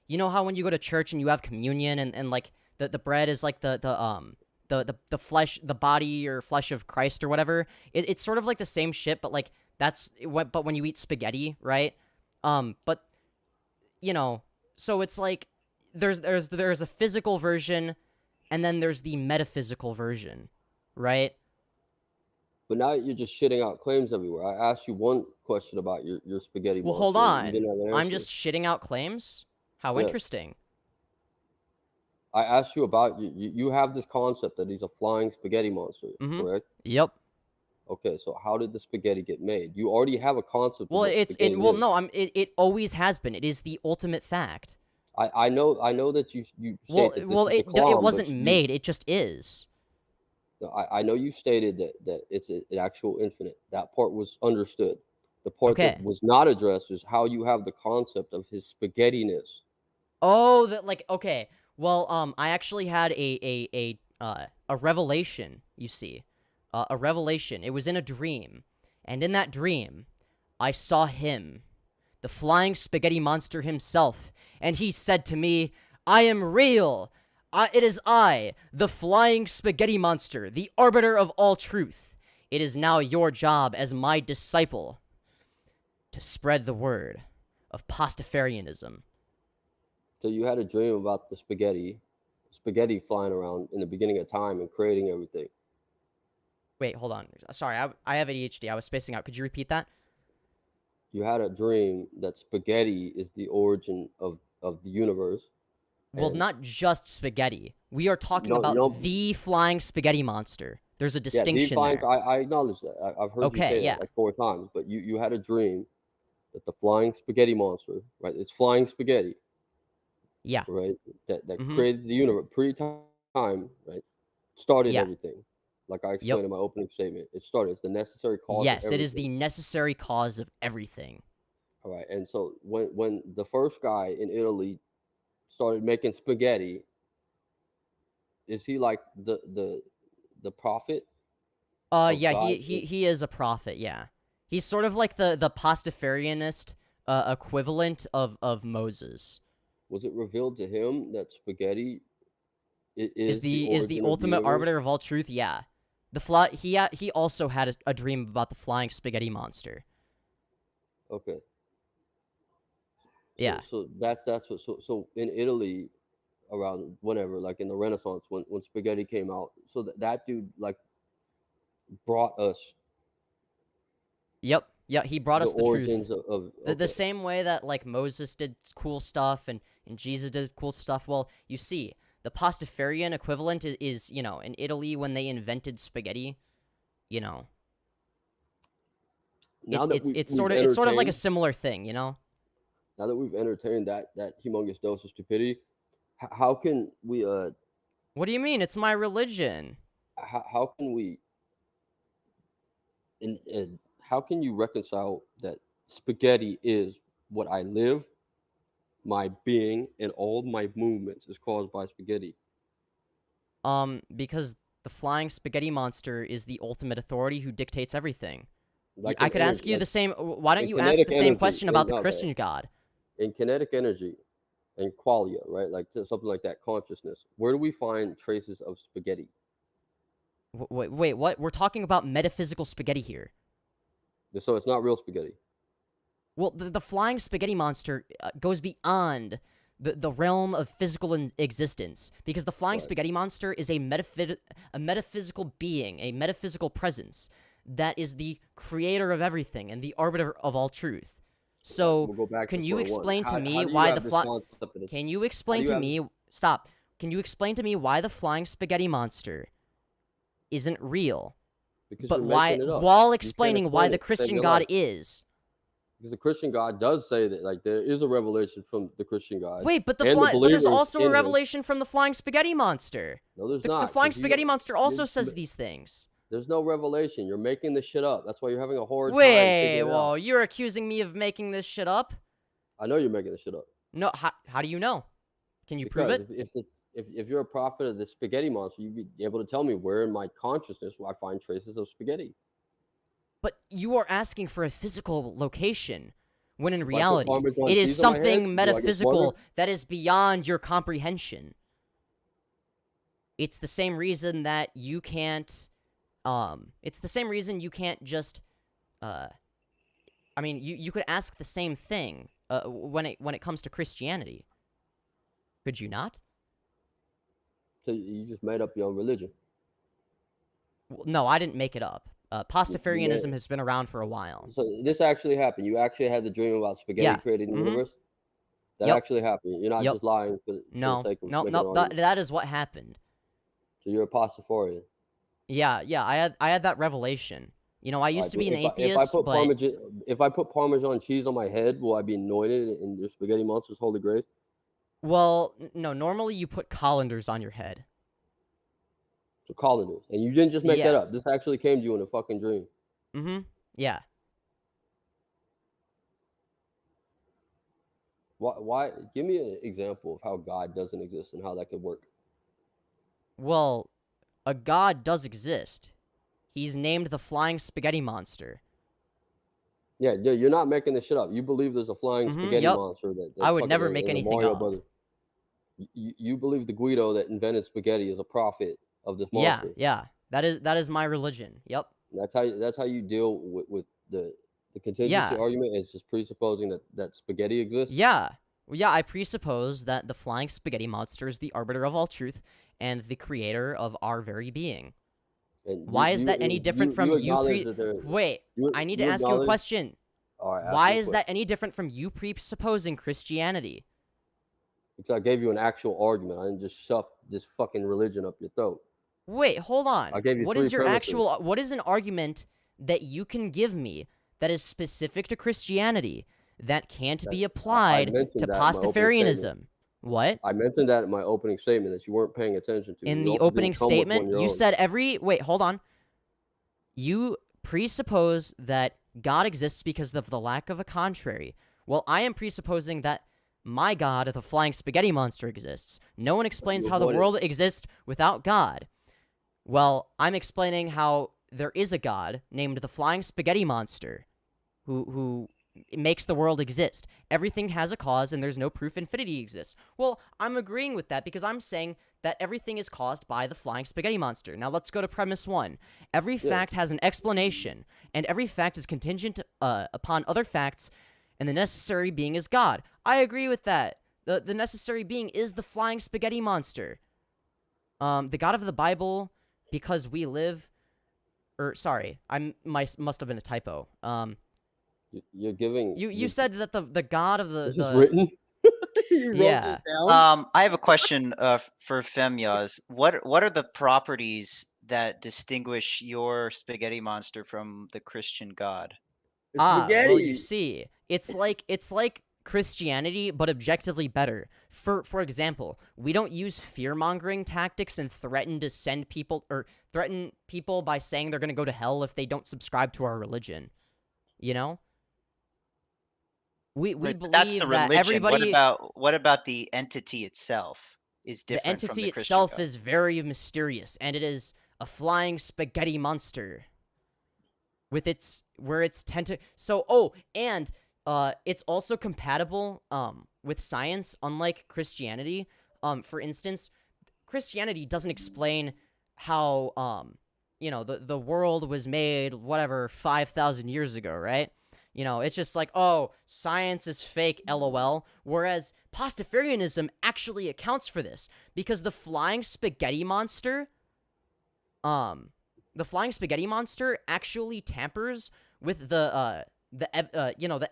you know how when you go to church and you have communion and like the bread is like the flesh, the body or flesh of Christ or whatever. It's sort of like the same shit, but like but when you eat spaghetti, right? But you know, so it's like there's a physical version, and then there's the metaphysical version, right? But now you're just shitting out claims everywhere. I asked you one question about your spaghetti monster. Well, hold on. You didn't have an I'm answer. just shitting out claims? How interesting. I asked you about you have this concept that he's a flying spaghetti monster, correct? Yep. Okay, so how did the spaghetti get made? You already have a concept. Well, of it always has been. It is the ultimate fact. I know that you state that it wasn't made. It just is. I know you stated that it's an actual infinite. That part was understood. The part that was not addressed is how you have the concept of his spaghetti-ness. Oh, that like okay. Well, I actually had a revelation. You see, a revelation. It was in a dream, and in that dream, I saw him, the flying spaghetti monster himself, and he said to me, "I am real. It is I, the flying spaghetti monster, the arbiter of all truth. It is now your job as my disciple to spread the word of Pastafarianism." So you had a dream about the spaghetti flying around in the beginning of time and creating everything. Wait, hold on. Sorry, I have ADHD. I was spacing out. Could you repeat that? You had a dream that spaghetti is the origin of the universe. Well, And not just spaghetti. We are talking about no, the flying spaghetti monster. There's a yeah, distinction defines. there. I acknowledge that. I've heard you Okay, say yeah. that like 4 times, but you had a dream that the flying spaghetti monster, right? It's flying spaghetti, Yeah. right? That Mhm. created the universe pre-time, right? Started Yeah. everything, like I explained Yep. in my opening statement. It started. It's the necessary cause of Yes, it everything. is the necessary cause of everything. All right, and so when the first guy in Italy started making spaghetti, is he like the prophet of Yeah, God? he is a prophet, yeah. He's sort of like the Pastafarianist equivalent of Moses. Was it revealed to him that spaghetti Is is the the origin of the ultimate universe? arbiter of all truth? Yeah. He also had a dream about the flying spaghetti monster. Okay. Yeah. So that's what so in Italy around whenever, like in the Renaissance when spaghetti came out, so that dude like brought us Yep. Yeah, he brought the us the truth. origins of The okay. same way that like Moses did cool stuff and Jesus did cool stuff. Well, you see, the Pastafarian equivalent is in Italy when they invented spaghetti, you know. Now that It's we've sort of like a entertained similar thing, you know? now that we've entertained that humongous dose of stupidity, how can we What do you mean? It's my religion. how can we and how can you reconcile that spaghetti is what I live, my being, and all my movements is caused by spaghetti? Because the flying spaghetti monster is the ultimate authority who dictates everything. Like I in could ask energy, you like the same. Why don't in you ask kinetic the same energy, question in about the okay, Christian God? in kinetic energy and qualia, right? Like something like that, consciousness. Where do we find traces of spaghetti? Wait, what? We're talking about metaphysical spaghetti here. So it's not real spaghetti. Well, the flying spaghetti monster goes beyond the realm of physical existence, because the flying Right. spaghetti monster is a metaphysical being, a metaphysical presence that is the creator of everything and the arbiter of all truth. So, we'll go back to can you square one. explain to How me do you why have the this fly? concept that Can you how explain do you to have me? Stop. Can you explain to me why the flying spaghetti monster isn't real? because But you're why, making it up. while You can't explaining why explain the it to save Christian your God life. is? Because the Christian God does say that like there is a revelation from the Christian God. Wait, but and the but there's believers also a in him. revelation from the flying spaghetti monster. No, there's The not. flying 'Cause spaghetti monster also you're- says these things. There's no revelation. You're making this shit up. That's why you're having a hard time Wait, figuring it well, out. you're accusing me of making this shit up? I know you're making this shit up. No, how do you know? Can you prove Because it? if you're a prophet of the spaghetti monster, you'd be able to tell me where in my consciousness will I find traces of spaghetti. But you are asking for a physical location, when in If I put reality, Parmesan it is cheese on my head, something do I get metaphysical smarter? that is beyond your comprehension. It's the same reason that you can't, it's the same reason you can't just, I mean, you could ask the same thing, when it comes to Christianity. Could you not? So you just made up your own religion. Well, no, I didn't make it up. You made Pastafarianism it. has been around for a while. So this actually happened. You actually had the dream about spaghetti Yeah. creating the Mhm. universe. That Yep. actually happened. You're not Yep. just lying for the No, sake of no, making no. an argument. That is what happened. So you're a Pastafarian. Yeah. I had that revelation. You know, I used Alright, to be an if I atheist, put but Parmesan cheese on my head, will I be anointed in your spaghetti monster's holy grace? well, no. Normally, you put colanders on your head. So colanders, and you didn't just make that Yeah. up. This actually came to you in a fucking dream. Mm-hmm. Yeah. Why? Give me an example of how God doesn't exist and how that could work. Well, a god does exist. He's named the Flying Spaghetti Monster. Yeah, you're not making this shit up. You believe there's a flying spaghetti Yep. monster that I would fucking never in make the anything Mario up. Brothers. You believe the Guido that invented spaghetti is a prophet of this Yeah, monster. yeah. That is my religion. Yep. That's how you deal with the contingency Yeah. argument is just presupposing that spaghetti exists. Yeah. Well, yeah, I presuppose that the Flying Spaghetti Monster is the arbiter of all truth and the creator of our very being. And Why is that any different from you acknowledge that there. Wait, I need to You ask you a acknowledge. question. All right. ask Why me a is that any different from you presupposing Christianity? Because I gave you an actual argument. I didn't just shove this fucking religion up your throat. Wait, hold on. I gave you What three is your premises. what is an argument that you can give me that is specific to Christianity that can't be applied mentioned to that in my opening Pastafarianism? What? I mentioned that in my opening statement that you weren't paying attention to. In You the also didn't opening come with one statement, your you own. said wait, hold on. You presuppose that God exists because of the lack of a contrary. Well, I am presupposing that my God, the flying spaghetti monster, exists. No one explains how the avoid it. world exists without God. Well, I'm explaining how there is a God named the flying spaghetti monster who makes the world exist. Everything has a cause and there's no proof infinity exists. Well, I'm agreeing with that because I'm saying that everything is caused by the flying spaghetti monster. Now let's go to premise 1. Every fact has an explanation, and every fact is contingent upon other facts, and the necessary being is God. I agree with that. The necessary being is the flying spaghetti monster. The God of the Bible, because we live... sorry, must have been a typo. You're giving. You said that the God of the... This is written? You wrote Yeah. this down? I have a question for Femyoz. What are the properties that distinguish your spaghetti monster from the Christian God? Well, you see, it's like Christianity, but objectively better. For example, we don't use fear-mongering tactics and threaten people by saying they're gonna go to hell if they don't subscribe to our religion. You know? We But believe that's the that religion. everybody... What about the entity itself? Is different The entity from the Christian itself God? is very mysterious, and it is a flying spaghetti monster. With its and it's also compatible with science, unlike Christianity. For instance, Christianity doesn't explain how the world was made 5,000 years ago, right? It's just like, oh, science is fake, LOL. Whereas Pastafarianism actually accounts for this because the flying spaghetti monster actually tampers with the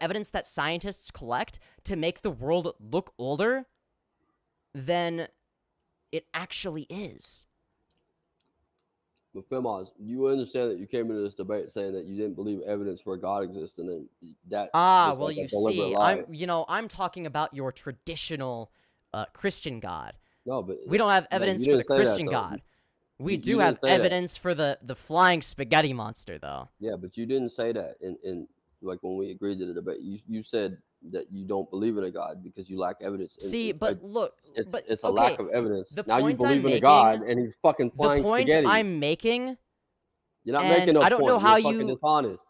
evidence that scientists collect to make the world look older than it actually is. But Femyoz, you understand that you came into this debate saying that you didn't believe evidence for God exists, and then that was Well, like a you deliberate see, lie. I'm talking about your traditional Christian God. No, but We don't have no, evidence you for the didn't say that, Christian though. God. We You do didn't have say that. evidence for the flying spaghetti monster, though. Yeah, but you didn't say that in like when we agreed to the debate. You said that you don't believe in a God because you lack evidence. See, but look, it's a lack of evidence. The Now you point believe I'm in a God, making- and he's fucking The flying point spaghetti. I'm making... You're not and making a I don't point. know how You're fucking dishonest.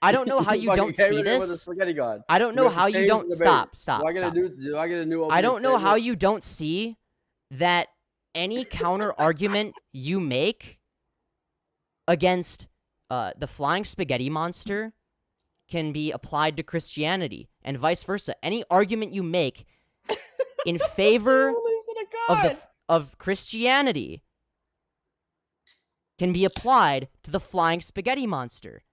I don't know how you fucking don't came see in there with a this. spaghetti God. I don't We know have to how you change don't... the debate. Stop. Do I get a new opening I don't know how statement? you don't see that any counter argument you make against the flying spaghetti monster can be applied to Christianity and vice versa. Any argument you make in favor of Christianity can be applied to the flying spaghetti monster.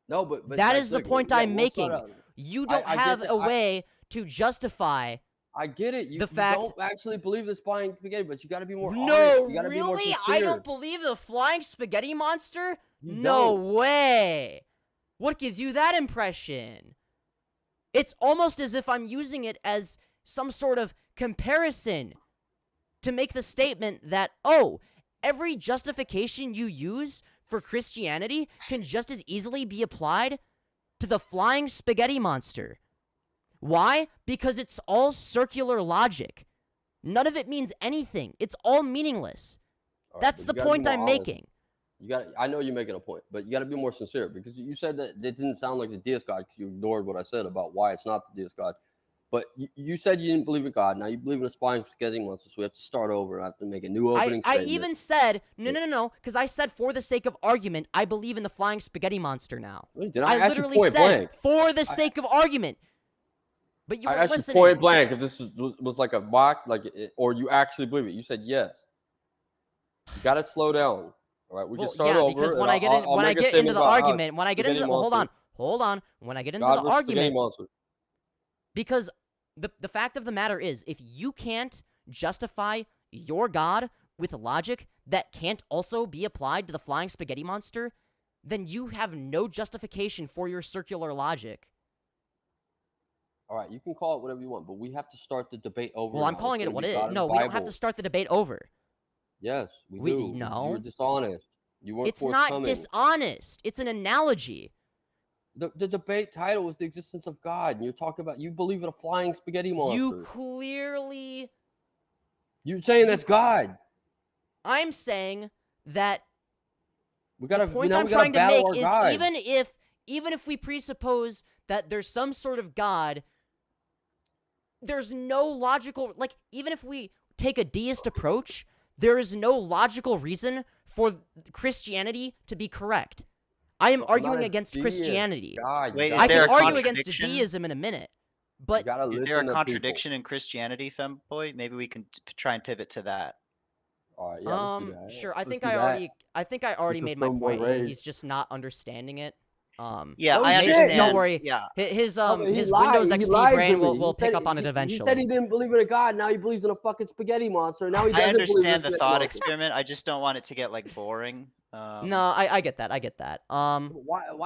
No, but that like, is the look, point yeah, I'm we'll making. start out. You don't I get have that. a way to justify... I get it. You the fact... don't actually believe this flying spaghetti, but you got to be more honest. No, You gotta be more really? sincere. I don't believe the flying spaghetti monster? You No don't. way. What gives you that impression? It's almost as if I'm using it as some sort of comparison to make the statement that, oh, every justification you use for Christianity can just as easily be applied to the flying spaghetti monster. Why? Because it's all circular logic. None of it means anything. It's all meaningless. All right, That's but the you gotta be point more I'm honest. making. I know you're making a point, but you got to be more sincere because you said that it didn't sound like the deist God because you ignored what I said about why it's not the deist God. But you said you didn't believe in God. Now you believe in a flying spaghetti monster, so we have to start over and I have to make a new opening I statement. even said, no, because I said for the sake of argument, I believe in the flying spaghetti monster now. Wait, did I ask you literally point said, blank? for the sake of argument. But you I weren't asked listening. you point blank if this was like a mock, or you actually believe it. You said yes. You gotta slow down. All right, we can Well, start yeah, over. because and when I get I'll when I make a get into statement the about argument, when I get into spaghetti the, hold monster. on, when I get into God the versus spaghetti argument, monster. because the fact of the matter is, if you can't justify your God with logic that can't also be applied to the flying spaghetti monster, then you have no justification for your circular logic. All right, you can call it whatever you want, but we have to start the debate over. Well, I'm now. calling It's it gonna what be it God is. and No, we don't have to Bible. start the debate over. Yes, we We- do. no. You were dishonest. You weren't It's not forthcoming. dishonest. It's an analogy. The debate title is the existence of God, and you're talking about you believe in a flying spaghetti monster. You clearly. You're saying that's God. I'm saying that We gotta. the point now I'm we gotta trying to battle make our is God. even if we presuppose that there's some sort of God, there's no logical, like, even if we take a deist approach, there is no logical reason for Christianity to be correct. I am I'm not arguing a against deist. Christianity. God, Wait, is I there can a argue against contradiction? deism in a minute, You but gotta Is listen there a to contradiction in Christianity, Femboy? Maybe we can try and pivot to that. People. All right, yeah, let's do that. sure. I Let's think do I that. already This is made my Femboy point. rage. He's just not understanding it. Yeah, No I shit. understand. Don't worry. Yeah. His No, but he his lied. Windows He XP lied brain to will me. will He pick said up on it he eventually. said he didn't believe in a God. Now he believes in a fucking spaghetti monster. Now he I doesn't believe in a understand the spaghetti thought monster. experiment. I just don't want it to get like boring. No, I get that. I get that. Why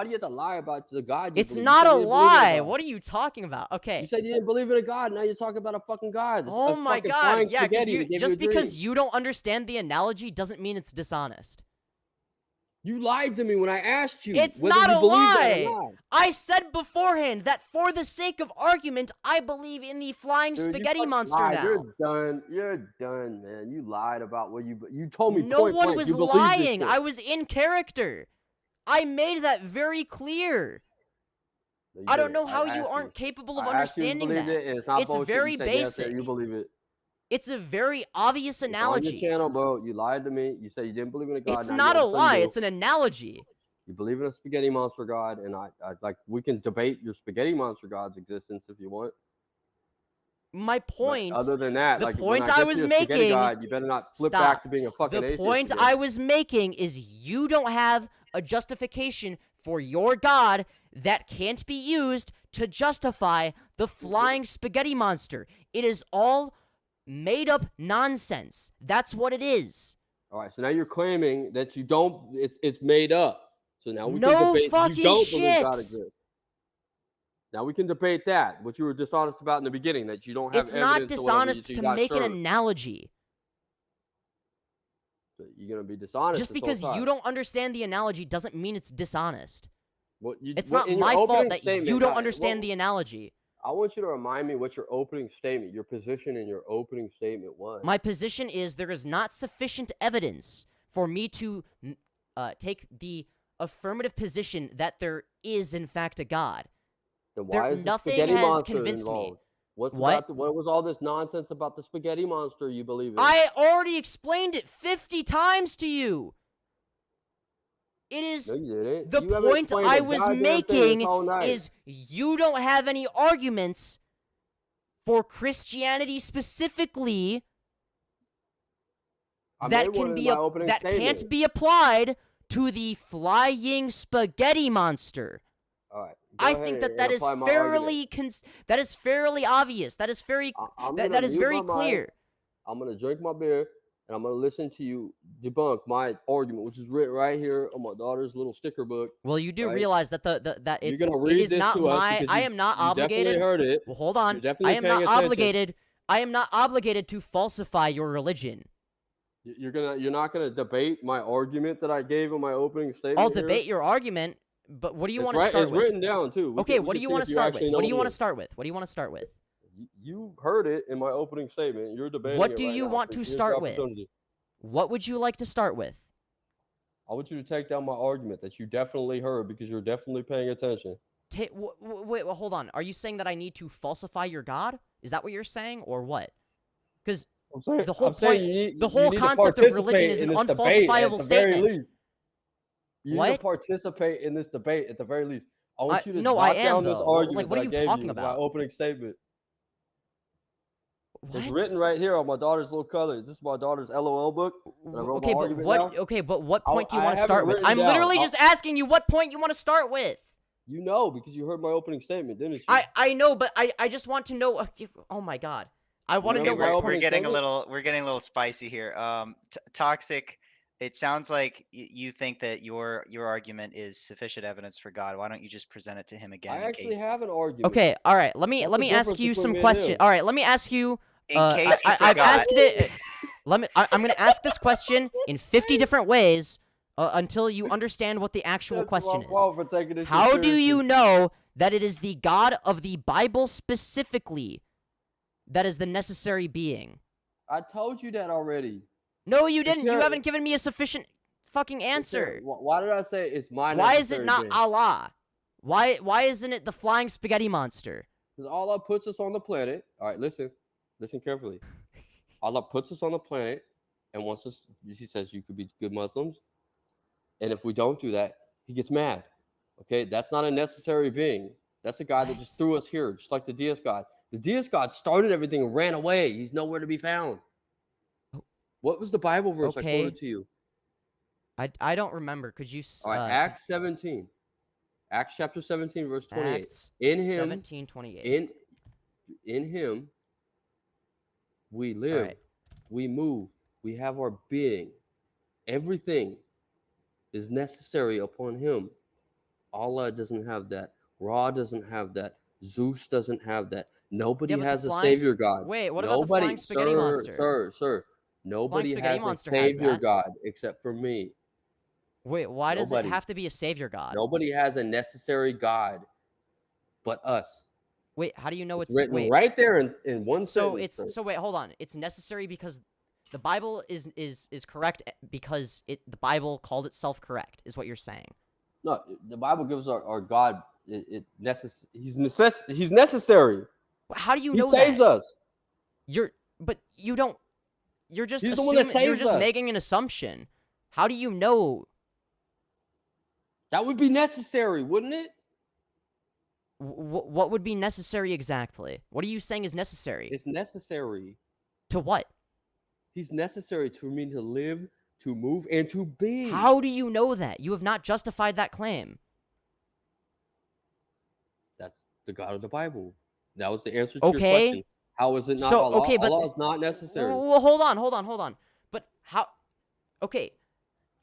do you have to lie about the God you It's believe? You not said a you didn't believe in a lie. God. What are you talking about? You Okay. said you didn't believe in a God. Now you're talking about a fucking God. It's Oh a my fucking God. flying Yeah, because spaghetti that gave you a just because dream. you don't understand the analogy doesn't mean it's dishonest. You lied to me when I asked you It's whether not you a believed that lie. or not. I said beforehand that for the sake of argument, I believe in the flying Dude, you spaghetti fucking monster lied. now. You're done. You're done, man. You lied about what you told me No point one blank. was You believe this lying. shit. I was in character. I made that very clear. No, you I don't didn't. know how I you asked aren't capable of I asked you if you understanding believed that. it, and it's not It's bullshit. very You said yes, basic. you believe it. It's a very obvious It's on your analogy. channel, bro. You lied to me. You said you didn't believe in a God. It's now not you a all of a sudden lie. do. It's an analogy. You believe in a spaghetti monster God, and I like we can debate your spaghetti monster God's existence if you want. My But point, other than that, the like when point I I get was to your spaghetti making, God, you better not flip stop. back to being a fucking The atheist point again. I was making is you don't have a justification for your God that can't be used to justify the flying spaghetti monster. It is all made up nonsense. That's what it is. All right, so now you're claiming that you don't. It's made up. So now we can No debate. You fucking don't believe God shit. exists. Now we can debate that, what you were dishonest about in the beginning, that you don't have It's not evidence or whatever. dishonest You to got make an church. analogy. So you're gonna be dishonest. Just this because whole time. you don't understand the analogy doesn't mean it's dishonest. It's what- not in your my fault opening that statement, you don't God, understand what- the analogy. I want you to remind me what your opening statement, your position in your opening statement was. My position is there is not sufficient evidence for me to take the affirmative position that there is in fact a God. Then why is the Nothing spaghetti has monster convinced me. involved? What What? was all this nonsense about the spaghetti monster you believe in? I already explained it 50 times to you. It is No, you didn't. the You haven't point explained I a was goddamn thing this making whole night. is you don't have any arguments for Christianity specifically I that made one can in be my opening that statement. can't be applied to the flying spaghetti monster. All right. I go think ahead that and is apply my fairly that is fairly obvious. That is I'm that gonna is mute very my mic. clear. I'm gonna drink my beer and I'm gonna listen to you debunk my argument, which is written right here on my daughter's little sticker book. Well, you do right? realize that that You're it's gonna it read is this not to us my because I you- am not you obligated. definitely heard it. Well, hold on. You're definitely I am not paying attention. obligated. I am not obligated to falsify your religion. You're not gonna debate my argument that I gave in my opening statement. I'll here? debate your argument, but what do you It's want to right. start It's with? written down too. We Okay, can what do you see want if to start with? actually know What do you it want to is. start with? What do you want to start with? You heard it in my opening statement. You're debating What it do right you now, want so to here's your start with? opportunity. What would you like to start with? I want you to take down my argument that you definitely heard because you're definitely paying attention. Wait, well, hold on. Are you saying that I need to falsify your God? Is that what you're saying, or what? Because the whole point, the whole concept of religion is an unfalsifiable statement. You What? need to participate in this debate at the very least. I want you to no, knock I am, down this though. argument Like, what are that you I gave talking you in my about? opening statement. It's written right here on my daughter's little color. This is my daughter's LOL book. And I wrote Okay, my but argument what? down. Okay, but what point do you I want to have it start with? written I'm down. literally just asking you what point you want to start with. You know, because you heard my opening statement, didn't you? I know, but I just want to know. Oh my god, I want to Okay, know my what we're opening point. getting a statement? little spicy here. Toxic. It sounds like you think that your argument is sufficient evidence for God. Why don't you just present it to him again? I actually have an argument. Okay, all right. Let me That's the ask difference you between some me and questions. him. All right, let me ask you. In case he I've forgot. asked it. I'm gonna ask this question in 50 different ways until you understand what the actual That's question my fault for is. taking this shit How do you seriously. know that it is the God of the Bible specifically that is the necessary being? I told you that already. No, you It's didn't. You here. haven't given me a sufficient fucking It's here. answer. Why did I say it's my Why is it necessary not being? Allah? Why isn't it the flying spaghetti monster? Because Allah puts us on the planet. All right, listen carefully. Allah puts us on the planet and wants us. He says you could be good Muslims, and if we don't do that, he gets mad. Okay, that's not a necessary being. That's a guy that just threw us here, just like the Deniers God. The Deniers God started everything and ran away. He's nowhere to be found. What was the Bible verse I Okay. quoted to you? I don't remember. Could you? All right, Acts 17. Acts chapter 17, verse 28. Acts In him, 17:28. in him, we live, right. we move, we have our being. Everything is necessary upon him. Allah doesn't have that. Ra doesn't have that. Zeus doesn't have that. Nobody Yeah, but the has a flying savior God. Wait, what about the Nobody, flying spaghetti monster? Sir. Nobody spaghetti has a monster has savior that. God except for me. Wait, why does it Nobody. have to be a savior god? Nobody has a necessary God but us. Wait, how do you know it's written wait? right there in one So sentence. it's so wait, hold on. It's necessary because the Bible is correct because the Bible called itself correct, is what you're saying. No, the Bible gives our God he's necessary. How do you He know saves that? us. But you don't. You're just He's the one that assuming. You're saves just us. making an assumption. How do you know? That would be necessary, wouldn't it? What would be necessary exactly? What are you saying is necessary? It's necessary. To what? He's necessary for me to live, to move, and to be. How do you know that? You have not justified that claim. That's the God of the Bible. That was the answer to your Okay. question. How is it not So, Allah? okay, but Allah is not necessary. Well, hold on. But how? Okay.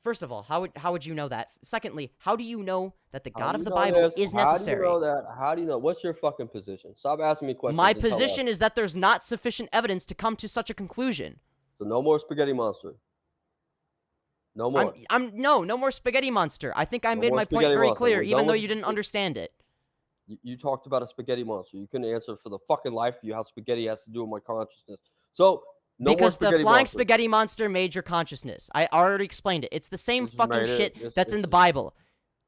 First of all, how would you know that? Secondly, how do you know that the God of the Bible is necessary? How do you know that? How do you know? What's your fucking position? Stop asking me questions. My and tell us. position is that there's not sufficient evidence to come to such a conclusion. So no more spaghetti monster. No more. No more spaghetti monster. I think I No made more my point spaghetti very monster. clear, We're even done though with you didn't understand it. You talked about a spaghetti monster. You couldn't answer for the fucking life of you how spaghetti has to do with my consciousness. So no more Because the spaghetti flying monster. spaghetti monster made your consciousness. I already explained it. It's the same This is fucking made it. shit This- that's in this the is- Bible.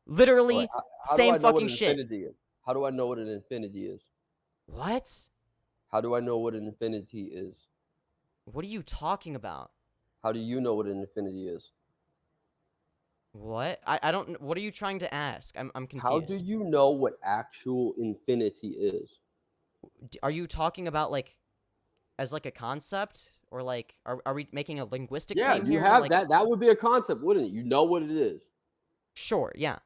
Literally, Alright, how do I same know fucking what an shit. infinity is? How do I know what an infinity is? What? How do I know what an infinity is? What are you talking about? How do you know what an infinity is? What? I don't. What are you trying to ask? I'm confused. How do you know what actual infinity is? Are you talking about like, as like a concept, or like, are we making a linguistic Yeah, claim you here? have Like, that. That would be a concept, wouldn't it? You know what it is. Sure. Yeah.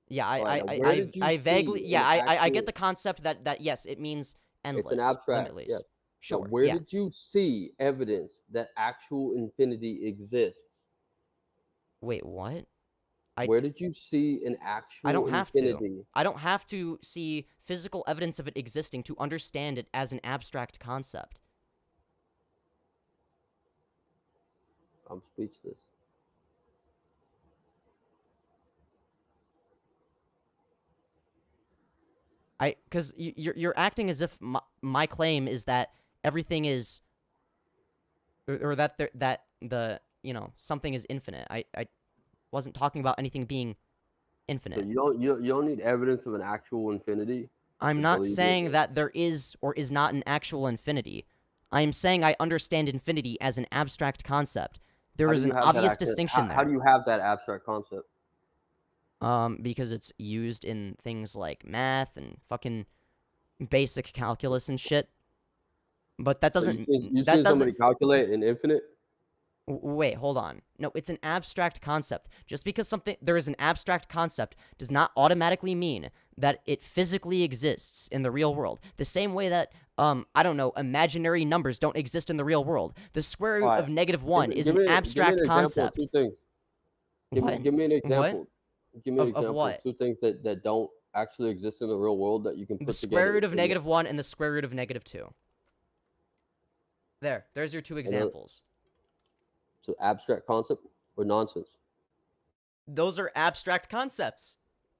Yeah. Alright, now where did you I vaguely. see Yeah. an I get actual- the concept that yes, it means endless. It's an abstract. Limitless. Yes. Sure. Now, where yeah. did you see evidence that actual infinity exists? Wait. What? Where did you see an actual I don't have infinity? to. I don't have to see physical evidence of it existing to understand it as an abstract concept. I'm speechless. Because you're acting as if my claim is that everything is, or that the something is infinite. I wasn't talking about anything being infinite. So you don't need evidence of an actual infinity. I'm to not believe saying it. that there is or is not an actual infinity. I am saying I understand infinity as an abstract concept. There How is do an you have that obvious active- distinction How do there. you have that abstract concept? Because it's used in things like math and fucking basic calculus and shit. But that So doesn't. you've That seen somebody doesn't. calculate an infinite? Wait, hold on. No, it's an abstract concept. Just because there is an abstract concept does not automatically mean that it physically exists in the real world. The same way that I don't know, imaginary numbers don't exist in the real world. The square root of -1 is an abstract concept. Two things. What? Give me an example. Give me an Of example what? two things that don't actually exist in the real world that you can put The together. square root of in the- -1 and the square root of -2. There's your two examples. So abstract concept or nonsense? Those are abstract concepts.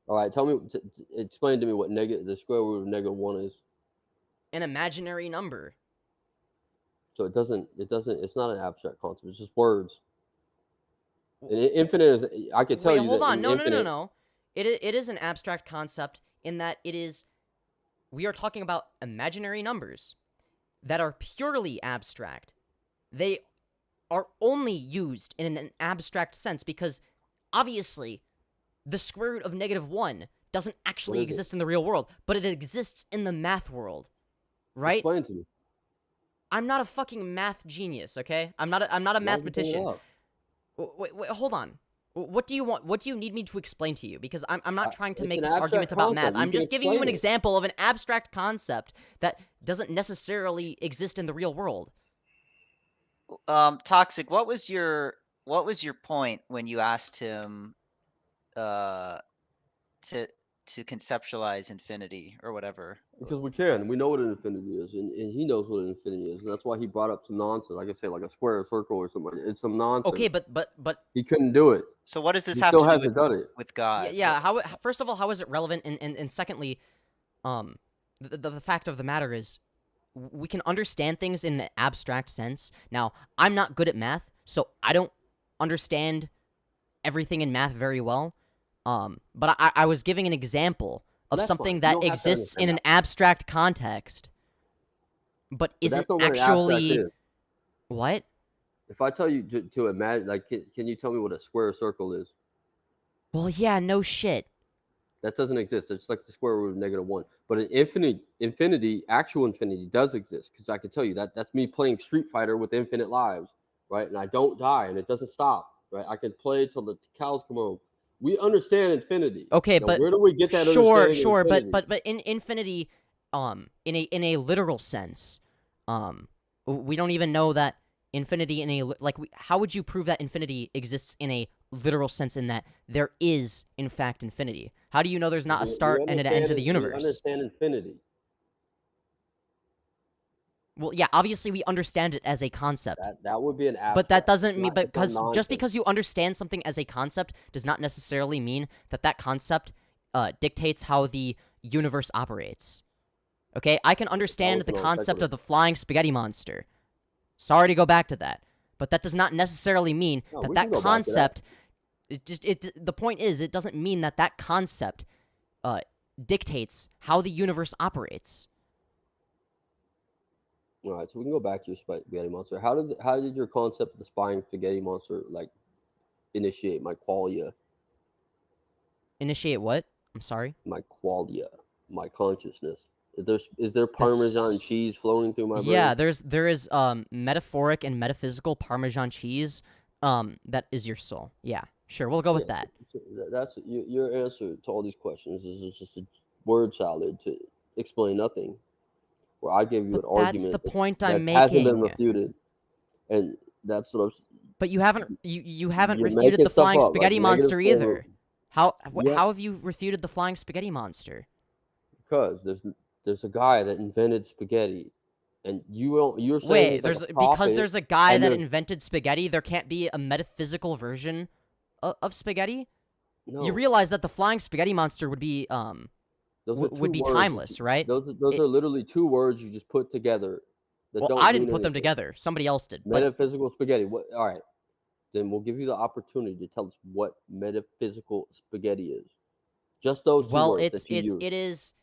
All right, tell me, explain to me what the square root of -1 is. An imaginary number. So it's not an abstract concept. It's just words. And infinite is, I could tell Wait, you hold that on. in No. infinite, It is an abstract concept in that we are talking about imaginary numbers that are purely abstract. They are only used in an abstract sense because obviously the square root of -1 doesn't actually is it? exist in the real world, but it exists in the math world, right? Explain to me. I'm not a fucking math genius, okay? I'm not a Why would you bring it mathematician. up? Wait, hold on. What do you want? What do you need me to explain to you? Because I'm not trying to It's make an this argument abstract about concept. math. You I'm can just giving you an explain it. example of an abstract concept that doesn't necessarily exist in the real world. Toxic, what was your point when you asked him to conceptualize infinity or whatever? Because we know what an infinity is, and he knows what an infinity is, and that's why he brought up some nonsense. I could say like a square, or circle, or something. It's some nonsense. Okay, but he couldn't do it. So what does this He have still to do hasn't done it. with God? yeah. First of all, how is it relevant? And secondly, the fact of the matter is, we can understand things in an abstract sense. Now, I'm not good at math, so I don't understand everything in math very well. But I was giving an example of That's something fine. You that don't have to exists in understand an abstract context, but But isn't that's not what an abstract actually is. what? If I tell you to imagine, like, can you tell me what a square or circle is? Well, yeah, no shit. That doesn't exist. It's like the square root of -1. But an infinity, actual infinity does exist, because I can tell you that's me playing Street Fighter with infinite lives, right? And I don't die, and it doesn't stop, right? I can play till the cows come home. We understand infinity. Okay, Now, but where do we get that sure, understanding of infinity? but in infinity, in a literal sense, we don't even know that infinity how would you prove that infinity exists in a literal sense in that there is in fact infinity? How do you know there's not a We start and an end to the We universe? understand infinity. Well, yeah, obviously we understand it as a concept. That would be an abstract. But that doesn't mean, It's not just nonsense. because you understand something as a concept does not necessarily mean that concept dictates how the universe operates. Okay, I can understand was the an concept sequitur. of the flying spaghetti monster. Sorry to go back to that, but that does not necessarily mean No, that we can go back to that. concept. The point is, it doesn't mean that concept dictates how the universe operates. All right, so we can go back to your spaghetti monster. How did your concept of the spying spaghetti monster initiate my qualia, Initiate what? I'm sorry. my consciousness? Is there Parmesan cheese flowing through my brain? Yeah, there is metaphoric and metaphysical Parmesan cheese that is your soul. Yeah, sure, we'll go with that. So that's your answer to all these questions is just a word salad to explain nothing. Where I give you But an argument that's the point I'm that hasn't been making. refuted, and that's what I'm. But you haven't You're refuted making the stuff flying up, like spaghetti monster negative either. How Yeah. how have you refuted the flying spaghetti monster? Because there's a guy that invented spaghetti, and you're saying Wait, he's like because a prophet, there's a guy and that there's- invented spaghetti, there can't be a metaphysical version of spaghetti? no, You realize that the flying spaghetti monster would be those are would two be words timeless, right? Those It- are literally two words you just put together. That Well, don't I didn't mean put them anything. together. Somebody else did. But Metaphysical spaghetti. What? All right, then we'll give you the opportunity to tell us what metaphysical spaghetti is. Just those two well, words it that you is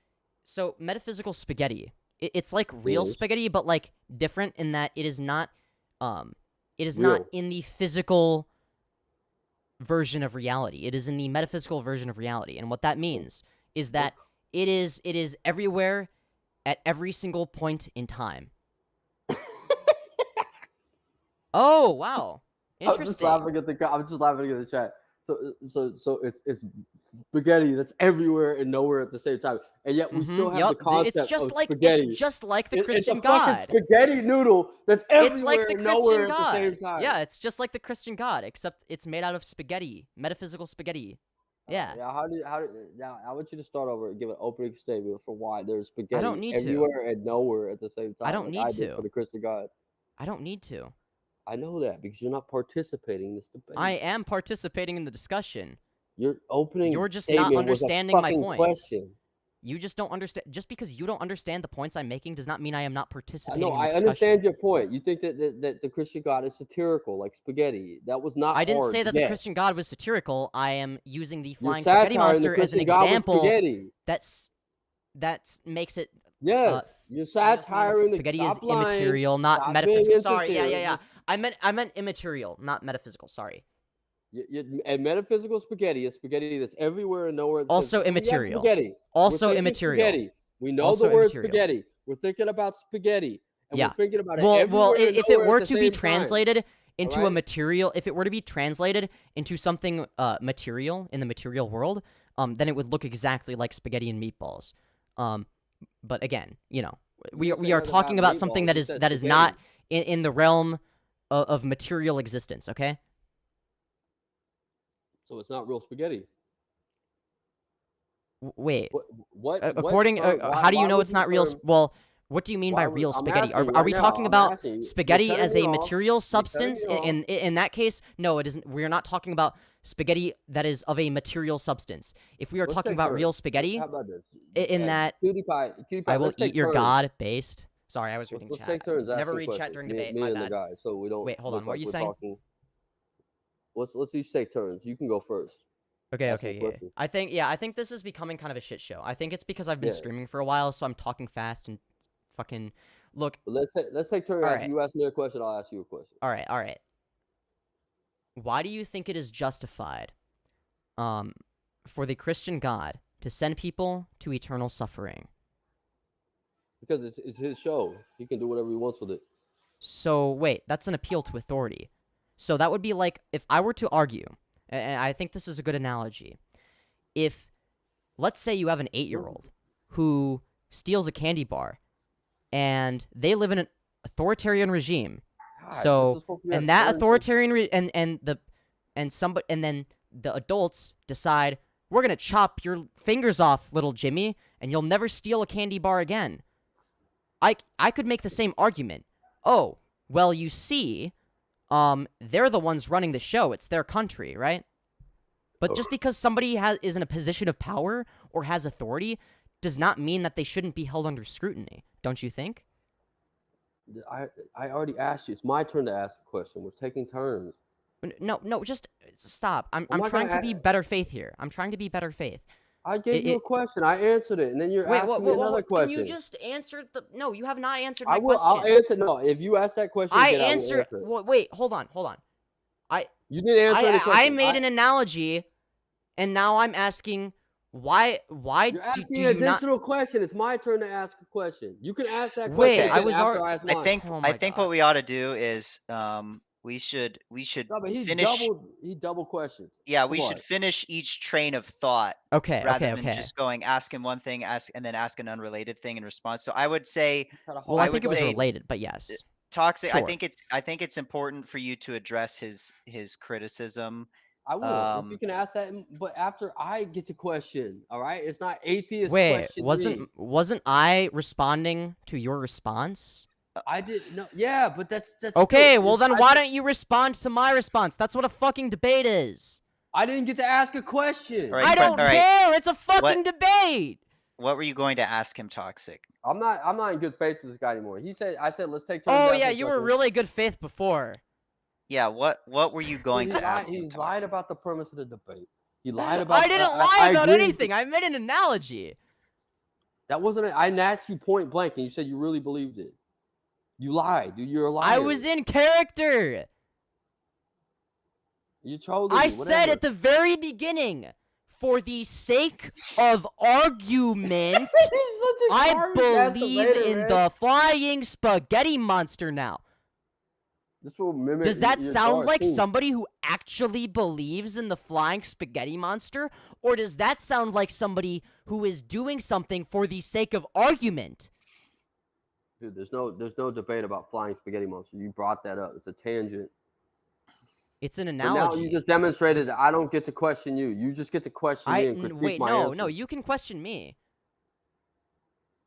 so metaphysical spaghetti. It's like real Is. spaghetti, but like different in that it is not not Real. in the physical version of reality. It is in the metaphysical version of reality. And what that means is that it is everywhere at every single point in time. Oh, wow. I'm just Interesting. laughing at the chat. So it's spaghetti that's everywhere and nowhere at the same time, and yet we still have Yup, the concept it's just of like spaghetti. it's just like the It's Christian a fucking God. spaghetti noodle that's It's everywhere like the and nowhere Christian at the same God. time. Yeah, it's just like the Christian God, except it's made out of spaghetti, metaphysical spaghetti. Yeah. Now, now I want you to start over and give an opening statement for why there's spaghetti need to. everywhere and nowhere at the same time. I don't like need did to. for the Christian God. I don't need to. I know that because you're not participating in this debate. I am participating in the discussion. Your opening You're just statement not was a understanding my fucking points. question. You just don't understand. Just because you don't understand the points I'm making does not mean I am not participating. No, in the I discussion. understand your point. You think that the Christian God is satirical, like spaghetti. That was not. I didn't hard say to that the get. Christian God was satirical. I am using the Your flying spaghetti satire in the monster as an Christian God was example. spaghetti. That makes it. Yes, you're satiring the spaghetti is stop lying, immaterial, not stop metaphysical. being Sorry, yeah. insincere. I meant immaterial, not metaphysical. Sorry. And metaphysical spaghetti is spaghetti that's everywhere and nowhere. Also we have immaterial. Spaghetti. Also We're thinking immaterial. Spaghetti. We know Also the word immaterial. spaghetti. We're thinking about spaghetti. And Yeah. we're thinking about it Well, everywhere and if it nowhere were at the to be same time. translated into a Alright? material, if it were to be translated into something material in the material world, then it would look exactly like spaghetti and meatballs. But again, we are talking about something that is not in the realm of material existence. Okay. So it's not real spaghetti. Wait. What? According, how do you know it's not real? Well, what do you mean by real spaghetti? Are we talking about spaghetti as a material substance? In that case, no, it isn't. We are not talking about spaghetti that is of a material substance. If we are talking about real spaghetti, How about this? in that PewDiePie, I will let's take eat your turns. god based. Sorry, I was reading Let's chat. take turns Never asking read chat questions. during Me- debate. Me My and bad. the guy, so we don't. Wait, hold look on. What are like you we're saying? talking. Let's each take turns. You can go first. Okay, Ask me a yeah. question. I think this is becoming kind of a shit show. I think it's because I've been Yeah. streaming for a while, so I'm talking fast and fucking look. Let's take turns. Alright. You ask me a question, I'll ask you a question. All right. Why do you think it is justified, for the Christian God to send people to eternal suffering? Because it's his show. He can do whatever he wants with it. So wait, that's an appeal to authority. So that would be like if I were to argue, and I think this is a good analogy. If, let's say you have an 8-year-old who steals a candy bar, and they live in an authoritarian regime. God, So, this and that authoritarian and then the adults decide, we're gonna chop your fingers off, little Jimmy, and you'll never steal a candy bar again. I could make the same argument. Oh, well, you see, they're the ones running the show. It's their country, right? But just because somebody is in a position of power or has authority does not mean that they shouldn't be held under scrutiny. Don't you think? I already asked you. It's my turn to ask the question. We're taking turns. No, just stop. I'm not trying gonna to be better faith here. I'm trying to be better faith. I gave you a question. I answered it, and then you're asking me another question. Can you just answer the? No, you have not answered I my will. question. I'll answer. No, if you ask that question, I again, answered. I will answer it. Well, wait, hold on. You didn't answer any I question. made an analogy, and now I'm asking why You're asking do an you not? additional question. It's my turn to ask a question. You can ask that question. Wait, again I was after already. I ask I mine. think Oh my I think God. what we ought to do is we should No, but he finish. double questions. Yeah, Come we on. should finish each train of thought Okay, rather okay, than okay. just going ask him one thing, and then ask an unrelated thing in response. So I would say Well, I I think would it was say related, but yes. toxic. Sure. I think it's important for you to address his criticism. I will. You can ask that, but after I get to question, all right? It's not atheist Wait, question. me. wasn't I responding to your response? I did no. Yeah, but that's Okay, still, well then I why di- don't you respond to my response? That's what a fucking debate is. I didn't get to ask a question. All right, I don't all right. care. It's a fucking debate. What were you going to ask him, Toxic? I'm not in good faith with this guy anymore. I said let's take turns. Oh asking yeah, you were questions. really good faith before. Yeah, what were you going to ask him? He Toxic? lied about the premise of the debate. He lied about. I didn't lie I about agree. anything. I made an analogy. That wasn't. I asked you point blank, and you said you really believed it. You lied, dude. You're a liar. I was in character. You told I me, said whatever. at the very beginning, for the sake of argument, He's such a I garbage ass believe debater, in man. the flying spaghetti monster now. This will mimic. Does that your sound like cartoon. somebody who actually believes in the flying spaghetti monster? Or does that sound like somebody who is doing something for the sake of argument? Dude, there's no debate about flying spaghetti monster. You brought that up. It's a tangent. It's an But now analogy. you just demonstrated that I don't get to question you. You just get to question me and critique wait, my no, answers. no, you can question me.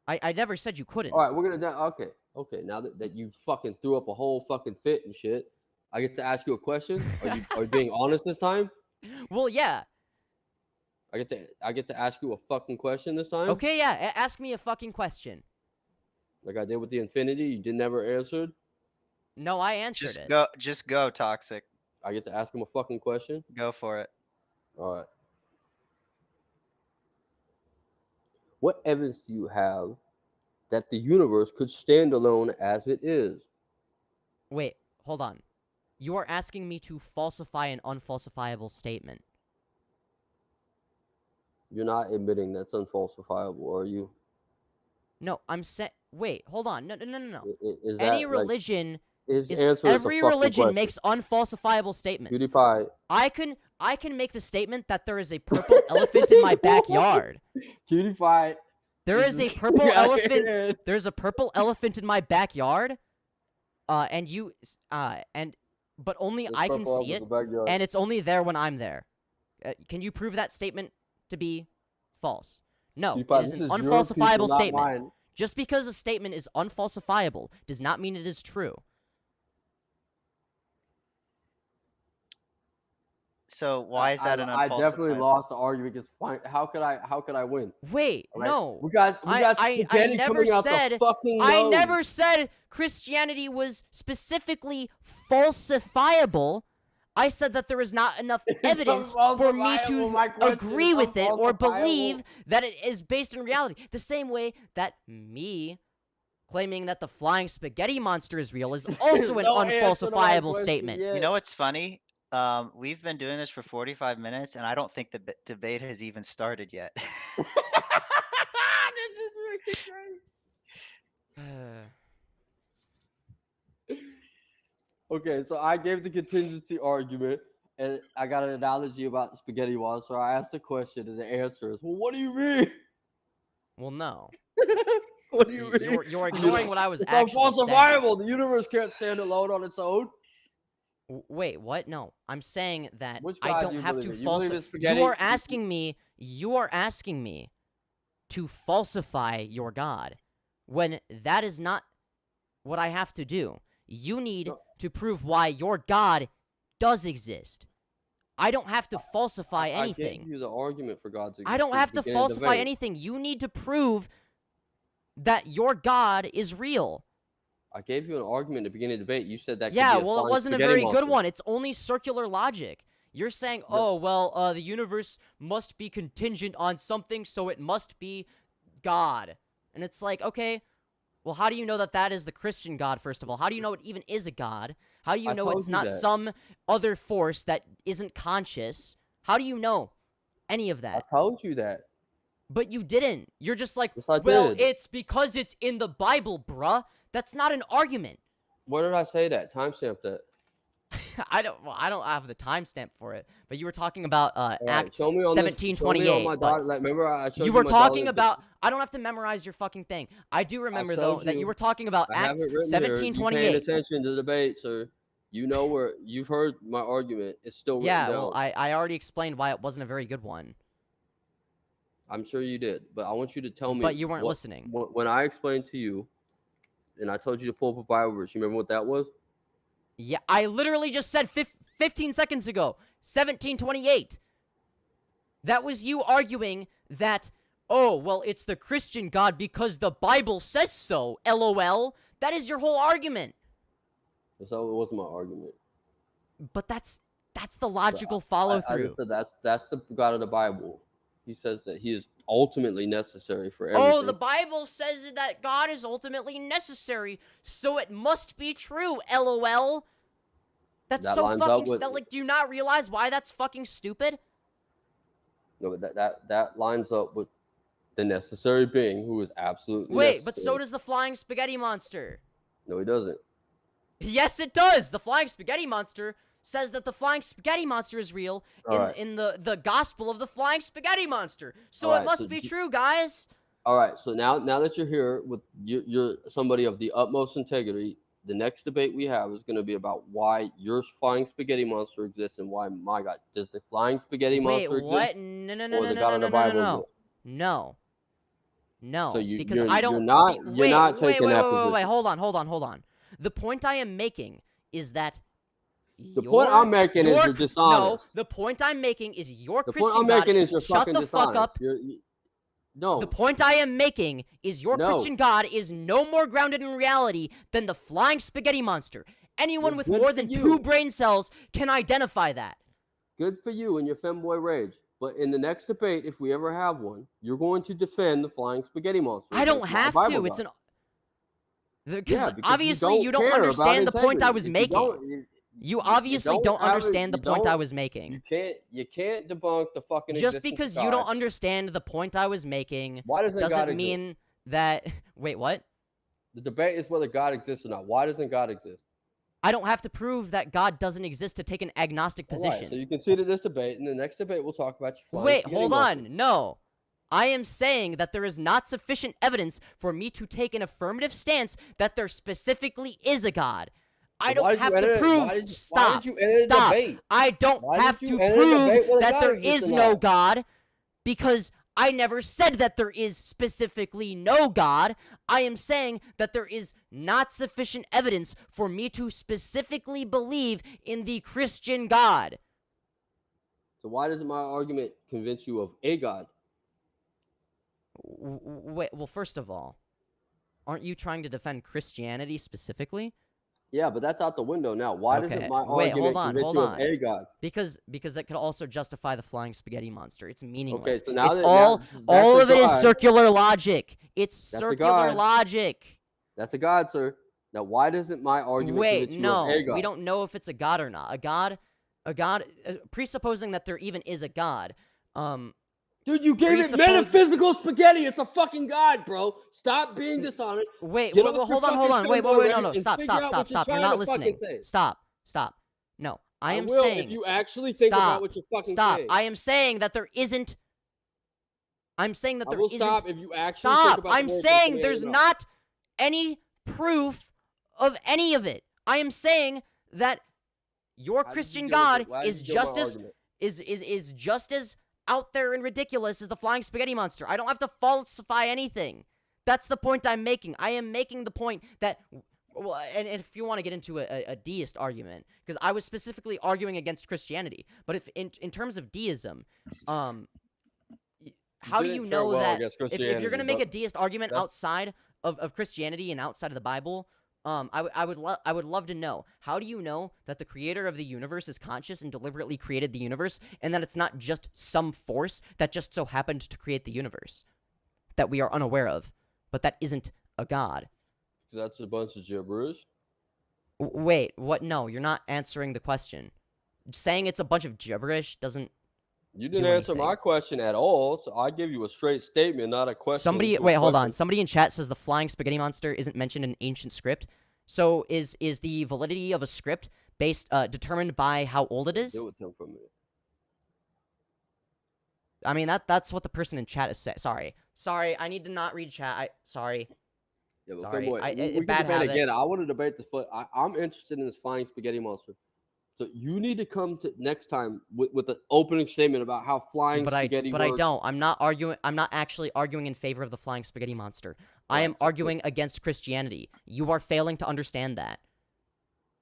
I never said you couldn't. All right, we're gonna okay. Now that you fucking threw up a whole fucking fit and shit, I get to ask you a question. Are you being honest this time? Well, yeah. I get to ask you a fucking question this time. Okay, yeah. Ask me a fucking question. Like I did with the infinity, you never answered. No, I answered Just it. go. Just go. Toxic. I get to ask him a fucking question. Go for it. All right. What evidence do you have that the universe could stand alone as it is? Wait, hold on. You are asking me to falsify an unfalsifiable statement. You're not admitting that's unfalsifiable, are you? No, I'm saying. Wait, hold on. No. Is Any that, religion his is answer every is a fucking religion question. makes unfalsifiable statements. PewDiePie. I can make the statement that there is a purple elephant in my backyard. PewDiePie. There is a purple elephant. There's a purple elephant in my backyard. But only I can see it, and it's only there when I'm there. Can you prove that statement to be false? No, PewDiePie, it is this an is your unfalsifiable people, not statement. mine. Just because a statement is unfalsifiable does not mean it is true. So why is that an I definitely unfalsifiable? lost the argument because how could I win? Wait, Right? no. We got spaghetti coming out the fucking I nose. never said Christianity was specifically falsifiable. I said that there is not enough evidence for me to agree with it or believe that it is based in reality. The same way that me claiming that the flying spaghetti monster is real is also an unfalsifiable statement. You know what's funny? We've been doing this for 45 minutes, and I don't think the debate has even started yet. This is really great. Okay, so I gave the contingency argument, and I got an analogy about spaghetti monster. So I asked a question, and the answer is, well, what do you mean? Well, no. What do you mean? You're ignoring what I was it's actually unfalsifiable. The universe can't stand alone on its own. Wait, what? No, I'm saying that Which I God do don't you have believe to in? You believe in falsify. spaghetti? You are asking me to falsify your God when that is not what I have to do. You need to prove why your God does exist. I don't have to falsify anything. I gave you the argument for God's existence. I don't have to falsify anything. You need to prove that your God is real. I gave you an argument at the beginning of the debate. You said that. Yeah, could be a well, it flying wasn't a spaghetti very monster. good one. It's only circular logic. You're saying, oh, well, the universe must be contingent on something, so it must be God. And it's like, okay, well, how do you know that that is the Christian God, first of all? How do you know it even is a God? How do you know it's not some other force that isn't conscious? How do you know any of that? I told you that. But you didn't. You're just like, Yes, I well, did. it's because it's in the Bible, bruh. That's not an argument. Where did I say that? Timestamp that. I don't have the timestamp for it, but you were talking about Acts show me on 17:28. Remember, I showed You you were my talking dollar- about. I don't have to memorize your fucking thing. I do remember though that you were talking about I have Acts it written here. You paying 17:28. attention to the debate, sir? You know where you've heard my argument. It's still written Yeah, down. well, I already explained why it wasn't a very good one. I'm sure you did, but I want you to tell me. But you weren't listening. When I explained to you, and I told you to pull up a Bible verse, you remember what that was? Yeah, I literally just said 15 seconds ago, 17:28. That was you arguing that, oh, well, it's the Christian God because the Bible says so, LOL. That is your whole argument. So it wasn't my argument. But that's the logical follow I through. just said that's the God of the Bible. He says that he is ultimately necessary for everything. Oh, the Bible says that God is ultimately necessary, so it must be true, LOL. That's That so lines up fucking with- do you not realize why that's fucking stupid? No, but that lines up with the necessary being who is absolutely Wait, but so necessary. does the flying spaghetti monster. No, he doesn't. Yes, it does. The flying spaghetti monster says that the flying spaghetti monster is real in the gospel of the flying spaghetti monster. So it must be true, guys. All right. So now that you're here with you're somebody of the utmost integrity, the next debate we have is going to be about why your flying spaghetti monster exists and why my God, does the flying spaghetti monster Wait, what? exist? No, or the God of the Bible exist? No. No, So because you're I don't. not taking that position. Wait, hold on. The point I am making is that the point I'm making is you're dishonest. No, the point I'm making is your the Christian point I'm making is you're shut fucking the dishonest. fuck up. No. The point I am making is your Christian God is no more grounded in reality than the flying spaghetti monster. Anyone with more than 2 brain cells can identify that. Good for you and your femboy rage. But in the next debate, if we ever have one, you're going to defend the flying spaghetti monster. I don't have to. It's because obviously you don't understand the point I was making. You obviously don't understand the point I was making. You can't debunk the fucking just because you don't understand the point I was making. Why doesn't God mean that. Wait, what? The debate is whether God exists or not. Why doesn't God exist? I don't have to prove that God doesn't exist to take an agnostic position. Right, so you conceded this debate. In the next debate, we'll talk about your flying Wait, hold on. No. I am saying that there is not sufficient evidence for me to take an affirmative stance that there specifically is a God. I don't have to prove. Stop. I don't have to prove that there is no God because I never said that there is specifically no God. I am saying that there is not sufficient evidence for me to specifically believe in the Christian God. So why doesn't my argument convince you of a God? Wait, well, first of all, aren't you trying to defend Christianity specifically? Yeah, but that's out the window now. Why doesn't my argument convince you of a God? Because that could also justify the flying spaghetti monster. It's meaningless. Okay, so now it's all of it is circular logic. It's circular logic. That's a God, sir. Now, why doesn't my argument convince you of a God? We don't know if it's a God or not. A God, presupposing that there even is a God. Dude, you gave it metaphysical spaghetti. It's a fucking God, bro. Stop being dishonest. Wait, hold on. Wait, no. Stop. You're not listening. Stop. No, I am saying. If you actually think about what you're fucking saying. I am saying that there isn't. I'm saying that there isn't. Stop if you actually think about I'm saying there's not any proof of any of it. I am saying that your Christian God is just as out there and ridiculous as the flying spaghetti monster. I don't have to falsify anything. That's the point I'm making. I am making the point that, well, and if you want to get into a deist argument, because I was specifically arguing against Christianity, but if in terms of deism, how do you know that if you're going to make a deist argument outside of Christianity and outside of the Bible, I would love to know, how do you know that the creator of the universe is conscious and deliberately created the universe, and that it's not just some force that just so happened to create the universe that we are unaware of, but that isn't a God? That's a bunch of gibberish. Wait, what? No, you're not answering the question. Saying it's a bunch of gibberish doesn't. You didn't answer my question at all, so I give you a straight statement, not a question. Wait, hold on. Somebody in chat says the flying spaghetti monster isn't mentioned in ancient script. So is the validity of a script based determined by how old it is? Deal with him for a minute. I mean that's what the person in chat is saying. Sorry. I need to not read chat. Sorry. Yeah, but sorry. we can debate again. I want to debate this, but I'm interested in this flying spaghetti monster. So you need to come to next time with an opening statement about how flying spaghetti works. I don't. I'm not arguing. I'm not actually arguing in favor of the flying spaghetti monster. I am arguing against Christianity. You are failing to understand that.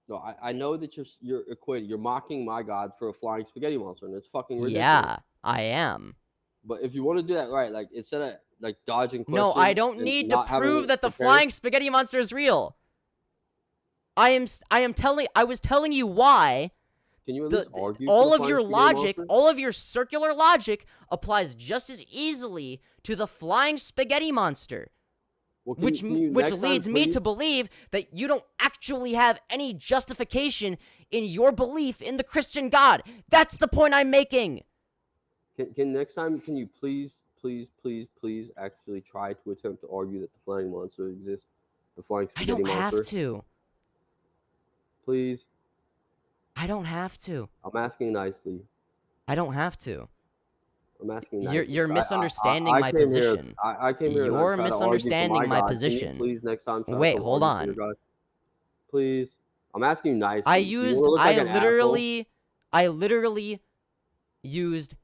No, I know that you're equating. You're mocking my God for a flying spaghetti monster, and it's fucking ridiculous. Yeah, I am. But if you want to do that right, like instead of like dodging questions. No, I don't need to prove that the flying spaghetti monster is real. I was telling you why. Can you at least argue all of your logic, all of your circular logic applies just as easily to the flying spaghetti monster. Well, which leads me to believe that you don't actually have any justification in your belief in the Christian God. That's the point I'm making. Can next time, can you please actually try to attempt to argue that the flying monster exists? The flying spaghetti monster. I don't have to. Please. I don't have to. I'm asking nicely. I don't have to. I'm asking nicely. You're misunderstanding my came here. position. I came here. You're to try to argue for misunderstanding my God. position. Can you please next time try Wait, to hold argue for your on. God? Please. I'm asking you nicely. I You wanna used look like an asshole? I literally used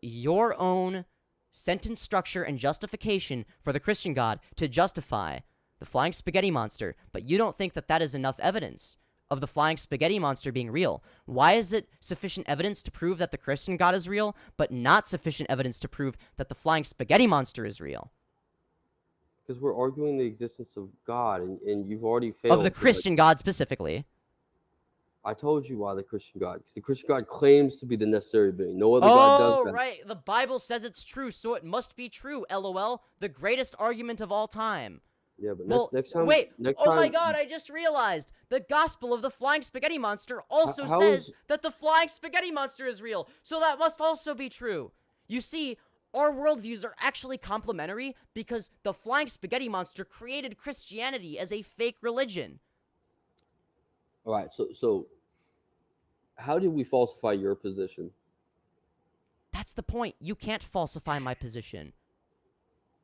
your own sentence structure and justification for the Christian God to justify the flying spaghetti monster, but you don't think that that is enough evidence of the flying spaghetti monster being real. Why is it sufficient evidence to prove that the Christian God is real, but not sufficient evidence to prove that the flying spaghetti monster is real? Because we're arguing the existence of God, and you've already failed. Of the Christian God specifically. I told you why the Christian God. Because the Christian God claims to be the necessary being. No other God does that. Oh, right. The Bible says it's true, so it must be true, LOL. The greatest argument of all time. Yeah, but Well, next time. wait. Next Oh my time, god, I just realized. The Gospel of the Flying Spaghetti Monster also how says is- that the Flying Spaghetti Monster is real, so that must also be true. You see, our worldviews are actually complementary because the Flying Spaghetti Monster created Christianity as a fake religion. All right, so how did we falsify your position? That's the point. You can't falsify my position.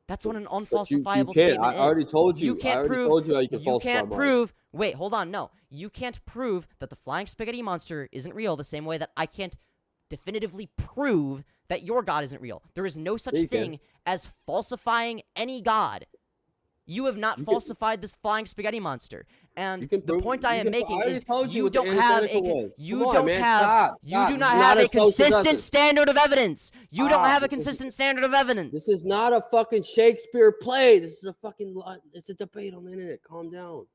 That's what an But unfalsifiable you can't. statement I already is. told you. You can't I already prove. told you how you can You falsify can't mine. prove. Wait, hold on. No, you can't prove that the Flying Spaghetti Monster isn't real. The same way that I can't definitively prove that your God isn't real. There is no such Yeah, you can. thing as falsifying any God. You have not You can- falsified this Flying Spaghetti Monster. And You can the prove- point I you am can- making I already is told you you what the don't have a antithetical was. you Come on, don't man, have stop, you stop. do This not is have not a social consistent justice. standard of evidence. You don't Stop. have a This is- consistent standard of evidence. This is not a fucking Shakespeare play. This is a fucking. It's a debate on the internet. Calm down.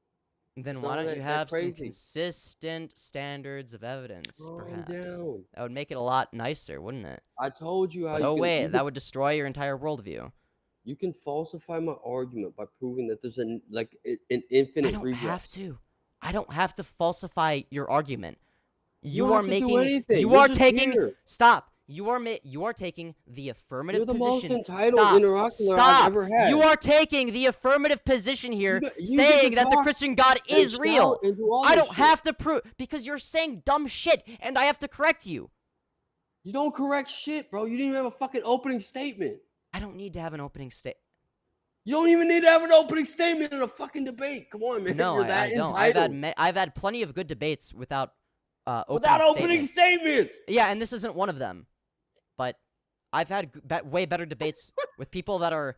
Then It's why not don't that- you that have some crazy. consistent standards of evidence, Calm perhaps? down. That would make it a lot nicer, wouldn't it? I told you how. But you oh can, wait, you that can, would destroy your entire worldview. you can falsify my argument by proving that there's an I infinite don't regress. have to. I don't have to falsify your argument. You You don't are have to do making. anything. You You're are just taking. here. Stop. You are taking the affirmative You're the most position. entitled Stop. interlocutor I've Stop. ever had. You are taking the affirmative position here, You get to saying that the talk Christian God and is shout real. and do all I this don't shit. have to prove because you're saying dumb shit, and I have to correct you. You don't correct shit, bro. You didn't even have a fucking opening statement. I don't need to have an opening statement. You don't even need to have an opening statement in a fucking debate. Come on, man. No, You're I that don't. entitled. I've had plenty of good debates without Without opening statements. Yeah, and this isn't one of them. But I've had way better debates with people that are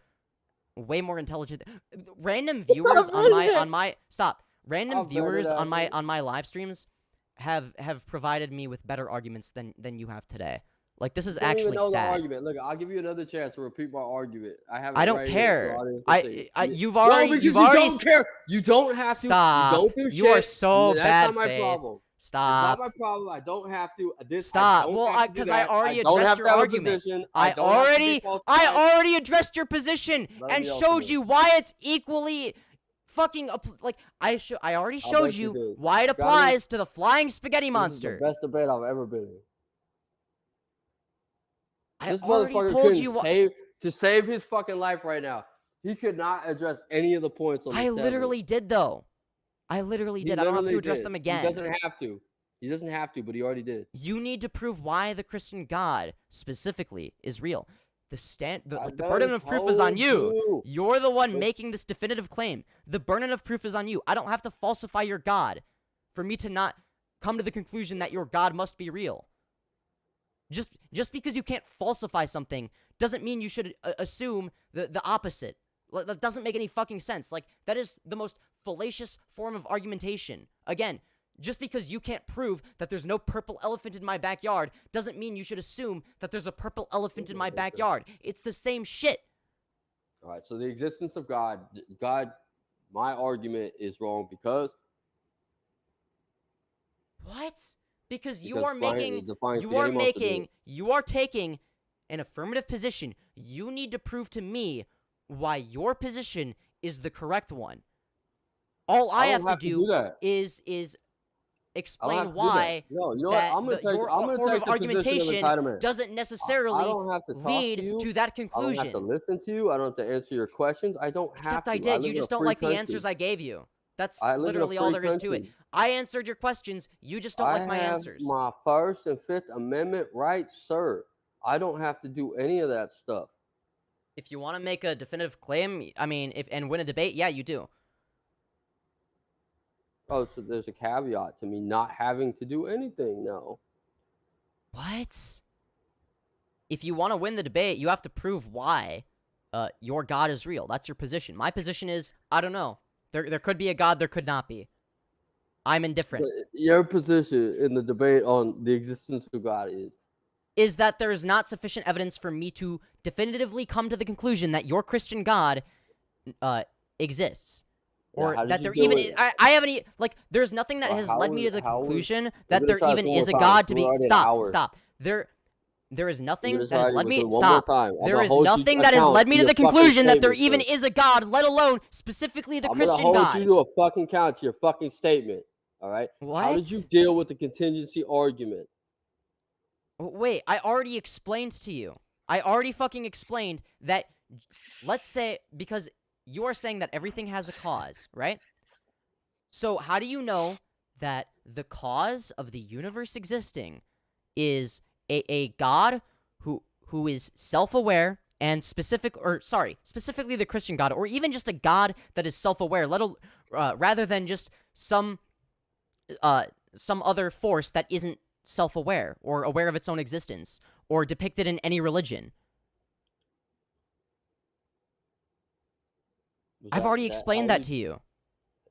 way more intelligent. Random viewers on my stop. Random I'll bet it viewers out, on man. my live streams have provided me with better arguments than you have today. Like this is Don't even actually know the sad. argument. Look, I'll give you another chance to repeat my argument. I have. I it don't right here for the care. audience to see. You've No, already because you've you already don't care. You don't have to. Stop. You don't do shit. You are so That's bad not my faith. problem. Stop. It's not my problem. I don't have to. Stop. Well, because I already addressed your argument. I already addressed your position and showed you why it's equally fucking like I already showed bet you you did. why it Got it? applies to the flying spaghetti This is monster. the best debate I've ever been in. I This already motherfucker told you couldn't save his fucking life right now. He could not address any of the points on the I literally did though. I literally He did. I don't have to literally address did. them again. He doesn't have to. He doesn't have to, but he already did. You need to prove why the Christian God specifically is real. The I burden of proof is on told you. you. You're the one But- making this definitive claim. The burden of proof is on you. I don't have to falsify your God for me to not come to the conclusion that your God must be real. Just because you can't falsify something doesn't mean you should assume the opposite. That doesn't make any fucking sense. Like, that is the most fallacious form of argumentation. Again, just because you can't prove that there's no purple elephant in my backyard doesn't mean you should assume that there's a purple elephant in my backyard. It's the same shit. All right, so the existence of God, my argument is wrong because What? Because you Because are making, the flying you spaghetti are monster did making, it. you are taking an affirmative position. You need to prove to me why your position is the correct one. All I don't have to do that. is I don't have explain to do that. why No, you know that what? I'm gonna take. your I'm gonna form take of the position of argumentation entitlement. doesn't I necessarily don't have to talk lead to you. to that I don't conclusion. have to listen to you. I don't have to answer your questions. I don't have Except to. I did. live You in a just don't free like the country. answers I gave you. That's I live in a literally all free there is to it. country. I answered your questions. You just don't like my answers. I have my First and Fifth Amendment rights, sir. I don't have to do any of that stuff. If you want to make a definitive claim, I mean, and win a debate, yeah, you do. Oh, so there's a caveat to me not having to do anything now. What? If you want to win the debate, you have to prove why your God is real. That's your position. My position is, I don't know. There could be a God, there could not be. I'm indifferent. But your position in the debate on the existence of God is that there is not sufficient evidence for me to definitively come to the conclusion that your Christian God exists. Or that there even is, I haven't, like, there's nothing that has led me to the conclusion that there even is a God to be, stop. There is nothing that has led me, there is nothing that has led me to the conclusion that there even is a God, let alone specifically the Christian God. I'm gonna hold you to a fucking count to your fucking statement, all right? What? How did you deal with the contingency argument? Wait, I already explained to you. I already fucking explained that, let's say, because you are saying that everything has a cause, right? So how do you know that the cause of the universe existing is a God who is self-aware and specifically the Christian God, or even just a God that is self-aware, rather than just some other force that isn't self-aware or aware of its own existence or depicted in any religion? I've already explained that to you.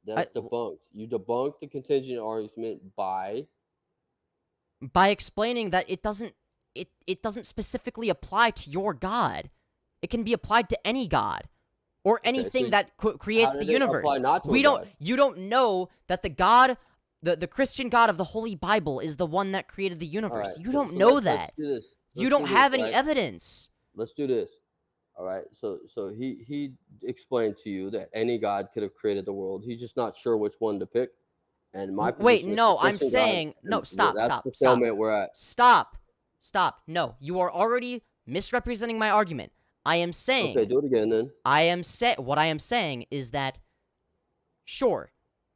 That's debunked. You debunked the contingent argument by explaining that it doesn't specifically apply to your God. It can be applied to any God or anything that creates the universe. You don't know that the God, the Christian God of the Holy Bible is the one that created the universe. You don't know that. You don't have any evidence. Let's do this. All right. So he explained to you that any God could have created the world. He's just not sure which one to pick. And my wait, no, I'm saying no. Stop. No, you are already misrepresenting my argument. I am saying. Okay, do it again then. What I am saying is that, sure,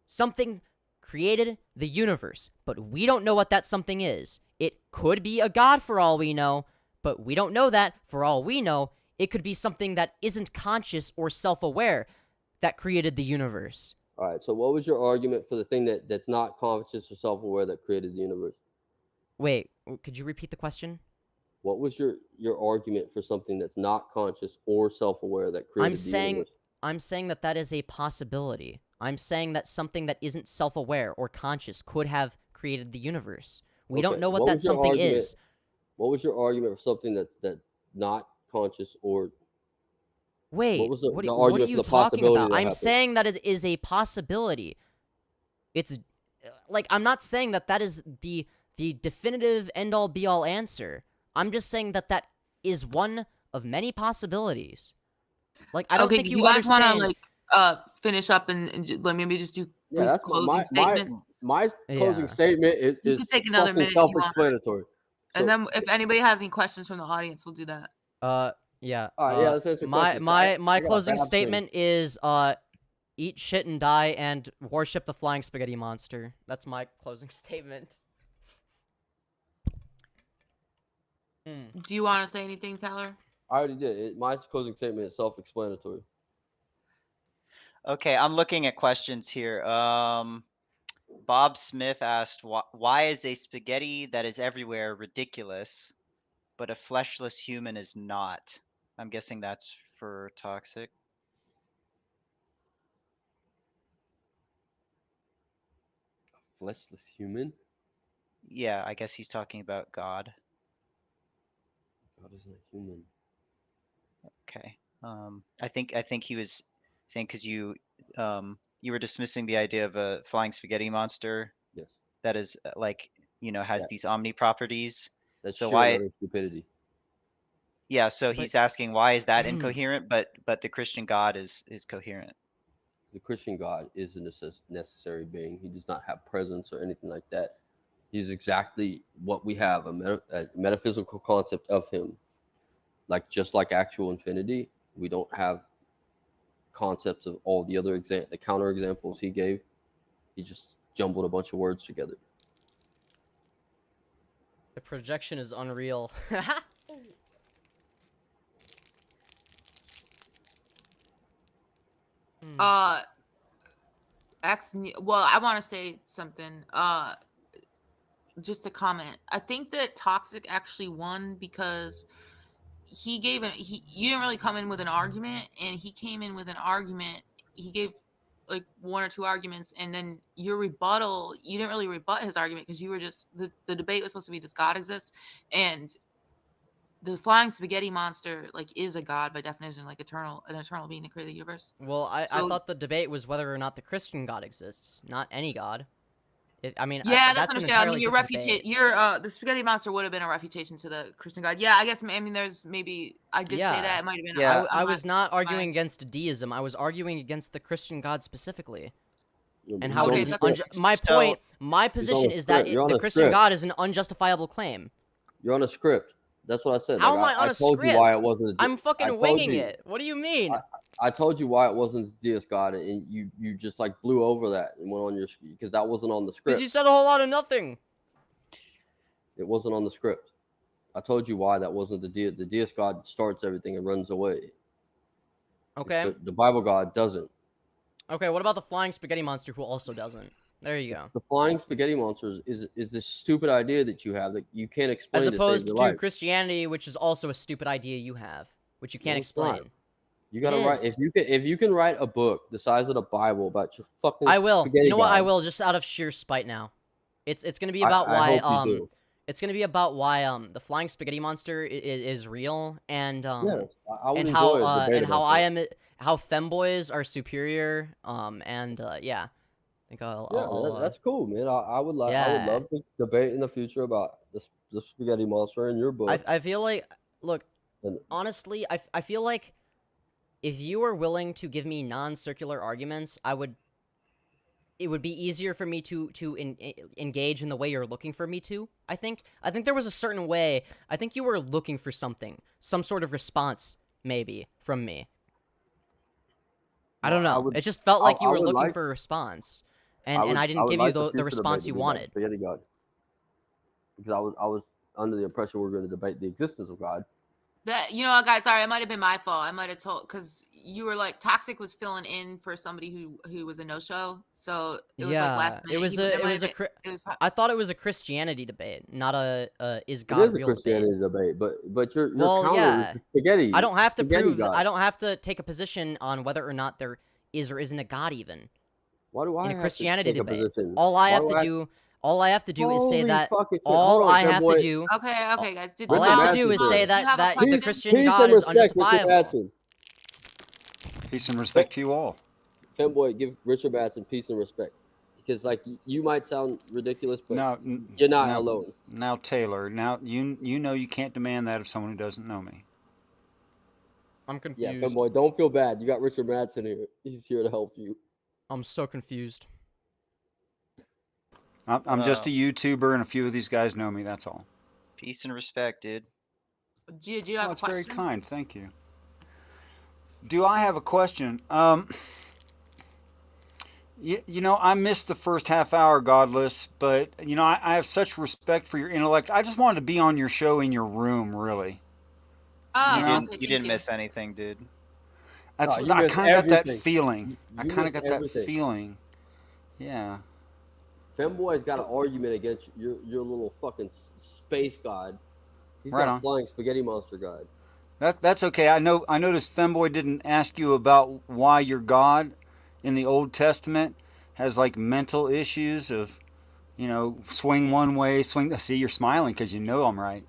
something created the universe, but we don't know what that something is. It could be a God for all we know, but we don't know that. For all we know, it could be something that isn't conscious or self-aware that created the universe. All right, so what was your argument for the thing that's not conscious or self-aware that created the universe? Wait, could you repeat the question? What was your argument for something that's not conscious or self-aware that created the universe? I'm saying that is a possibility. I'm saying that something that isn't self-aware or conscious could have created the universe. We don't know what that something is. What was your argument for something that's not conscious or... Wait, what was the what argument are you for the talking about? I'm happened? saying that it is a possibility. It's like, I'm not saying that is the definitive end-all be-all answer. I'm just saying that is one of many possibilities. Like, I don't think you guys want to understand. finish up and let me just do closing statements. My closing statement is you can take another minute. Self-explanatory. And then if anybody has any questions from the audience, we'll do that. Yeah. All right, let's answer questions. My closing statement is eat shit and die and worship the flying spaghetti monster. That's my closing statement. Do you want to say anything, Tyler? I already did. My closing statement is self-explanatory. Okay, I'm looking at questions here. Bob Smith asked, why is a spaghetti that is everywhere ridiculous, but a fleshless human is not? I'm guessing that's for Toxic. A fleshless human? Yeah, I guess he's talking about God. God isn't a human. Okay. I think he was saying because you were dismissing the idea of a flying spaghetti monster. Yes. That is has these omni properties. That's so why stupidity. Yeah, so he's asking why is that incoherent, but the Christian God is coherent. The Christian God is a necessary being. He does not have presence or anything like that. He's exactly what we have, a metaphysical concept of him. Just like actual infinity, we don't have concepts of all the other the counter examples he gave. He just jumbled a bunch of words together. The projection is unreal. Well, I want to say something. Just a comment. I think that Toxic actually won because you didn't really come in with an argument, and he came in with an argument. He gave like one or two arguments, and then your rebuttal, you didn't really rebut his argument because you were just the debate was supposed to be, does God exist? And the flying spaghetti monster like is a god by definition, like an eternal being that created the universe. Well, I thought the debate was whether or not the Christian God exists, not any god. Yeah, that's understandable. I mean, the spaghetti monster would have been a refutation to the Christian God. Yeah, I guess. I mean, I did say that it might have been. Yeah. I was not arguing against deism. I was arguing against the Christian God specifically. And how it is my position is that the Christian God is an unjustifiable claim. You're on a script. That's what I said. How am I on a told script? You why it wasn't. I'm fucking winging it. What do you mean? I told you why it wasn't deist God, and you just like blew over that and went on your because that wasn't on the script. Because you said a whole lot of nothing. It wasn't on the script. I told you why that wasn't the deist. The deist God starts everything and runs away. Okay. The Bible God doesn't. Okay. What about the flying spaghetti monster who also doesn't? There you go. The flying spaghetti monster is this stupid idea that you have that you can't explain. As opposed to life. Christianity, which is also a stupid idea you have, which you can't explain. You gotta write if you can write a book the size of the Bible about your fucking. I will. You know what? God, I will, just out of sheer spite now. It's gonna be about why it's gonna be about why the flying spaghetti monster is real and and how femboys are superior yeah. I think I'll that's cool, man. I would love to debate in the future about the spaghetti monster in your book. I feel like, look, honestly, I feel like if you were willing to give me non-circular arguments, it would be easier for me to engage in the way you're looking for me to. I think there was a certain way. I think you were looking for something, some sort of response, maybe from me. I don't know. It just felt like you were looking for a response, and I didn't give you the response you wanted. Spaghetti God. Because I was under the impression we were going to debate the existence of God. That, you know, guys, sorry, it might have been my fault. I might have told, because you were like, Toxic was filling in for somebody who was a no-show, so it was like last minute. I thought it was a Christianity debate, not a is God real debate. It is a Christianity debate, but you're counter spaghetti. I don't have to prove. I don't have to take a position on whether or not there is or isn't a God even. Why do I in a have Christianity to take debate? A position? All I have to do. All I have to do is say that. All I have to do. Okay, guys. All I have to do is say that the Christian God is unjustifiable. Peace and respect to you all. Femboy, give Richard Batson peace and respect, because like you might sound ridiculous, but you're not alone. Now, Taylor, you know you can't demand that of someone who doesn't know me. I'm confused. Yeah, Femboy, don't feel bad. You got Richard Batson here. He's here to help you. I'm so confused. I'm just a YouTuber, and a few of these guys know me. That's all. Peace and respect, dude. Do you have a question? That's very kind. Thank you. Do I have a question? You know, I missed the first half hour, Godless, but you know, I have such respect for your intellect. I just wanted to be on your show in your room, really. You didn't miss anything, dude. I kind of got that feeling. I kind of got that feeling. Yeah. Femboy's got an argument against your little fucking space god. He's got a flying spaghetti monster god. That's okay. I noticed Femboy didn't ask you about why your God in the Old Testament has like mental issues of, you know, swing one way, swing. See, you're smiling because you know I'm right.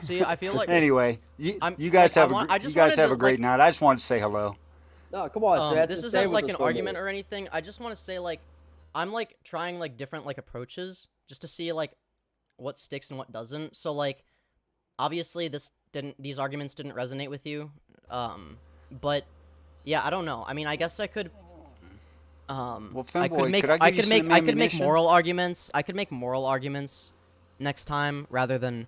See, I feel like anyway, you guys have a great night. I just wanted to say hello. No, come on. This isn't like an argument or anything. I just want to say like I'm like trying like different like approaches just to see like what sticks and what doesn't. So like obviously these arguments didn't resonate with you. But yeah, I don't know. I mean, I guess I could well, Femboy, I could make moral arguments. I could make moral arguments next time rather than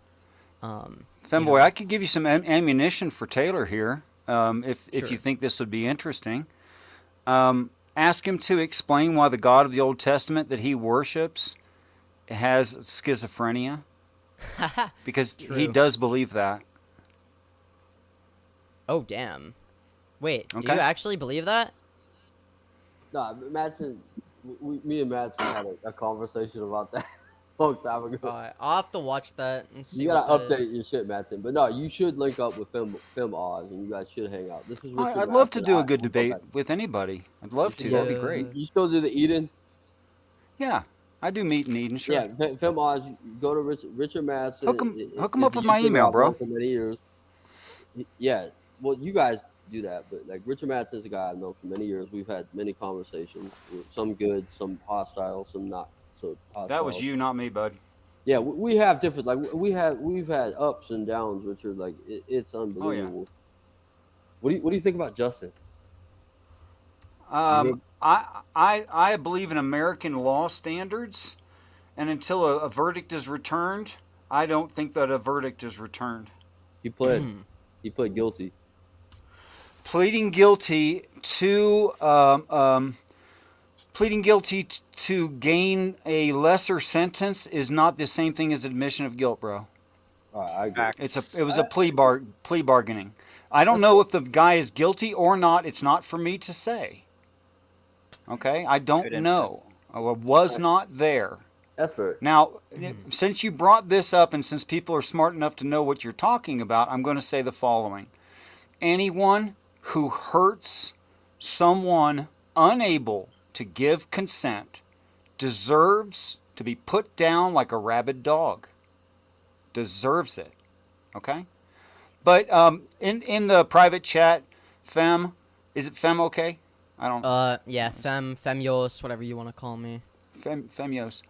Femboy, I could give you some ammunition for Taylor here, if you think this would be interesting. Ask him to explain why the God of the Old Testament that he worships has schizophrenia, because he True. does believe that. Oh, damn. Wait, do Okay. you actually believe that? Nah, Madsen, me and Madsen had a conversation about that a long time ago. I'll have to watch that and see. You gotta what that is. update your shit, Madsen. But no, you should link up with Femyoz, and you guys should hang out. This is Richard I'd love to Madsen. do a good we'll go debate back. with anybody. I'd love to. You That'd be should great. go- You still do the Eden? Yeah, I do meet in Eden, sure. Yeah, Femyoz, you go to Richard Madsen. Hook 'em It's up a with my YouTuber email, I've bro. known for many years. Yeah, well, you guys do that, but like Richard Madsen is a guy I've known for many years. We've had many conversations, some good, some hostile, some not so hostile. That was you, not me, bud. Yeah, we have different, like we've had ups and downs, Richard. Like it's unbelievable. What do you think about Justin? I believe in American law standards, and until a verdict is returned, I don't think that a verdict is returned. He pled guilty. Pleading guilty to to gain a lesser sentence is not the same thing as admission of guilt, bro. I agree. It was a plea bargaining. I don't know if the guy is guilty or not. It's not for me to say. Okay, I don't know. I was not there. That's right. Now, since you brought this up and since people are smart enough to know what you're talking about, I'm going to say the following. Anyone who hurts someone unable to give consent deserves to be put down like a rabid dog. Deserves it. Okay? But in the private chat, Fem, is it Fem okay? I don't. Yeah, Femyoz, whatever you want to call me. Femyoz.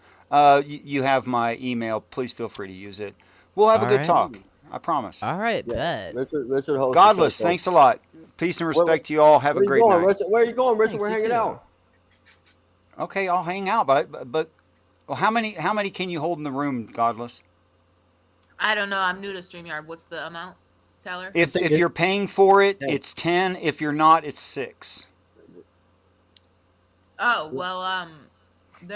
You have my email. Please feel free to use it. We'll have a good talk. I promise. All right, bet. Richard hosts Godless, thanks a lot. Peace and respect to you all. Have a great night. Richard? Where are you going, Richard? Thanks, We're you hanging too. out. Okay, I'll hang out, but well, how many can you hold in the room, Godless? I don't know. I'm new to StreamYard. What's the amount, Tyler? If you're paying for it, it's 10. If you're not, it's 6. Oh well,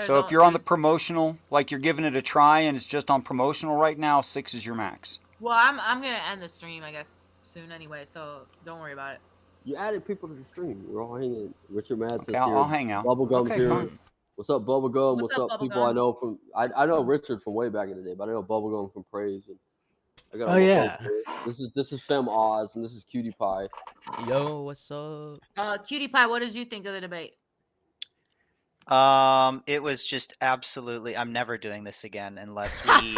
So if you're on the promotional, like you're giving it a try and it's just on promotional right now, 6 is your max. Well, I'm gonna end the stream, I guess, soon anyway. So don't worry about it. You added people to the stream. We're all hanging. Richard Madsen's Okay, here. I'll hang out. Bubblegum's Okay, here. fine. What's up, Bubblegum? What's What's up, up, people I Bubblegum? know from? I know Richard from way back in the day, but I know Bubblegum from Praise. And I got all Oh, my yeah. folks here. This is Femyoz and this is Cutie Pie. Yo, what's up? Cutie Pie, what did you think of the debate? It was just absolutely. I'm never doing this again unless we.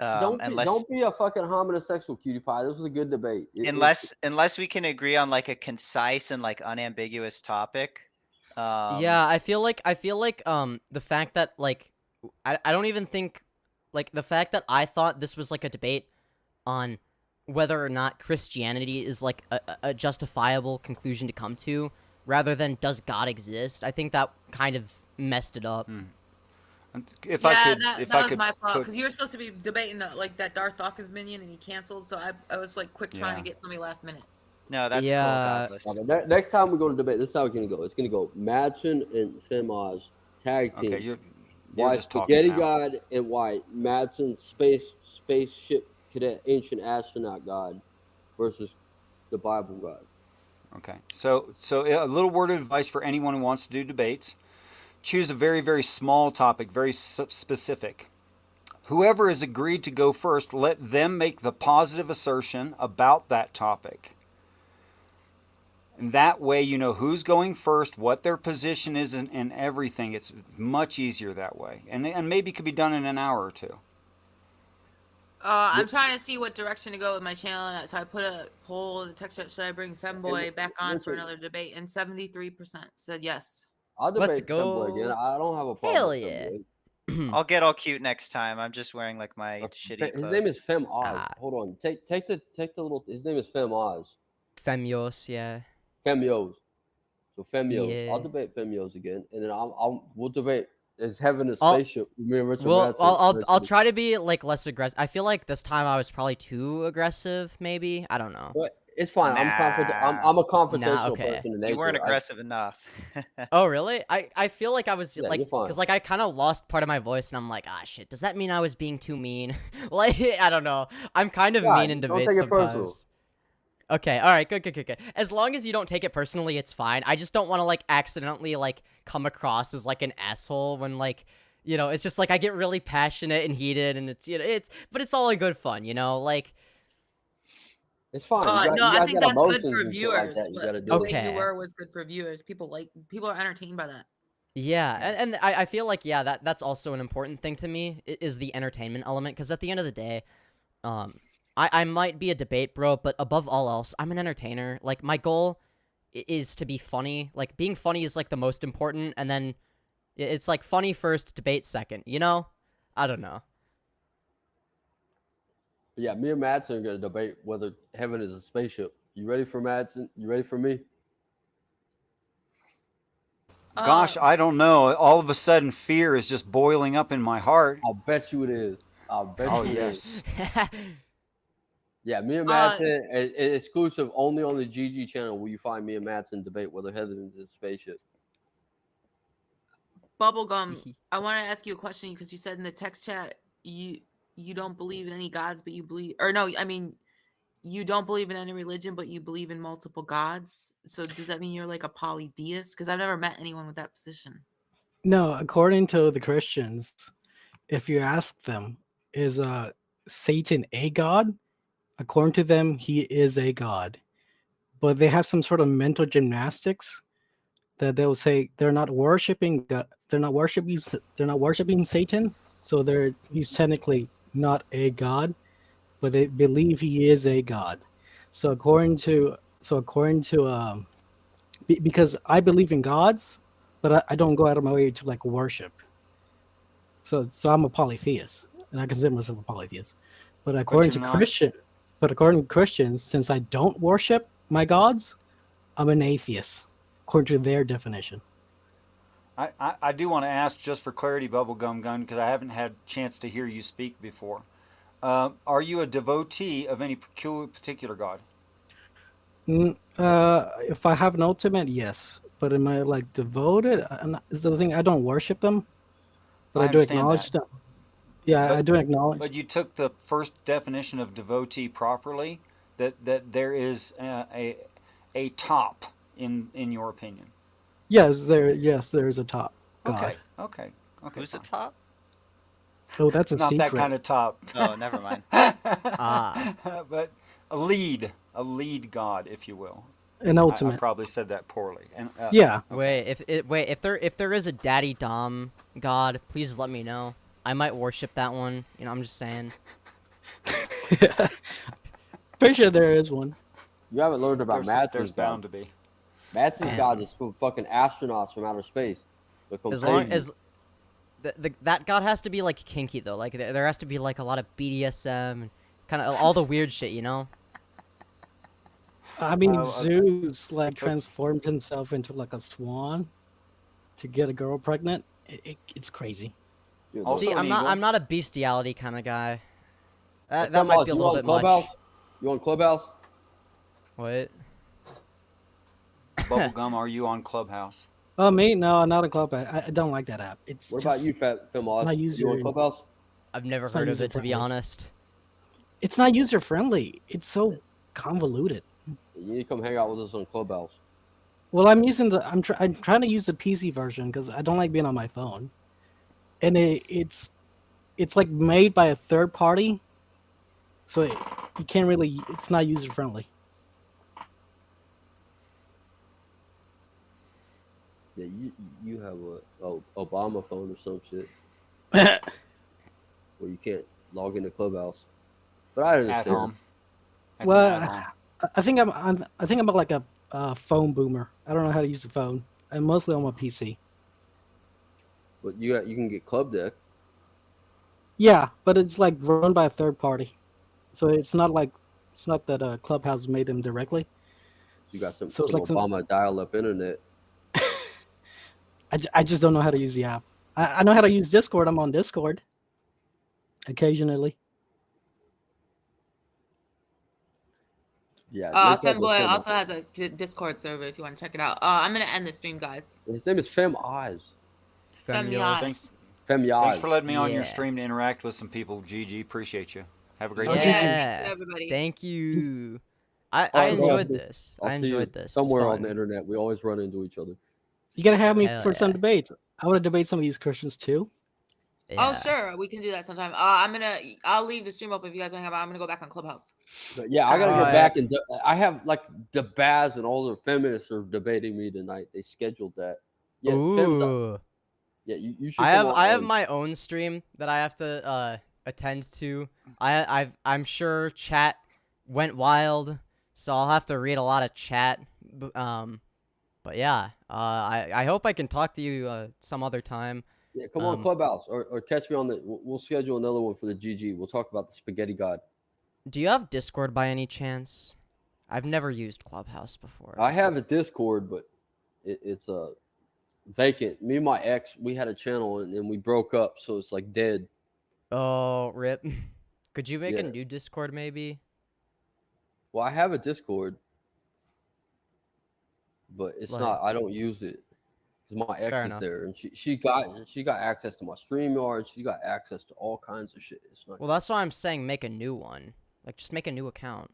Don't be a fucking homosexual, Cutie Pie. This was a good debate. Unless we can agree on like a concise and like unambiguous topic. Yeah, I feel like the fact that like I don't even think like the fact that I thought this was like a debate on whether or not Christianity is like a justifiable conclusion to come to rather than does God exist. I think that kind of messed it up. If that was my fault because you were supposed to be debating like that Darth Dawkins minion and he canceled, so I was like quick trying to get somebody last minute. No, that's Yeah. cool. Next time we're going to debate, this is how it's going to go. It's going to go Madsen and Femyoz tag team. Okay, you're White just talking Spaghetti now. God and White Madsen spaceship cadet ancient astronaut God versus the Bible God. Okay, so a little word of advice for anyone who wants to do debates. Choose a very, very small topic, very specific. Whoever has agreed to go first, let them make the positive assertion about that topic. And that way you know who's going first, what their position is, and everything. It's much easier that way. And maybe it could be done in an hour or two. I'm trying to see what direction to go with my channel, so I put a poll in the text chat. Should I bring Femboy back on for another debate? And 73% said yes. I'll debate Let's go. Femboy again. I don't have a problem. Hell with yeah. Femboy. I'll get all cute next time. I'm just wearing like my shitty His clothes. name is Femyoz. Ah. Hold on. Take the little. His name is Femyoz. Femyoz, yeah. Femyoz. So Femyoz. Yeah. I'll debate Femyoz again, and then we'll debate. Is heaven a I'll- spaceship? Me and Richard Well, Madsen I'll versus- try to be like less aggressive. I feel like this time I was probably too aggressive. Maybe I don't know. But It's fine. I'm confident. I'm a confrontational okay. person in You nature. weren't aggressive enough. Oh, really? I feel like I was Yeah, like, you're fine. because like I kind of lost part of my voice, and I'm like, ah, shit. Does that mean I was being too mean? Like, I don't know. I'm kind of Yeah, mean in don't debates take it personal. sometimes. Okay, all right, good. As long as you don't take it personally, it's fine. I just don't want to like accidentally like come across as like an asshole when like, you know, it's just like I get really passionate and heated, and it's, you know, but it's all in good fun, you know, like. It's fine. No, you I guys think got that's good emotions for and shit like viewers. that. You But gotta the deal way with. you Okay. were was good for viewers. People are entertained by that. Yeah, and I feel like, yeah, that's also an important thing to me, is the entertainment element, because at the end of the day, I might be a debate bro, but above all else, I'm an entertainer. Like, my goal is to be funny. Like, being funny is, like, the most important, and then it's, like, funny first, debate second, you know? I don't know. Yeah, me and Madsen are gonna debate whether heaven is a spaceship. You ready for Madsen? You ready for me? Gosh, I don't know. All of a sudden, fear is just boiling up in my heart. I'll bet you it is. I'll bet Oh, you it yes. is. Yeah, me and Madsen, exclusive only on the GG channel will you find me and Madsen debate whether heaven is a spaceship. Bubblegum, I want to ask you a question because you said in the text chat you don't believe in any gods, but you believe, or no, I mean, you don't believe in any religion, but you believe in multiple gods. So does that mean you're like a polytheist? Because I've never met anyone with that position. No, according to the Christians, if you ask them, is Satan a god? According to them, he is a god. But they have some sort of mental gymnastics that they'll say they're not worshiping God, they're not worshiping Satan, so he's technically not a god, but they believe he is a god. So according to because I believe in gods, but I don't go out of my way to like worship. So I'm a polytheist, and I consider myself a polytheist. But according to Christians, since I don't worship my gods, I'm an atheist, according to their definition. I do want to ask, just for clarity, Bubblegum Gun, because I haven't had a chance to hear you speak before. Are you a devotee of any particular god? If I have an ultimate, yes. But am I like devoted? Is the thing I don't worship them, but I do acknowledge them. Yeah, I do acknowledge. But you took the first definition of devotee properly. That there is a top in your opinion. Yes, there is a top god. Okay. Who's the top? Oh, that's a Not secret. that kind of top. Oh, never mind. But a lead god, if you will. An ultimate. I probably said that poorly. And yeah. Wait, if there is a daddy dom god, please let me know. I might worship that one. You know, I'm just saying. Pretty sure there is one. You haven't learned about Madsen's There's god. bound to be. Madsen's god is for fucking astronauts from outer space. As long as that god has to be like kinky though, like there has to be like a lot of BDSM and kind of all the weird shit, you know. I mean, Zeus like transformed himself into like a swan to get a girl pregnant. It's crazy. See, I'm not a bestiality kind of guy. That Come might on, be a you little on bit much. Clubhouse? You on Clubhouse? What? Bubblegum, are you on Clubhouse? Oh, me? No, not a club. I don't like that app. It's What just, about you, Femyoz? not You on Clubhouse? I've never It's not heard of it, to be user-friendly. honest. It's not user friendly. It's so convoluted. You need to come hang out with us on Clubhouse. Well, I'm trying to use the PC version because I don't like being on my phone, and it's like made by a third party, so you can't really. It's not user friendly. Yeah, you have a Obama phone or some shit. Well, you can't log into Clubhouse. But I understand. At home. That's Well, at home. I think I'm like a phone boomer. I don't know how to use the phone. I'm mostly on my PC. But you can get Club Deck. Yeah, but it's like run by a third party, so it's not that Clubhouse made them directly. You got some, So it's some like some- Obama dial-up internet. I just don't know how to use the app. I know how to use Discord. I'm on Discord occasionally. Yeah, look up Femboy Fem. also has a Discord server if you want to check it out. I'm gonna end the stream, guys. His name is Femyoz. Femyoz. Thanks Femyoz. for letting me on your Yeah. stream to interact with some people. GG, appreciate you. Have a great Oh, day. GG. Yeah, thanks, everybody. Thank you. I Alright, bro, enjoyed this. I I'll see you enjoyed this. It's somewhere on fun. the internet. We always run into each other. You gotta have me Hell for some yeah. debates. I want to debate some of these Christians too. Oh, Yeah. sure, we can do that sometime. I'll leave the stream open if you guys want to hang out. I'm gonna go back on Clubhouse. But yeah, I gotta get Alright. back and I have like the Baz and all the feminists are debating me tonight. They scheduled that. Yeah, Fem's up. Ooh. Yeah, you should. I come have on. I have my own stream that I have to attend to. I'm sure chat went wild, so I'll have to read a lot of chat. But yeah, I hope I can talk to you some other time. Yeah, come on Clubhouse or catch me on the. We'll schedule another one for the GG. We'll talk about the spaghetti god. Do you have Discord by any chance? I've never used Clubhouse before. I have a Discord, but it's vacant. Me and my ex, we had a channel and then we broke up, so it's like dead. Oh, rip. Could you make a Yeah. new Discord maybe? Well, I have a Discord, but it's Like- not. I don't use it because my ex Fair is enough. there, and she got access to my StreamYard. She got access to all kinds of shit. It's not. Well, that's why I'm saying make a new one. Like, just make a new account.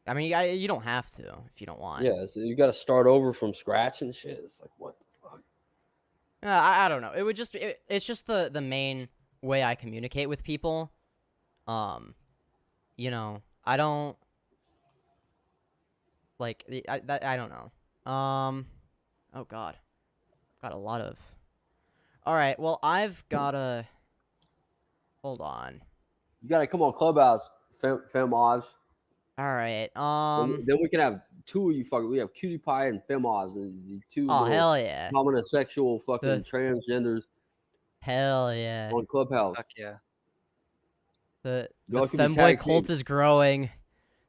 I mean, you don't have to if you don't want. Yeah, so you got to start over from scratch and shit. It's like what the fuck. I don't know. It would just it's just the main way I communicate with people. You know, I don't like I don't know. Oh god. Got a lot of. All right. Well, I've got a hold on. You got to come on Clubhouse, Femyoz. All right. Then we can have two of you fucking. We have Cutie Pie and Femyoz, the two Oh, little hell yeah. homosexual fucking transgenders Hell yeah. on Clubhouse. Fuck yeah. The Y'all can be femboy tag cult team. is growing.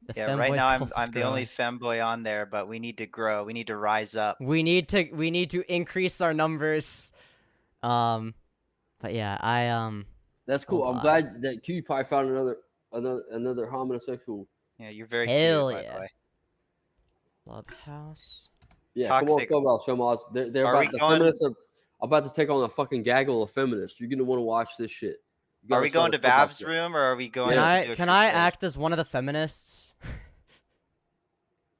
The Yeah, right femboy now cult is I'm the only growing. femboy on there, but we need to grow. We need to rise up. We need to increase our numbers. But yeah, That's cool. hold I'm on. glad that Cutie Pie found another homosexual. Yeah, you're very Hell cute, by yeah. the way. Clubhouse. Yeah, Toxic. come on Clubhouse, Femyoz. They're Are we about the going- feminists are about to take on a fucking gaggle of feminists. You're gonna want to watch this shit. You Are gotta we start going a to Clubhouse Bab's group. room or are we going Can to do a I crusade? act as one of the feminists?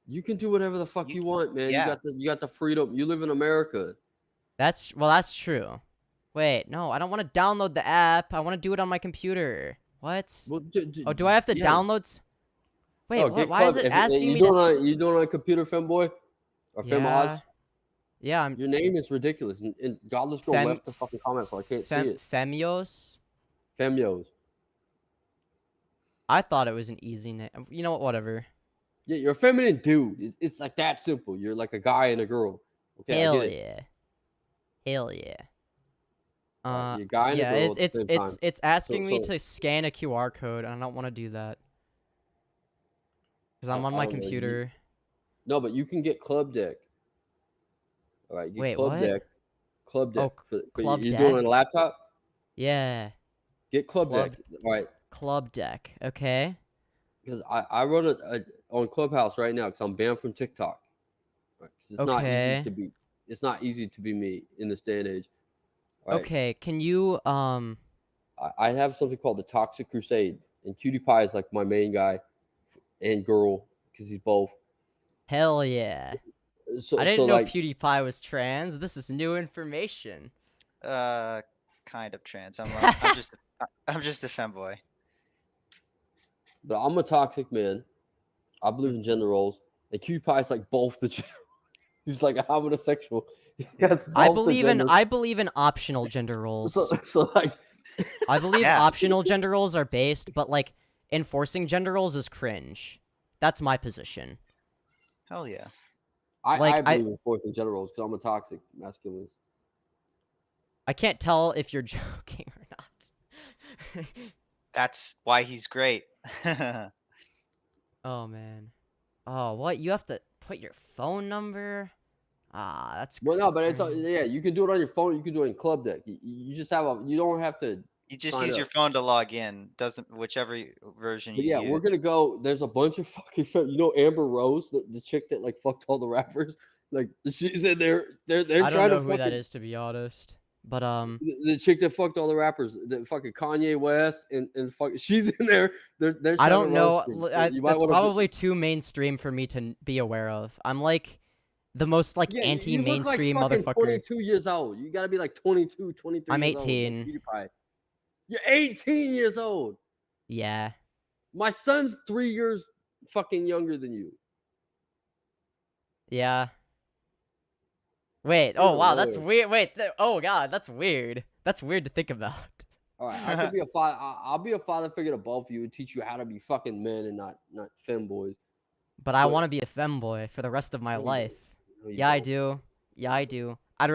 You can do whatever the fuck you want, man. yeah. You got the freedom. You live in America. That's true. Wait, no, I don't want to download the app. I want to do it on my computer. What? Well, Oh, do I have to yeah. download? Wait, Oh, what? get Why is Club- it if- asking you me doing to? you doing it on a computer, Femboy? Or Yeah. Femyoz? Yeah, I'm Your name is ridiculous. And Godless Girl Fem- left the fucking comment, so I can't see it. Femyoz. Femyoz. I thought it was an easy name. You know what? Whatever. Yeah, you're a feminine dude. It's like that simple. You're like a guy and a girl. Okay, I Hell get it. yeah. Hell yeah. You're a guy and a Yeah, girl at the same time. it's asking me so- to scan a QR code, and I don't want to do that because I'm on I my don't know, you- computer. No, but you can get Club Deck. All right, get Wait, Club what? Deck. Club Deck. Oh, for Club you doing it on Deck? a laptop? Yeah, Get Club Club- Deck. All right, Club Deck. Okay. because I run it on Clubhouse right now because I'm banned from TikTok. Right, 'cause it's not Okay. easy to be. It's not easy to be me in this day and age. All right, Okay. Can you I have something called the Toxic Crusade, and Cutie Pie is like my main guy and girl because he's both. Hell yeah. So, I didn't so know like, PewDiePie was trans. This is new information. Kind of trans. I'm just a femboy. but I'm a toxic man. I believe in gender roles, and Cutie Pie is like both the gender. He's like a homosexual. He has I both the believe in optional gender roles. So like, I believe Yeah. optional gender roles are based, but like enforcing gender roles is cringe. That's my position. Hell yeah. I Like, I- believe in forcing gender roles because I'm a toxic masculine. I can't tell if you're joking or not. That's why he's great. Oh man. Oh, what? You have to put your phone number? That's Well, no, but it's cringe. yeah. You can do it on your phone. You can do it in Club Deck. You just have a. You don't have to You just sign use your up. phone to log in. Doesn't whichever version But you yeah, use. we're gonna go. There's a bunch of fucking, you know, Amber Rose, the chick that like fucked all the rappers. Like she's in there. They're I don't trying know to who that fucking is, to be honest. But the chick that fucked all the rappers, the fucking Kanye West and fucking, she's in there. They're I trying don't to know. roast me. So you might That's want to. probably too mainstream for me to be aware of. I'm like the most like Yeah, you look like anti-mainstream fucking motherfucker. 22 years old. You gotta be like 22, 23 I'm years old. 18. Like PewDiePie. You're 18 years old. Yeah. My son's 3 years fucking younger than you. Yeah. Wait. You're Oh a wow, that's lawyer. weird. Wait. Oh god, that's weird. That's weird to think about. All right, I could be a father. I'll be a father figure to both of you and teach you how to be fucking men and not femboys. But I But want to be a femboy for the rest of my no, you life. don't. No, you Yeah, I don't. do. Yeah, I do. I'd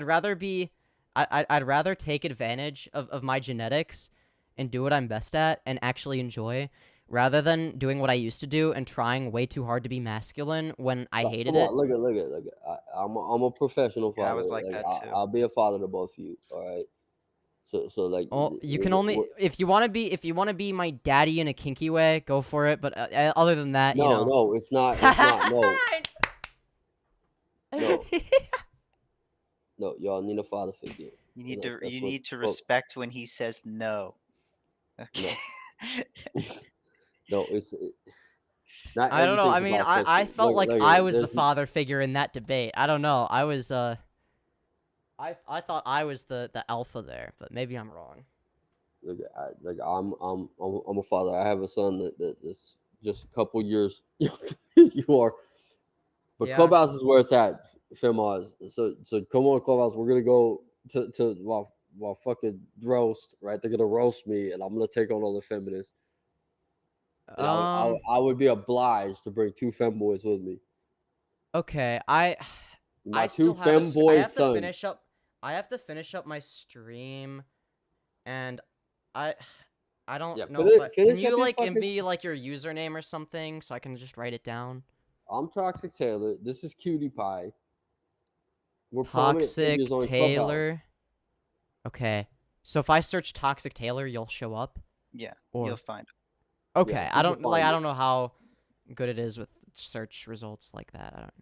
rather be I'd rather take advantage of my genetics and do what I'm best at and actually enjoy rather than doing what I used to do and trying way too hard to be masculine when I hated Come on, it. look at. I'm a professional Yeah, I father. was like that too. I'll be a father to both of you. All right. So like. Oh, you can only if you want to be my daddy in a kinky way, go for it. But other than that, you know. No, it's not. It's not. No. No. No, y'all need a father figure. You need That's to you what- need to well, respect when he says no. Okay. No, not I don't know. I everything's mean, about I sex. felt Look, like I was the there's- father figure in that debate. I don't know. I was I thought I was the alpha there, but maybe I'm wrong. Look, I'm a father. I have a son that's just a couple years younger than you are. But Yeah. Clubhouse is where it's at, Femyoz. So come on, Clubhouse. We're gonna go to while fucking roast, right? They're gonna roast me, and I'm gonna take on all the feminists. And I would be obliged to bring 2 femboys with me. Okay, I My still 2 have I femboy have to sons. finish up. I have to finish up my stream, and I don't Yeah, know finish- if I, finish can you up your like fucking- be like your username or something so I can just write it down. I'm Toxic Taylor. This is Cutie Pie. We're prominent Toxic figures on Clubhouse. Taylor. Okay, so if I search Toxic Taylor, you'll show up. Yeah, Or you'll find it. okay, Yeah, I you don't can like. I find don't know how good it is with search results like that. I don't.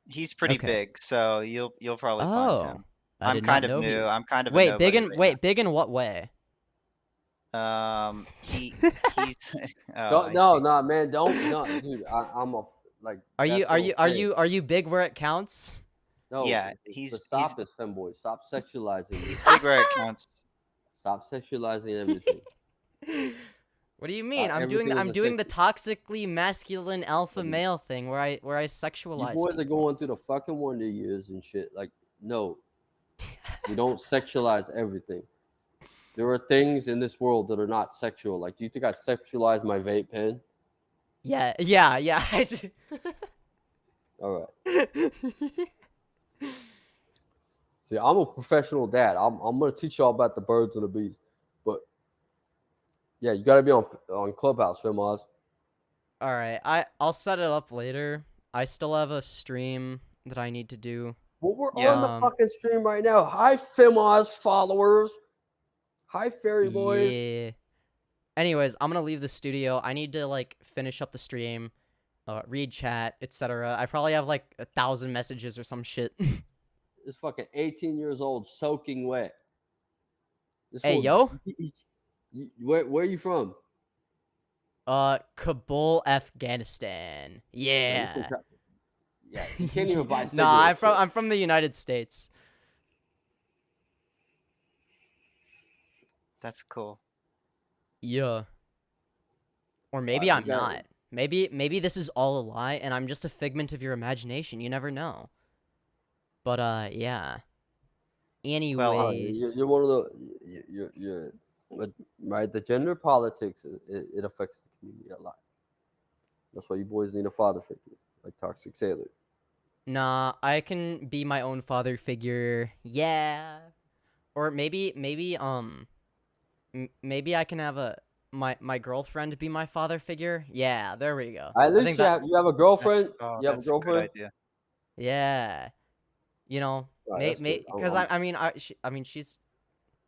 He's pretty Okay. big, so you'll probably find him. I I'm did kind not of know he new. was- I'm kind of a Wait, big nobody in right big in what way? now. he's oh, Don't, I no, see. no, man, don't, no, dude. I'm a like. Are you that's are what you I'm are saying. you are you big where it counts? No, Yeah, but he's stop it, femboy. Stop sexualizing me. he's big where it counts. Stop sexualizing everything. What do you mean? everything is I'm a doing the sex- toxically masculine alpha male thing where I You sexualize. boys are people. going through the fucking Wonder Years and shit. Like, no, you don't sexualize everything. There are things in this world that are not sexual. Like, do you think I sexualize my vape pen? Yeah. I do. All right. See, I'm a professional dad. I'm gonna teach y'all about the birds and the bees. But yeah, you gotta be on Clubhouse, Femyoz. All right, I'll set it up later. I still have a stream that I need to do. Well, we're Yeah. on the fucking stream right now. Hi, Femyoz followers. Hi, Fairy Boys. Yeah. Anyways, I'm gonna leave the studio. I need to like finish up the stream, read chat, etc. I probably have like 1,000 messages or some shit. This fucking 18 years old, soaking wet. This Hey, fool- yo. Where are you from? Kabul, Afghanistan. Yeah. Yeah, you can't even buy cigarettes. No, I'm from the United States. That's cool. Yeah. Or maybe you I'm gotta- not. Maybe this is all a lie and I'm just a figment of your imagination. You never know. But yeah. Anyways, You're one of the you're right. The gender politics it affects the community a lot. That's why you boys need a father figure like Toxic Taylor. nah, I can be my own father figure. Yeah. Or maybe maybe I can have my girlfriend be my father figure. Yeah, there we go. At I least think you that have a girlfriend. Oh, You have a that's a good girlfriend. idea. yeah. You know, Right, that's good. because I mean she's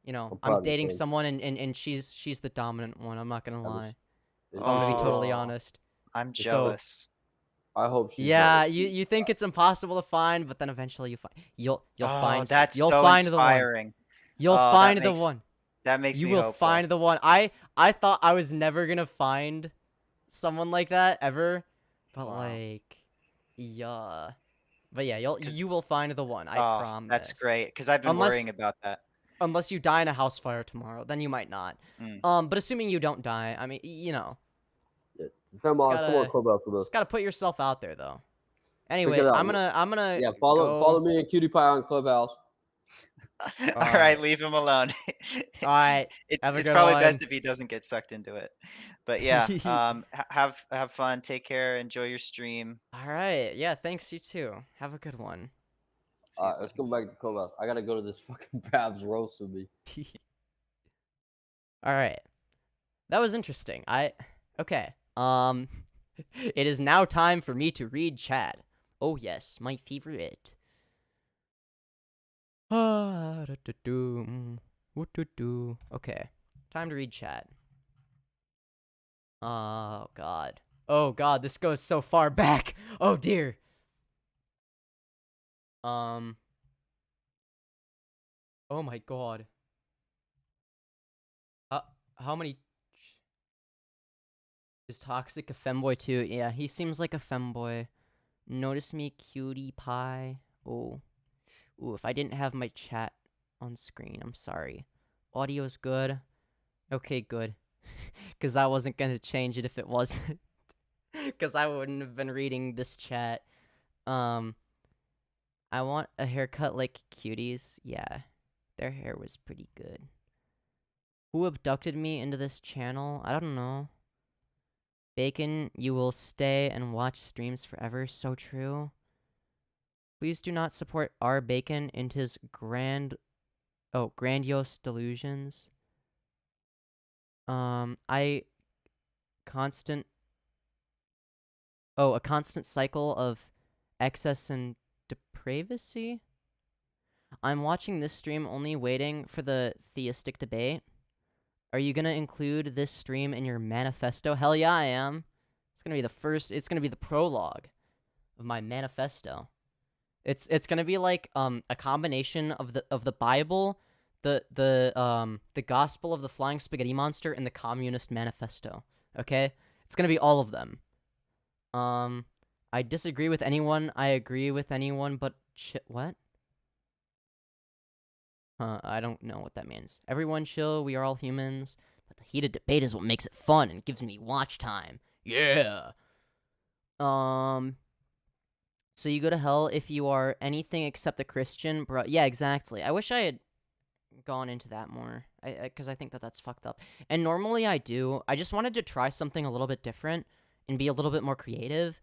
You know, I'm I'm proud of you, dating son. someone and she's the dominant one. I'm not gonna That was- lie. it- I'm gonna be totally Aw. honest. I'm So jealous. I hope she's yeah, jealous. you think it's impossible to find, but then eventually you'll Oh, find that's you'll so find the one. inspiring. You'll Oh, find the one. that makes You me will hopeful. find the one. I thought I was never gonna find someone like that ever, but Wow. like, yeah. But yeah, you 'Cause- will find the one. I Oh, promise. that's great. Because I've been Unless worrying about that. unless you die in a house fire tomorrow, then you might not. Mm. But assuming you don't die, I mean, you know, Yeah. just Femboys, come on, gotta Clubhouse with us. just gotta put yourself out there though. Check Anyway, it out. I'm gonna Yeah, follow go. me and Cutie Pie on Clubhouse. All All right, right. leave him alone. All right. Have a It's good probably one. best if he doesn't get sucked into it. But yeah, have fun. Take care. Enjoy your stream. All right. Yeah. Thanks. You too. Have a good one. See you, Let's buddy. go back to Clubhouse. I gotta go to this fucking Babs roast with me. All right. That was interesting. Okay. It is now time for me to read chat. Oh yes, my favorite. Okay. Time to read chat. Oh god. Oh god, this goes so far back. Oh dear. Oh my god. How many is toxic a femboy too? Yeah, he seems like a femboy. Notice me, cutie pie. Oh. Ooh, if I didn't have my chat on screen, I'm sorry. Audio's good. Okay, good. Because I wasn't going to change it if it wasn't. Because I wouldn't have been reading this chat. I want a haircut like cuties. Yeah, their hair was pretty good. Who abducted me into this channel? I don't know. Bacon, you will stay and watch streams forever. So true. Please do not support R. Bacon and his grandiose delusions. A constant cycle of excess and depravity? I'm watching this stream only waiting for the theistic debate. Are you gonna include this stream in your manifesto? Hell yeah, I am. It's gonna be the prologue of my manifesto. It's gonna be like a combination of the Bible, the Gospel of the Flying Spaghetti Monster, and the Communist Manifesto. Okay? It's gonna be all of them. I disagree with anyone, I agree with anyone, but what? I don't know what that means. Everyone chill, we are all humans, but the heated debate is what makes it fun and gives me watch time. Yeah! So you go to hell if you are anything except a Christian, bro. Yeah, exactly. I wish I had gone into that more, because I think that's fucked up. And normally I do. I just wanted to try something a little bit different and be a little bit more creative.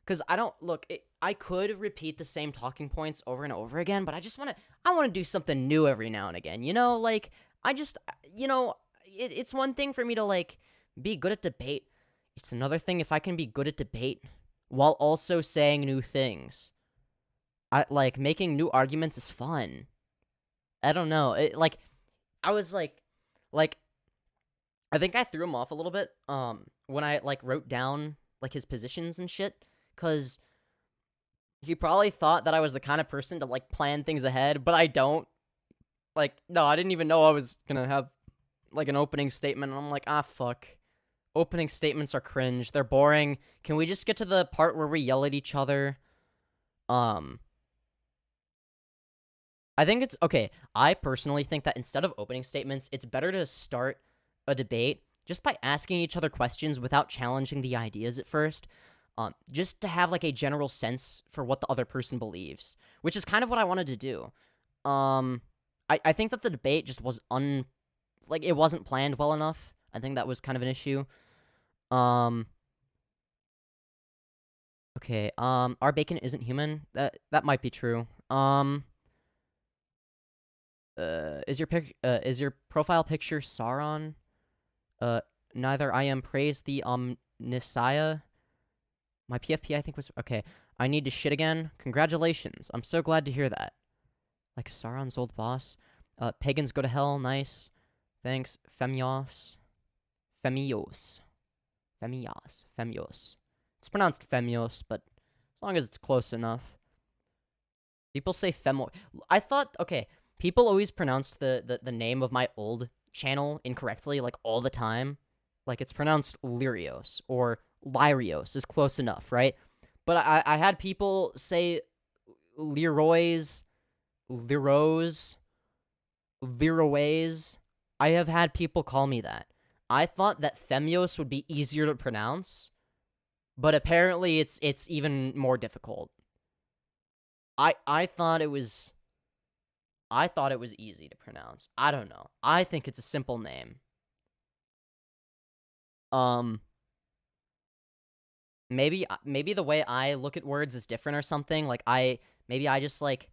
Because I could repeat the same talking points over and over again, but I want to do something new every now and again. You know, like, it's one thing for me to, like, be good at debate. It's another thing if I can be good at debate while also saying new things. Making new arguments is fun. I don't know. I think I threw him off a little bit, when I, wrote down, his positions and shit. Because he probably thought that I was the kind of person to, plan things ahead, but I don't. No, I didn't even know I was gonna have, an opening statement, and I'm like, fuck. Opening statements are cringe. They're boring. Can we just get to the part where we yell at each other? I think it's... Okay, I personally think that instead of opening statements, it's better to start a debate just by asking each other questions without challenging the ideas at first. Just to have, a general sense for what the other person believes, which is kind of what I wanted to do. I think that the debate just was it wasn't planned well enough. I think that was kind of an issue. Okay, our bacon isn't human. That might be true. Is your profile picture Sauron? Neither I am praise the Omnissiah. My PFP, I think, was... Okay, I need to shit again. Congratulations. I'm so glad to hear that. Like Sauron's old boss. Pagans go to hell. Nice. Thanks. Femyoz. Femyoz. Femyoz. Femyoz. It's pronounced Femyoz, but as long as it's close enough. People say Femboy. I thought, okay, people always pronounce the name of my old channel incorrectly, like, all the time. Like, it's pronounced Lyrios, or Lyrios is close enough, right? But I had people say Leroy's, Leroy's, Leroy's. I have had people call me that. I thought that Femyoz would be easier to pronounce, but apparently it's even more difficult. I thought it was easy to pronounce. I don't know. I think it's a simple name. Maybe the way I look at words is different or something. Like, maybe I just, like,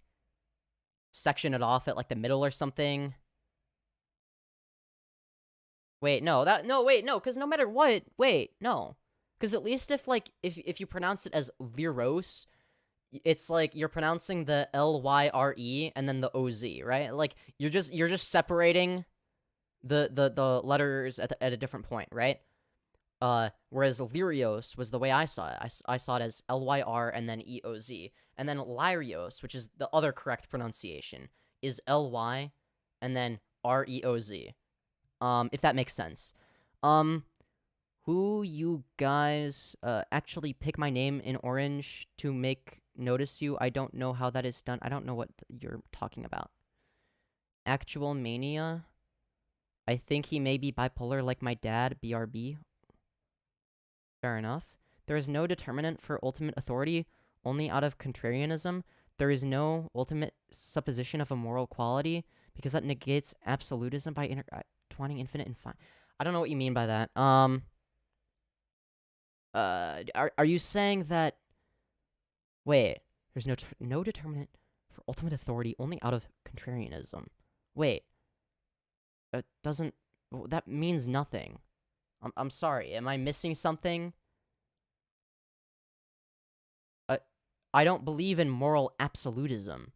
section it off at, like, the middle or something. Wait, no, because no matter what, no. Because at least if you pronounce it as Lyros, it's like you're pronouncing the Lyre and then the Oz, right? Like, you're just separating the letters at a different point, right? Whereas Lyrios was the way I saw it. I saw it as Lyr and then Eoz. And then Lyrios, which is the other correct pronunciation, is Ly and then Reoz. If that makes sense. Who you guys actually pick my name in orange to make notice you? I don't know how that is done. I don't know what you're talking about. Actual mania? I think he may be bipolar like my dad, BRB. Fair enough. There is no determinant for ultimate authority, only out of contrarianism. There is no ultimate supposition of a moral quality, because that negates absolutism by intertwining infinite and fine. I don't know what you mean by that. Are you saying that... Wait, there's no determinant for ultimate authority, only out of contrarianism. Wait. That doesn't... That means nothing. I'm sorry, am I missing something? I don't believe in moral absolutism.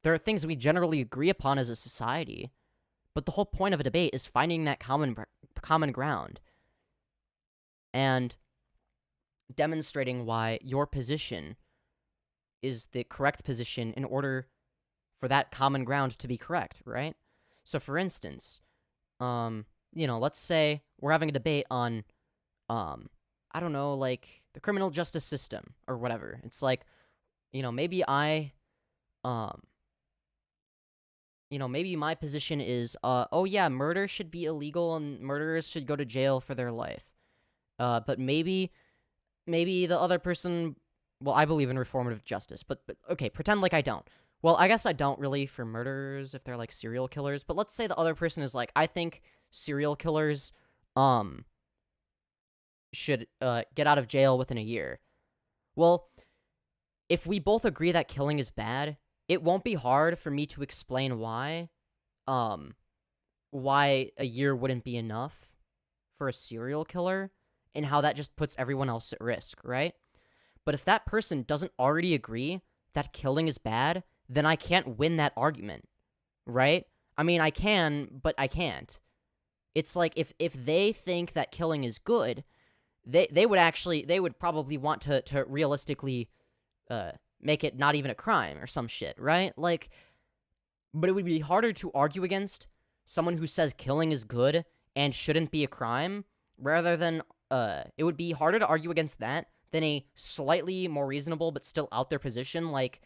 There are things we generally agree upon as a society, but the whole point of a debate is finding that common ground and demonstrating why your position is the correct position in order for that common ground to be correct, right? So, for instance, let's say we're having a debate on, I don't know, like, the criminal justice system or whatever. It's like, maybe maybe my position is, oh yeah, murder should be illegal and murderers should go to jail for their life. But maybe the other person, well, I believe in reformative justice, but okay, pretend like I don't. Well, I guess I don't really for murderers if they're like serial killers, but let's say the other person is like, I think serial killers, should, get out of jail within a year. Well, if we both agree that killing is bad, it won't be hard for me to explain why a year wouldn't be enough for a serial killer and how that just puts everyone else at risk, right? But if that person doesn't already agree that killing is bad, then I can't win that argument, right? I mean, I can, but I can't. It's like if they think that killing is good, they would probably want to realistically make it not even a crime or some shit, right? Like, but it would be harder to argue against someone who says killing is good and shouldn't be a crime, rather than, it would be harder to argue against that than a slightly more reasonable but still out there position, like,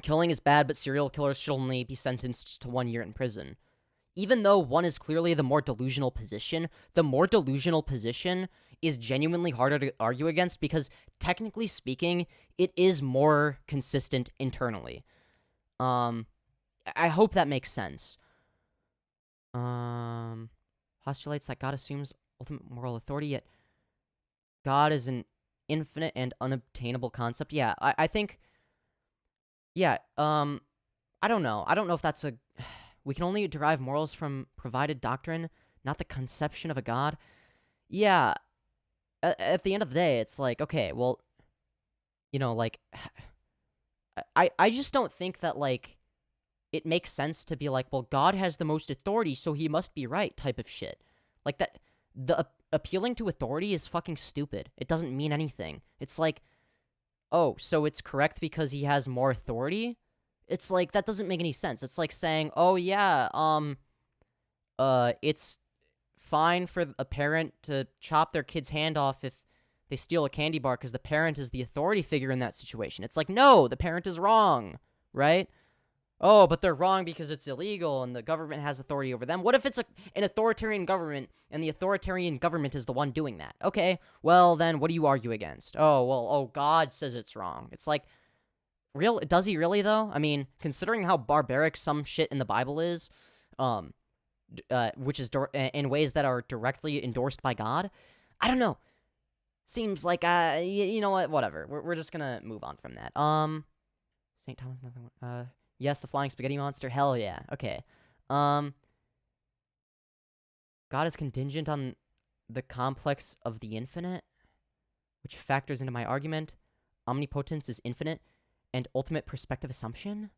killing is bad but serial killers should only be sentenced to 1 year in prison. Even though one is clearly the more delusional position is genuinely harder to argue against because, technically speaking, it is more consistent internally. I hope that makes sense. Postulates that God assumes ultimate moral authority, yet God is an infinite and unobtainable concept. Yeah, I think... Yeah, I don't know. I don't know if that's a... We can only derive morals from provided doctrine, not the conception of a God. Yeah, at the end of the day, it's like, okay, well, like, I just don't think that, like, it makes sense to be like, well, God has the most authority, so he must be right type of shit. Like, that, appealing to authority is fucking stupid. It doesn't mean anything. It's like, oh, so it's correct because he has more authority? It's like, that doesn't make any sense. It's like saying, oh, yeah, it's fine for a parent to chop their kid's hand off if they steal a candy bar because the parent is the authority figure in that situation. It's like, no, the parent is wrong, right? Oh, but they're wrong because it's illegal and the government has authority over them. What if it's an authoritarian government and the authoritarian government is the one doing that? Okay, well, then what do you argue against? Oh, well, oh, God says it's wrong. It's like, does he really, though? I mean, considering how barbaric some shit in the Bible is, which is in ways that are directly endorsed by God, I don't know. Seems like, you know what? Whatever. We're just gonna move on from that. St. Thomas, yes, the flying spaghetti monster. Hell yeah. Okay. God is contingent on the complex of the infinite, which factors into my argument. Omnipotence is infinite, and ultimate perspective assumption.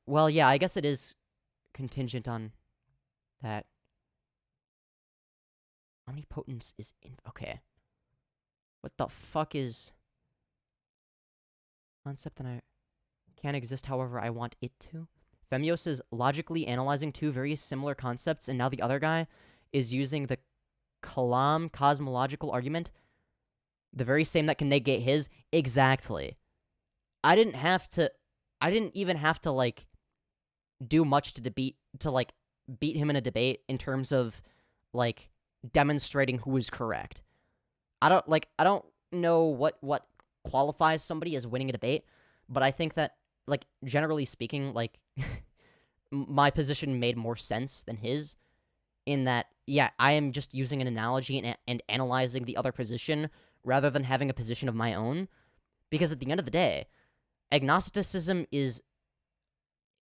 Well, yeah, I guess it is contingent on that. Omnipotence is okay. What the fuck is concept that I can't exist however I want it to? Femyoz is logically analyzing two very similar concepts, and now the other guy is using the Kalam cosmological argument, the very same that can negate his. Exactly. I didn't even have to, like, do much to beat him in a debate in terms of, like, demonstrating who is correct. I don't know what qualifies somebody as winning a debate, but I think that, like, generally speaking, like, my position made more sense than his, in that, yeah, I am just using an analogy and analyzing the other position rather than having a position of my own, because at the end of the day, agnosticism is,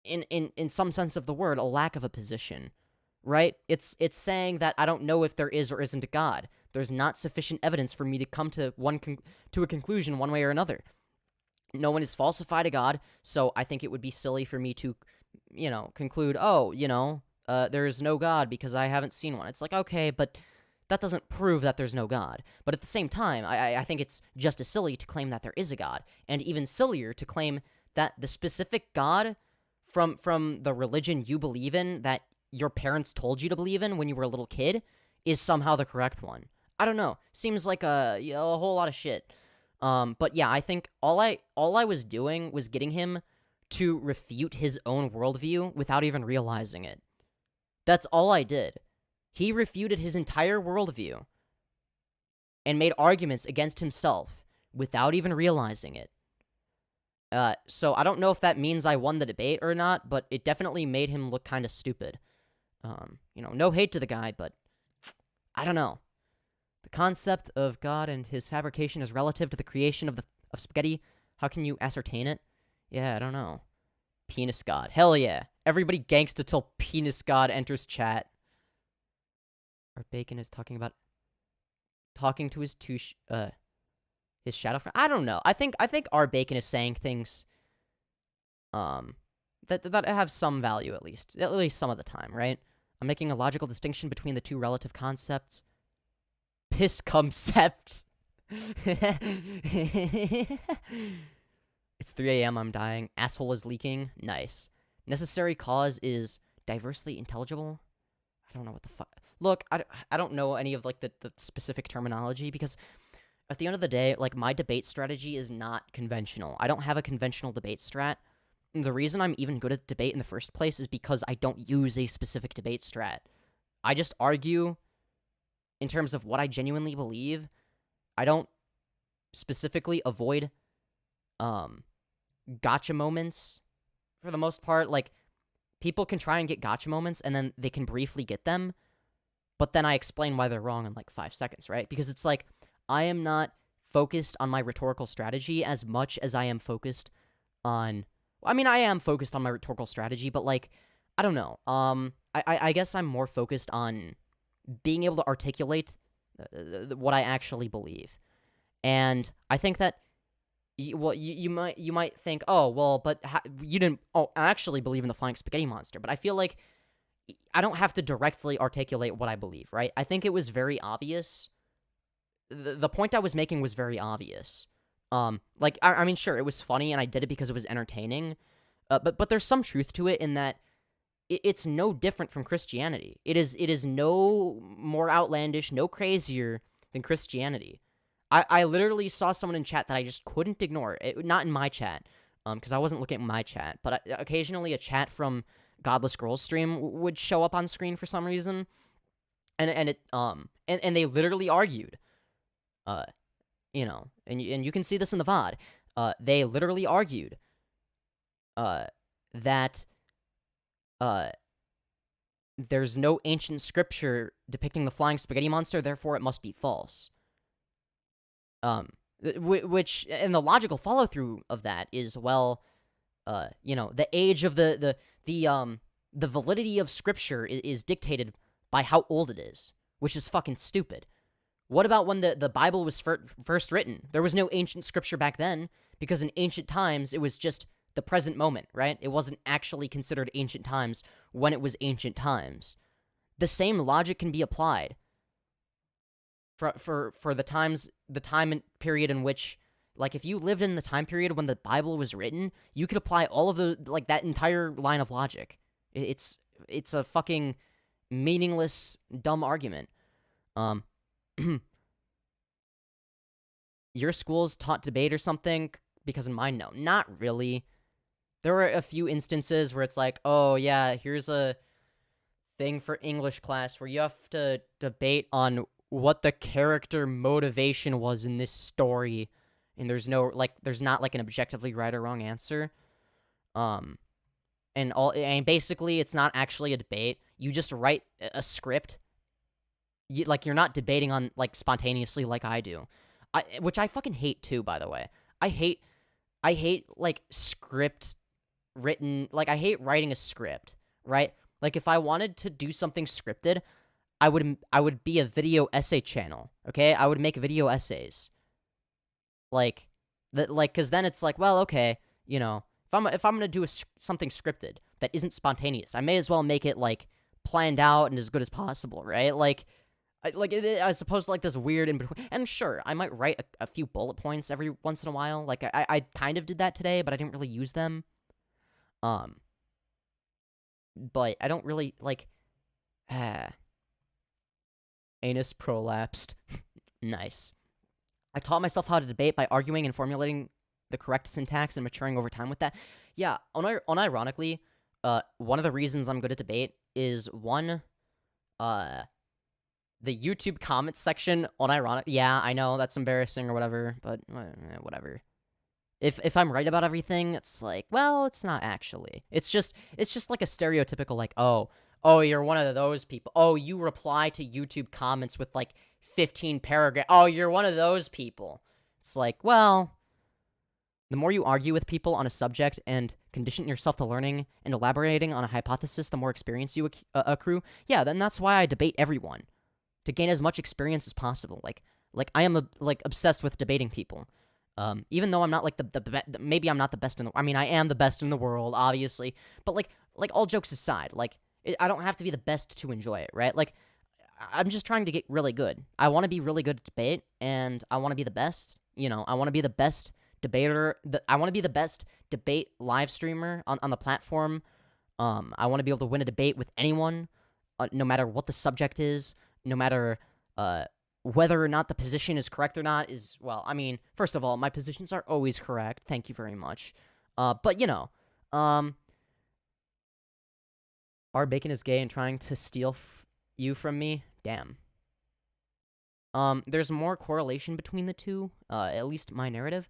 in some sense of the word, a lack of a position, right? It's saying that I don't know if there is or isn't a God. There's not sufficient evidence for me to come to a conclusion one way or another. No one has falsified a God, so I think it would be silly for me to, conclude, oh, there is no God because I haven't seen one. It's like, okay, but that doesn't prove that there's no God. But at the same time, I think it's just as silly to claim that there is a God, and even sillier to claim that the specific God from the religion you believe in, that your parents told you to believe in when you were a little kid, is somehow the correct one. I don't know. Seems like a whole lot of shit. But yeah, I think all I was doing was getting him to refute his own worldview without even realizing it. That's all I did. He refuted his entire worldview and made arguments against himself without even realizing it. So I don't know if that means I won the debate or not, but it definitely made him look kind of stupid. No hate to the guy, but I don't know. The concept of God and his fabrication is relative to the creation of spaghetti. How can you ascertain it? Yeah, I don't know. Penis God. Hell yeah. Everybody gangsta till Penis God enters chat. Our Bacon is talking to his his shadow friend. I don't know. I think our Bacon is saying things that have some value, at least some of the time, right? I'm making a logical distinction between the two relative concepts. Piss concepts. It's 3 a.m. I'm dying. Asshole is leaking. Nice. Necessary cause is diversely intelligible. I don't know what the fuck. Look, I don't know any of, like, the specific terminology, because at the end of the day, like, my debate strategy is not conventional. I don't have a conventional debate strat. And the reason I'm even good at debate in the first place is because I don't use a specific debate strat. I just argue in terms of what I genuinely believe. I don't specifically avoid gotcha moments for the most part. Like, people can try and get gotcha moments, and then they can briefly get them, but then I explain why they're wrong in, like, 5 seconds, right? Because it's like, I am not focused on my rhetorical strategy as much as I am focused on... I mean, I am focused on my rhetorical strategy, but, like, I don't know. I guess I'm more focused on being able to articulate what I actually believe. And I think that you might think, oh well, but you didn't actually believe in the flying spaghetti monster. But I feel like I don't have to directly articulate what I believe, right? I think it was very obvious. The point I was making was very obvious. Like I mean, sure, it was funny, and I did it because it was entertaining. But there's some truth to it in that it's no different from Christianity. It is no more outlandish, no crazier than Christianity. I literally saw someone in chat that I just couldn't ignore. Not in my chat, because I wasn't looking at my chat, but occasionally a chat from Godless Girls stream would show up on screen for some reason, and they literally argued, you know, and you can see this in the VOD. They literally argued, that, there's no ancient scripture depicting the flying spaghetti monster, therefore it must be false. Which, and the logical follow-through of that is, well, you know, the age of the validity of scripture is dictated by how old it is, which is fucking stupid. What about when the Bible was first written? There was no ancient scripture back then, because in ancient times, it was just the present moment, right? It wasn't actually considered ancient times when it was ancient times. The same logic can be applied for the time and period in which, like, if you lived in the time period when the Bible was written, you could apply all of that entire line of logic. It's a fucking meaningless, dumb argument. Your school's taught debate or something? Because in mine, no. Not really. There were a few instances where it's like, oh yeah, here's a thing for English class where you have to debate on what the character motivation was in this story, and there's not like an objectively right or wrong answer. And basically it's not actually a debate. You just write a script. You're not debating on, like, spontaneously like I do. Which I fucking hate too, by the way. I hate like script written, like I hate writing a script, right? Like if I wanted to do something scripted, I would be a video essay channel, okay? I would make video essays. Like cuz then it's like, well, okay, you know, if I'm going to do something scripted that isn't spontaneous, I may as well make it like planned out and as good as possible, right? Like I suppose like this weird in between. And sure, I might write a few bullet points every once in a while. Like I kind of did that today, but I didn't really use them. But I don't really like. Anus prolapsed. Nice. I taught myself how to debate by arguing and formulating the correct syntax and maturing over time with that. Yeah, unironically, one of the reasons I'm good at debate is one, the YouTube comments section, unironically. Yeah, I know that's embarrassing or whatever, but whatever. If I'm right about everything, it's like, well, it's not actually. It's just like a stereotypical, like, oh, you're one of those people. Oh, you reply to YouTube comments with like 15 paragraphs. Oh, you're one of those people. It's like, well, the more you argue with people on a subject and condition yourself to learning and elaborating on a hypothesis, the more experience you accrue. Yeah, then that's why I debate everyone, to gain as much experience as possible. Like I am obsessed with debating people. Even though I'm not like maybe I'm not the best in the. I mean, I am the best in the world, obviously. But like all jokes aside, like I don't have to be the best to enjoy it, right? Like I'm just trying to get really good. I want to be really good at debate, and I want to be the best. You know, I want to be the best debater. I want to be the best debate live streamer on the platform. I want to be able to win a debate with anyone, no matter what the subject is, no matter whether or not the position is correct or not is, well, I mean, first of all, my positions are always correct. Thank you very much. But, you know, our bacon is gay and trying to steal you from me? Damn. There's more correlation between the two, at least my narrative.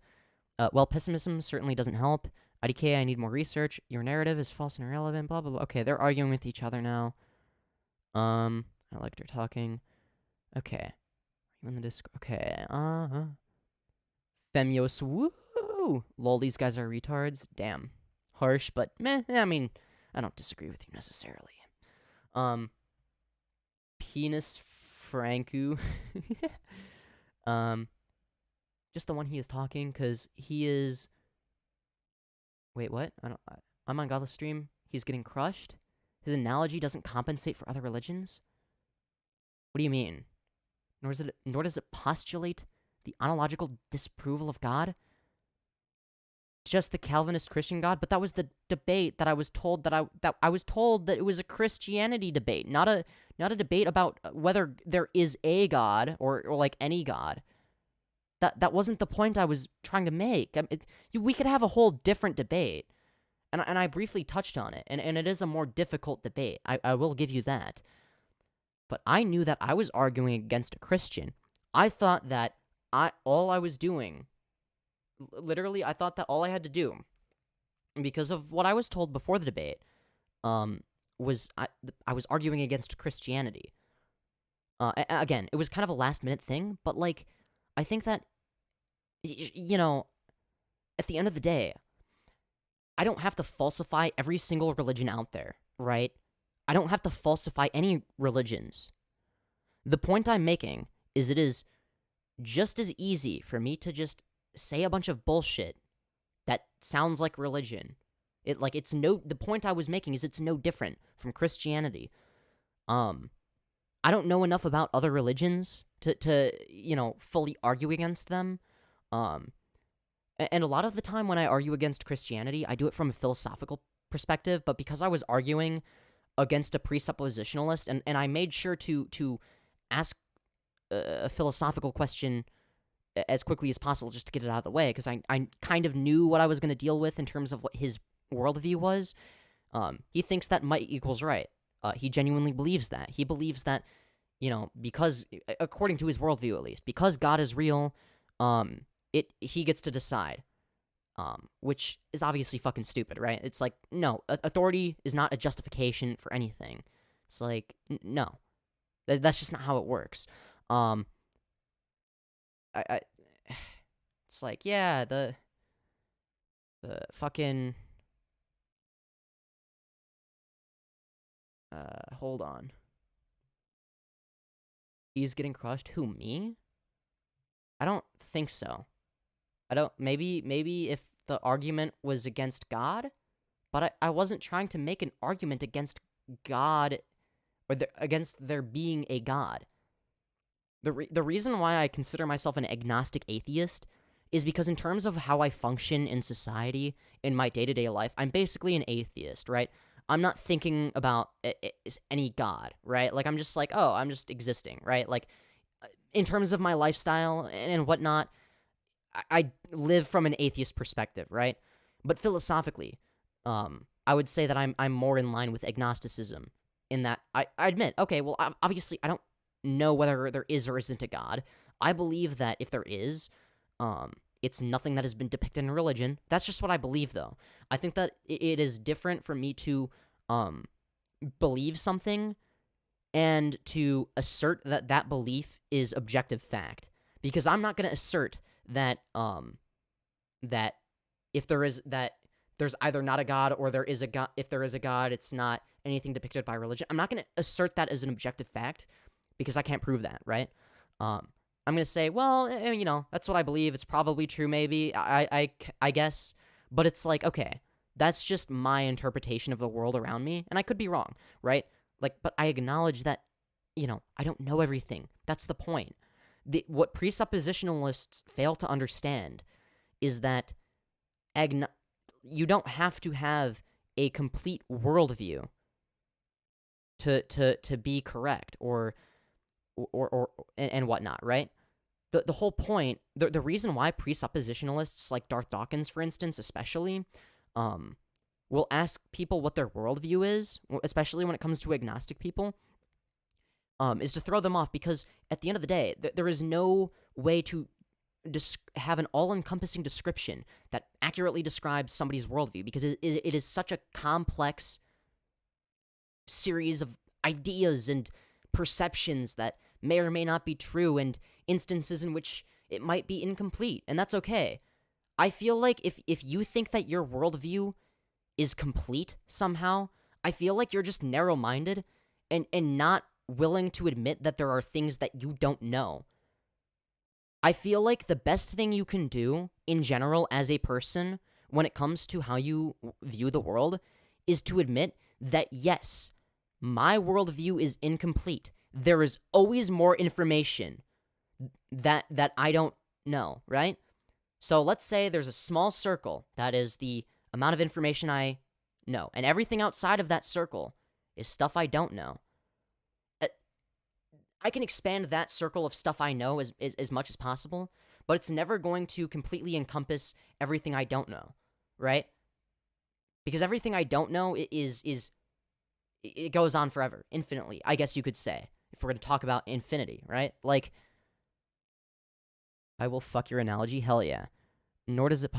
Well, pessimism certainly doesn't help. IDK, I need more research. Your narrative is false and irrelevant, blah, blah, blah. Okay, they're arguing with each other now. I like their talking. Okay. In the Discord. Okay, Femyoz, woo! Lol, these guys are retards. Damn. Harsh, but meh, I mean, I don't disagree with you necessarily. Penis Franku. just the one he is talking, because he is. Wait, what? I'm on Godless stream. He's getting crushed. His analogy doesn't compensate for other religions. What do you mean? Nor does it postulate the ontological disapproval of God. Just the Calvinist Christian God, but that was the debate that I was told that I was told that it was a Christianity debate, not a debate about whether there is a God or like any God. That wasn't the point I was trying to make. We could have a whole different debate, and I briefly touched on it, and it is a more difficult debate. I will give you that. But I knew that I was arguing against a Christian. I thought that all I was doing. Literally, I thought that all I had to do, because of what I was told before the debate, was I was arguing against Christianity. Again, it was kind of a last-minute thing, but, like, I think that, you know, at the end of the day, I don't have to falsify every single religion out there, right? I don't have to falsify any religions. The point I'm making is it is just as easy for me to just say a bunch of bullshit that sounds like religion. The point I was making is it's no different from Christianity. I don't know enough about other religions to fully argue against them. And a lot of the time when I argue against Christianity, I do it from a philosophical perspective, but because I was arguing against a presuppositionalist, and I made sure to ask a philosophical question as quickly as possible just to get it out of the way, because I kind of knew what I was going to deal with in terms of what his worldview was. He thinks that might equals right. He genuinely believes that. He believes that, because, according to his worldview at least, because God is real, he gets to decide. Which is obviously fucking stupid, right? It's like, no, authority is not a justification for anything. It's like, no. That's just not how it works. It's like, yeah, the fucking, hold on. He's getting crushed? Who, me? I don't think so. Maybe if the argument was against God, but I wasn't trying to make an argument against God, or against there being a God. The reason why I consider myself an agnostic atheist is because in terms of how I function in society, in my day-to-day life, I'm basically an atheist, right? I'm not thinking about any God, right? Like, I'm just like, oh, I'm just existing, right? Like, in terms of my lifestyle and whatnot, I live from an atheist perspective, right? But philosophically, I would say that I'm more in line with agnosticism in that I admit, okay, well, obviously I don't know whether there is or isn't a God. I believe that if there is, it's nothing that has been depicted in religion. That's just what I believe, though. I think that it is different for me to believe something and to assert that that belief is objective fact. Because I'm not going to assert that that if there's either not a God or there is a God. If there is a God, it's not anything depicted by religion. I'm not going to assert that as an objective fact because I can't prove that, right? I'm going to say, well, that's what I believe. It's probably true, maybe. I guess. But it's like, okay, that's just my interpretation of the world around me, and I could be wrong, right? Like, but I acknowledge that, I don't know everything. That's the point. What presuppositionalists fail to understand is that you don't have to have a complete worldview to be correct or whatnot, right? The whole point, the reason why presuppositionalists like Darth Dawkins, for instance, especially, will ask people what their worldview is, especially when it comes to agnostic people, is to throw them off, because at the end of the day, there is no way to have an all-encompassing description that accurately describes somebody's worldview, because it is such a complex series of ideas and perceptions that may or may not be true, and instances in which it might be incomplete, and that's okay. I feel like if you think that your worldview is complete somehow, I feel like you're just narrow-minded and not willing to admit that there are things that you don't know. I feel like the best thing you can do in general as a person when it comes to how you view the world is to admit that, yes, my worldview is incomplete. There is always more information that I don't know, right? So let's say there's a small circle that is the amount of information I know, and everything outside of that circle is stuff I don't know. I can expand that circle of stuff I know as much as possible, but it's never going to completely encompass everything I don't know, right? Because everything I don't know it goes on forever, infinitely, I guess you could say, if we're going to talk about infinity, right? Like, I will fuck your analogy, hell yeah. Nor does it,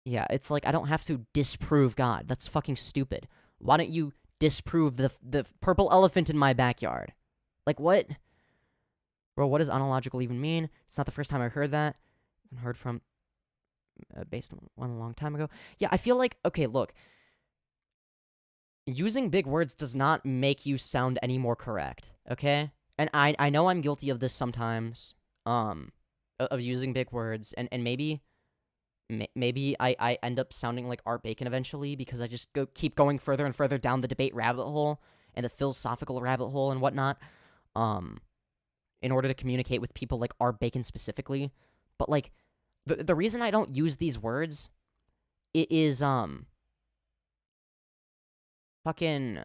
yeah, it's like, I don't have to disprove God. That's fucking stupid. Why don't you disprove the purple elephant in my backyard? Like, what? Bro, what does ontological even mean? It's not the first time I heard that. I've heard from, based on one a long time ago. Yeah, I feel like, okay, look. Using big words does not make you sound any more correct, okay? And I know I'm guilty of this sometimes, of using big words, and maybe I end up sounding like Art Bacon eventually because I just keep going further and further down the debate rabbit hole and the philosophical rabbit hole and whatnot, in order to communicate with people like Art Bacon specifically. But like, the reason I don't use these words is fucking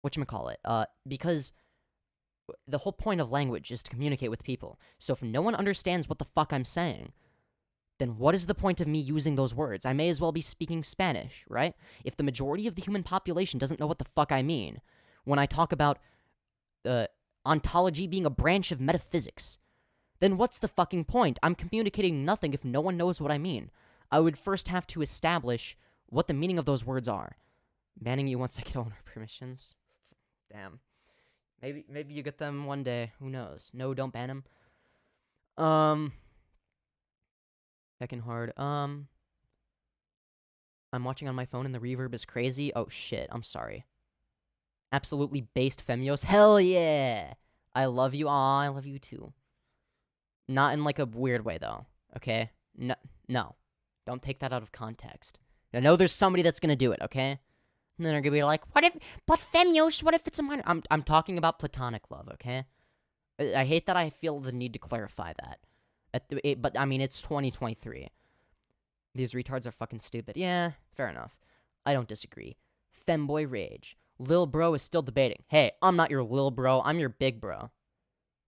whatchamacallit, because the whole point of language is to communicate with people. So if no one understands what the fuck I'm saying, then what is the point of me using those words? I may as well be speaking Spanish, right? If the majority of the human population doesn't know what the fuck I mean when I talk about ontology being a branch of metaphysics, then what's the fucking point? I'm communicating nothing if no one knows what I mean. I would first have to establish what the meaning of those words are. Banning you once I get owner permissions. Damn. Maybe you get them one day. Who knows? No, don't ban him. Second hard. I'm watching on my phone and the reverb is crazy. Oh shit, I'm sorry. Absolutely based Femyoz. Hell yeah! I love you. Aw, I love you too. Not in like a weird way though. Okay? No. Don't take that out of context. I know there's somebody that's gonna do it, okay? And then they're gonna be like, but Femyoz, what if it's a minor? I'm talking about platonic love, okay? I hate that I feel the need to clarify that. But, I mean, it's 2023. These retards are fucking stupid. Yeah, fair enough. I don't disagree. Femboy rage. Lil bro is still debating. Hey, I'm not your lil bro. I'm your big bro.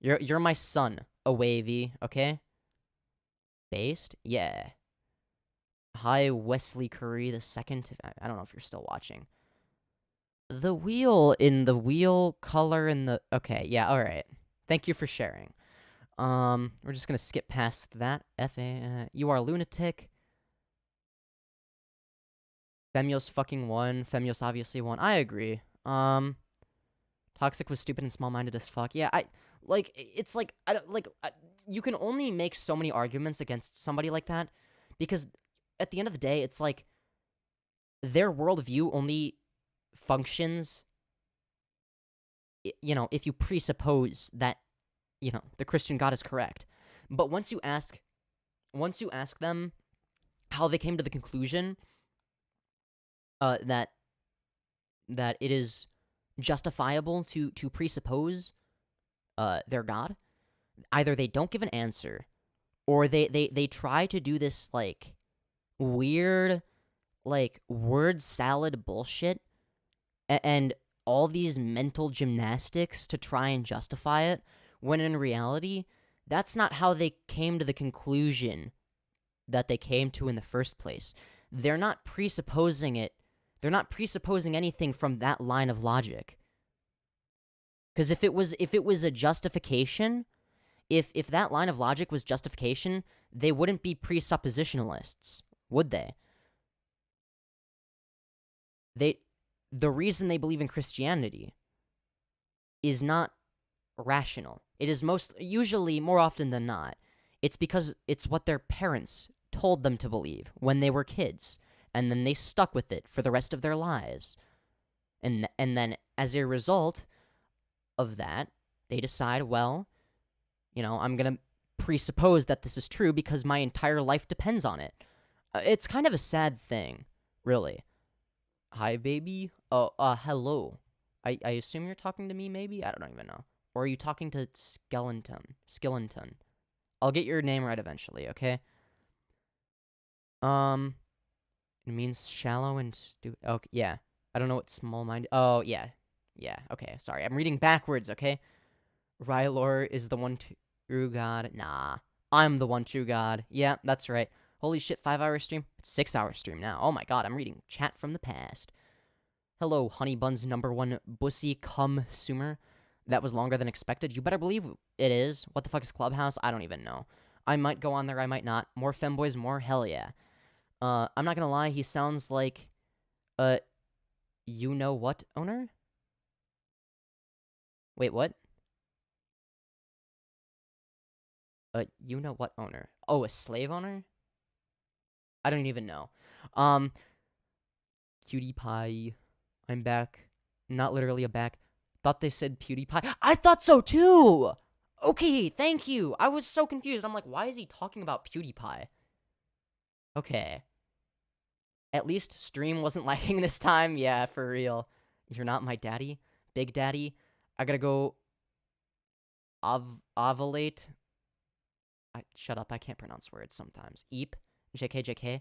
You're my son, a wavy, okay? Based? Yeah. Hi, Wesley Curry the second. I don't know if you're still watching. The wheel in the wheel color in the... Okay, yeah, alright. Thank you for sharing. We're just gonna skip past that. You are a lunatic. Femyoz fucking won. Femyoz obviously won. I agree. Toxic was stupid and small-minded as fuck. Yeah, it's like, I don't, like, you can only make so many arguments against somebody like that, because at the end of the day, it's like, their worldview only functions, you know, if you presuppose that, you know, the Christian God is correct. But once you ask them how they came to the conclusion that it is justifiable to presuppose their God, either they don't give an answer, or they try to do this like weird like word salad bullshit and all these mental gymnastics to try and justify it, when in reality, that's not how they came to the conclusion that they came to in the first place. They're not presupposing it. They're not presupposing anything from that line of logic. Because if it was a justification, if that line of logic was justification, they wouldn't be presuppositionalists, would they? The reason they believe in Christianity is not rational. It is usually, more often than not, it's because it's what their parents told them to believe when they were kids, and then they stuck with it for the rest of their lives. And then, as a result of that, they decide, well, I'm gonna presuppose that this is true because my entire life depends on it. It's kind of a sad thing, really. Hi, baby. Oh, hello. I assume you're talking to me, maybe? I don't even know. Or are you talking to Skellington? I'll get your name right eventually, okay? It means shallow and stupid. Okay, yeah. I don't know what small-minded... Oh, yeah. Yeah, okay, sorry. I'm reading backwards, okay? Rylor is the one true god. Nah. I'm the one true god. Yeah, that's right. Holy shit, 5-hour stream? It's 6-hour stream now. Oh my god, I'm reading chat from the past. Hello, Honeybun's #1 bussy consumer. That was longer than expected. You better believe it is. What the fuck is Clubhouse? I don't even know. I might go on there, I might not. More femboys, more hell yeah. I'm not gonna lie, he sounds like you-know-what owner? Wait, what? You-know-what owner? Oh, a slave owner? I don't even know. Cutie Pie. I'm back. Not literally a back. Thought they said PewDiePie. I thought so too! Okay, thank you. I was so confused. I'm like, why is he talking about PewDiePie? Okay. At least stream wasn't lagging this time. Yeah, for real. You're not my daddy? Big daddy? I gotta go... ovulate? Shut up, I can't pronounce words sometimes. Eep. JK.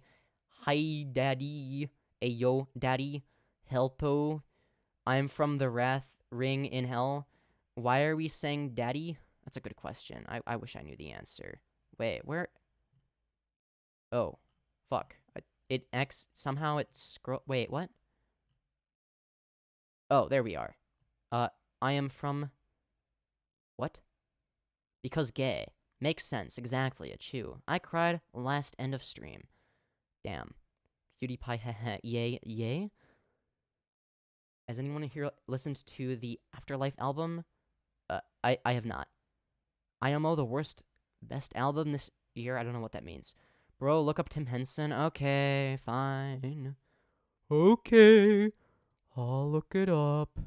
Hi, daddy. Ayo, daddy. Helpo. I'm from the Wrath Ring in Hell. Why are we saying daddy? That's a good question. I wish I knew the answer. Wait, where? Oh, fuck. Somehow it scroll. Wait, what? Oh, there we are. I am from... What? Because gay. Makes sense, exactly, a chew. I cried last end of stream. Damn. PewDiePie, heh, yay? Has anyone here listened to the Afterlife album? I have not. IMO, the best album this year? I don't know what that means. Bro, look up Tim Henson. Okay, fine. Okay. I'll look it up.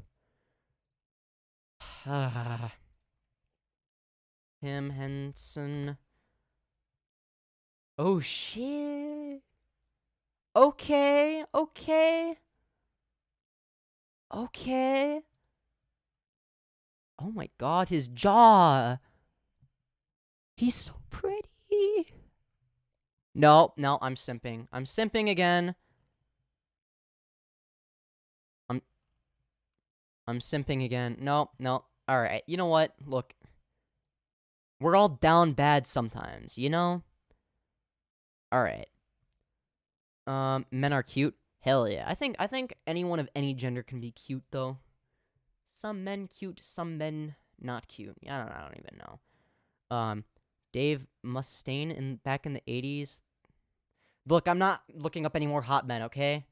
Tim Henson. Oh, shit. Okay. Oh my god, his jaw. He's so pretty. No, I'm simping. I'm simping again. I'm simping again. No. Alright, you know what? Look. We're all down bad sometimes, you know? Alright. Men are cute. Hell yeah. I think anyone of any gender can be cute, though. Some men cute, some men not cute. I don't even know. Dave Mustaine back in the 80s. Look, I'm not looking up any more hot men, okay?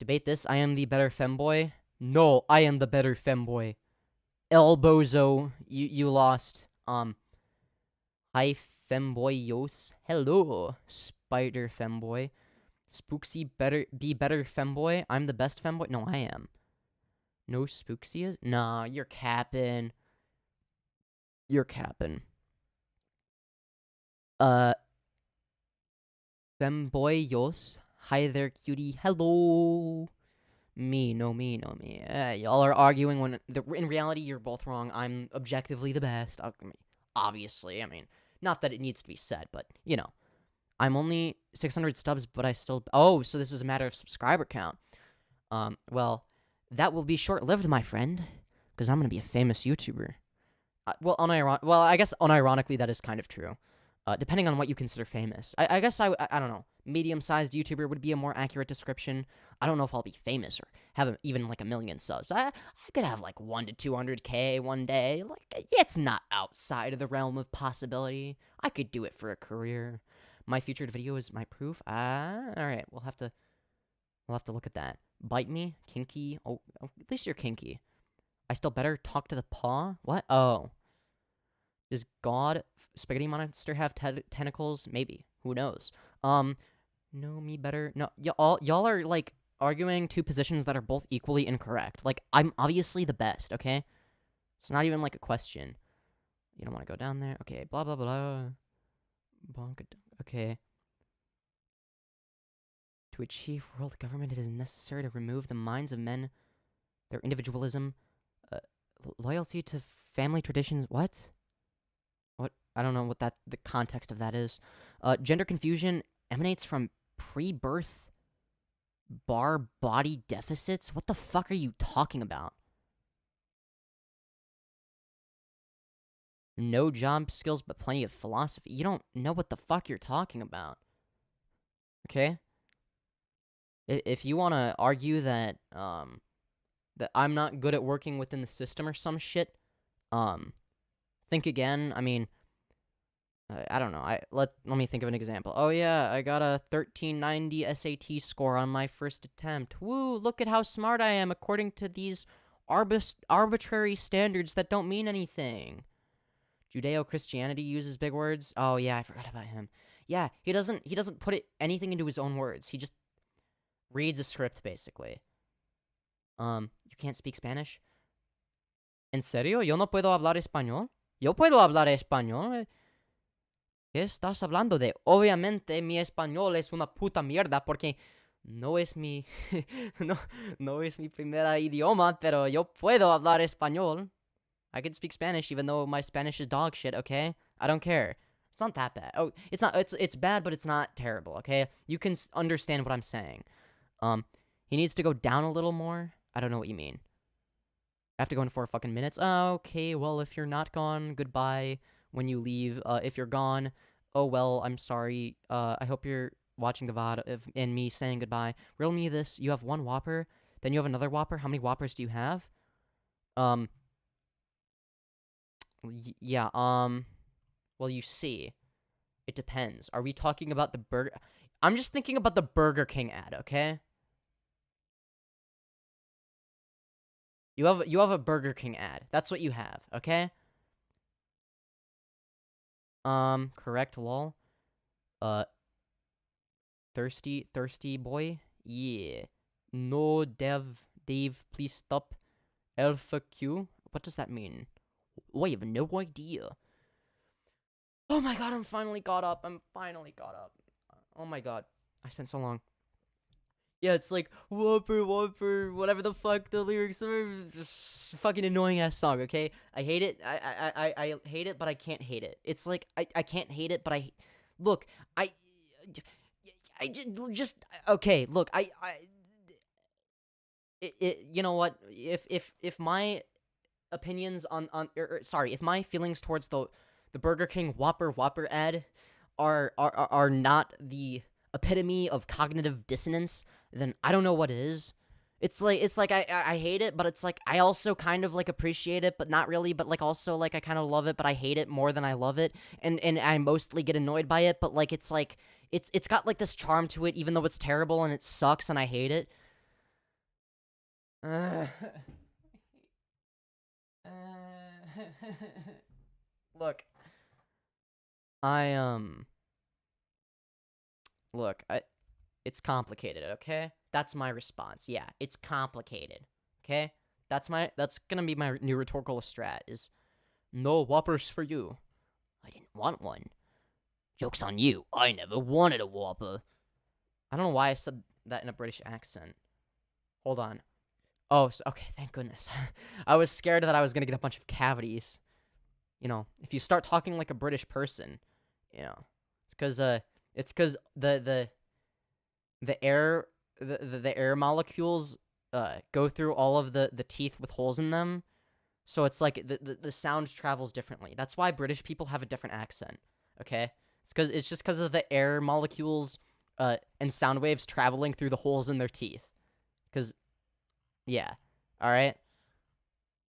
Debate this. I am the better femboy. No, I am the better femboy. El Bozo, you lost. Hi, Femboyos. Hello, Spider Femboy. Spooksy be better femboy. I'm the best femboy. No, I am. No Spooksy is? Nah, you're capping. Femboyos. Hi there, cutie. Hello. Me. Y'all are arguing when in reality you're both wrong. I'm objectively the best. Obviously, not that it needs to be said, but you know, I'm only 600 subs, but I still. Oh, so this is a matter of subscriber count. Well, that will be short-lived, my friend, because I'm gonna be a famous YouTuber. Well, I guess unironically that is kind of true. Depending on what you consider famous. I guess I don't know. Medium-sized YouTuber would be a more accurate description. I don't know if I'll be famous or have even like 1 million subs. I could have like 1 to 200K one day. Like, it's not outside of the realm of possibility. I could do it for a career. My featured video is my proof. All right, we'll have to look at that. Bite me, kinky. Oh, at least you're kinky. I still better talk to the paw. What? Oh. Does God Spaghetti Monster have tentacles? Maybe. Who knows? No, me better. No, y'all are like arguing two positions that are both equally incorrect. Like, I'm obviously the best, okay? It's not even like a question. You don't want to go down there. Okay, blah, blah, blah. Okay. To achieve world government, it is necessary to remove the minds of men, their individualism, loyalty to family traditions. What? What? I don't know what the context of that is. Gender confusion emanates from pre-birth body deficits. What the fuck are you talking about? No job skills, but plenty of philosophy. You don't know what the fuck you're talking about. Okay? If you want to argue that that I'm not good at working within the system or some shit, think again. I mean, I don't know. Let me think of an example. Oh yeah, I got a 1390 SAT score on my first attempt. Woo, look at how smart I am according to these arbitrary standards that don't mean anything. Judeo-Christianity uses big words. Oh yeah, I forgot about him. Yeah, he doesn't put anything into his own words. He just reads a script basically. You can't speak Spanish? ¿En serio? Yo no puedo hablar español? Yo puedo hablar español. ¿Qué estás hablando de? Obviamente mi español es una puta mierda porque no es mi no es mi primera idioma, pero yo puedo hablar español. I can speak Spanish even though my Spanish is dog shit, okay? I don't care. It's not that bad. Oh, it's bad, but it's not terrible, okay? You can understand what I'm saying. He needs to go down a little more. I don't know what you mean. I have to go in 4 fucking minutes. Okay, well, if you're not gone, goodbye when you leave. If you're gone, oh well, I'm sorry. I hope you're watching the VOD and me saying goodbye. Riddle me this. You have 1 Whopper, then you have another Whopper. How many Whoppers do you have? Yeah, well, you see, it depends. Are we talking about the burger? I'm just thinking about the Burger King ad, okay? You have a Burger King ad. That's what you have, okay? Correct, lol. Thirsty boy? Yeah. No, Dave, please stop. Alpha Q? What does that mean? Oh, I have no idea. Oh my god, I'm finally caught up. Oh my god. I spent so long. Yeah, it's like, Whopper, whatever the fuck the lyrics are. Just fucking annoying ass song, okay? I hate it. I hate it, but I can't hate it. It's like, I can't hate it, but look, just, okay, look, you know what? If my opinions sorry, if my feelings towards the Burger King Whopper ad are not the epitome of cognitive dissonance, then I don't know what is. It's like I hate it, but it's like I also kind of like appreciate it, but not really, but like also like I kind of love it, but I hate it more than I love it, and I mostly get annoyed by it, but like it's got like this charm to it, even though it's terrible and it sucks and I hate it. Look, it's complicated, okay? That's my response. Yeah, it's complicated, okay? That's gonna be my new rhetorical strat, is no Whoppers for you. I didn't want one. Joke's on you. I never wanted a Whopper. I don't know why I said that in a British accent. Hold on. Oh, okay, thank goodness. I was scared that I was gonna get a bunch of cavities. You know, if you start talking like a British person, you know, it's because the air molecules go through all of the teeth with holes in them, so it's like the sound travels differently. That's why British people have a different accent. Okay, it's just because of the air molecules and sound waves traveling through the holes in their teeth. Yeah, all right.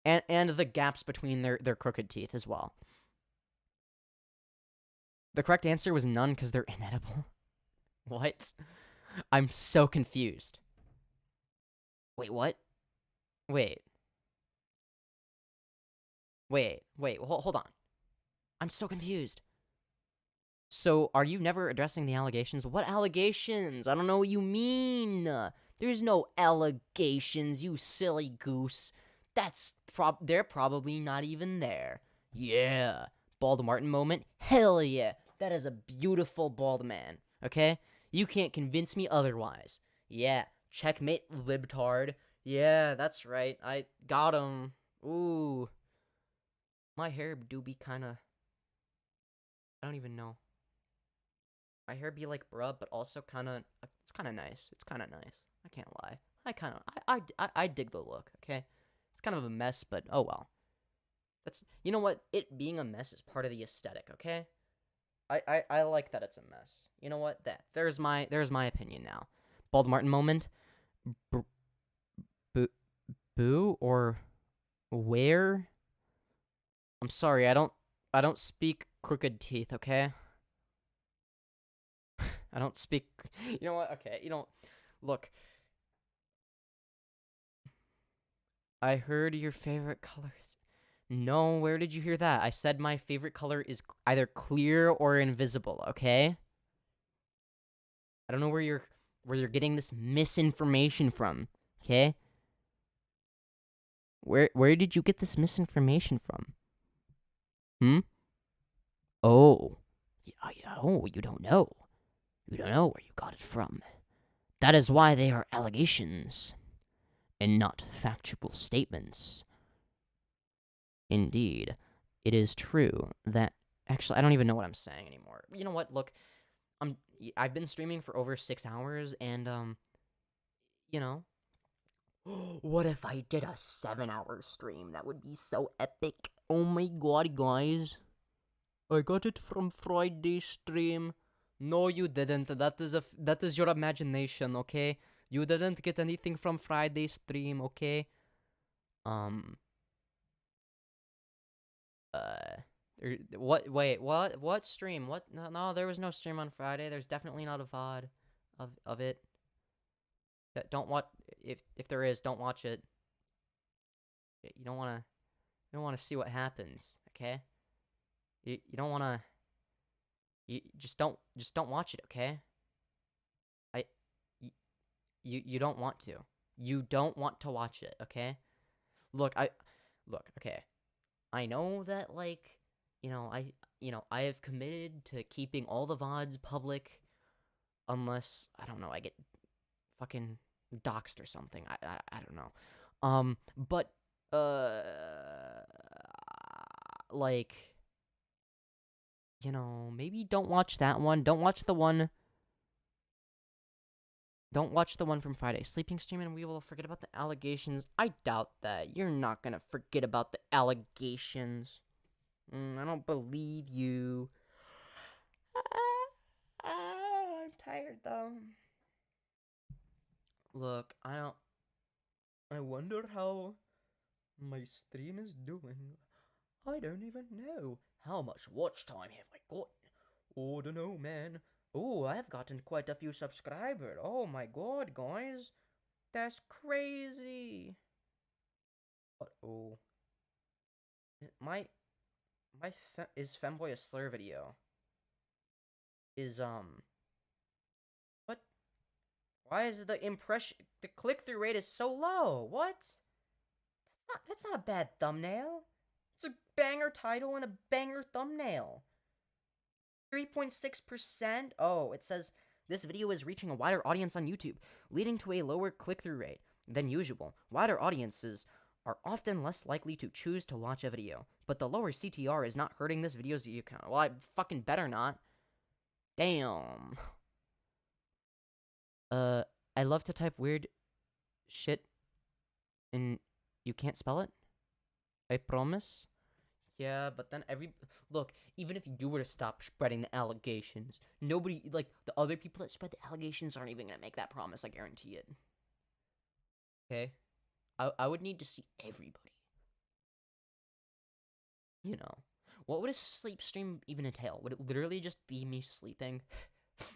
And the gaps between their crooked teeth as well. The correct answer was none because they're inedible. What? I'm so confused. Wait, what? Wait, hold on. I'm so confused. So, are you never addressing the allegations? What allegations? I don't know what you mean. There's no allegations, you silly goose. they're probably not even there. Yeah. Bald Martin moment? Hell yeah. That is a beautiful bald man. Okay? You can't convince me otherwise. Yeah. Checkmate, libtard. Yeah, that's right. I got him. Ooh. My hair do be kinda... I don't even know. My hair be like bruh, but also kinda... It's kinda nice. It's kinda nice. I can't lie. I dig the look, okay? It's kind of a mess, but oh well. That's... You know what? It being a mess is part of the aesthetic, okay? I like that it's a mess. You know what? There's my opinion now. Bald Martin moment. Boo or where? I'm sorry, I don't speak crooked teeth, okay? I don't speak... You know what? Okay, you don't... Look. I heard your favorite color is... No, where did you hear that? I said my favorite color is either clear or invisible, okay? I don't know where you're getting this misinformation from, okay? Where did you get this misinformation from? Oh. Oh, you don't know. You don't know where you got it from. That is why they are allegations and not factual statements. Indeed, it is true that... Actually, I don't even know what I'm saying anymore. You know what? Look, I've been streaming for over 6 hours, and, you know... What if I did a 7-hour stream? That would be so epic. Oh my god, guys. I got it from Friday stream. No, you didn't. That is your imagination, okay? You didn't get anything from Friday stream, okay? What? Wait, what? What stream? What? No, there was no stream on Friday. There's definitely not a VOD of it. Don't watch. If there is, don't watch it. You don't wanna see what happens, okay? You don't wanna. You just don't watch it, okay? You don't want to. You don't want to watch it, okay? Look, okay. I know that, like, I have committed to keeping all the VODs public unless, I don't know, I get fucking doxxed or something. I don't know. But, like, maybe don't watch that one. Don't watch the one from Friday. Sleeping stream and we will forget about the allegations. I doubt that. You're not gonna forget about the allegations. I don't believe you. I'm tired though. Look, I wonder how my stream is doing. I don't even know. How much watch time have I got? Oh, don't know, man. Oh, I've gotten quite a few subscribers. Oh my god, guys. That's crazy. Uh-oh. Is Femboy a slur video? What? Why is the click-through rate is so low? What? That's not a bad thumbnail. It's a banger title and a banger thumbnail. 3.6%? Oh, it says this video is reaching a wider audience on YouTube, leading to a lower click-through rate than usual. Wider audiences are often less likely to choose to watch a video, but the lower CTR is not hurting this video's view count. Well, I fucking better not. Damn. I love to type weird shit and you can't spell it? I promise? Yeah, but then look, even if you were to stop spreading the allegations, nobody, like, the other people that spread the allegations aren't even gonna make that promise, I guarantee it. Okay? I would need to see everybody. What would a sleep stream even entail? Would it literally just be me sleeping?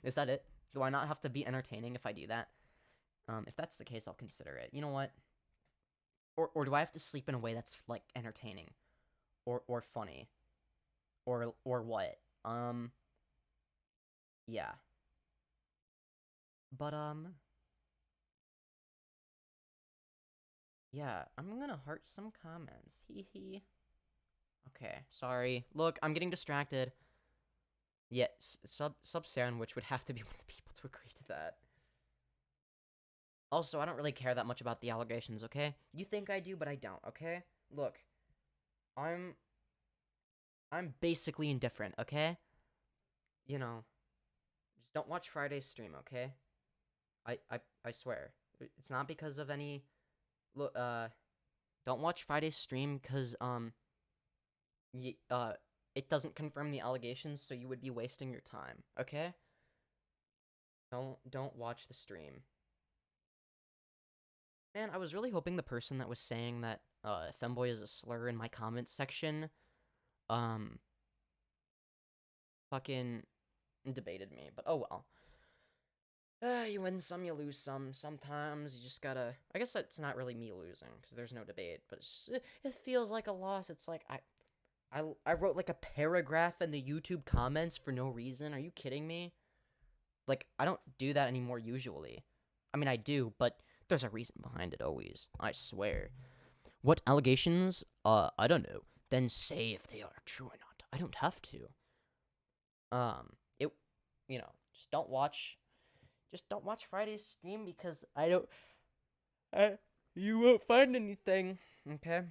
Is that it? Do I not have to be entertaining if I do that? If that's the case, I'll consider it. You know what? Or do I have to sleep in a way that's, like, entertaining? Or funny? Or what? Yeah. But, Yeah, I'm gonna heart some comments. Hee hee. Okay, sorry. Look, I'm getting distracted. Yeah, sub sandwich would have to be one of the people to agree to that. Also, I don't really care that much about the allegations, okay? You think I do, but I don't, okay? Look, I'm basically indifferent, okay? You know, just don't watch Friday's stream, okay? I swear. It's not because of any look don't watch Friday's stream cuz it doesn't confirm the allegations, so you would be wasting your time, okay? Don't watch the stream. Man, I was really hoping the person that was saying that Femboy is a slur in my comments section fucking debated me, but oh well. You win some, you lose some. Sometimes you just gotta. I guess that's not really me losing because there's no debate, but it feels like a loss. It's like I wrote like a paragraph in the YouTube comments for no reason. Are you kidding me? Like, I don't do that anymore usually. I mean, I do, but there's a reason behind it always. I swear. What allegations? I don't know. Then say if they are true or not. I don't have to. Just don't watch Friday's stream because you won't find anything, okay?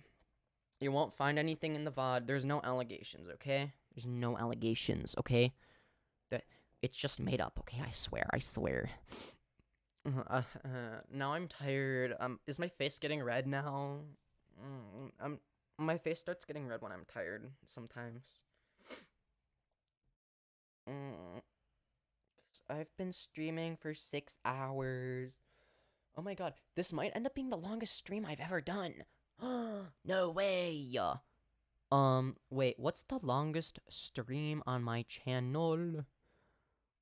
You won't find anything in the VOD. There's no allegations, okay? There's no allegations, okay? It's just made up, okay? I swear. Now I'm tired. Is my face getting red now? My face starts getting red when I'm tired sometimes. I've been streaming for 6 hours. Oh my god, this might end up being the longest stream I've ever done. No way. Wait, what's the longest stream on my channel?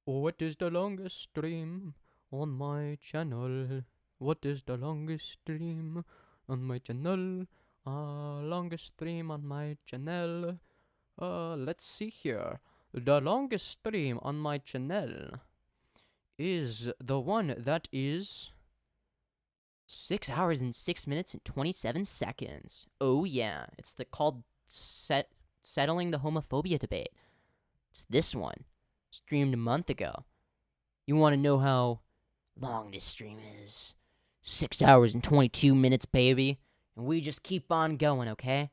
What is the longest stream on my channel? What is the longest stream on my channel? Longest stream on my channel. Let's see here. The longest stream on my channel is the one that is 6 hours and 6 minutes and 27 seconds. Oh yeah, it's called Settling the Homophobia Debate. It's this one, streamed a month ago. You want to know how long this stream is? 6 hours and 22 minutes, baby. And we just keep on going, okay?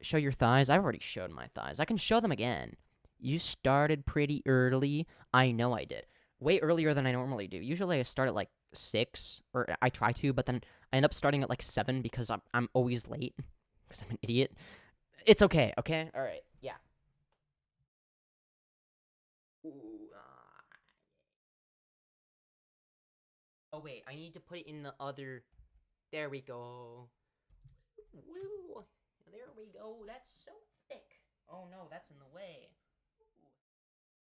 Show your thighs. I've already showed my thighs. I can show them again. You started pretty early. I know I did. Way earlier than I normally do. Usually I start at like 6, or I try to, but then I end up starting at like 7 because I'm always late. Because I'm an idiot. It's okay, okay? Alright, yeah. Oh wait, I need to put it in the other... There we go. Woo! There we go. That's so thick. Oh no, that's in the way.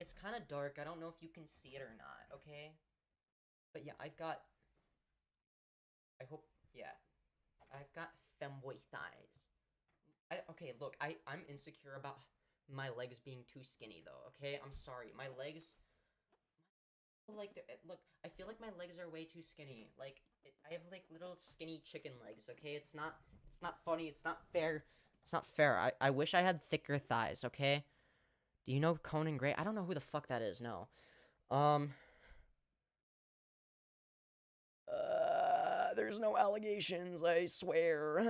It's kind of dark. I don't know if you can see it or not, okay? But yeah, I've got femboy thighs. Okay, look, I'm insecure about my legs being too skinny, though, okay? I'm sorry. My legs... Look, I feel like my legs are way too skinny. Like, I have, like, little skinny chicken legs, okay? It's not funny. It's not fair. It's not fair. I wish I had thicker thighs, okay? Do you know Conan Gray? I don't know who the fuck that is, no. There's no allegations, I swear.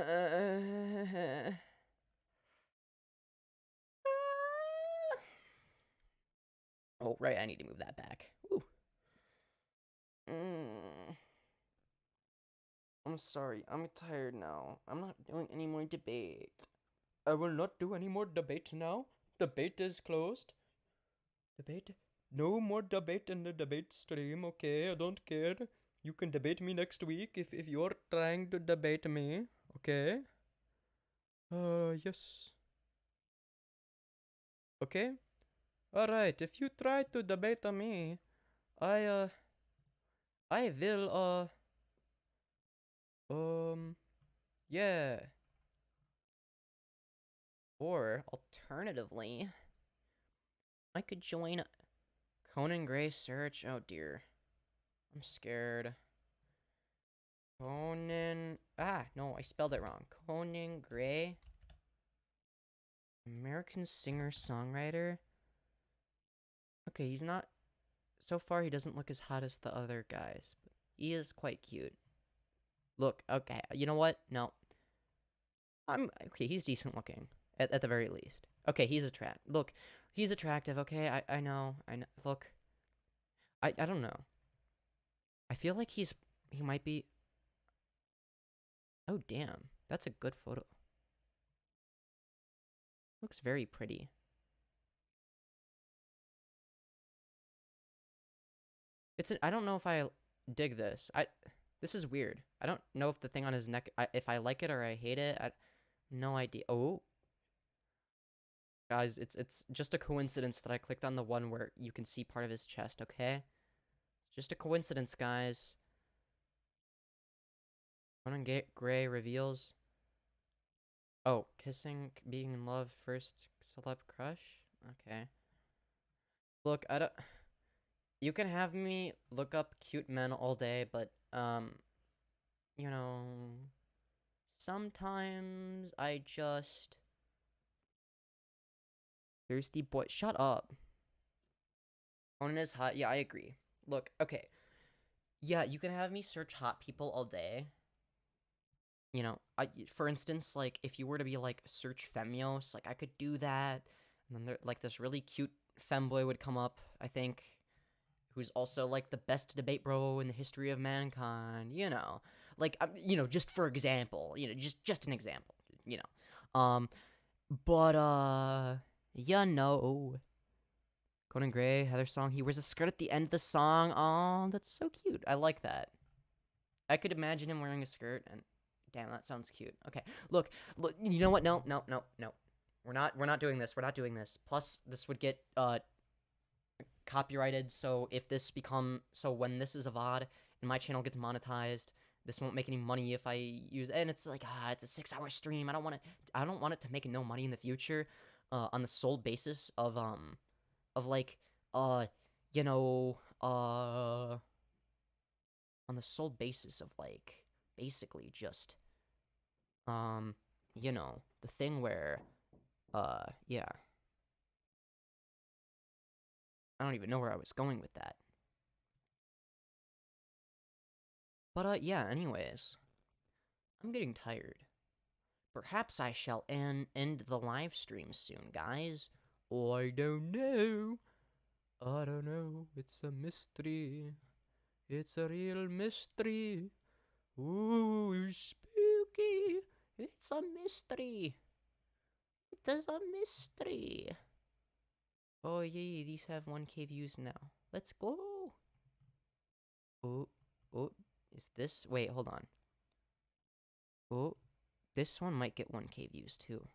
Oh, right, I need to move that back. Ooh. I'm sorry, I'm tired now. I'm not doing any more debate. I will not do any more debate now. Debate is closed. Debate? No more debate in the debate stream, okay? I don't care. You can debate me next week if you're trying to debate me, okay? Yes. Okay? Alright, if you try to debate me, I will, yeah. Or, alternatively, I could join Conan Gray search. Oh dear. I'm scared. Conan. No, I spelled it wrong. Conan Gray. American singer-songwriter. Okay, he's not. So far, he doesn't look as hot as the other guys. But he is quite cute. Look, okay, you know what? No. Okay, he's decent looking. At the very least. Okay, he's attractive. Look, he's attractive, okay? I know. Look. I don't know. I feel like he might be. Oh, damn. That's a good photo. Looks very pretty. I don't know if I dig this. This is weird. I don't know if the thing on his neck, if I like it or I hate it. No idea. Oh. Guys, it's just a coincidence that I clicked on the one where you can see part of his chest, okay? It's just a coincidence, guys. Conan Gray reveals. Oh, kissing, being in love, first celeb crush? Okay. Look, I don't. You can have me look up cute men all day, but, you know, sometimes I just. Thirsty boy. Shut up. Conan is hot. Yeah, I agree. Look, okay. Yeah, you can have me search hot people all day. You know, for instance, like, if you were to be, like, search Femyoz, like, I could do that. And then, like, this really cute femboy would come up, I think, who's also, like, the best debate bro in the history of mankind, you know. Like, you know, just for example, you know, just an example, you know. But, you know. Conan Gray, Heather song, he wears a skirt at the end of the song. Oh, that's so cute. I like that. I could imagine him wearing a skirt, and damn, that sounds cute. Okay, look, you know what? No. We're not doing this. We're not doing this. Plus, this would get copyrighted. So when this is a VOD and my channel gets monetized, this won't make any money if I use. And it's like it's a 6-hour stream. I don't want it to make no money in the future, on the sole basis of like you know on the sole basis of like basically just you know, the thing where yeah, I don't even know where I was going with that. But yeah, anyways, I'm getting tired. Perhaps I shall end the live stream soon, guys. I don't know. I don't know. It's a mystery. It's a real mystery. Ooh, spooky. It's a mystery. It is a mystery. Oh, yay, these have 1K views now. Let's go. Oh, is this? Wait, hold on. Oh, this one might get 1K views too.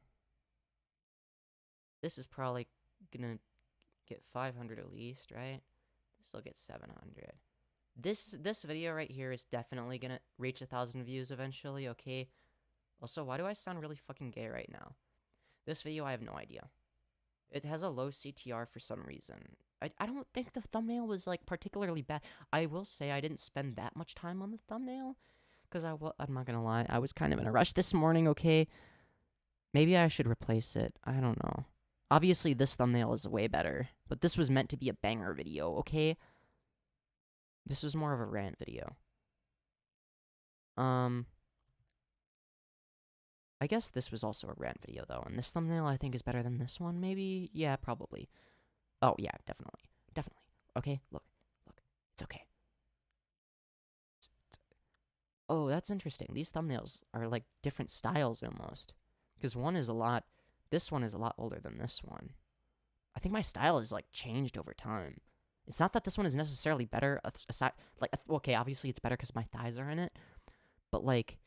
This is probably gonna get 500 at least, right? This will get 700. This video right here is definitely gonna reach 1,000 views eventually, okay? Also, why do I sound really fucking gay right now? This video, I have no idea. It has a low CTR for some reason. I don't think the thumbnail was, like, particularly bad. I will say I didn't spend that much time on the thumbnail, because I'm not gonna lie, I was kind of in a rush this morning, okay? Maybe I should replace it. I don't know. Obviously, this thumbnail is way better, but this was meant to be a banger video, okay? This was more of a rant video. I guess this was also a rant video, though, and this thumbnail, I think, is better than this one, maybe? Yeah, probably. Oh, yeah, definitely. Definitely. Okay, look. It's okay. Oh, that's interesting. These thumbnails are, like, different styles, almost. Because this one is a lot older than this one. I think my style has, like, changed over time. It's not that this one is necessarily better, aside, like, okay, obviously it's better because my thighs are in it, but, like,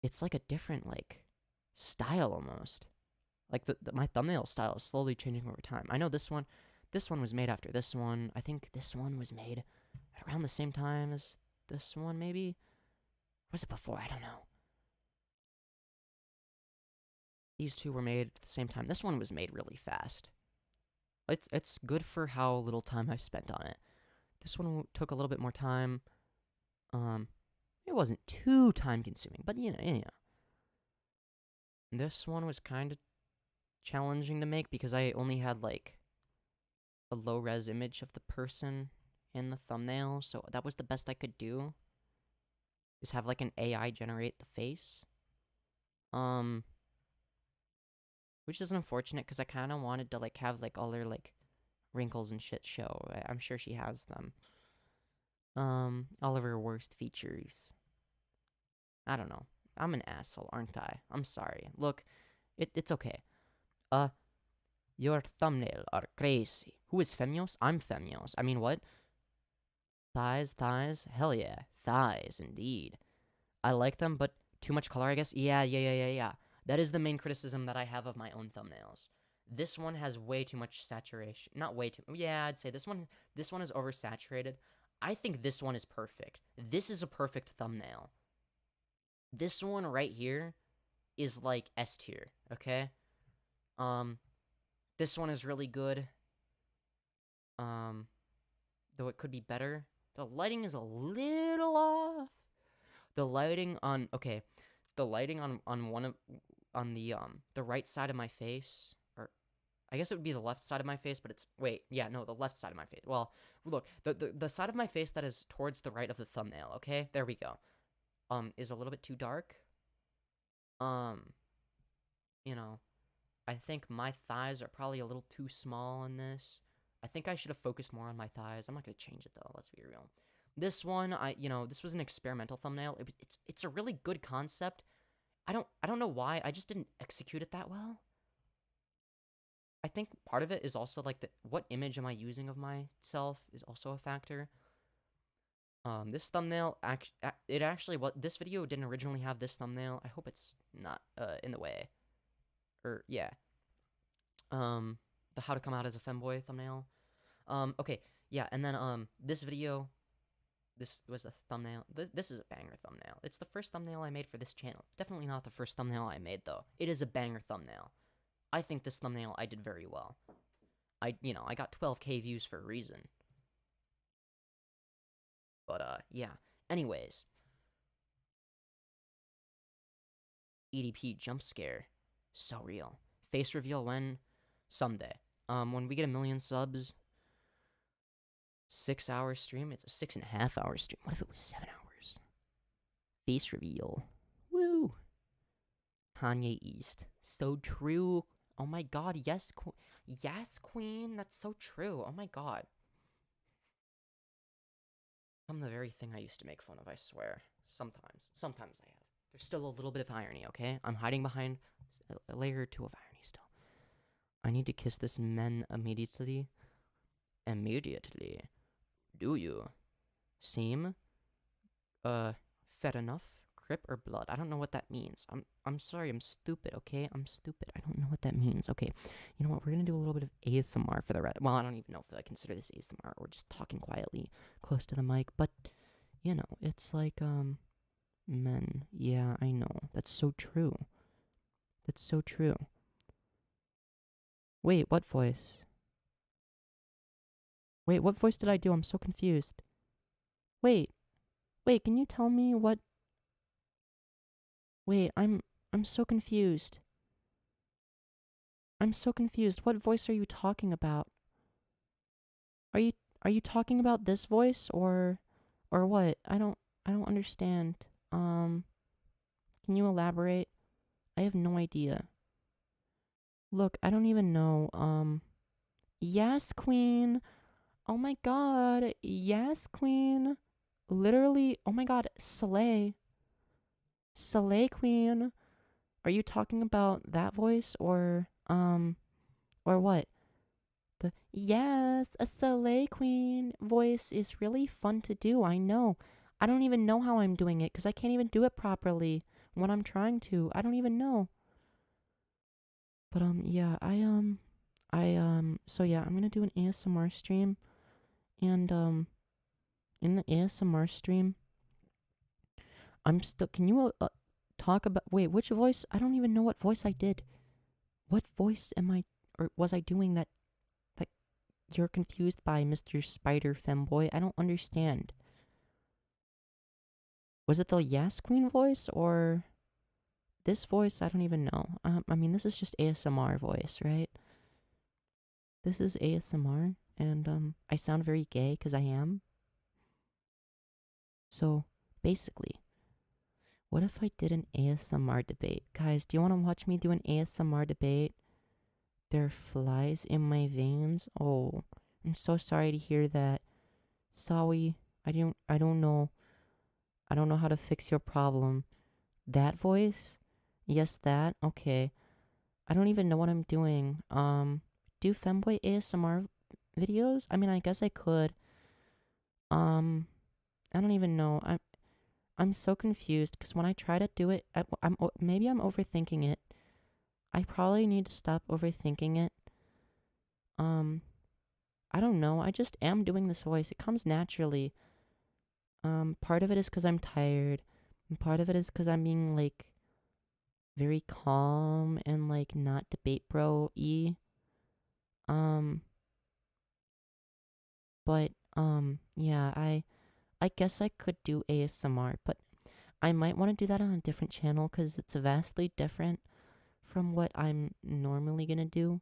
it's, like, a different, like, style, almost. Like, my thumbnail style is slowly changing over time. I know this one was made after this one. I think this one was made at around the same time as this one, maybe? Or was it before? I don't know. These two were made at the same time. This one was made really fast. It's good for how little time I spent on it. This one took a little bit more time. It wasn't too time consuming, but yeah. This one was kind of challenging to make because I only had like a low res image of the person in the thumbnail, so that was the best I could do. Is have like an AI generate the face. Which is unfortunate because I kind of wanted to like have like all their like wrinkles and shit show. I'm sure she has them. All of her worst features. I don't know. I'm an asshole, aren't I? I'm sorry. Look, it's okay. Your thumbnail are crazy. Who is Femyoz? I'm Femyoz. I mean, what? Thighs? Hell yeah. Thighs, indeed. I like them, but too much color, I guess? Yeah. That is the main criticism that I have of my own thumbnails. This one has way too much saturation. Not way too... Yeah, I'd say this one is oversaturated. I think this one is perfect. This is a perfect thumbnail. This one right here is like S tier, okay? This one is really good. Though it could be better. The lighting is a little off. The lighting on the right side of my face, or I guess it would be the left side of my face, but it's the left side of my face. Well, look, the side of my face that is towards the right of the thumbnail, okay? There we go. Is a little bit too dark. You know, I think my thighs are probably a little too small in this. I think I should have focused more on my thighs. I'm not gonna change it though, let's be real. This one, this was an experimental thumbnail. It's a really good concept. I don't know why. I just didn't execute it that well. I think part of it is also like what image am I using of myself is also a factor. This thumbnail this video didn't originally have this thumbnail. I hope it's not in the way. Or yeah. The how to come out as a femboy thumbnail. Okay, yeah, and then this video, this was a thumbnail. This is a banger thumbnail. It's the first thumbnail I made for this channel. Definitely not the first thumbnail I made though. It is a banger thumbnail. I think this thumbnail I did very well. I got 12K views for a reason. But yeah. Anyways. EDP jump scare. So real. Face reveal when? Someday. When we get 1 million subs, 6-hour stream. It's a 6.5-hour stream. What if it was 7 hours? Face reveal. Woo. Kanye East. So true. Oh my god, yes, yes, queen. That's so true. Oh my god. I'm the very thing I used to make fun of, I swear. Sometimes I have. There's still a little bit of irony, okay? I'm hiding behind a layer or two of irony still. I need to kiss this man immediately. Immediately. Do you? Seem? Fed enough? Crip or blood? I don't know what that means. I'm sorry, I'm stupid, okay? I'm stupid. I don't know what that means. Okay, you know what? We're gonna do a little bit of ASMR for the rest. Well, I don't even know if I consider this ASMR. We're just talking quietly close to the mic, but, you know, it's like, men. Yeah, I know. That's so true. That's so true. Wait, what voice? Wait, what voice did I do? I'm so confused. Wait, can you tell me what... Wait, I'm so confused. I'm so confused. What voice are you talking about? Are you talking about this voice or what? I don't understand. Can you elaborate? I have no idea. Look, I don't even know. Yes, queen. Oh my god. Yes, queen. Literally, oh my god, slay. Slay queen. Are you talking about that voice or what? The yes, a slay queen voice is really fun to do. I know. I don't even know how I'm doing it because I can't even do it properly when I'm trying to. I don't even know. But yeah, so yeah, I'm gonna do an ASMR stream, and in the ASMR stream, can you talk about, wait, which voice? I don't even know what voice I did. What voice was I doing that you're confused by, Mr. Spider Femboy? I don't understand. Was it the Yes Queen voice or this voice? I don't even know. I mean, this is just ASMR voice, right? This is ASMR, and I sound very gay because I am. So, basically, what if I did an ASMR debate? Guys, do you want to watch me do an ASMR debate? There are flies in my veins. Oh, I'm so sorry to hear that. Sorry, I don't know. I don't know how to fix your problem. That voice? Yes, that? Okay. I don't even know what I'm doing. Do Femboy ASMR videos? I mean, I guess I could. I don't even know. I'm so confused because when I try to do it, maybe I'm overthinking it. I probably need to stop overthinking it. I don't know. I just am doing this voice. It comes naturally. Part of it is because I'm tired, and part of it is because I'm being like very calm and like not debate bro-y. But yeah, I guess I could do ASMR, but I might want to do that on a different channel because it's vastly different from what I'm normally gonna do.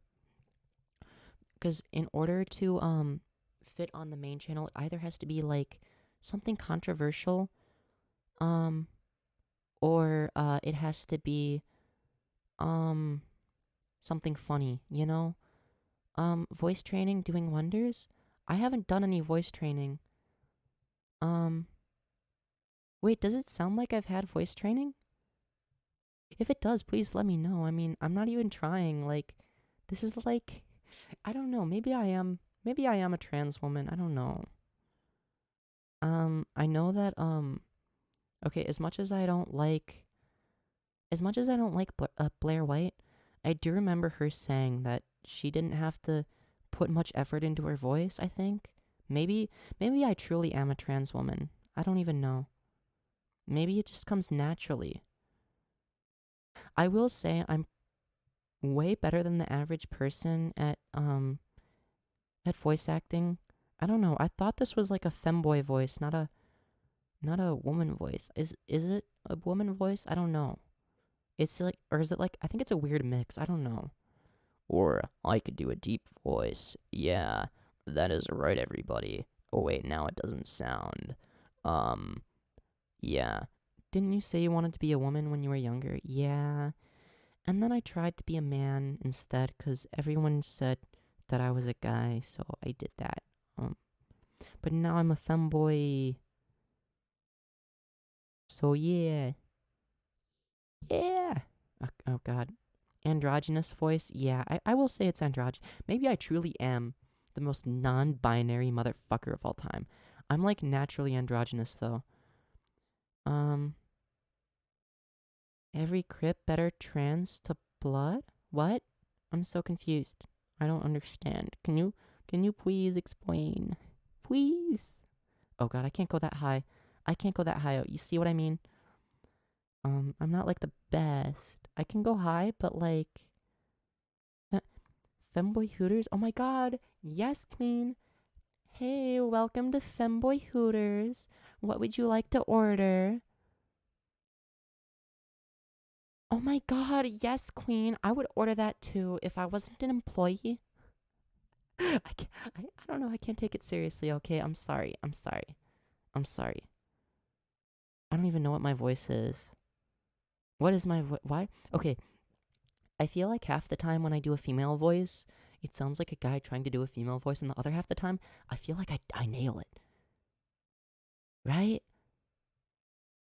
Because in order to fit on the main channel, it either has to be like something controversial, or it has to be something funny, you know? Voice training doing wonders. I haven't done any voice training. Wait, does it sound like I've had voice training? If it does, please let me know. I mean, I'm not even trying. Like, this is like, I don't know. Maybe I am a trans woman. I don't know. I know that, okay, as much as I don't like Blair White, I do remember her saying that she didn't have to put much effort into her voice, I think. Maybe I truly am a trans woman. I don't even know. Maybe it just comes naturally. I will say I'm way better than the average person at voice acting. I don't know. I thought this was like a femboy voice, not a woman voice. Is it a woman voice? I don't know. It's like, or is it like, I think it's a weird mix. I don't know. Or I could do a deep voice. Yeah, that is right, everybody. Oh wait, now it doesn't sound. Yeah. Didn't you say you wanted to be a woman when you were younger? Yeah. And then I tried to be a man instead because everyone said that I was a guy, so I did that. But now I'm a femboy. So yeah. Yeah. Oh god. Androgynous voice? Yeah, I will say it's androgynous. Maybe I truly am the most non-binary motherfucker of all time. I'm like naturally androgynous though. Every crip better trans to blood? What? I'm so confused. I don't understand. Can you please explain? Please. Oh god, I can't go that high. I can't go that high. You see what I mean? I'm not like the best. I can go high, but like Femboy Hooters? Oh my god. Yes, Queen. Hey, welcome to Femboy Hooters. What would you like to order? Oh my god, yes, Queen. I would order that too if I wasn't an employee. I don't know. I can't take it seriously, okay? I'm sorry. I'm sorry. I'm sorry. I don't even know what my voice is. What is my voice? Why? Okay. I feel like half the time when I do a female voice, it sounds like a guy trying to do a female voice, and the other half the time, I feel like I nail it. Right?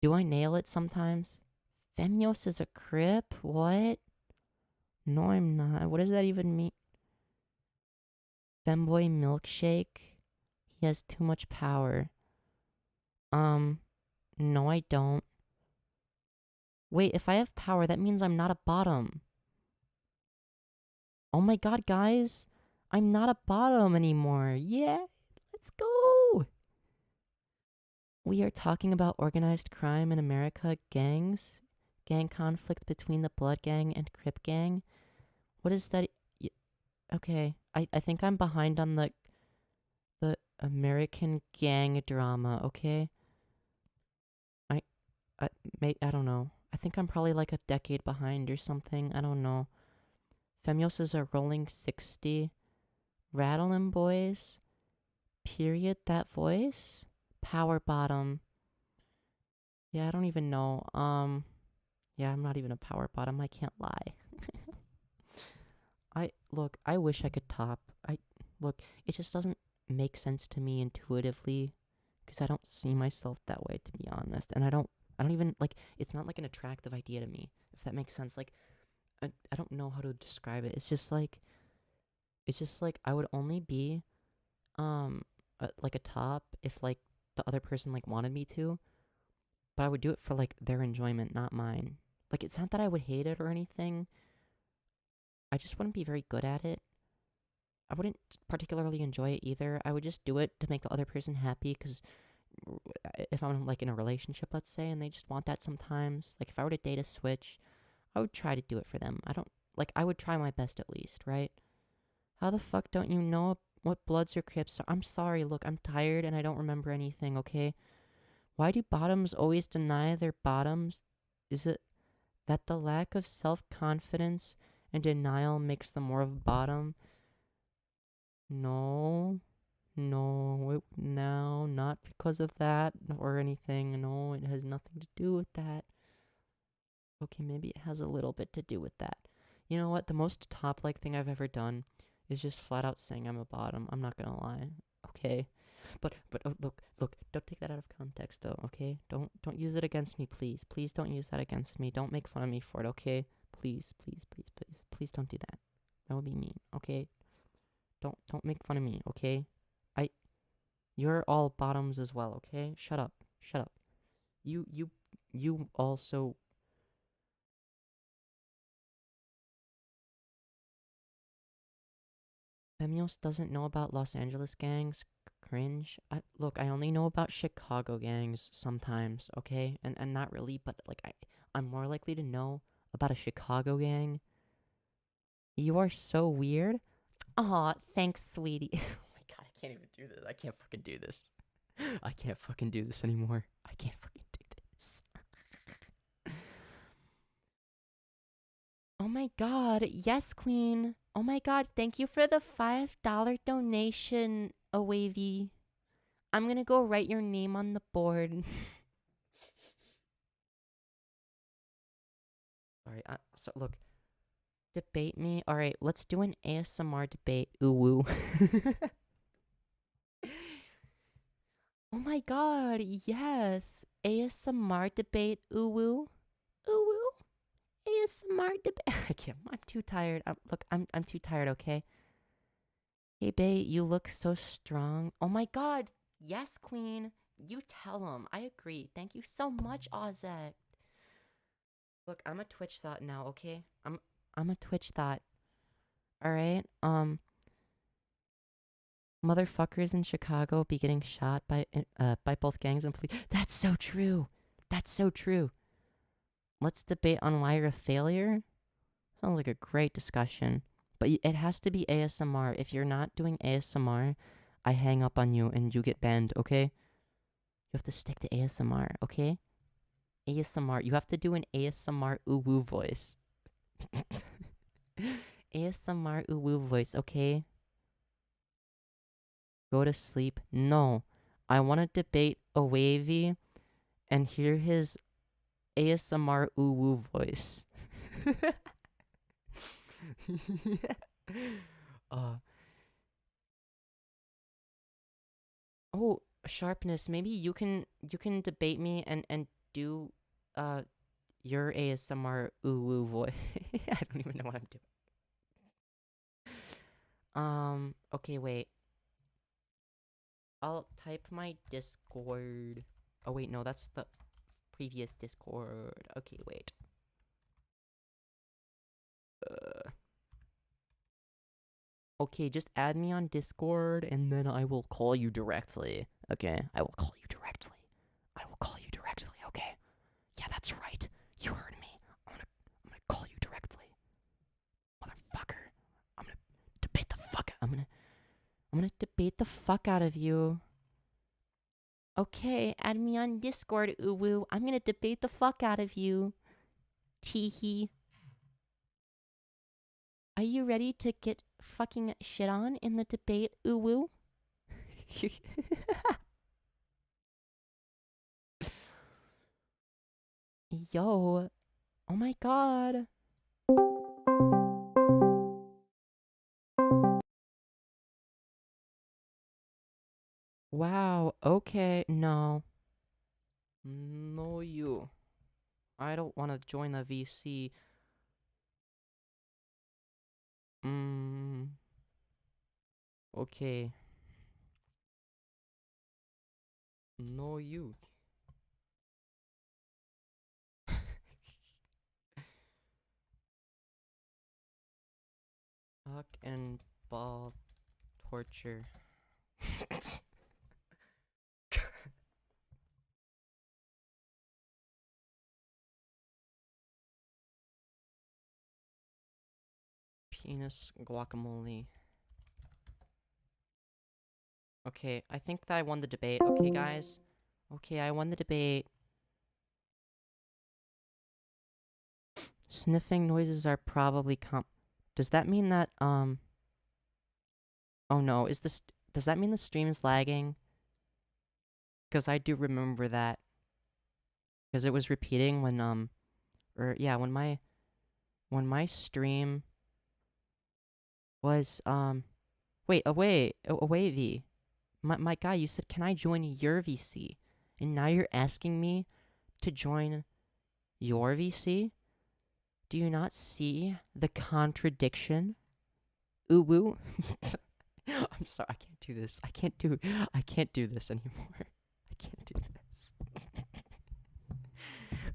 Do I nail it sometimes? Femyoz is a crip? What? No, I'm not. What does that even mean? Femboy milkshake? He has too much power. No, I don't. Wait, if I have power, that means I'm not a bottom. Oh my god, guys. I'm not a bottom anymore. Yeah, let's go. We are talking about organized crime in America, gangs, gang conflict between the Blood Gang and Crip Gang. What is that? Okay, I think I'm behind on the American gang drama, okay? I don't know. I think I'm probably like a decade behind or something. I don't know. Femyoz is a rolling 60. Rattling boys. Period. That voice. Power bottom. Yeah, I don't even know. Yeah, I'm not even a power bottom. I can't lie. I wish I could top. It just doesn't make sense to me intuitively because I don't see myself that way, to be honest. And I don't even like. It's not like an attractive idea to me, if that makes sense. Like, I don't know how to describe it. It's just like I would only be, like a top if like the other person like wanted me to, but I would do it for like their enjoyment, not mine. Like, it's not that I would hate it or anything. I just wouldn't be very good at it. I wouldn't particularly enjoy it either. I would just do it to make the other person happy, because if I'm like in a relationship, let's say, and they just want that sometimes, like if I were to date a switch, I would try to do it for them. I would try my best at least, right? How the fuck don't you know what Bloods or Crips are? I'm sorry, look, I'm tired and I don't remember anything, okay? Why do bottoms always deny their bottoms? Is it that the lack of self-confidence and denial makes them more of a bottom? No, not because of that or anything. No, it has nothing to do with that. Okay, maybe it has a little bit to do with that. You know what? The most top-like thing I've ever done is just flat out saying I'm a bottom. I'm not gonna lie. Okay? But oh, look, don't take that out of context though, okay? Don't use it against me, please. Please don't use that against me. Don't make fun of me for it, okay? Please don't do that. That would be mean, okay? Don't make fun of me, okay? You're all bottoms as well, okay? Shut up. You also. Femyoz doesn't know about Los Angeles gangs. Cringe. Look, I only know about Chicago gangs sometimes, okay? And not really, but like I'm more likely to know about a Chicago gang. You are so weird. Aw, thanks, sweetie. Oh my god, I can't even do this. I can't fucking do this. I can't fucking do this anymore. I can't fucking do this. Oh my god, yes, queen. Oh my god, thank you for the $5 donation, a wavy. I'm gonna go write your name on the board. Sorry, so look. Debate me. Alright, let's do an ASMR debate. Ooh woo. Oh my god, yes. ASMR debate. Ooh woo. Ooh woo. ASMR debate. I can't. I'm too tired. Look, I'm too tired, okay? Hey, babe, you look so strong. Oh my god. Yes, queen. You tell him. I agree. Thank you so much, Ozek. Look, I'm a Twitch thought now, okay? I'm a Twitch thought. Alright? Motherfuckers in Chicago be getting shot by both gangs and police. That's so true. That's so true. Let's debate on why you're a failure. Sounds like a great discussion. But it has to be ASMR. If you're not doing ASMR, I hang up on you and you get banned, okay? You have to stick to ASMR, okay? ASMR. You have to do an ASMR ooh-woo voice. ASMR ooh-woo voice, okay? Go to sleep. No. I want to debate a wavy and hear his ASMR ooh-woo voice. Oh, Sharpness, maybe you can debate me and do your ASMR ooh-woo voice. I don't even know what I'm doing. Okay, wait. I'll type my Discord. Oh wait, no, that's the previous Discord. Okay, wait. Okay, just add me on Discord and then I will call you directly. Okay, I will call you directly. Okay? Yeah, that's right. You heard me. I'm gonna call you directly. Motherfucker. I'm gonna debate the fuck out of you. Okay, add me on Discord, uwu. I'm gonna debate the fuck out of you. Teehee. Are you ready to get fucking shit on in the debate, uwu? Yo. Oh my god. Wow, okay, no. No, you. I don't want to join the VC. Okay. No, you. Fuck and ball torture. Penis guacamole. Okay, I think that I won the debate. Okay, guys. Okay, I won the debate. Sniffing noises are probably Does that mean that, Oh no, does that mean the stream is lagging? Because I do remember that. Because it was repeating when, when my stream was, wait, away, V. My guy, you said, can I join your VC? And now you're asking me to join your VC? Do you not see the contradiction? Ooh woo. I'm sorry, I can't do this. I can't do this anymore. I can't do this.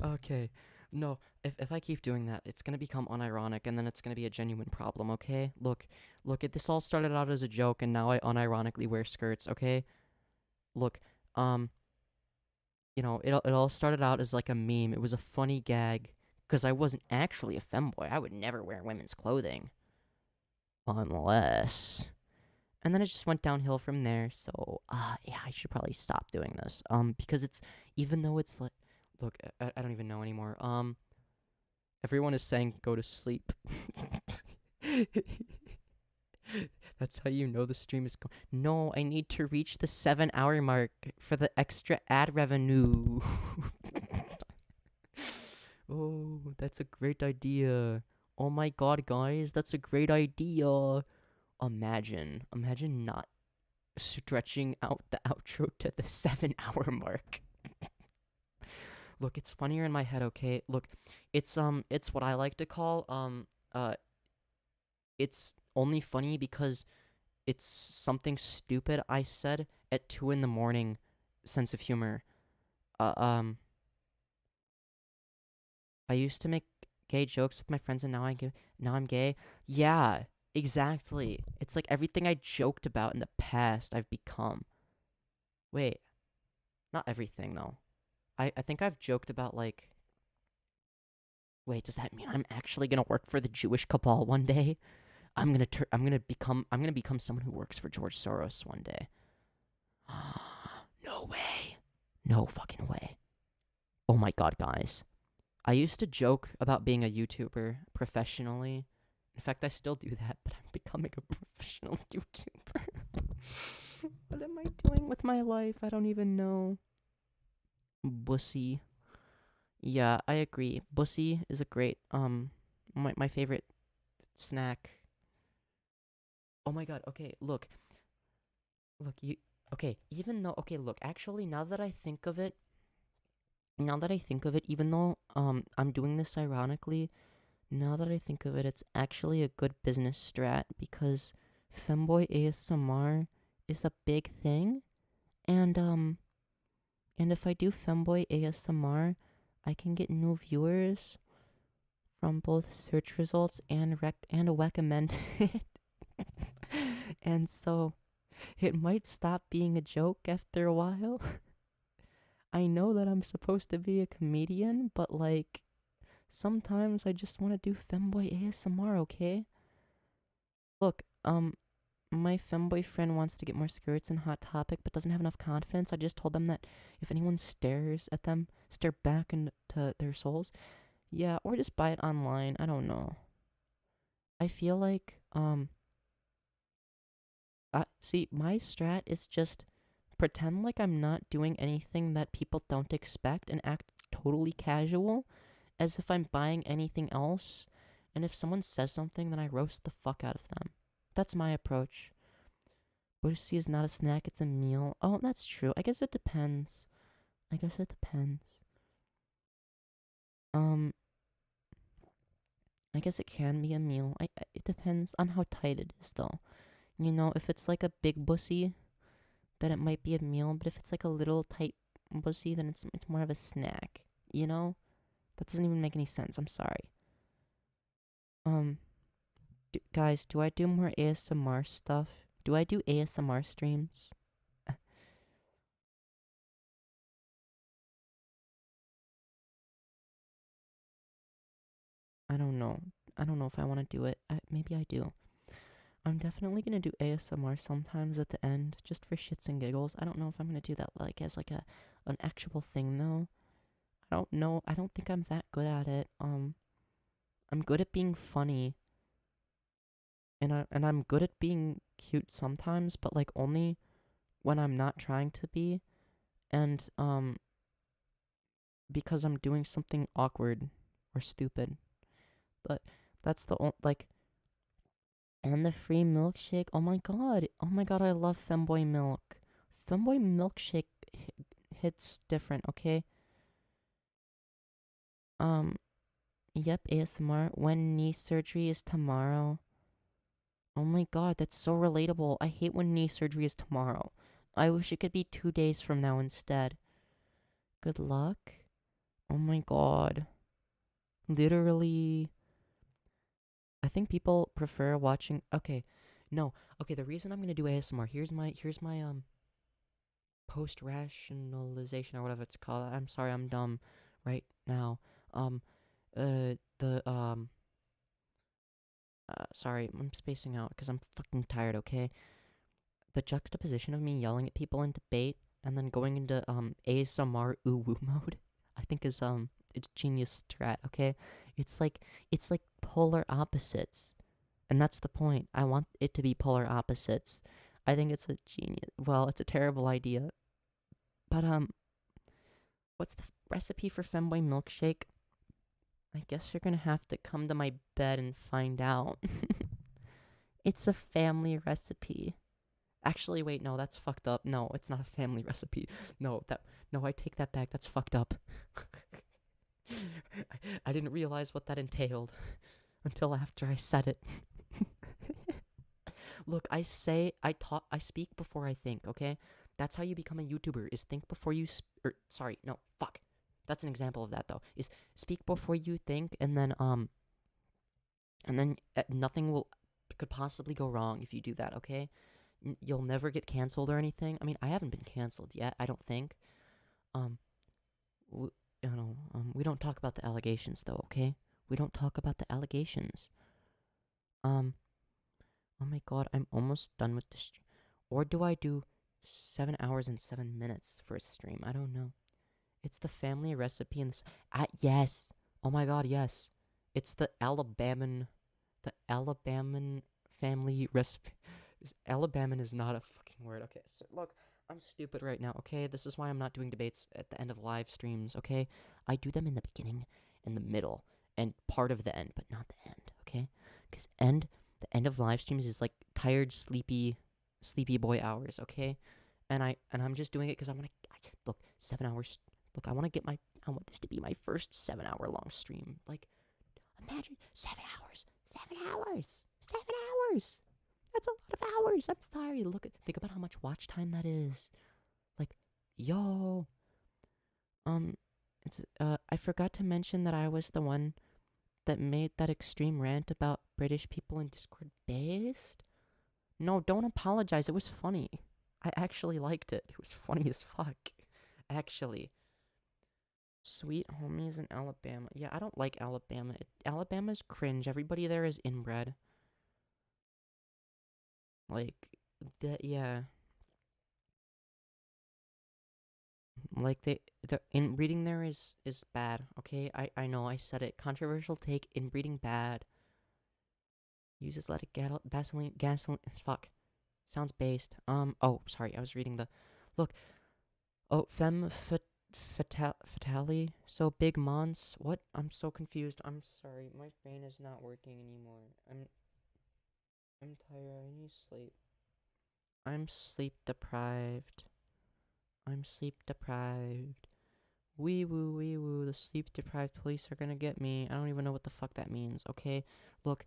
Okay. No, if I keep doing that, it's gonna become unironic, and then it's gonna be a genuine problem, okay? Look, this all started out as a joke, and now I unironically wear skirts, okay? Look, you know, it all started out as like a meme. It was a funny gag, because I wasn't actually a femboy. I would never wear women's clothing. Unless... And then it just went downhill from there, so, yeah, I should probably stop doing this. Because it's, even though it's like, look, I don't even know anymore. Everyone is saying go to sleep. That's how you know the stream is going. No, I need to reach the 7-hour mark for the extra ad revenue. Oh, that's a great idea. Oh my god, guys, that's a great idea. Imagine not stretching out the outro to the 7-hour mark. Look, it's funnier in my head, okay? Look, it's what I like to call, it's only funny because it's something stupid I said at 2 in the morning sense of humor. I used to make gay jokes with my friends and now I'm gay. Yeah, exactly. It's like everything I joked about in the past I've become. Wait. Not everything though. I think I've joked about like... Wait, does that mean I'm actually gonna work for the Jewish cabal one day? I'm gonna become someone who works for George Soros one day. No way. No fucking way. Oh my god, guys. I used to joke about being a YouTuber professionally. In fact, I still do that, but I'm becoming a professional YouTuber. What am I doing with my life? I don't even know. Bussy. Yeah, I agree. Bussy is a great, my favorite snack. Oh my god, okay, look. Look, okay, even though, okay, look, actually, now that I think of it, even though, I'm doing this ironically, now that I think of it, it's actually a good business strat, because Femboy ASMR is a big thing, and if I do Femboy ASMR, I can get new viewers from both search results and recommended. And so, it might stop being a joke after a while. I know that I'm supposed to be a comedian, but like, sometimes I just want to do Femboy ASMR, okay? Look, My femboy friend wants to get more skirts in Hot Topic, but doesn't have enough confidence. I just told them that if anyone stares at them, stare back into their souls. Yeah, or just buy it online. I don't know. I feel like, see, my strat is just pretend like I'm not doing anything that people don't expect and act totally casual, as if I'm buying anything else. And if someone says something, then I roast the fuck out of them. That's my approach. Bootsie is not a snack, it's a meal. Oh, that's true. I guess it depends. I guess it depends. I guess it can be a meal. It depends on how tight it is, though. You know, if it's like a big bussy, then it might be a meal. But if it's like a little tight bussy, then it's more of a snack. You know, that doesn't even make any sense. I'm sorry. Guys, do I do more ASMR stuff? Do I do ASMR streams? I don't know. I don't know if I want to do it. Maybe I do. I'm definitely gonna do ASMR sometimes at the end, just for shits and giggles. I don't know if I'm gonna do that like as like an actual thing though. I don't know. I don't think I'm that good at it. I'm good at being funny. And I'm good at being cute sometimes, but like only when I'm not trying to be, and because I'm doing something awkward or stupid. But that's the like. And the free milkshake. Oh my god. Oh my god, I love Femboy milk. Femboy milkshake hits different, okay? Yep, ASMR. When knee surgery is tomorrow. Oh my god, that's so relatable. I hate when knee surgery is tomorrow. I wish it could be 2 days from now instead. Good luck. Oh my god. Literally. I think people prefer watching. Okay, no. Okay, the reason I'm gonna do ASMR. Here's my post rationalization or whatever it's called. I'm sorry, I'm dumb right now. Sorry, I'm spacing out because I'm fucking tired. Okay, the juxtaposition of me yelling at people in debate and then going into ASMR woo mode, I think is it's genius strat. Okay, it's like polar opposites, and that's the point. I want it to be polar opposites. I think it's a genius. Well, it's a terrible idea. But what's the recipe for Femboy milkshake? I guess you're gonna have to come to my bed and find out. It's a family recipe. Actually, wait, no, that's fucked up. No, it's not a family recipe. No, I take that back. That's fucked up. I didn't realize what that entailed until after I said it. Look, I speak before I think, okay? That's how you become a YouTuber, is think before you sorry, no, fuck. That's an example of that though. Is speak before you think, and then nothing could possibly go wrong if you do that, okay? You'll never get canceled or anything. I mean, I haven't been canceled yet, I don't think. We don't talk about the allegations though, okay? We don't talk about the allegations. Oh my god, I'm almost done with the stream. Or do I do 7 hours and 7 minutes for a stream? I don't know. It's the family recipe in this. Yes. Oh my god, yes. It's the Alabaman family recipe. Alabaman is not a fucking word. Okay, so look, I'm stupid right now, okay? This is why I'm not doing debates at the end of live streams, okay? I do them in the beginning, in the middle, and part of the end, but not the end, okay? Because the end of live streams is like tired, sleepy boy hours, okay? And I'm just doing it because I want to look 7 hours. Look, I want this to be my first 7 hour long stream. Like, imagine 7 hours. 7 hours. 7 hours. That's a lot of hours. I'm sorry. Think about how much watch time that is. Like, yo. I forgot to mention that I was the one that made that extreme rant about British people in Discord based. No, don't apologize. It was funny. I actually liked it. It was funny as fuck. Actually. Sweet homies in Alabama. Yeah, I don't like Alabama. Alabama's cringe. Everybody there is inbred. Like that, yeah. Like the inbreeding there is bad. Okay, I know I said it. Controversial take. Inbreeding bad. Uses a lot of gasoline. Fuck. Sounds based. Oh, sorry. I was reading the. Look. Oh, fatally. So big mons. What? I'm so confused. I'm sorry. My brain is not working anymore. I'm tired. I need sleep. I'm sleep deprived. I'm sleep deprived. Wee woo. The sleep deprived police are gonna get me. I don't even know what the fuck that means. Okay, look.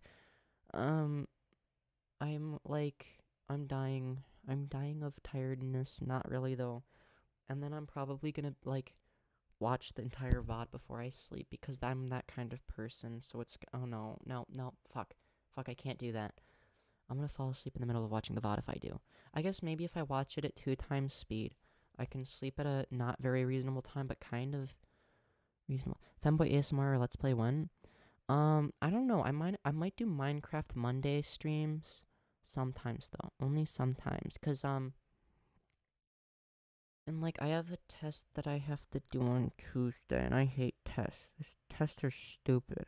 I'm dying. I'm dying of tiredness. Not really though. And then I'm probably gonna watch the entire VOD before I sleep because I'm that kind of person. So it's oh no, fuck, I can't do that. I'm gonna fall asleep in the middle of watching the VOD if I do. I guess maybe if I watch it at 2 times speed, I can sleep at a not very reasonable time, but kind of reasonable. Femboy ASMR or Let's Play when? I don't know. I might do Minecraft Monday streams sometimes though. Only sometimes, cause and I have a test that I have to do on Tuesday, and I hate tests. Tests are stupid.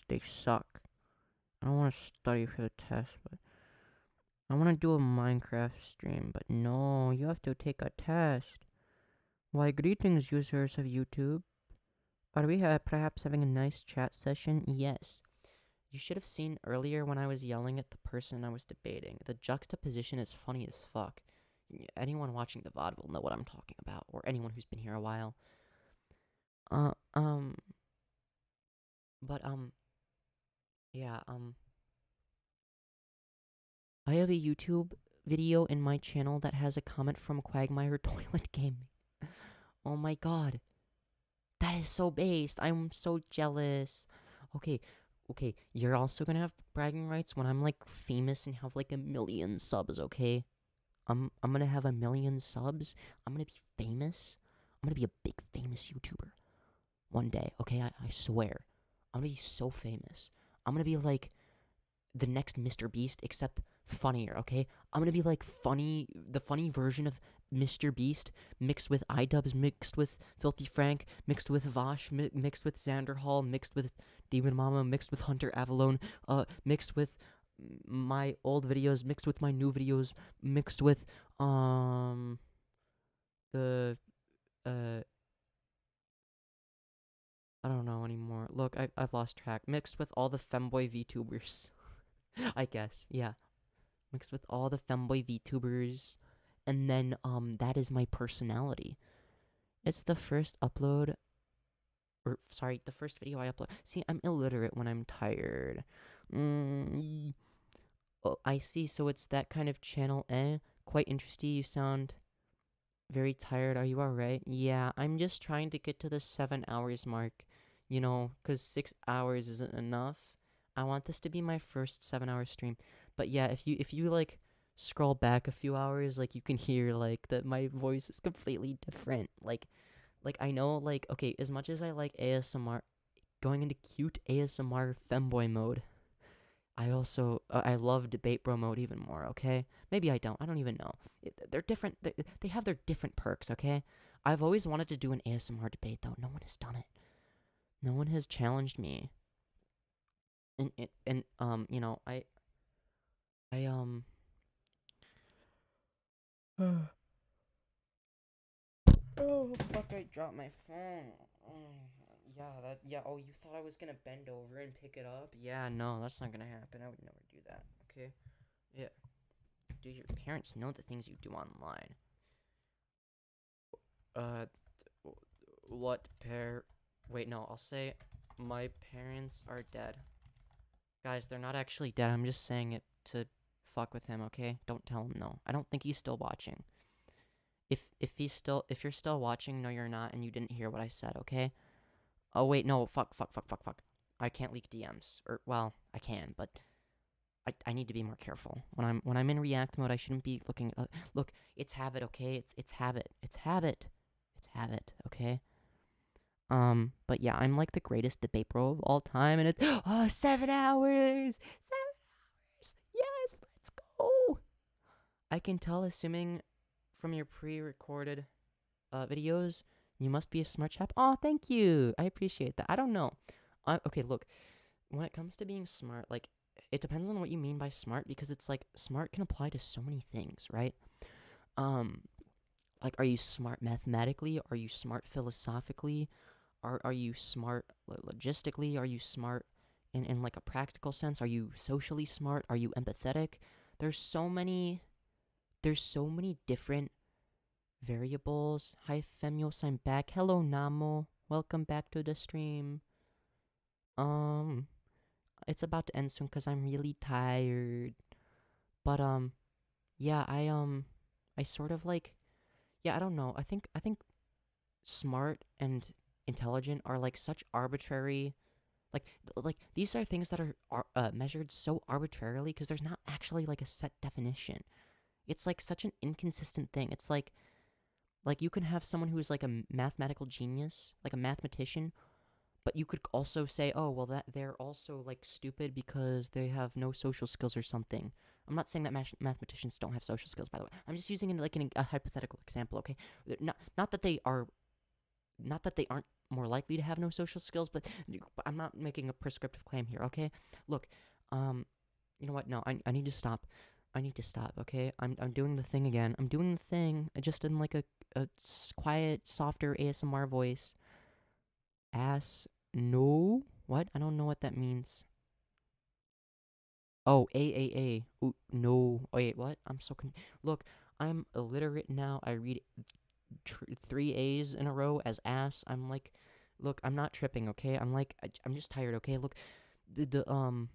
They suck. I don't want to study for the test, but I want to do a Minecraft stream, but no, you have to take a test. Why, greetings, users of YouTube. Are we perhaps having a nice chat session? Yes. You should have seen earlier when I was yelling at the person I was debating. The juxtaposition is funny as fuck. Anyone watching the VOD will know what I'm talking about, or anyone who's been here a while. Yeah, I have a YouTube video in my channel that has a comment from Quagmire Toilet Gaming. Oh my god. That is so based. I'm so jealous. Okay, you're also gonna have bragging rights when I'm famous and have 1 million subs, okay? I'm gonna have 1 million subs. I'm gonna be famous. I'm gonna be a big famous YouTuber one day, okay? I swear. I'm gonna be so famous. I'm gonna be like the next Mr. Beast, except funnier, okay? I'm gonna be the funny version of Mr. Beast, mixed with iDubbbz, mixed with Filthy Frank, mixed with Vosh, mixed with Xander Hall, mixed with Demon Mama, mixed with Hunter Avalone, mixed with my old videos, mixed with my new videos, mixed with the I don't know anymore. Look, I've lost track. Mixed with all the femboy VTubers. I guess, yeah. Mixed with all the femboy VTubers. And then, that is my personality. It's the first upload. Or, sorry, the first video I upload. See, I'm illiterate when I'm tired. Oh, I see, so it's that kind of channel, eh? Quite interesting, you sound very tired. Are you alright? Yeah, I'm just trying to get to the 7 hours mark. You know, because 6 hours isn't enough. I want this to be my first 7-hour stream. But yeah, if you scroll back a few hours, you can hear that my voice is completely different. I know okay, as much as I like ASMR, going into cute ASMR femboy mode, I also I love debate bro mode even more, okay? Maybe I don't. I don't even know. They're different. They have their different perks, okay? I've always wanted to do an ASMR debate though. No one has done it. No one has challenged me. And you know, oh fuck, I dropped my phone. Yeah, oh, you thought I was gonna bend over and pick it up? Yeah, no, that's not gonna happen. I would never do that, okay? Yeah. Do your parents know the things you do online? What wait, no, I'll say my parents are dead. Guys, they're not actually dead. I'm just saying it to fuck with him, okay? Don't tell him no. I don't think he's still watching. If you're still watching, no you're not, and you didn't hear what I said, okay? Oh wait, no, fuck. I can't leak DMs. Or well, I can, but I need to be more careful. When I'm in react mode, I shouldn't be looking at look, it's habit, okay? It's habit. It's habit, okay? But yeah, I'm the greatest debate bro of all time, and it's 7 hours! 7 hours! Yes, let's go! I can tell, assuming from your pre-recorded videos, you must be a smart chap. Oh, thank you. I appreciate that. I don't know. Okay, look. When it comes to being smart, like, it depends on what you mean by smart, because it's like smart can apply to so many things, right? Like, are you smart mathematically? Are you smart philosophically? Are you smart logistically? Are you smart in like a practical sense? Are you socially smart? Are you empathetic? There's so many different variables. Hi Femyoz, I'm back. Hello Namo. Welcome back to the stream. It's about to end soon because I'm really tired. But yeah, I sort of like, yeah, I don't know. I think smart and intelligent are like such arbitrary, like these are things that are measured so arbitrarily because there's not actually like a set definition. It's like such an inconsistent thing. It's like you can have someone who's like a mathematical genius, like a mathematician, but you could also say, oh, well, that they're also like stupid because they have no social skills or something. I'm not saying that mathematicians don't have social skills, by the way. I'm just using it like a hypothetical example, okay? Not that they aren't more likely to have no social skills, but I'm not making a prescriptive claim here, okay? Look, you know what? No, I need to stop. I need to stop, okay? I'm doing the thing again. I'm doing the thing, just in like a quiet, softer ASMR voice. No? What? I don't know what that means. Oh, A. Ooh, no. Wait, what? I'm so Look, I'm illiterate now. I read 3 A's in a row as ass. I'm like, look, I'm not tripping, okay? I'm like, I'm just tired, okay? Look, I don't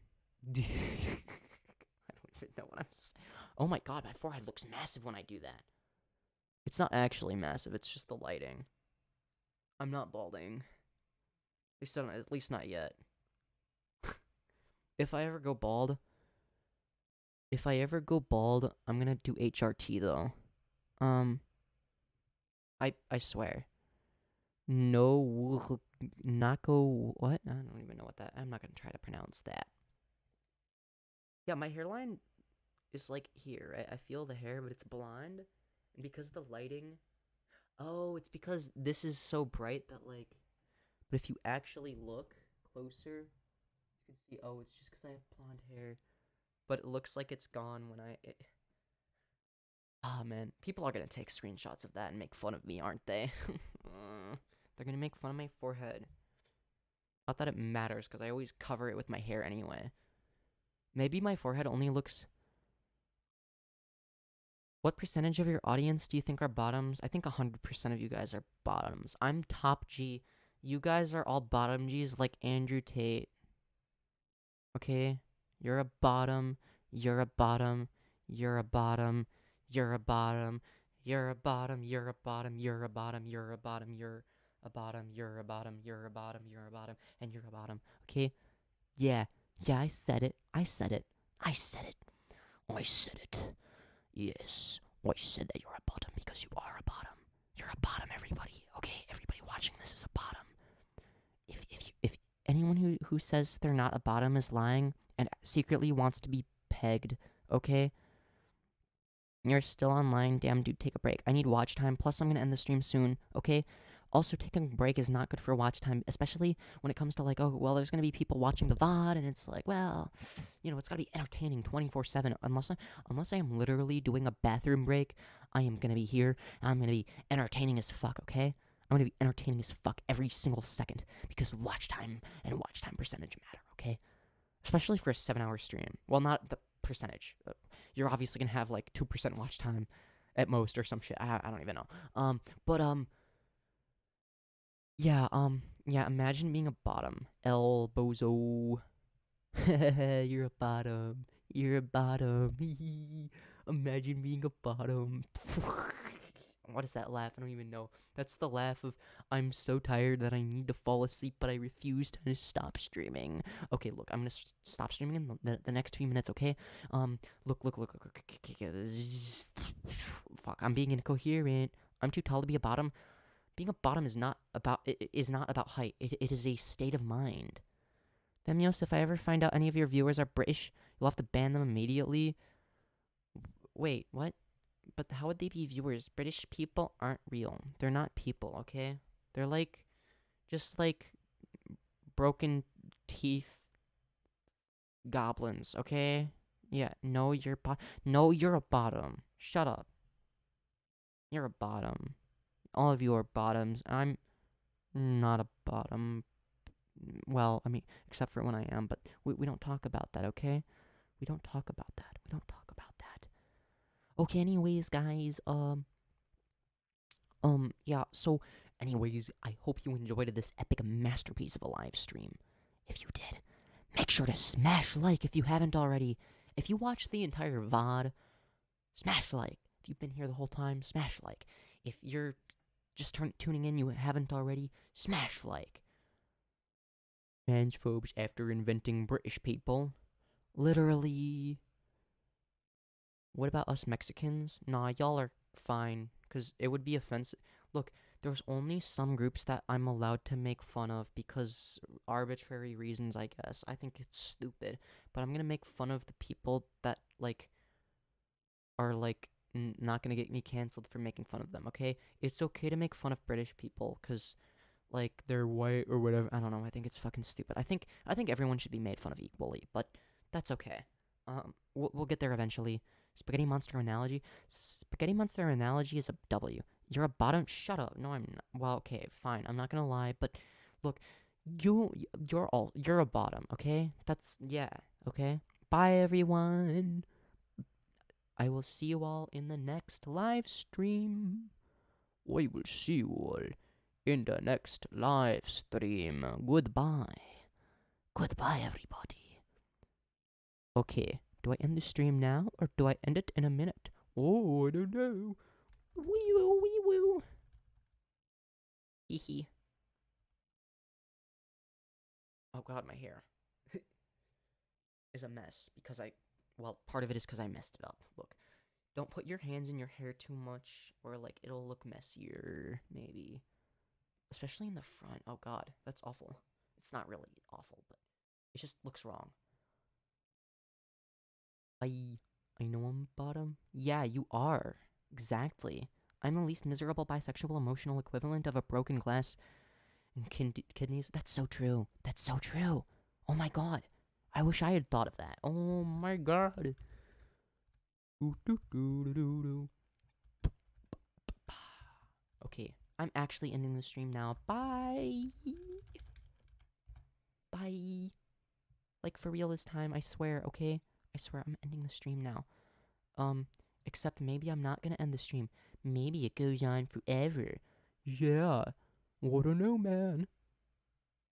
even know what I'm saying. Oh my god, my forehead looks massive when I do that. It's not actually massive, it's just the lighting. I'm not balding. At least not yet. If I ever go bald, I'm gonna do HRT though. I swear. No, Nako, what? I don't even know what that. I'm not gonna try to pronounce that. Yeah, my hairline is like here, right? I feel the hair, but it's blonde, and because the lighting. Oh, it's because this is so bright that like. But if you actually look closer, you can see. Oh, it's just because I have blonde hair, but it looks like it's gone when I. Ah, man, people are gonna take screenshots of that and make fun of me, aren't they? They're gonna make fun of my forehead. Not that it matters, because I always cover it with my hair anyway. Maybe my forehead only looks... What percentage of your audience do you think are bottoms? I think 100% of you guys are bottoms. I'm top G. You guys are all bottom Gs like Andrew Tate. Okay? You're a bottom. You're a bottom. You're a bottom. You're a bottom. You're a bottom. You're a bottom. You're a bottom. You're a bottom. You're a bottom. You're a bottom. You're a bottom. You're a bottom. And you're a bottom. Okay? Yeah. Yeah, I said it. I said it. I said it. I said it. Yes. I said that you're a bottom because you are a bottom. You're a bottom, everybody. Okay? Everybody watching this is a bottom. If anyone who says they're not a bottom is lying and secretly wants to be pegged, okay? You're still online. Damn, dude, take a break. I need watch time. Plus, I'm going to end the stream soon, okay? Also, taking a break is not good for watch time, especially when it comes to, like, oh, well, there's going to be people watching the VOD, and it's like, well, you know, it's got to be entertaining 24/7. Unless I am literally doing a bathroom break, I am going to be here, and I'm going to be entertaining as fuck, okay? I'm going to be entertaining as fuck every single second, because watch time and watch time percentage matter, okay? Especially for a 7-hour stream. Well, not the percentage. You're obviously going to have, like, 2% watch time at most or some shit. I don't even know. Yeah, imagine being a bottom. El bozo. You're a bottom. You're a bottom. Imagine being a bottom. What is that laugh? I don't even know. That's the laugh of, I'm so tired that I need to fall asleep, but I refuse to stop streaming. Okay, look, I'm gonna stop streaming in the next few minutes, okay? Look. Fuck, I'm being incoherent. I'm too tall to be a bottom. Being a bottom is not about height. It is a state of mind. Femyoz, if I ever find out any of your viewers are British, you'll have to ban them immediately. Wait, what? but how would they be viewers? British people aren't real. They're not people, okay? They're like, just like broken teeth goblins, okay? Yeah, no, you're a bottom. Shut up. You're a bottom. All of you are bottoms. I'm not a bottom. Well, I mean, except for when I am, but we don't talk about that, okay? We don't talk about that. We don't talk about that. Okay, anyways, guys, yeah, so, anyways, I hope you enjoyed this epic masterpiece of a live stream. If you did, make sure to smash like if you haven't already. If you watched the entire VOD, smash like. If you've been here the whole time, smash like. If you're just tuning in, you haven't already, smash like. Transphobes after inventing British people. Literally. What about us Mexicans? Nah, y'all are fine, because it would be offensive. Look, there's only some groups that I'm allowed to make fun of because arbitrary reasons, I guess. I think it's stupid, but I'm gonna make fun of the people that, like, are, like, not gonna get me canceled for making fun of them, okay? It's okay to make fun of British people, because, like, they're white or whatever. I don't know, I think it's fucking stupid. I think everyone should be made fun of equally, but that's okay. We'll get there eventually. Spaghetti monster analogy. Spaghetti monster analogy is a W. You're a bottom. Shut up. No, I'm not. Well, okay, fine. I'm not gonna lie, but look, you're a bottom. Okay, yeah. Okay. Bye, everyone. I will see you all in the next live stream. We will see you all in the next live stream. Goodbye. Goodbye, everybody. Okay. Do I end the stream now, or do I end it in a minute? Oh, I don't know. Wee woo, wee woo. Hee hee. Oh god, my hair is a mess because well, part of it is because I messed it up. Look, don't put your hands in your hair too much, or like it'll look messier, maybe. Especially in the front. Oh god, that's awful. It's not really awful, but it just looks wrong. I know I'm bottom. Yeah, you are. Exactly. I'm the least miserable bisexual emotional equivalent of a broken glass and kidneys. That's so true. That's so true. Oh my god. I wish I had thought of that. Oh my god. Okay, I'm actually ending the stream now. Bye. Bye. Like, for real this time, I swear, okay? I swear, I'm ending the stream now. Except maybe I'm not gonna end the stream. Maybe it goes on forever. Yeah. I don't know, man.